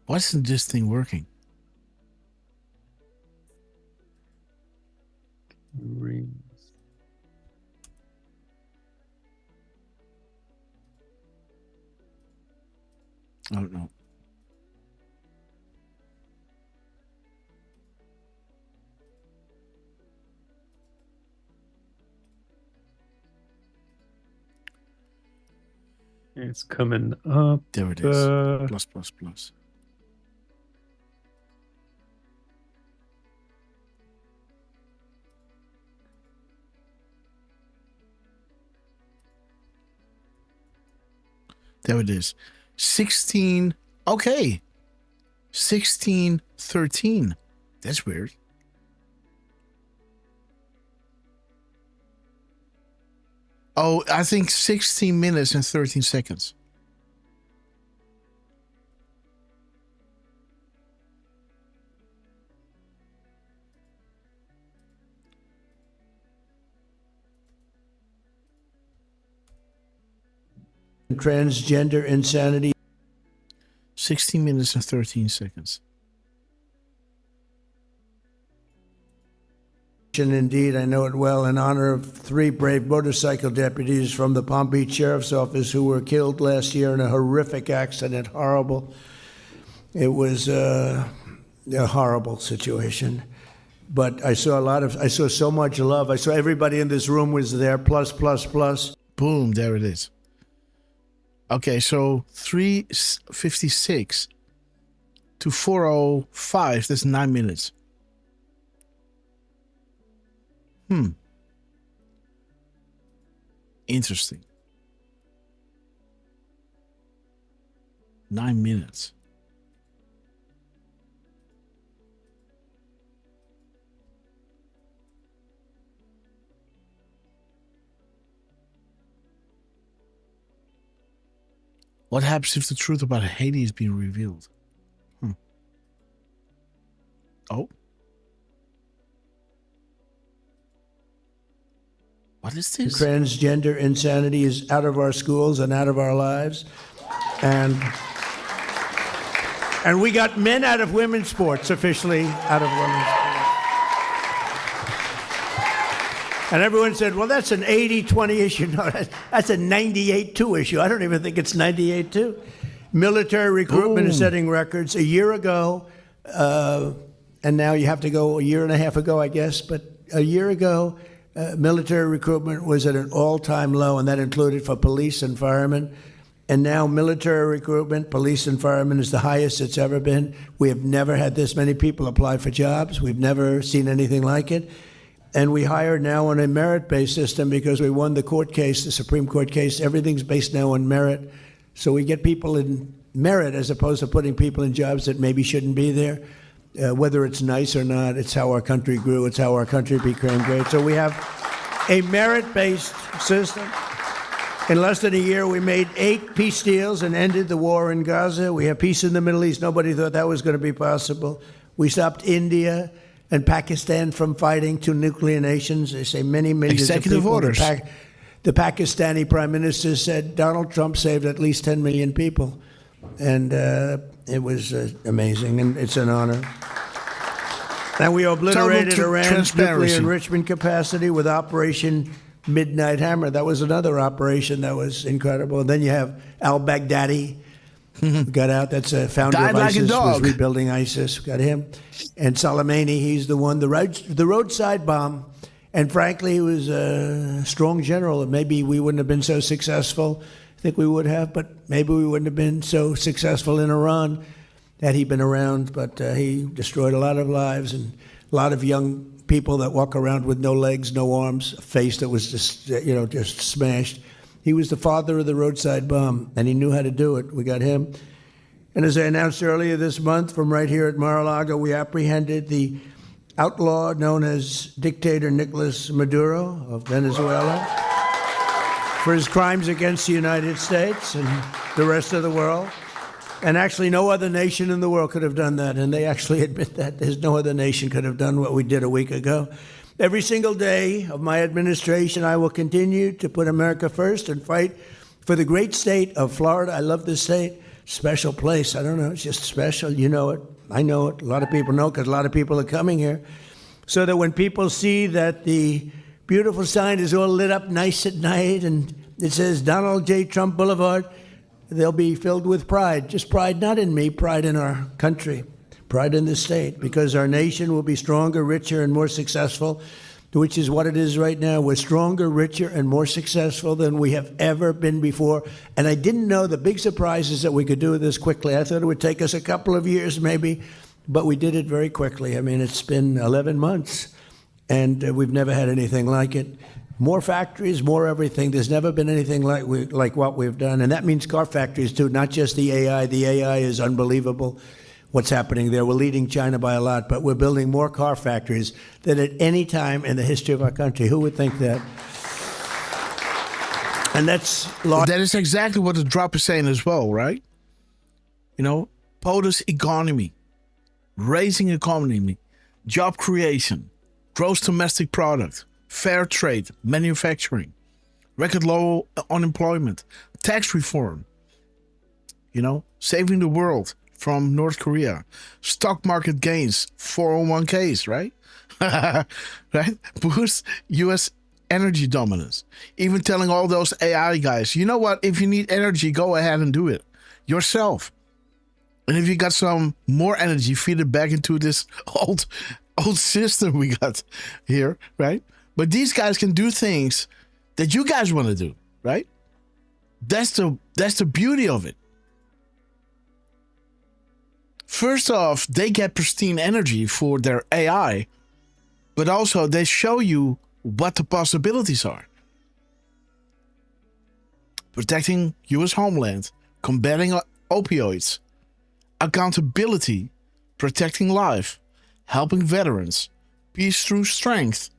Why isn't this thing working? I don't know. It's coming up. There it is. Plus, plus, plus. There it is. 16. Okay. 16:13. That's weird. Oh, I think 16 minutes and 13 seconds. Transgender insanity. 16 minutes and 13 seconds. Indeed, I know it well, in honor of 3 brave motorcycle deputies from the Palm Beach Sheriff's Office who were killed last year in a horrific accident. Horrible. It was a horrible situation. But I saw so much love. I saw everybody in this room was there, plus, plus, plus. Boom, there it is. Okay, so 3:56 to 4:05, that's 9 minutes. Interesting. 9 minutes. What happens if the truth about Haiti is being revealed? Oh. What is this? Transgender insanity is out of our schools and out of our lives. And we got men out of women's sports, officially out of women's sports. And everyone said, well, that's an 80-20 issue. No, that's a 98-2 issue. I don't even think it's 98-2. Military recruitment is setting records. A year ago, and now you have to go a year and a half ago, I guess, but a year ago, military recruitment was at an all-time low, and that included for police and firemen. And now military recruitment, police and firemen, is the highest it's ever been. We have never had this many people apply for jobs. We've never seen anything like it. And we hire now on a merit-based system because we won the court case, the Supreme Court case. Everything's based now on merit. So we get people in merit as opposed to putting people in jobs that maybe shouldn't be there. Whether it's nice or not, it's how our country grew. It's how our country became great. So we have a merit-based system. In less than a year, we made 8 peace deals and ended the war in Gaza. We have peace in the Middle East. Nobody thought that was going to be possible. We stopped India and Pakistan from fighting, 2 nuclear nations. They say many millions Executive of people. orders. The Pakistani prime minister said Donald Trump saved at least 10 million people. And it was amazing, and it's an honor. And we obliterated Iran's nuclear enrichment capacity with Operation Midnight Hammer. That was another operation that was incredible. And then you have al-Baghdadi, who got out. That's a founder of ISIS, was rebuilding ISIS. Got him. And Soleimani, he's the one, the roadside bomb. And frankly, he was a strong general. Maybe we wouldn't have been so successful. I think we would have, but maybe we wouldn't have been so successful in Iran had he been around. But he destroyed a lot of lives and a lot of young people that walk around with no legs, no arms, a face that was just, just smashed. He was the father of the roadside bomb, and he knew how to do it. We got him. And as I announced earlier this month, from right here at Mar-a-Lago, we apprehended the outlaw known as dictator Nicolas Maduro of Venezuela for his crimes against the United States and the rest of the world. And actually, no other nation in the world could have done that. And they actually admit that. There's no other nation could have done what we did a week ago. Every single day of my administration, I will continue to put America first and fight for the great state of Florida. I love this state. special place. I don't know. It's just special. You know it. I know it. A lot of people know because a lot of people are coming here. So that when people see that the beautiful sign is all lit up nice at night and it says Donald J. Trump Boulevard, they'll be filled with pride. Just pride not in me, pride in our country, pride in the state, because our nation will be stronger, richer, and more successful, which is what it is right now. We're stronger, richer, and more successful than we have ever been before. And I didn't know the big surprises that we could do this quickly. I thought it would take us a couple of years maybe, but we did it very quickly. I mean, it's been 11 months, and we've never had anything like it. More factories, more everything. There's never been anything like what we've done. And that means car factories, too, not just the AI. The AI is unbelievable. What's happening there. We're leading China by a lot, but we're building more car factories than at any time in the history of our country. Who would think that? And that's large. That is exactly what the drop is saying as well, right? You know, POTUS economy, raising economy, job creation, gross domestic product, fair trade, manufacturing, record low unemployment, tax reform, you know, saving the world from North Korea, stock market gains, 401ks, right? Right? Boost U.S. energy dominance. Even telling all those AI guys, you know what? If you need energy, go ahead and do it yourself. And if you got some more energy, feed it back into this old system we got here, right? But these guys can do things that you guys want to do, right? That's the beauty of it. First off, they get pristine energy for their AI, but also they show you what the possibilities are. Protecting U.S. homeland, combating opioids, accountability, protecting life, helping veterans, peace through strength,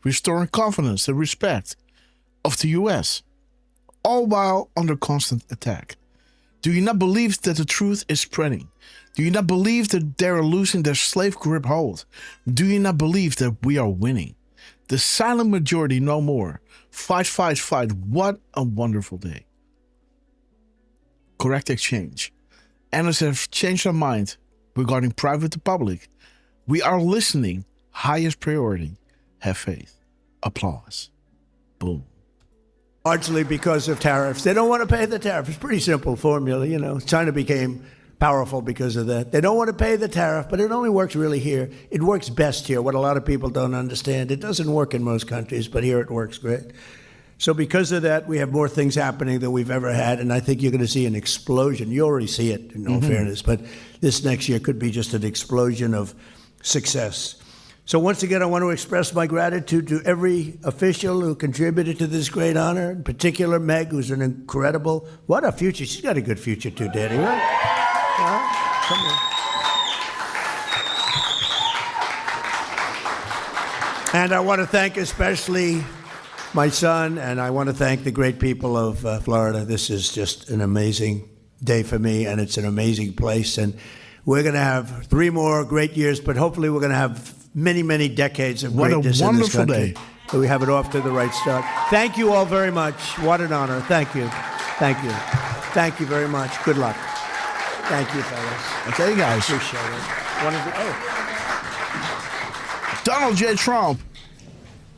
restoring confidence and respect of the U.S., all while under constant attack. Do you not believe that the truth is spreading? Do you not believe that they are losing their slave grip hold? Do you not believe that we are winning? The silent majority no more. Fight, fight, fight. What a wonderful day. Correct exchange. Analysts have changed their mind regarding private to public. We are listening. Highest priority. Have faith. Applause. Boom. Largely because of tariffs. They don't want to pay the tariff. It's a pretty simple formula, you know. China became powerful because of that. They don't want to pay the tariff, but it only works really here. It works best here, what a lot of people don't understand. It doesn't work in most countries, but here it works great. So because of that, we have more things happening than we've ever had, and I think you're going to see an explosion. You already see it, in all fairness, but this next year could be just an explosion of success. So once again, I want to express my gratitude to every official who contributed to this great honor, in particular Meg, who's an incredible, what a future. She's got a good future too, Daddy, right? Come on. And I want to thank especially my son, and I want to thank the great people of Florida. This is just an amazing day for me, and it's an amazing place. And we're going to have 3 more great years, but hopefully we're going to have many, many decades of greatness in this country. What a wonderful day. So we have it off to the right start. Thank you all very much. What an honor. Thank you. Thank you. Thank you very much. Good luck. Thank you, fellas. Okay, guys. Appreciate it. Donald J. Trump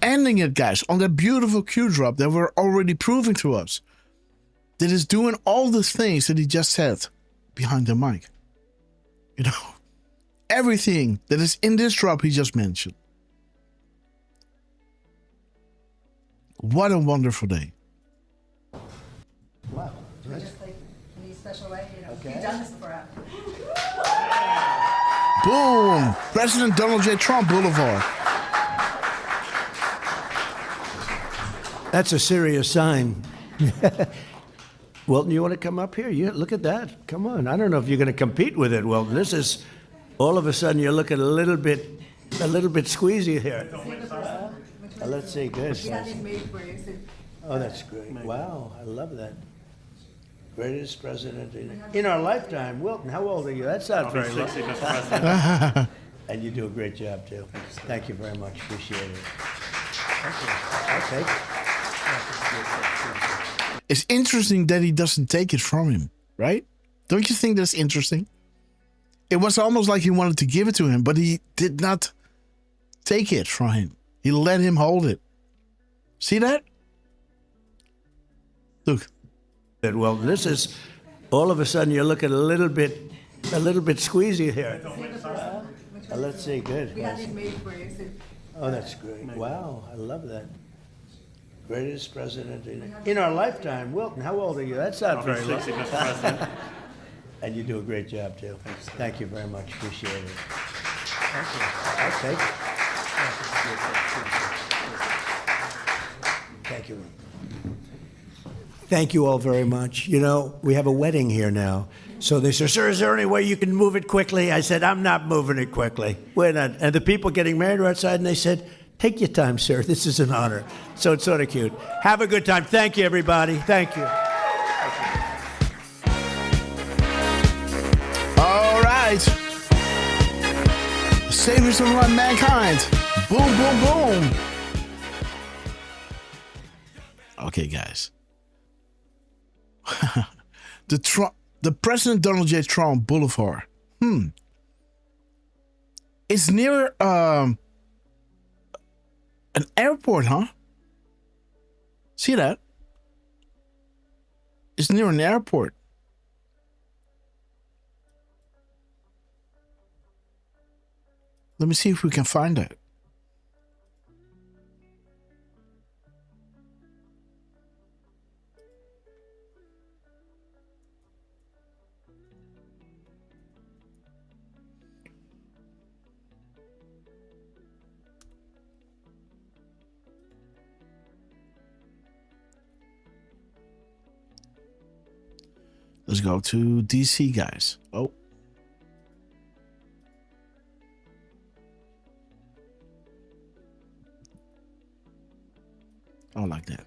ending it, guys, on that beautiful cue drop that we're already proving to us that is doing all the things that he just said behind the mic. You know, everything that is in this drop he just mentioned. What a wonderful day. Wow. Just like in a special way, you know, you've done this before. Boom! President Donald J. Trump Boulevard. That's a serious sign. Wilton, you want to come up here? You look at that. Come on. I don't know if you're going to compete with it, Wilton. This is all of a sudden you're looking a little bit squeezy here. Let's see. Good. Oh, that's great. Wow, I love that. Greatest president in our lifetime. Wilton, how old are you? That's not very long. And you do a great job, too. Thank you very much. Appreciate it. Thank you. It's interesting that he doesn't take it from him, right? Don't you think that's interesting? It was almost like he wanted to give it to him, but he did not take it from him. He let him hold it. See that? Look. Well, this is all of a sudden you're looking a little bit squeezy here. Let's see. Good. We had it made for you. Oh, that's great. Wow, I love that. Greatest president in our lifetime. Wilton, how old are you? That's not very long. 60, Mr. President. And you do a great job, too. Thank you very much. Appreciate it. Thank you. I'll take it. Thank you. Thank you all very much. You know, we have a wedding here now. So they said, sir, is there any way you can move it quickly? I said, I'm not moving it quickly. We're not. And the people getting married are outside, and they said, take your time, sir. This is an honor. So it's sort of cute. Have a good time. Thank you, everybody. Thank you. All right. Saviors of mankind. Boom, boom, boom. Okay, guys. The President Donald J. Trump Boulevard. It's near an airport, huh? See that? It's near an airport. Let me see if we can find that. Let's go to DC, guys. Oh. I don't like that.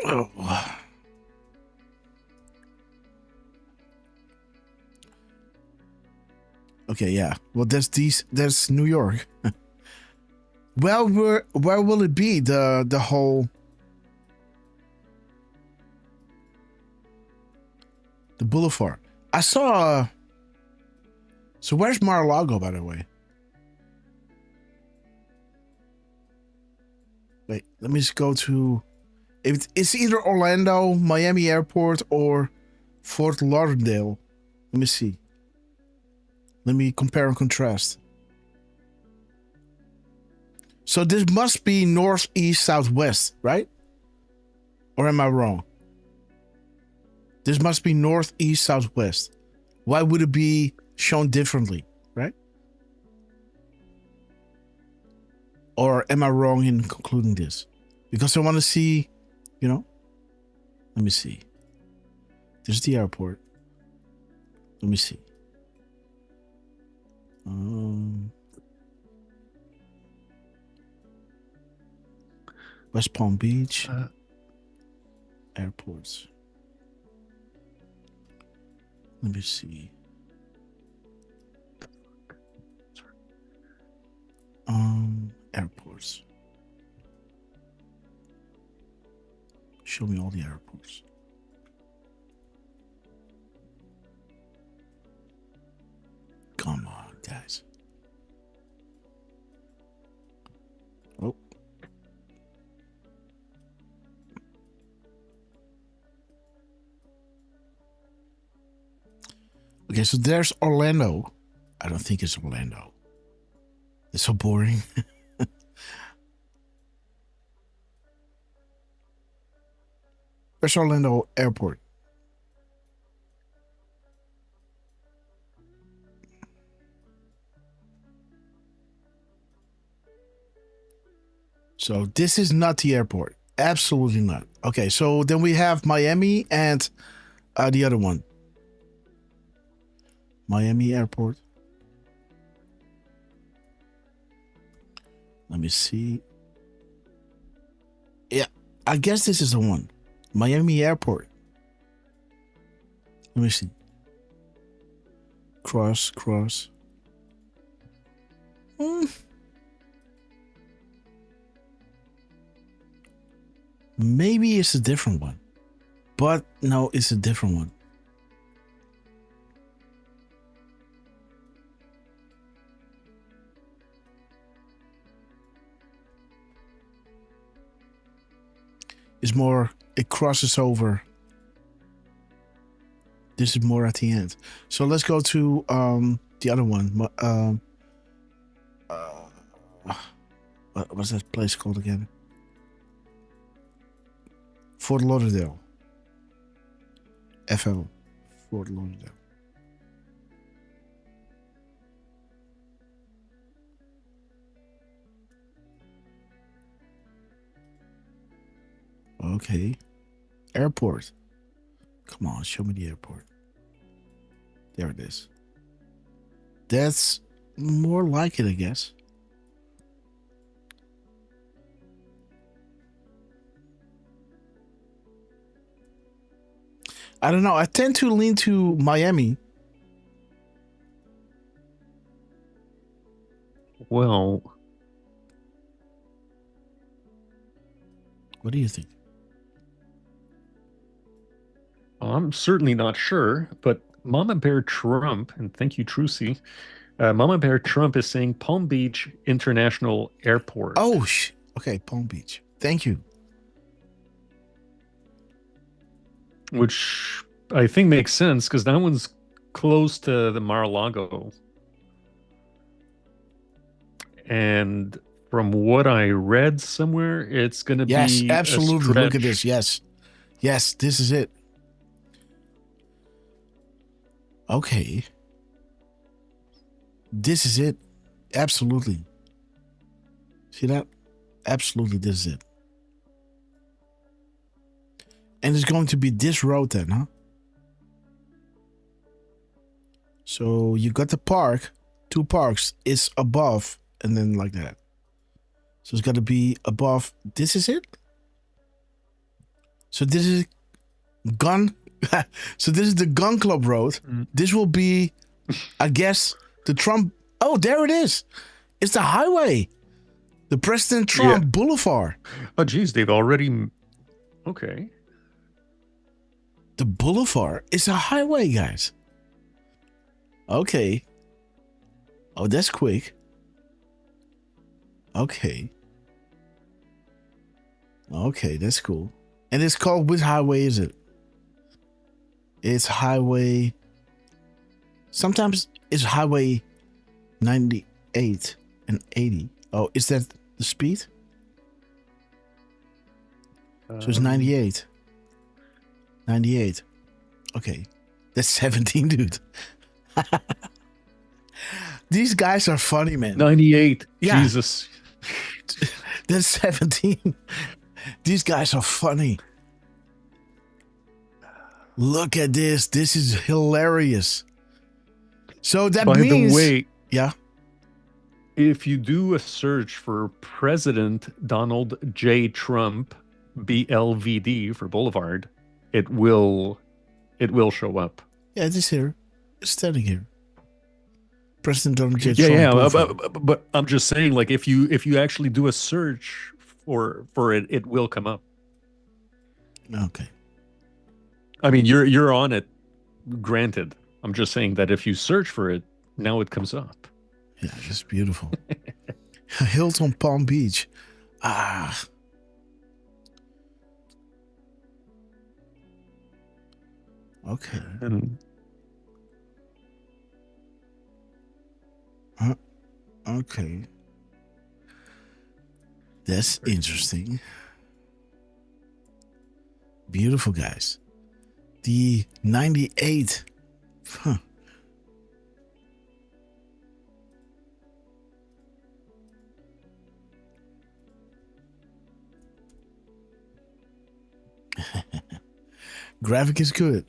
Oh. Okay, yeah. Well, there's New York. Well, where will it be? The whole the boulevard. I saw. So where's Mar-a-Lago, by the way? Wait, let me just go to. It's either Orlando, Miami Airport, or Fort Lauderdale. Let me see. Let me compare and contrast. So this must be north, east, southwest, right? Or am I wrong? This must be north, east, southwest. Why would it be shown differently, right? Or am I wrong in concluding this? Because I want to see, you know. Let me see. This is the airport. Let me see. West Palm Beach airports. Let me see. Airports. Show me all the airports. Come on, guys. Oh. Okay, so there's Orlando. I don't think it's Orlando. It's so boring. Where's Orlando Airport? So this is not the airport. Absolutely not. Okay, so then we have Miami and the other one. Miami Airport. Let me see. Yeah, I guess this is the one. Miami Airport. Let me see. Cross. Maybe it's a different one. But no, it's a different one. It's more, it crosses over. This is more at the end. So let's go to the other one. What's that place called again? Fort Lauderdale. FL. Fort Lauderdale. Okay. Airport. Come on, show me the airport. There it is. That's more like it, I guess. I don't know. I tend to lean to Miami. Well, what do you think? I'm certainly not sure, but Mama Bear Trump, and thank you, Trucy, Mama Bear Trump is saying Palm Beach International Airport. Oh, okay, Palm Beach. Thank you. Which I think makes sense because that one's close to the Mar-a-Lago. And from what I read somewhere, it's going to be yes, absolutely. Look at stretch. this. Yes, this is it. Okay. This is it. Absolutely. See that? Absolutely, this is it. And it's going to be this road then, huh? So you got the park, 2 parks, it's above, and then like that. So it's got to be above. This is it? So this is gun. So this is the Gun Club Road. This will be, I guess, the Trump. Oh, there it is. It's the highway. The President Trump Boulevard. Oh, geez, they've already. Okay. The boulevard is a highway, guys. Okay. Oh, that's quick. Okay. Okay, that's cool. And it's called, which highway is it? It's highway. Sometimes it's highway 98 and 80. Oh, is that the speed? So it's 98. 98. Okay. That's 17, dude. These guys are funny, man. 98. Yeah. Jesus. That's 17. These guys are funny. Look at this. This is hilarious. So that By means... the way, yeah. If you do a search for President Donald J. Trump, BLVD for Boulevard, it will show up. Yeah, it is here. It's standing here. President Donald J. Trump. Yeah, but I'm just saying, like, if you actually do a search for it, it will come up. Okay. I mean, you're on it, granted. I'm just saying that if you search for it, now it comes up. Yeah, it's beautiful. Hilton Palm Beach. Ah. Okay. Okay. That's interesting. Beautiful, guys. The 98. Huh. Graphic is good.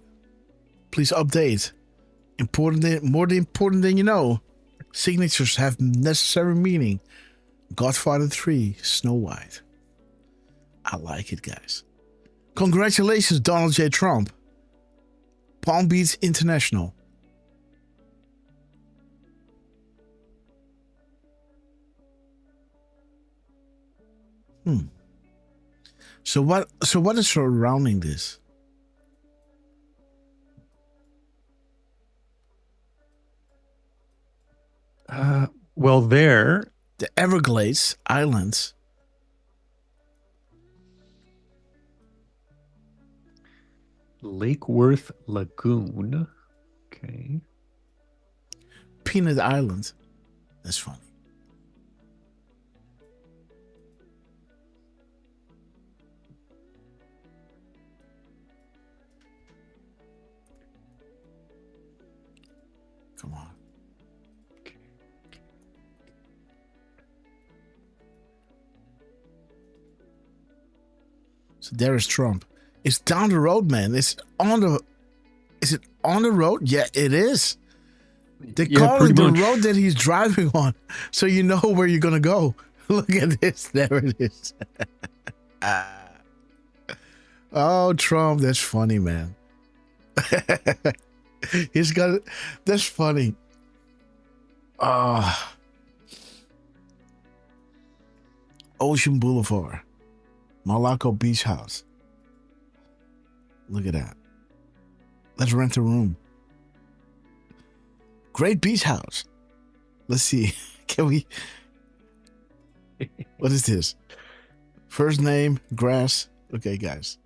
Please update. More important than you know. Signatures have necessary meaning. Godfather 3, Snow White. I like it, guys. Congratulations, Donald J. Trump. Palm Beach International. So what is surrounding this? Well, there. The Everglades Islands. Lake Worth Lagoon. Okay. Peanut Island. That's funny. Come on. So there is Trump. It's down the road, man. Is it on the road? Yeah, it is. They call it the road that he's driving on, so you know where you're gonna go. Look at this. There it is. Oh, Trump, that's funny, man. He's got it. That's funny. Ocean Boulevard, Malaco Beach House. Look at that. Let's rent a room. Great beach house. Let's see. Can we? What is this? First name, Grass. Okay, guys.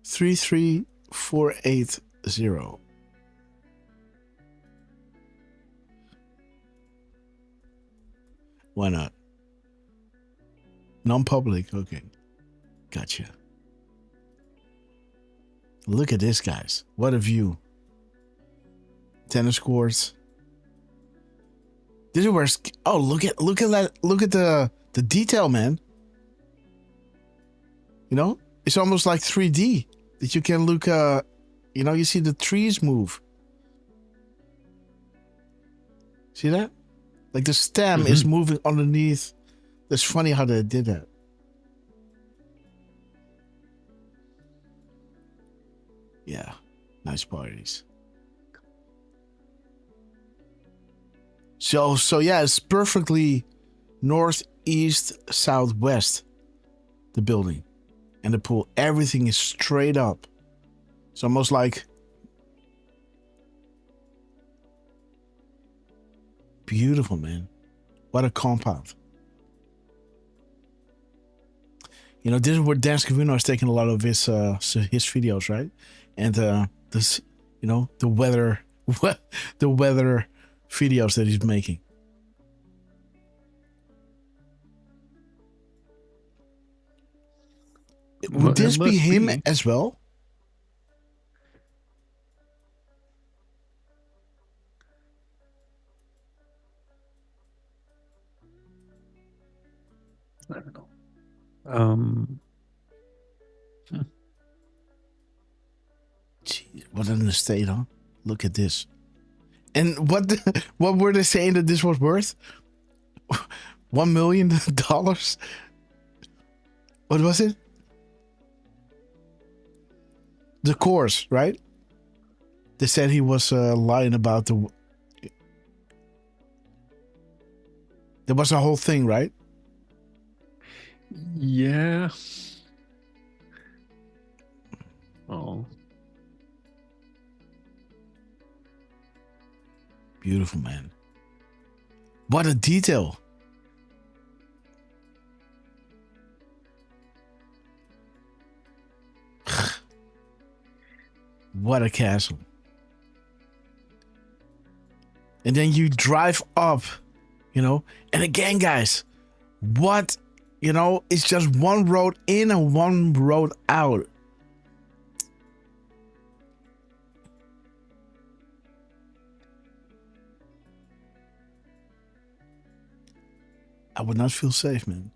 33480. Why not? Non-public. Okay. Gotcha. Look at this, guys. What a view. Tennis courts. This is where. Oh, look at that. Look at the detail, man. You know, it's almost like 3D. That you can look. You know, you see the trees move. See that? Like the stem is moving underneath. That's funny how they did that. Yeah, nice parties. So yeah, it's perfectly northeast, southwest, the building and the pool. Everything is straight up. It's almost like beautiful, man. What a compound. You know, this is where Dan Scavino is taking a lot of his videos, right? And this, you know, the weather videos that he's making. Would this be him as well? I don't know. Jeez, what an estate, huh? Look at this. And what were they saying that this was worth? $1 million? What was it? The course, right? They said he was lying about the. There was a whole thing, right? Yeah. Oh. Beautiful, man. What a detail. What a castle. And then you drive up, you know, and again, guys, what, you know, it's just one road in and one road out. I would not feel safe, man.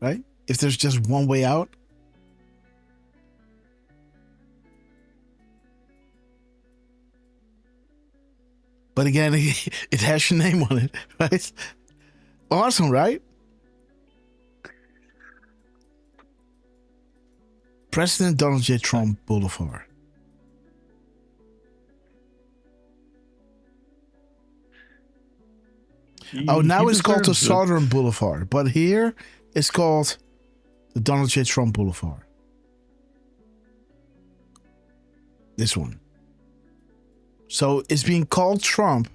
Right? If there's just one way out. But again, it has your name on it, right? Awesome, right? President Donald J. Trump Boulevard. Now he it's called the deserves it. Southern Boulevard, but here it's called the Donald J. Trump Boulevard. This one. So it's being called Trump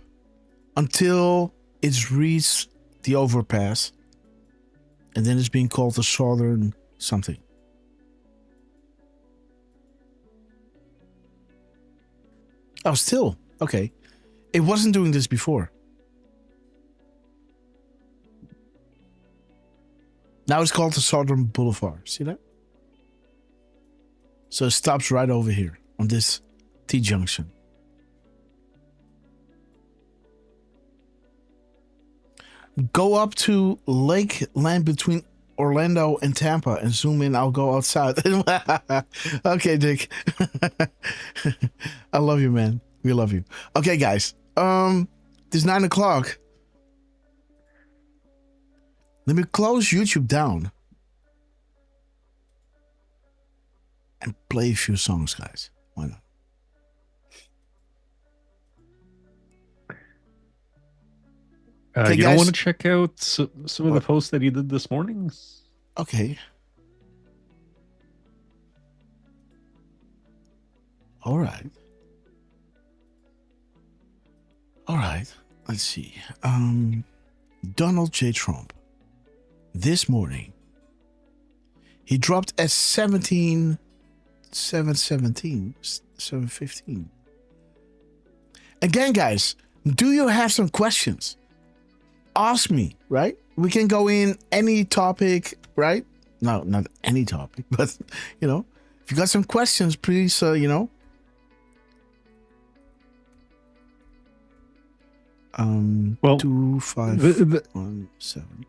until it's reached the overpass, and then it's being called the Southern something. Oh, still. Okay. It wasn't doing this before. Now it's called the Southern Boulevard. See that? So it stops right over here on this T-junction. Go up to lake land between Orlando and Tampa and zoom in. I'll go outside. Okay, Dick. I love you, man. We love you. Okay, guys. It's 9 o'clock. Let me close YouTube down and play a few songs, guys. Why not? You guys. don't want to check out some of the posts that he did this morning? Okay. All right. Let's see. Donald J. Trump. This morning, he dropped at 7:15. Again, guys, do you have some questions? Ask me, right? We can go in any topic, right? No, not any topic, but, if you got some questions, please, Well, 2517.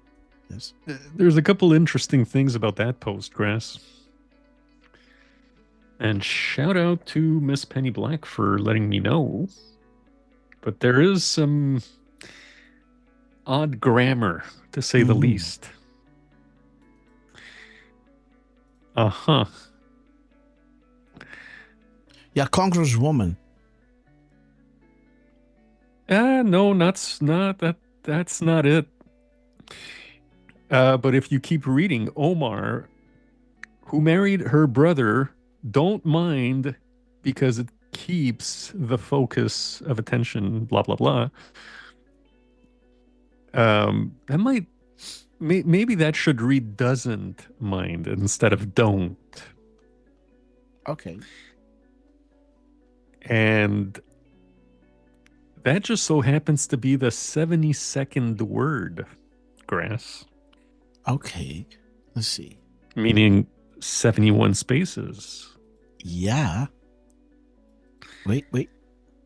Yes. There's a couple interesting things about that post, Grass. And shout out to Miss Penny Black for letting me know. But there is some odd grammar, to say the least. Uh-huh. Yeah, Congresswoman. No, that's not it. But if you keep reading, Omar, who married her brother, don't mind because it keeps the focus of attention, blah, blah, blah. That might, maybe that should read doesn't mind instead of don't. Okay. And that just so happens to be the 72nd word, Grass. Okay. Let's see. Meaning 71 spaces. Yeah. Wait.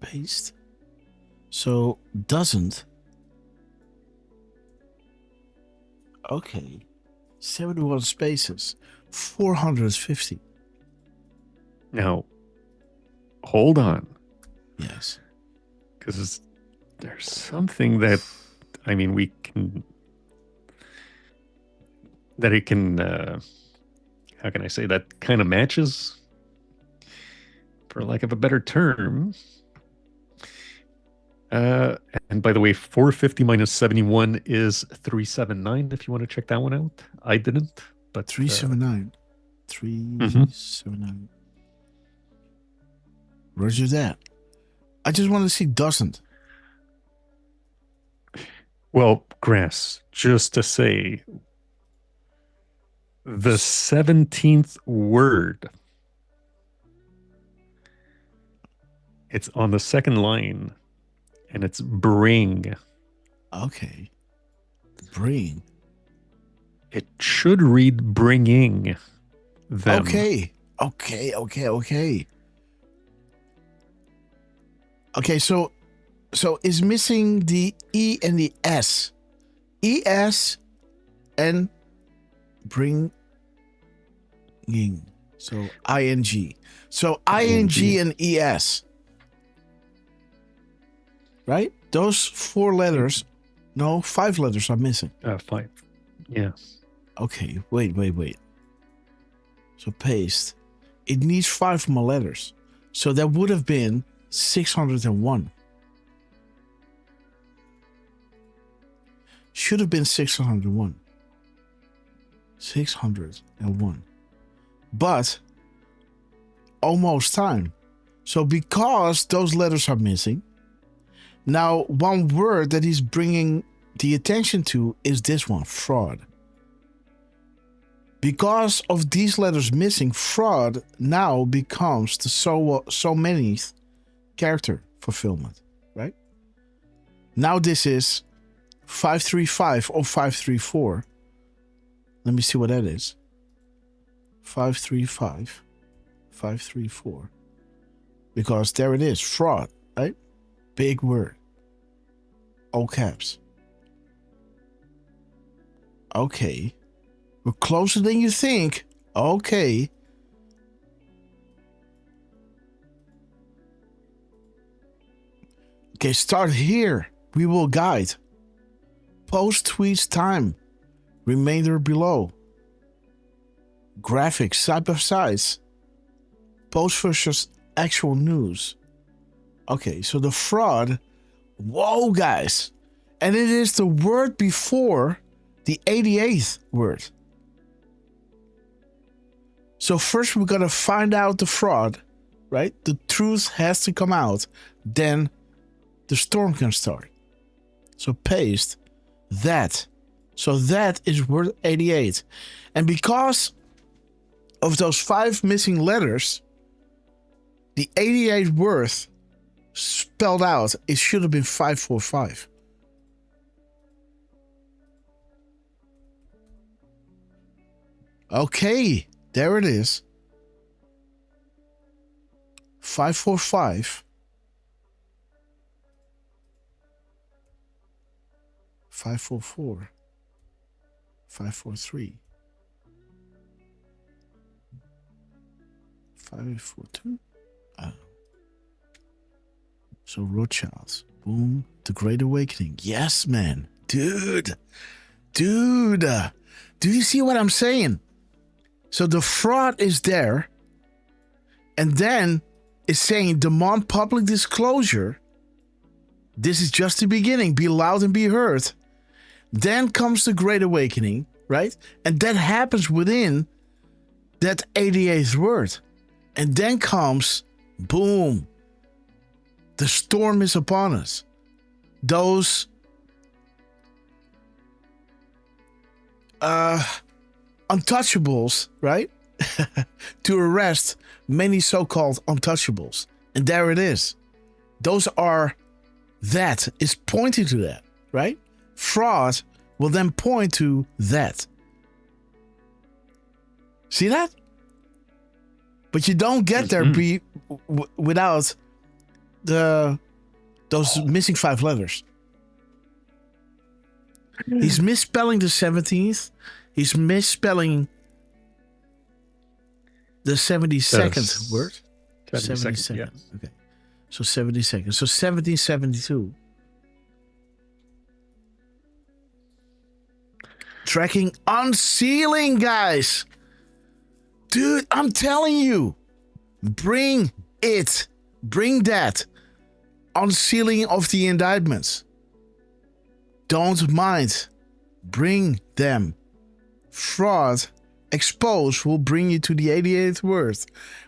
Paste. So, doesn't. Okay. 71 spaces. 450. Now, hold on. Yes. Because there's something that, we can... That it can, how can I say, that kind of matches, for lack of a better term. And by the way, 450 minus 71 is 379, if you want to check that one out. I didn't, but... 379. 379. Roger that. I just want to see doesn't. Well, Grass, just to say... The 17th word. It's on the second line, and it's bring. Okay. Bring. It should read bringing them. Okay, so it's missing the E and the S. ES and bringing. So ing. So ing and es. Right? Those 4 letters. No, 5 letters are missing. 5. Yeah. Okay, wait. So paste. It needs 5 more letters. So that would have been 601. Should have been 601. 601. But almost time. So because those letters are missing, now one word that he's bringing the attention to is this one, fraud. Because of these letters missing, fraud now becomes the so many character fulfillment, right? Now this is 535 or 534. Let me see what that is. 535, 534. Because there it is, fraud, right? Big word. All caps. Okay. We're closer than you think. Okay. Okay, start here. We will guide. Post tweets time. Remainder below. Graphics side by sides. Post versus actual news. Okay, so the fraud. Whoa, guys. And it is the word before the 88th word. So first we gotta find out the fraud, right? The truth has to come out. Then the storm can start. So paste that. So that is word 88. And because of those 5 missing letters, the 88th word spelled out, it should have been 545. Okay, there it is. 545. 544. 543. 542. So Rothschilds. Boom. The Great Awakening. Yes, man. Dude. Do you see what I'm saying? So the fraud is there. And then it's saying demand public disclosure. This is just the beginning. Be loud and be heard. Then comes the Great Awakening, right? And that happens within that 88th word. And then comes, boom, the storm is upon us. Those untouchables, right? To arrest many so-called untouchables. And there it is. Those are, that is pointing to that, right? Fraud will then point to that. See that? But you don't get there without those missing 5 letters. He's misspelling the 17th. He's misspelling the 72nd word. 72nd, yeah. Okay. So 72nd. So 1772. Tracking unsealing, guys. Dude, I'm telling you. Bring it. Bring that. Unsealing of the indictments. Don't mind. Bring them. Fraud exposed will bring you to the 88th word,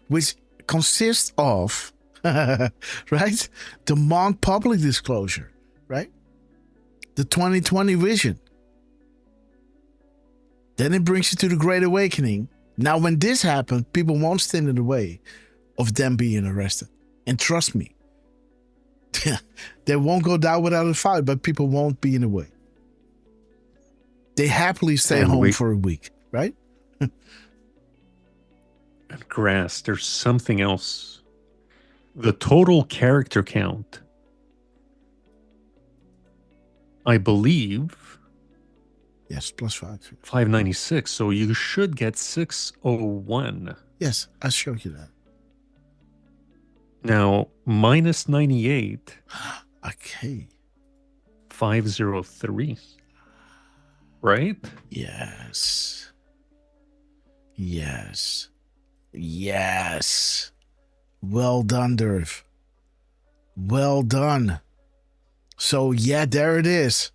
which consists of, right? Demand public disclosure, right? The 2020 vision. Then it brings you to the Great Awakening. Now, when this happens, people won't stand in the way of them being arrested. And trust me, they won't go down without a fight, but people won't be in the way. They happily stay home for a week, right? And Grass, there's something else. The total character count, I believe. Yes, plus 5. 596. So you should get 601. Yes, I showed you that. Now, minus 98. Okay. 503. Right? Yes. Yes. Yes. Well done, Derf. Well done. So, yeah, there it is.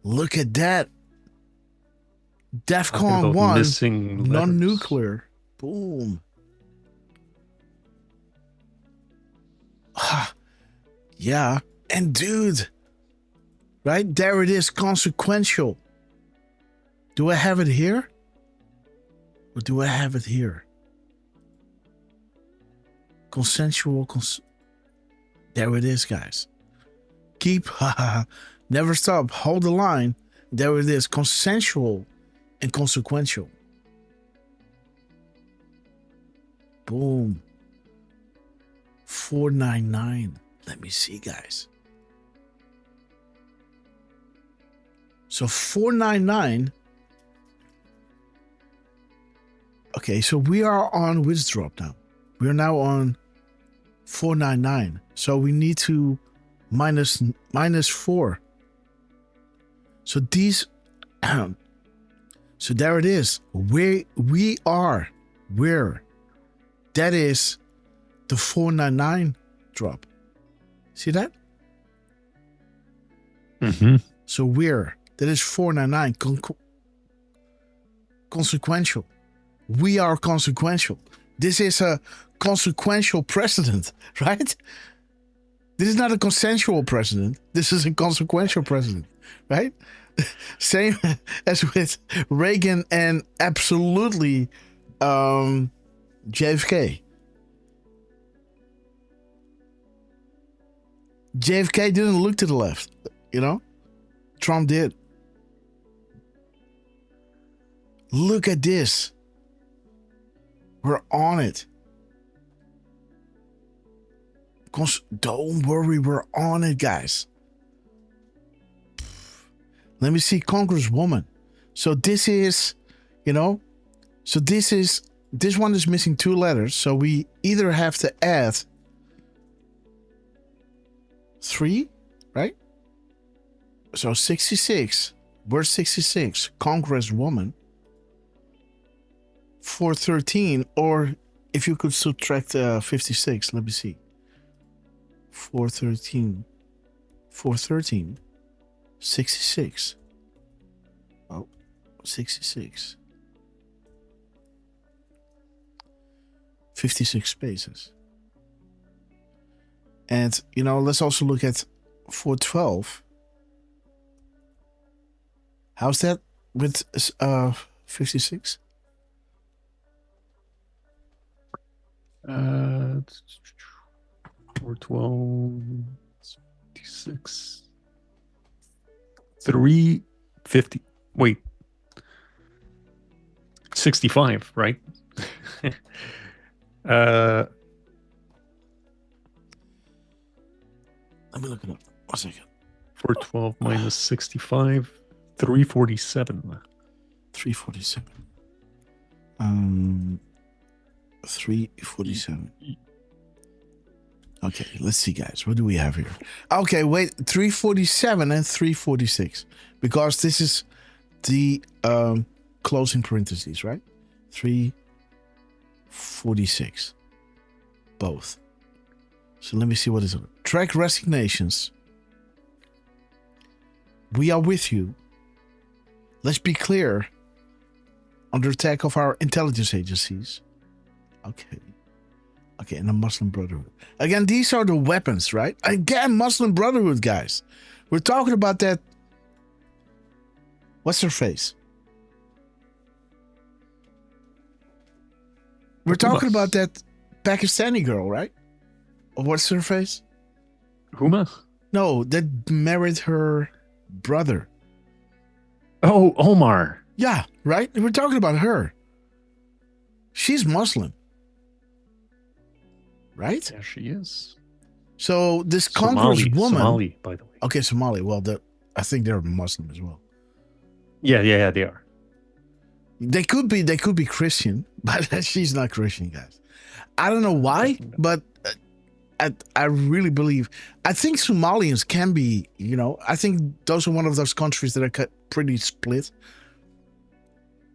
Look at that. Talking DEFCON about 1, missing letters. non-nuclear. Boom. Yeah. And dude, right? There it is, consequential. Do I have it here? Or do I have it here? Consensual. There it is, guys. Keep, never stop, hold the line. There it is, consensual and consequential. Boom. 499. Let me see, guys. So 499. Okay, so we are on which drop now? We are now on 499. So we need to minus 4. So these, so there it is. We are where? That is the 499 drop. See that? Mm-hmm. So where? That is 499. Consequential. We are consequential. This is a consequential precedent, right? This is not a consensual precedent. This is a consequential precedent, right? Same as with Reagan and absolutely JFK. JFK didn't look to the left, you know? Trump did. Look at this. We're on it. Don't worry, we're on it, guys. Let me see, Congresswoman. So this is, you know, so this one is missing 2 letters. So we either have to add 3, right? So 66, we're 66, Congresswoman. 413, or if you could subtract 56, let me see. 413, 66. Oh, 66. 56 spaces. And, you know, let's also look at 412. How's that with 56? 412, 56, 350. Wait, 65, right? Let me look it up. 1 second. 412 minus 65, 347. 347. 347. Okay, let's see, guys. What do we have here? Okay, wait, 347 and 346, because this is the closing parentheses, right? 346. Both. So let me see what is it. Track resignations. We are with you. Let's be clear. Under attack of our intelligence agencies. Okay. Okay, and the Muslim Brotherhood. Again, these are the weapons, right? Again, Muslim Brotherhood, guys. We're talking about that. What's her face? We're talking about that Pakistani girl, right? Or what's her face? Huma? No, that married her brother. Oh, Omar. Yeah, right? We're talking about her. She's Muslim. Right? Yeah, she is. So this Congresswoman. Somali, by the way. Okay, Somali. Well, I think they're Muslim as well. Yeah, they are. They could be Christian, but she's not Christian, guys. I don't know why, but I really believe. I think Somalians can be, you know, I think those are one of those countries that are pretty split.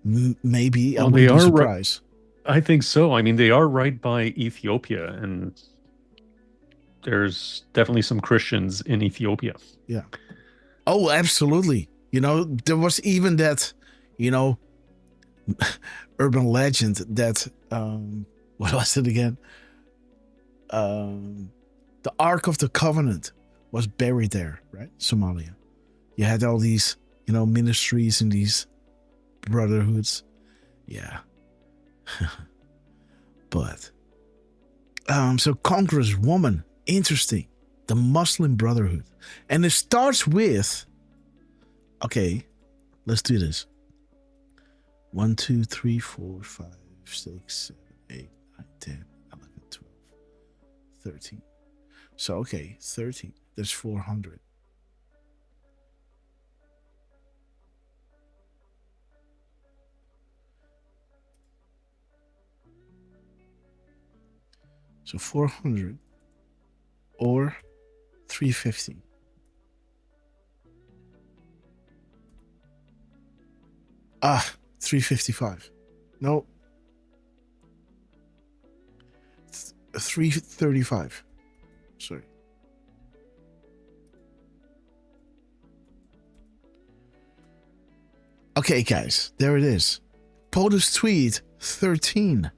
Maybe. I wouldn't be surprised. I think so. I mean, they are right by Ethiopia, and there's definitely some Christians in Ethiopia. Yeah. Oh, absolutely. You know, there was even that, you know, urban legend that what was it again? The Ark of the Covenant was buried there, right? Somalia. You had all these, you know, ministries and these brotherhoods. Yeah. But so Congress woman, interesting. The Muslim Brotherhood. And it starts with, okay, let's do this. 1, 2, 3, 4, 5, 6, 7, 8, 9, 10, 11, 12, 13. So, okay, 13. There's 400. So 400 or 350. Ah, 355. No. 335. Sorry. Okay, guys, there it is. POTUS tweet 13.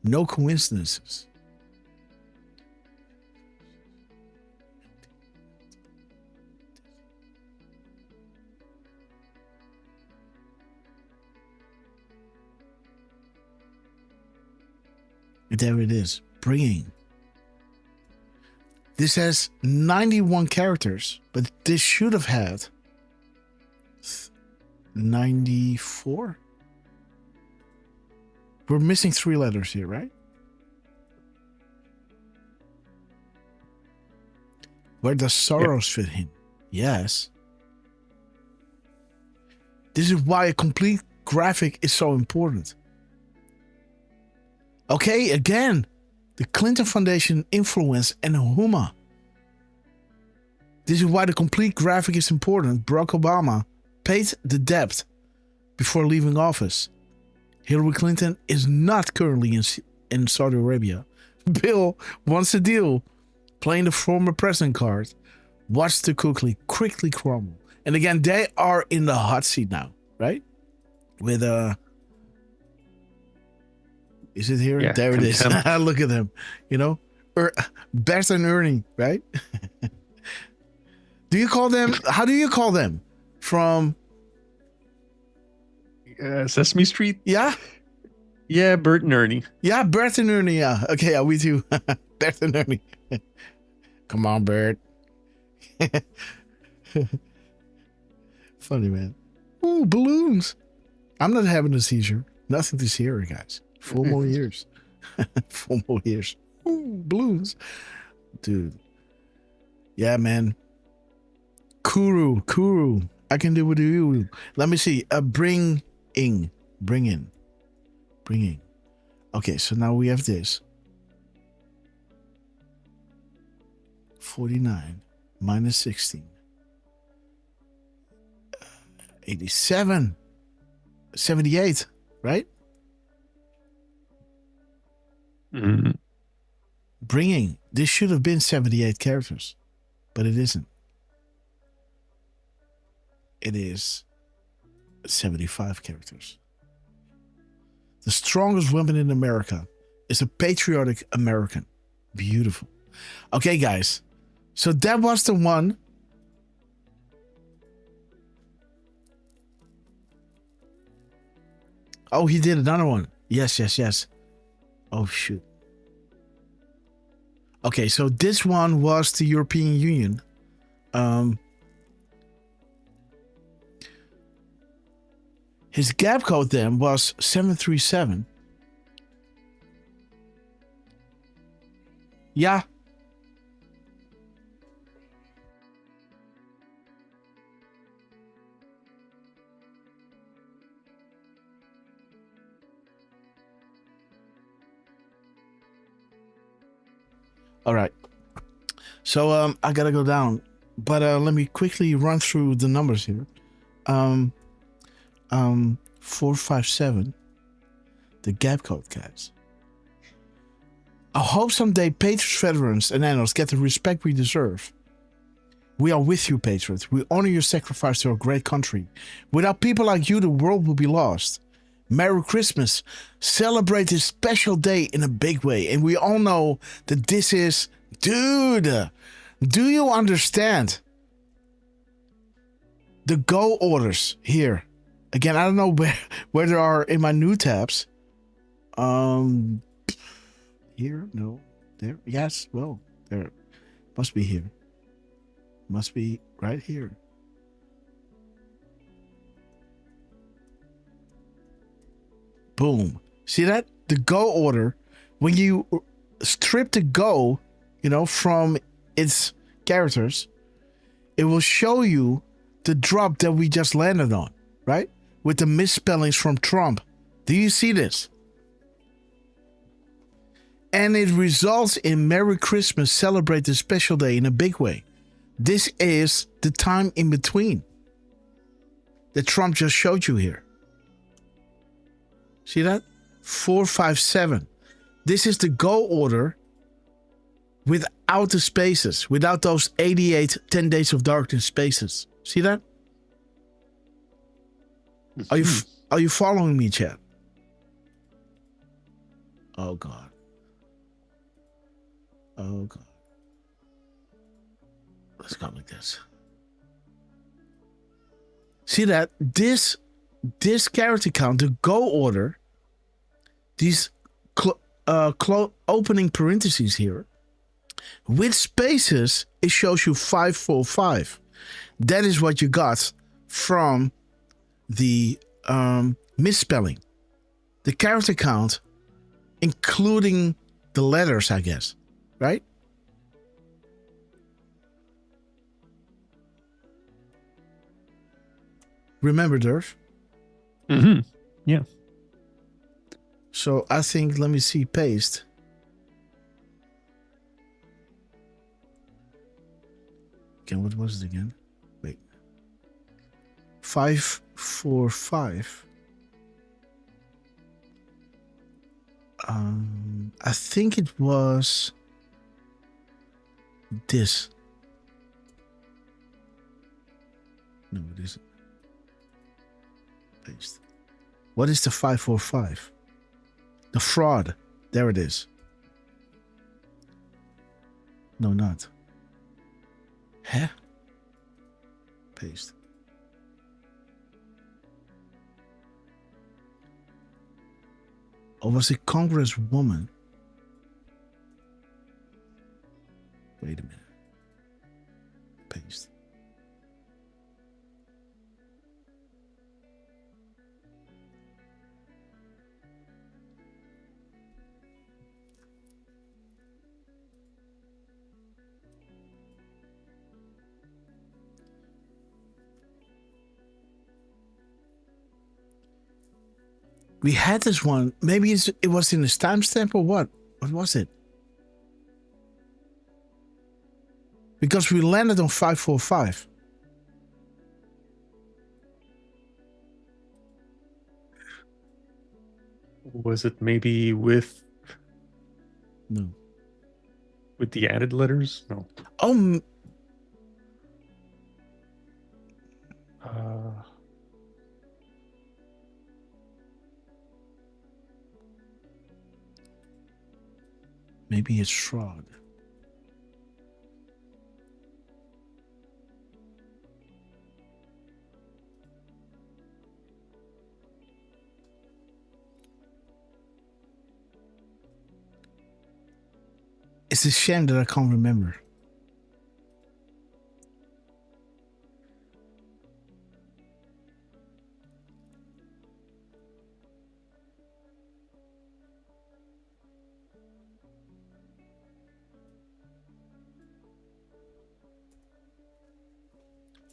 No coincidences. There it is. Bringing. This has 91 characters, but this should have had 94. We're missing 3 letters here, right? Where does Soros fit in? Yes. This is why a complete graphic is so important. Okay, again, the Clinton Foundation influence and Huma. This is why the complete graphic is important. Barack Obama paid the debt before leaving office. Hillary Clinton is not currently in Saudi Arabia. Bill wants a deal. Playing the former president card. Watch the cookie quickly crumble. And again, they are in the hot seat now, right? With is it here? Yeah, there it is. Look at them. You know, Bert and Ernie, right? Do you call them? How do you call them? From Sesame Street? Yeah. Yeah, Bert and Ernie. Yeah, Bert and Ernie. Yeah. Okay, yeah, we do. Bert and Ernie. Come on, Bert. Funny, man. Ooh, balloons. I'm not having a seizure. Nothing to see here, guys. 4 more years. 4 more years. Ooh, balloons. Dude. Yeah, man. Kuru. I can do what you do. Let me see. Bring in. Okay, so now we have this. 49 minus 16. 87. 78, right? Mm-hmm. Bringing. This should have been 78 characters, but it isn't. It is 75 characters. The strongest woman in America is a patriotic American. Beautiful. Okay, guys. So that was the one. Oh, he did another one. Yes. Oh, shoot. Okay, so this one was the European Union. His gap code then was 737. Yeah. All right. So I gotta go down, but let me quickly run through the numbers here. 457. The gap code, guys. I hope someday Patriots veterans and analysts get the respect we deserve. We are with you, patriots. We honor your sacrifice to our great country. Without people like you, the world will be lost. Merry Christmas. Celebrate this special day in a big way. And we all know that this is... Dude, do you understand? The go orders here. Again, I don't know where they are in my new tabs. Here? No. There? Yes. Well, there. Must be here. Must be right here. Boom. See that? The go order. When you strip the go, from its characters, it will show you the drop that we just landed on, right? With the misspellings from Trump. Do you see this? And it results in Merry Christmas, celebrate this special day in a big way. This is the time in between that Trump just showed you here. See that? 457. This is the go order without the spaces, without those 88 10 Days of Darkness spaces. See that? Are you following me, chat? Oh God. Oh God. Let's go like this. See that? This character count, the go order, these opening parentheses here, with spaces, it shows you 545. That is what you got from the misspelling. The character count, including the letters, I guess. Right? Remember, Derf? Mm-hmm. Yeah. So I think, let me see, paste. Again, what was it again? Wait. 545. I think it was this. No, it isn't. Paste. What is the 545? The fraud. There it is. No, not. Huh? Paste. Or was it Congresswoman? Wait a minute. Paste. We had this one. Maybe it was in this timestamp or what? What was it? Because we landed on 545. Was it maybe with... No. With the added letters? No. Oh. Maybe it's fraud. It's a shame that I can't remember.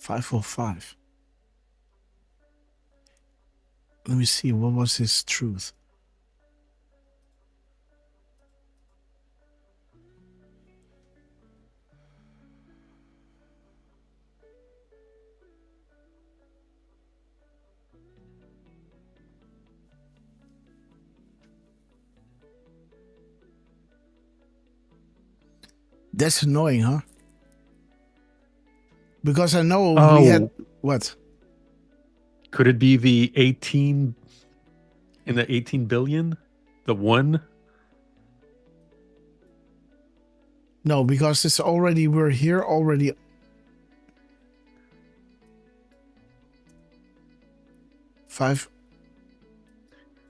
$545. Let me see. What was his truth? That's annoying, huh? Because I know we had what? Could it be the 18 in the 18 billion? The one? No, because it's already, we're here already. Five.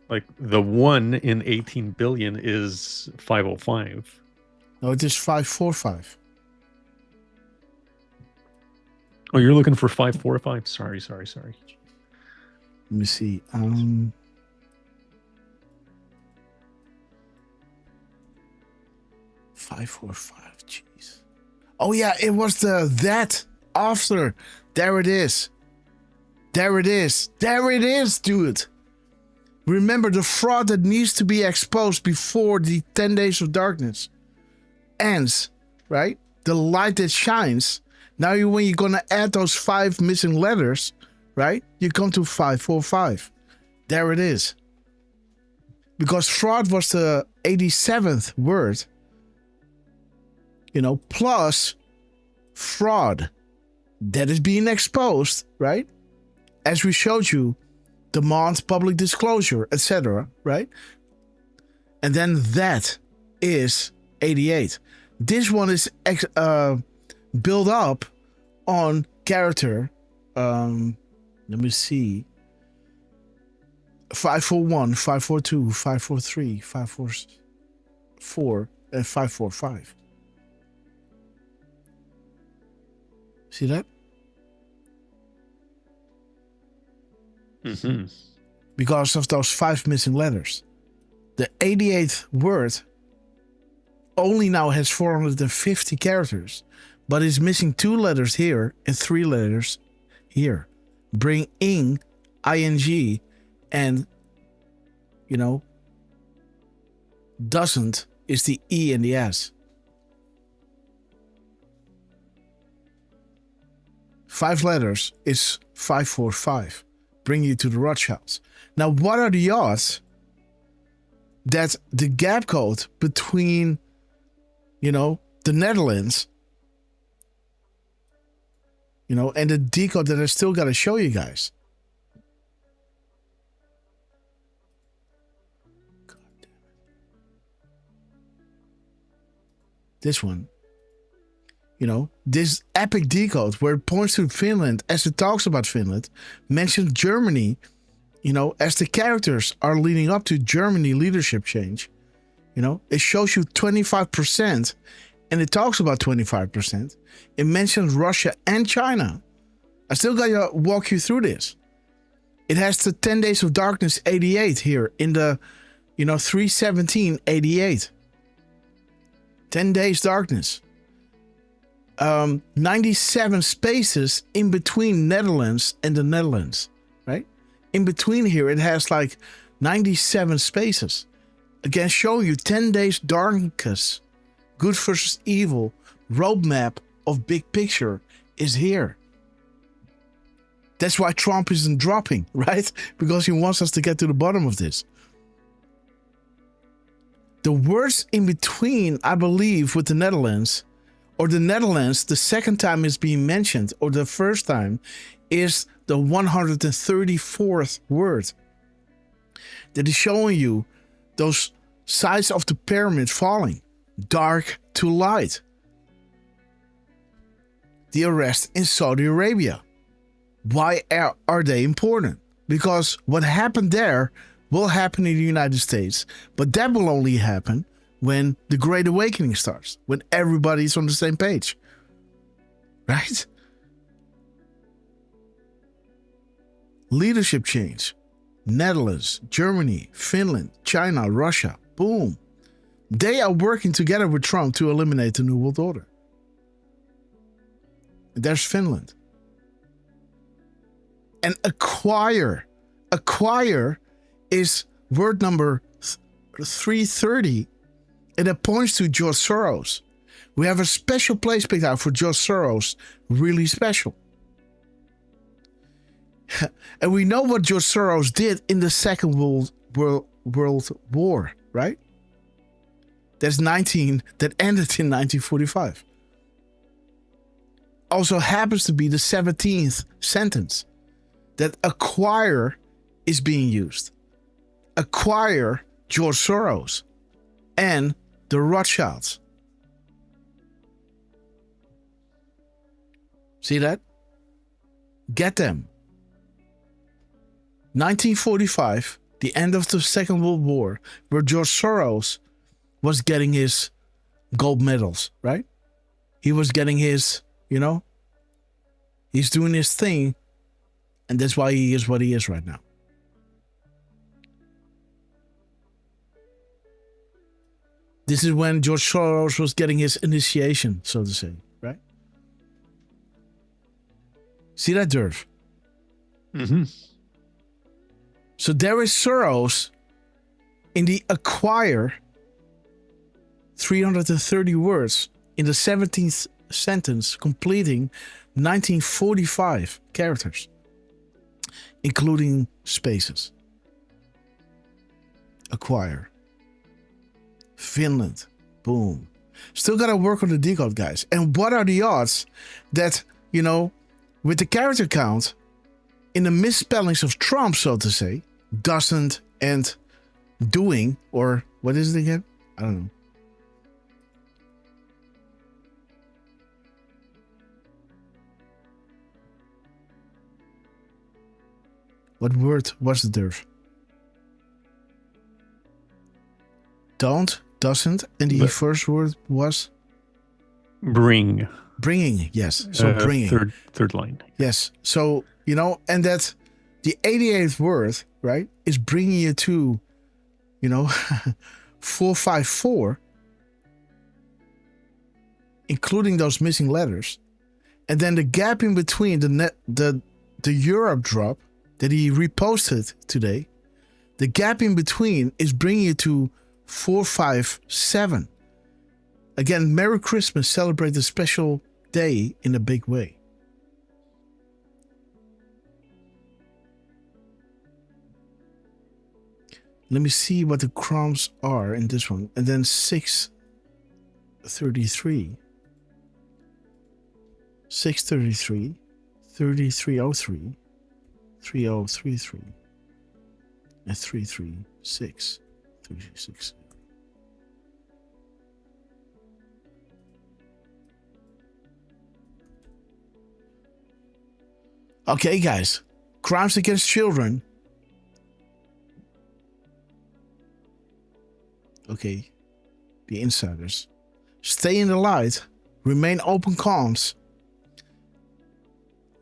Like the one in 18 billion is 505. No, it is 545. Oh, you're looking for 545? Sorry. Let me see. 545. Jeez. Oh yeah, it was that after. There it is. There it is, dude. Remember the fraud that needs to be exposed before the 10 days of darkness ends, right? The light that shines. Now when you're gonna add those 5 missing letters, right? You come to 545. There it is. Because fraud was the 87th word, plus fraud that is being exposed, right? As we showed you, demands public disclosure, etc., right? And then that is 88. This one is built up on character. Let me see. 541, 542, 543, 544, and 545. See that? Mm-hmm. Because of those 5 missing letters. The 88th word only now has 450 characters, but is missing 2 letters here and 3 letters here. Bring ing, and, doesn't is the E and the S. 5 letters is 545. Bring you to the Rothschilds. Now, what are the odds that the gap code between, the Netherlands, and the decode that I still got to show you guys? God damn it. This one. This epic decode where it points to Finland as it talks about Finland, mentions Germany, as the characters are leading up to Germany leadership change. It shows you 25% and it talks about 25%. It mentions Russia and China. I still got to walk you through this. It has the 10 Days of Darkness 88 here in the, 317 88. 10 Days Darkness. 97 spaces in between Netherlands and the Netherlands, right? In between here, it has like 97 spaces. Again, show you 10 Days Darkness, good versus evil, roadmap of big picture is here. That's why Trump isn't dropping, right? Because he wants us to get to the bottom of this. The words in between, I believe, with the Netherlands, or the Netherlands, the second time is being mentioned, or the first time, is the 134th word. That is showing you those sides of the pyramid falling, dark to light. The arrest in Saudi Arabia. Why are they important? Because what happened there will happen in the United States, but that will only happen when the Great Awakening starts, when everybody's on the same page. Right? Leadership change. Netherlands, Germany, Finland, China, Russia. Boom. They are working together with Trump to eliminate the New World Order. There's Finland. And acquire. Acquire is word number 330. And it points to George Soros. We have a special place picked out for George Soros. Really special. And we know what George Soros did in the Second World War, right? That ended in 1945. also happens to be the 17th sentence that acquire is being used. Acquire George Soros and the Rothschilds. See that? Get them. 1945, the end of the Second World War, where George Soros was getting his gold medals, right? He was getting his, he's doing his thing, and that's why he is what he is right now. This is when George Soros was getting his initiation, so to say, right? See that, Derf? Mm-hmm. So there is Soros in the acquire 330 words in the 17th sentence, completing 1945 characters, including spaces. Acquire. Finland. Boom. Still got to work on the decode, guys. And what are the odds that, with the character count, in the misspellings of Trump, so to say, doesn't and doing, or what is it again? I don't know. What word was the Derf? Don't, doesn't, and the first word was? Bring. Bringing, yes. So bringing. Third line. Yes. So, and that the 88th word, right, is bringing you to, 454, including those missing letters. And then the gap in between the Europe drop that he reposted today, the gap in between is bringing you to 457. Again, Merry Christmas. Celebrate the special day in a big way. Let me see what the crumbs are in this one. And then 633. 633. 3303. 3033. And 336. 336. Okay, guys. Crimes against children. Okay. The insiders. Stay in the light. Remain open comms.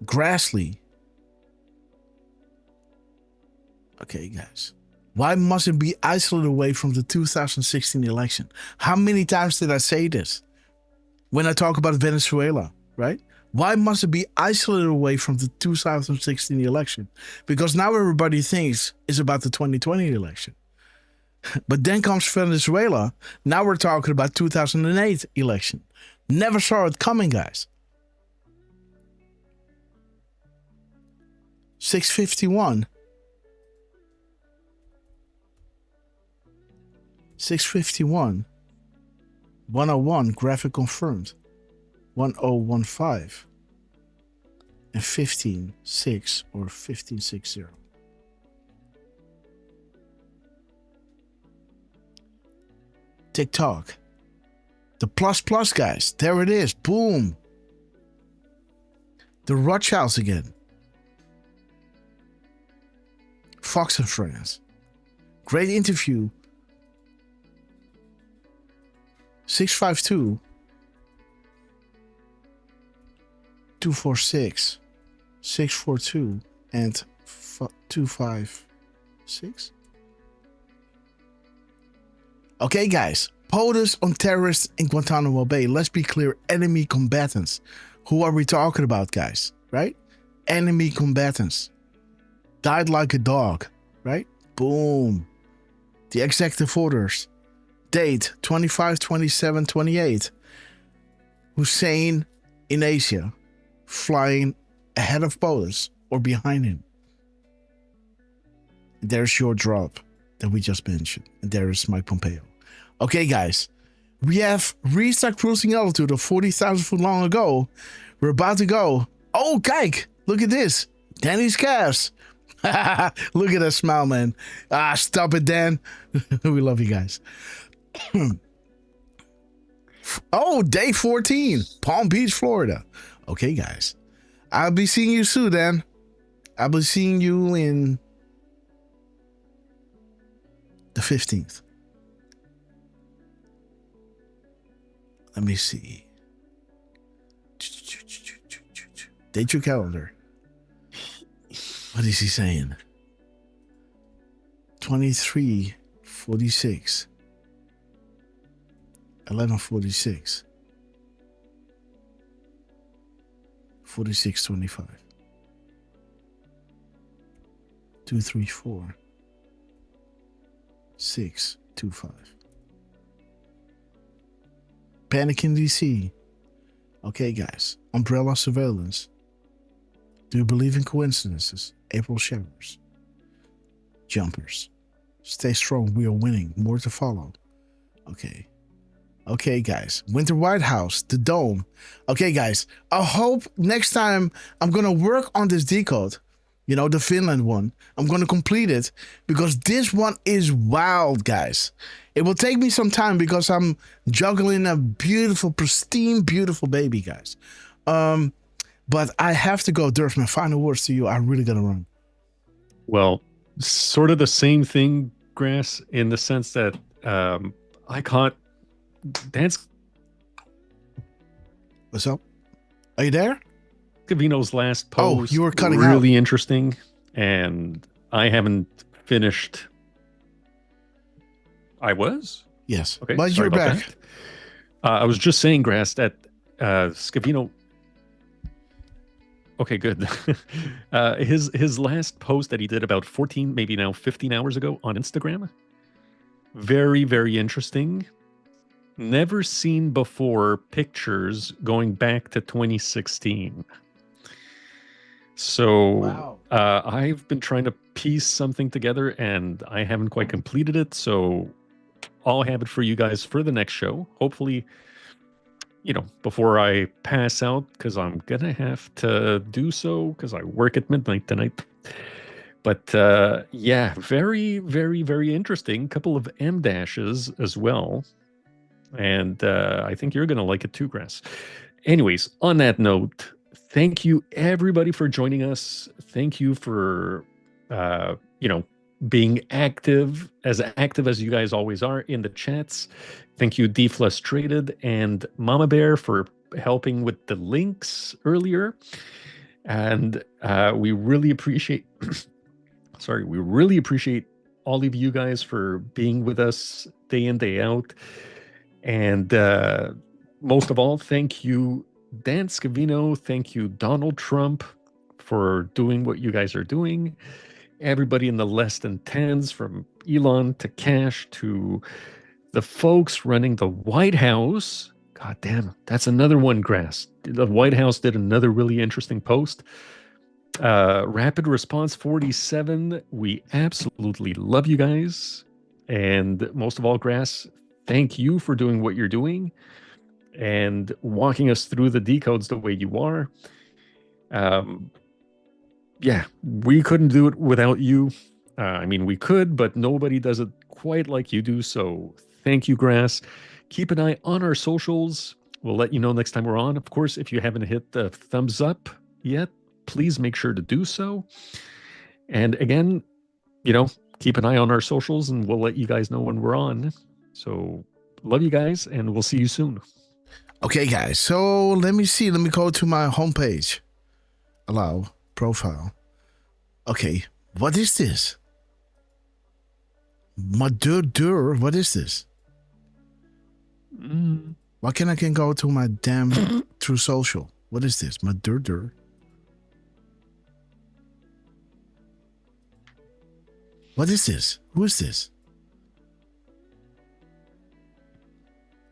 Grassley. Okay, guys. Why must it be isolated away from the 2016 election? How many times did I say this? When I talk about Venezuela, right? Why must it be isolated away from the 2016 election? Because now everybody thinks it's about the 2020 election. But then comes Venezuela. Now we're talking about 2008 election. Never saw it coming, guys. 651. 651. 101 graphic confirmed. 1015. And 156 or 1560. TikTok. The plus guys. There it is. Boom. The Rothschilds again. Fox and Friends. Great interview. 652. 246. 642. And 256. Okay, guys. POTUS on terrorists in Guantanamo Bay. Let's be clear. Enemy combatants. Who are we talking about, guys? Right? Enemy combatants. Died like a dog. Right? Boom. The executive orders. Date 25/27/28. Hussein in Asia. Flying ahead of POTUS or behind him. There's your drop that we just mentioned. And there is Mike Pompeo. Okay, guys. We have reached our cruising altitude of 40,000 foot long ago. We're about to go. Oh, kijk. Look at this. Danny's calves. Look at that smile, man. Stop it, Dan. We love you guys. Oh, day 14. Palm Beach, Florida. Okay, guys. I'll be seeing you soon, Dan. I'll be seeing you in the 15th. Let me see. Date your calendar. What is he saying? 23:46. 11:46. 46:25. 234. 625. Panic in DC. Okay, guys. Umbrella surveillance. Do you believe in coincidences? April showers. Jumpers. Stay strong. We are winning. More to follow. Okay. Okay, guys. Winter White House. The Dome. Okay, guys. I hope next time I'm going to work on this decode. You know, the Finland one. I'm going to complete it because this one is wild, guys. It will take me some time because I'm juggling a beautiful, pristine, beautiful baby, guys. But I have to go. Derf, my final words to you. I really got to run. Well, sort of the same thing, Grass, in the sense that I caught Dance. What's up? Are you there? Scavino's last post. Oh, you were cutting really out. interesting, and I haven't finished. I was? Yes. Okay, But sorry you're about back. that. I was just saying, Grass, that Scavino. Okay, good. His last post that he did about 14, maybe now 15 hours ago on Instagram. Very, very interesting. Never seen before pictures going back to 2016. So I've been trying to piece something together and I haven't quite completed it. So I'll have it for you guys for the next show. Hopefully, you know, before I pass out, because I'm going to have to do so because I work at midnight tonight. But yeah, very, very, very interesting. Couple of M dashes as well. And I think you're going to like it too, Grass. Anyways, on that note, thank you everybody for joining us. Thank you for, you know, being active as you guys always are in the chats. Thank you, Deflustrated and Mama Bear for helping with the links earlier. And we really appreciate, sorry, we really appreciate all of you guys for being with us day in, day out. And most of all, thank you, Dan Scavino. Thank you, Donald Trump, for doing what you guys are doing. Everybody in the less than tens, from Elon to Cash to the folks running the White House. God damn, that's another one, Grass. The White House did another really interesting post. Rapid Response 47. We absolutely love you guys. And most of all, Grass, thank you for doing what you're doing and walking us through the decodes the way you are. Yeah, we couldn't do it without you. I mean, we could, but nobody does it quite like you do. So thank you, Grass. Keep an eye on our socials. We'll let you know next time we're on. Of course, if you haven't hit the thumbs up yet, please make sure to do so. And again, you know, keep an eye on our socials and we'll let you guys know when we're on. So love you guys and we'll see you soon. Okay, guys. So let me see. Let me go to my homepage. Allow. Profile. Okay. What is this? What is this? Why can't I go to my damn True Social? What is this? What is this? Who is this?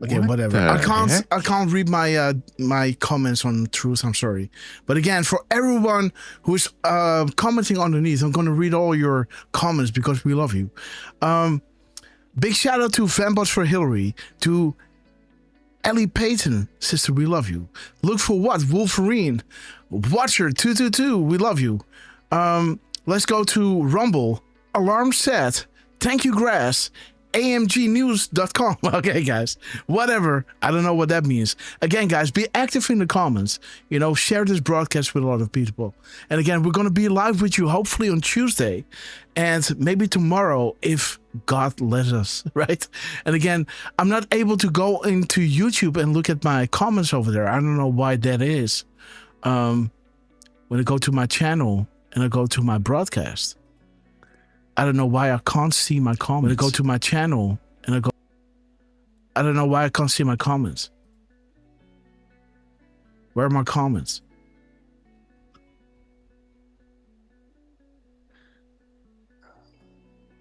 Okay, whatever. I can't read my my comments on Truth. I'm sorry, but again, for everyone who's commenting underneath, I'm going to read all your comments because we love you. Big shout out to Fanbots for Hillary, to Ellie Payton, sister, we love you. Look for what? Wolverine. Watcher 222, we love you. Let's go to Rumble. Alarm set. Thank you, Grass. amgnews.com. Okay, guys. Whatever. I don't know what that means. Again, guys, be active in the comments. You know, share this broadcast with a lot of people. And again, we're going to be live with you hopefully on Tuesday and maybe tomorrow if God lets us, right? And again, I'm not able to go into YouTube and look at my comments over there. I don't know why that is. When I go to my channel and I go to my broadcast, I don't know why I can't see my comments. When I go to my channel and I don't know why I can't see my comments. Where are my comments?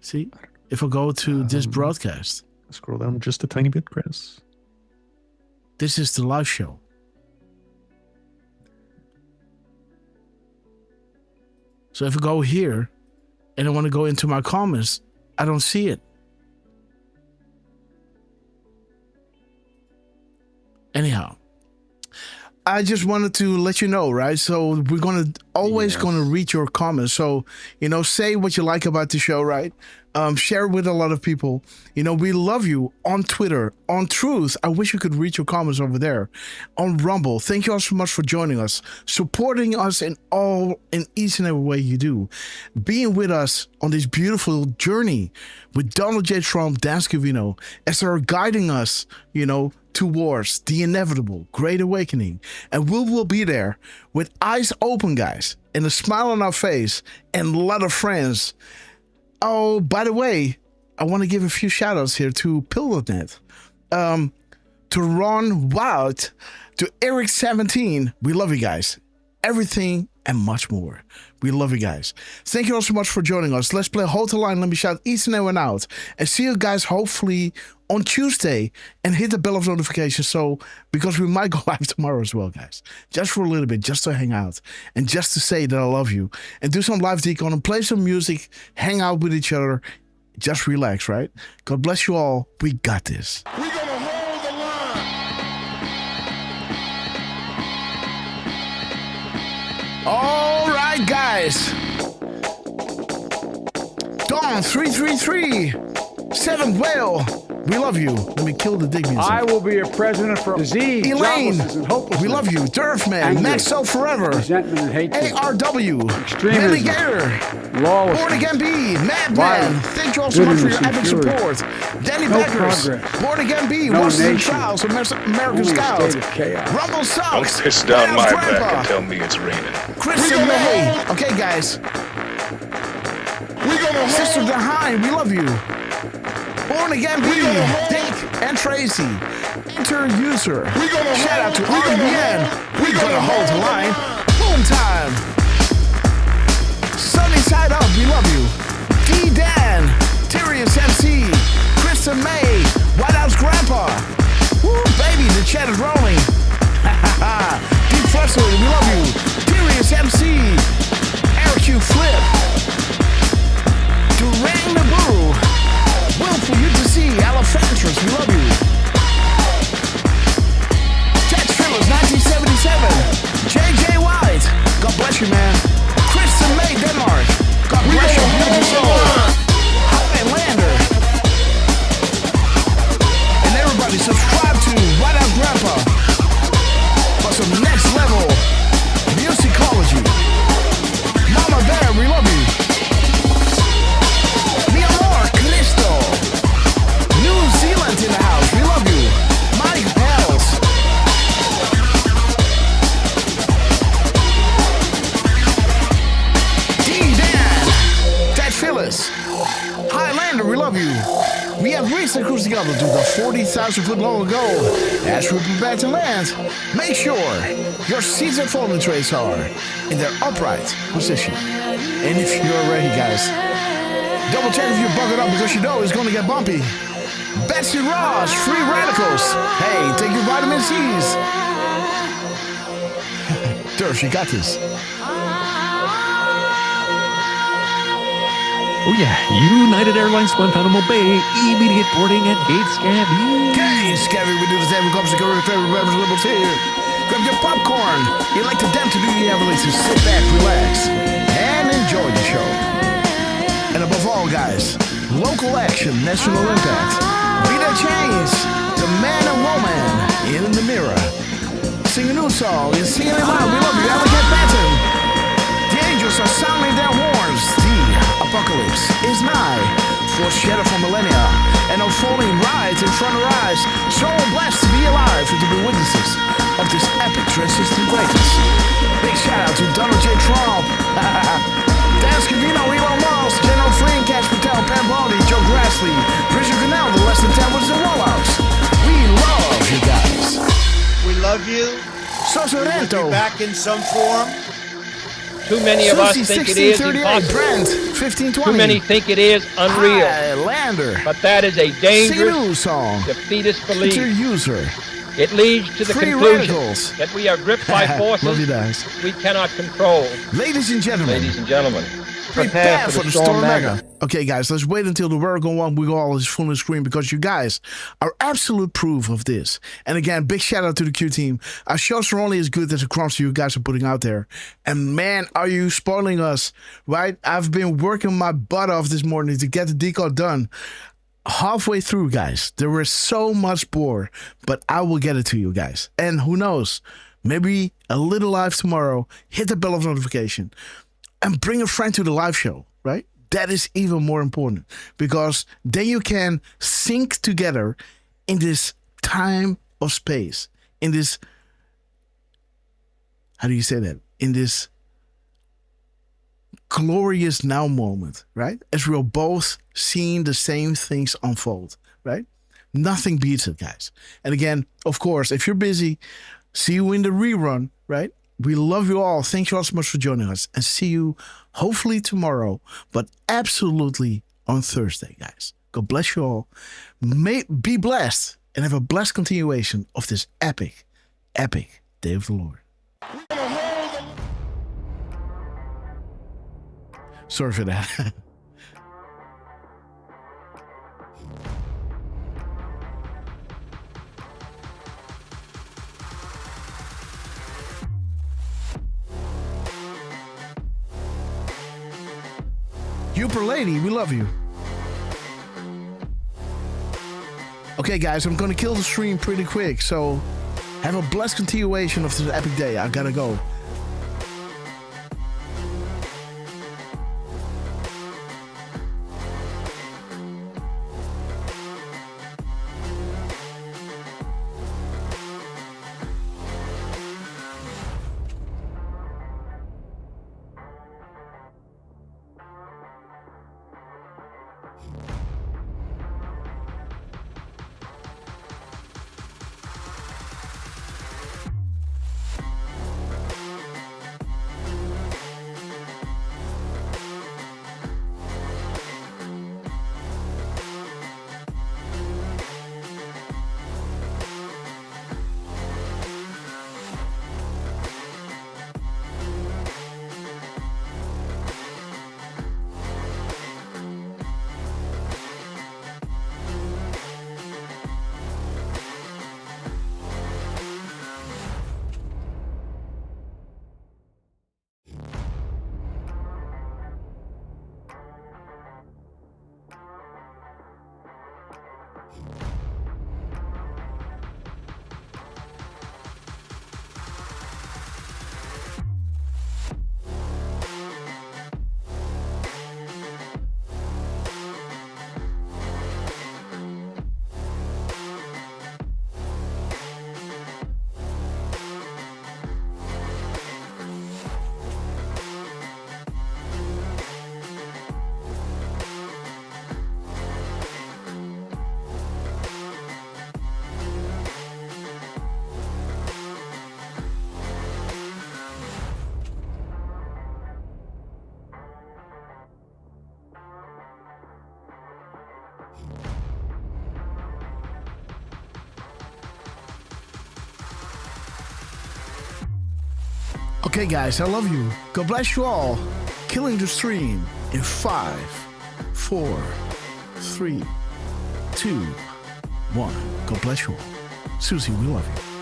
See, if I go to this broadcast. Scroll down just a tiny bit, Chris. This is the live show. So if I go here and I want to go into my comments, I don't see it. Anyhow, I just wanted to let you know, right? So we're always gonna read your comments. So, you know, say what you like about the show, right? Share with a lot of people. You know, we love you on Twitter, on Truth. I wish you could read your comments over there. On Rumble. Thank you all so much for joining us, supporting us in each and every way you do, being with us on this beautiful journey with Donald J. Trump, Dan Scavino, as they're guiding us, you know, towards the inevitable Great Awakening. And we will be there with eyes open, guys, and a smile on our face and a lot of friends. Oh, by the way, I want to give a few shout outs here to Pill.net, to Ron Wild, to Eric17. We love you guys. Everything and much more. We love you guys. Thank you all so much for joining us. Let's play Hold the Line. Let me shout each and every one out. And see you guys hopefully on Tuesday. And hit the bell of notification. So, because we might go live tomorrow as well, guys. Just for a little bit. Just to hang out. And just to say that I love you. And do some live decon and play some music. Hang out with each other. Just relax, right? God bless you all. We got this. We're going to hold the line. All right, guys. Dawn 333. 7th Whale. We love you. Let me kill the dig music. I will be a president for disease, Elaine. and hopelessness. We love you. Derf man. Maxo forever. Resentment and hatred. ARW. Extremism. Billy Gator. Lawlessness. Born Again B. Madman. Violence. Thank you all so much for your Goodness epic and support. Danny No Beckers. progress. Born Again B. No Washington nation. Trials. American Only a Scout. state of chaos. Rumble Don't Sucks. piss down my Grandpa. back and tell me it's raining. Christian May. Okay, guys. Sister Dehain, we love you. Born Again B, Dick and Tracy. Enter user. Shout out to RBN. We're gonna hold the line. Boom time. Sunny Side Up, we love you. D Dan, Tyrius MC, Kristen May, White House Grandpa. Woo, baby, the chat is rolling. Deep Frustrated, we love you. Tyrius MC, Eric Q Flip, Durang Naboo. Will for you to see, Alaphantress, we love you. Tex Phillips, 1977. JJ White, God bless you, man. Kristen May, Denmark, God bless your beautiful soul. Highlander. And everybody subscribe to White House Grandpa for some next level musicology. Mama Bear, we love you. New Zealand in the house. We love you. Mike Hells. D-Dan. Ted Phyllis. Highlander, we love you. We have reached the cruise together to the 40,000-foot long goal. As we prepare to land, make sure your seats and folding trays are in their upright position. And if you're ready, guys, double check if you're buckled up because you know it's going to get bumpy. Betsy Ross, Free Radicals. Hey, take your vitamin C's. Derf, you got this. Oh yeah, United Airlines Guantanamo Bay, immediate boarding at Gate Scabby. Okay, Scabby, we do the same. Comes to go to levels here. Grab your popcorn. You like to them to do the avalanche. Sit back, relax, and enjoy the show. And above all, guys, local action, national impact. Be the change, the man and woman in the mirror. Sing a new song and sing it loud. We love you. Have a good pattern. The angels are sounding their horns. The apocalypse is nigh. Foreshadow for millennia and unfolding right in front of our eyes. So blessed to be alive and to be witnesses of this epic transition greatness. Big shout out to Donald J. Trump, Dan Scavino, Elon Musk, General Flynn, Cash Patel, Pam Bondi, Joe Grassley, Richard Canal, the less than 10 was the rollouts. We love you guys. We love you. Sorrento. We'll be back in some form. Too many of us think it is impossible. Brent, 1520. Too many think it is unreal. Lander. But that is a dangerous, song. defeatist belief. User. It leads to the Free conclusion radicals. that we are gripped by forces we cannot control. Ladies and gentlemen. Ladies and gentlemen. Prepare for the Storm Mega. Okay, guys, let's wait until the world go on. We go all this full screen because you guys are absolute proof of this. And again, big shout out to the Q team. Our shows are only as good as the crumbs you guys are putting out there. And man, are you spoiling us, right? I've been working my butt off this morning to get the Decode done. Halfway through, guys, there was so much more, but I will get it to you guys. And who knows, maybe a little live tomorrow. Hit the bell of notification. And bring a friend to the live show, right? That is even more important because then you can sync together in this time of space, in this, how do you say that? In this glorious now moment, right? As we're both seeing the same things unfold, right? Nothing beats it, guys. And again, of course, if you're busy, see you in the rerun, right? We love you all. Thank you all so much for joining us. And see you hopefully tomorrow, but absolutely on Thursday, guys. God bless you all. Be blessed and have a blessed continuation of this epic, epic Day of the Lord. Sorry for that. Youper Lady, we love you. Okay, guys, I'm gonna kill the stream pretty quick, so have a blessed continuation of this epic day. I gotta go. Okay, guys, I love you. God bless you all. Killing the stream in 5, 4, 3, 2, 1. God bless you all. Susie, we love you.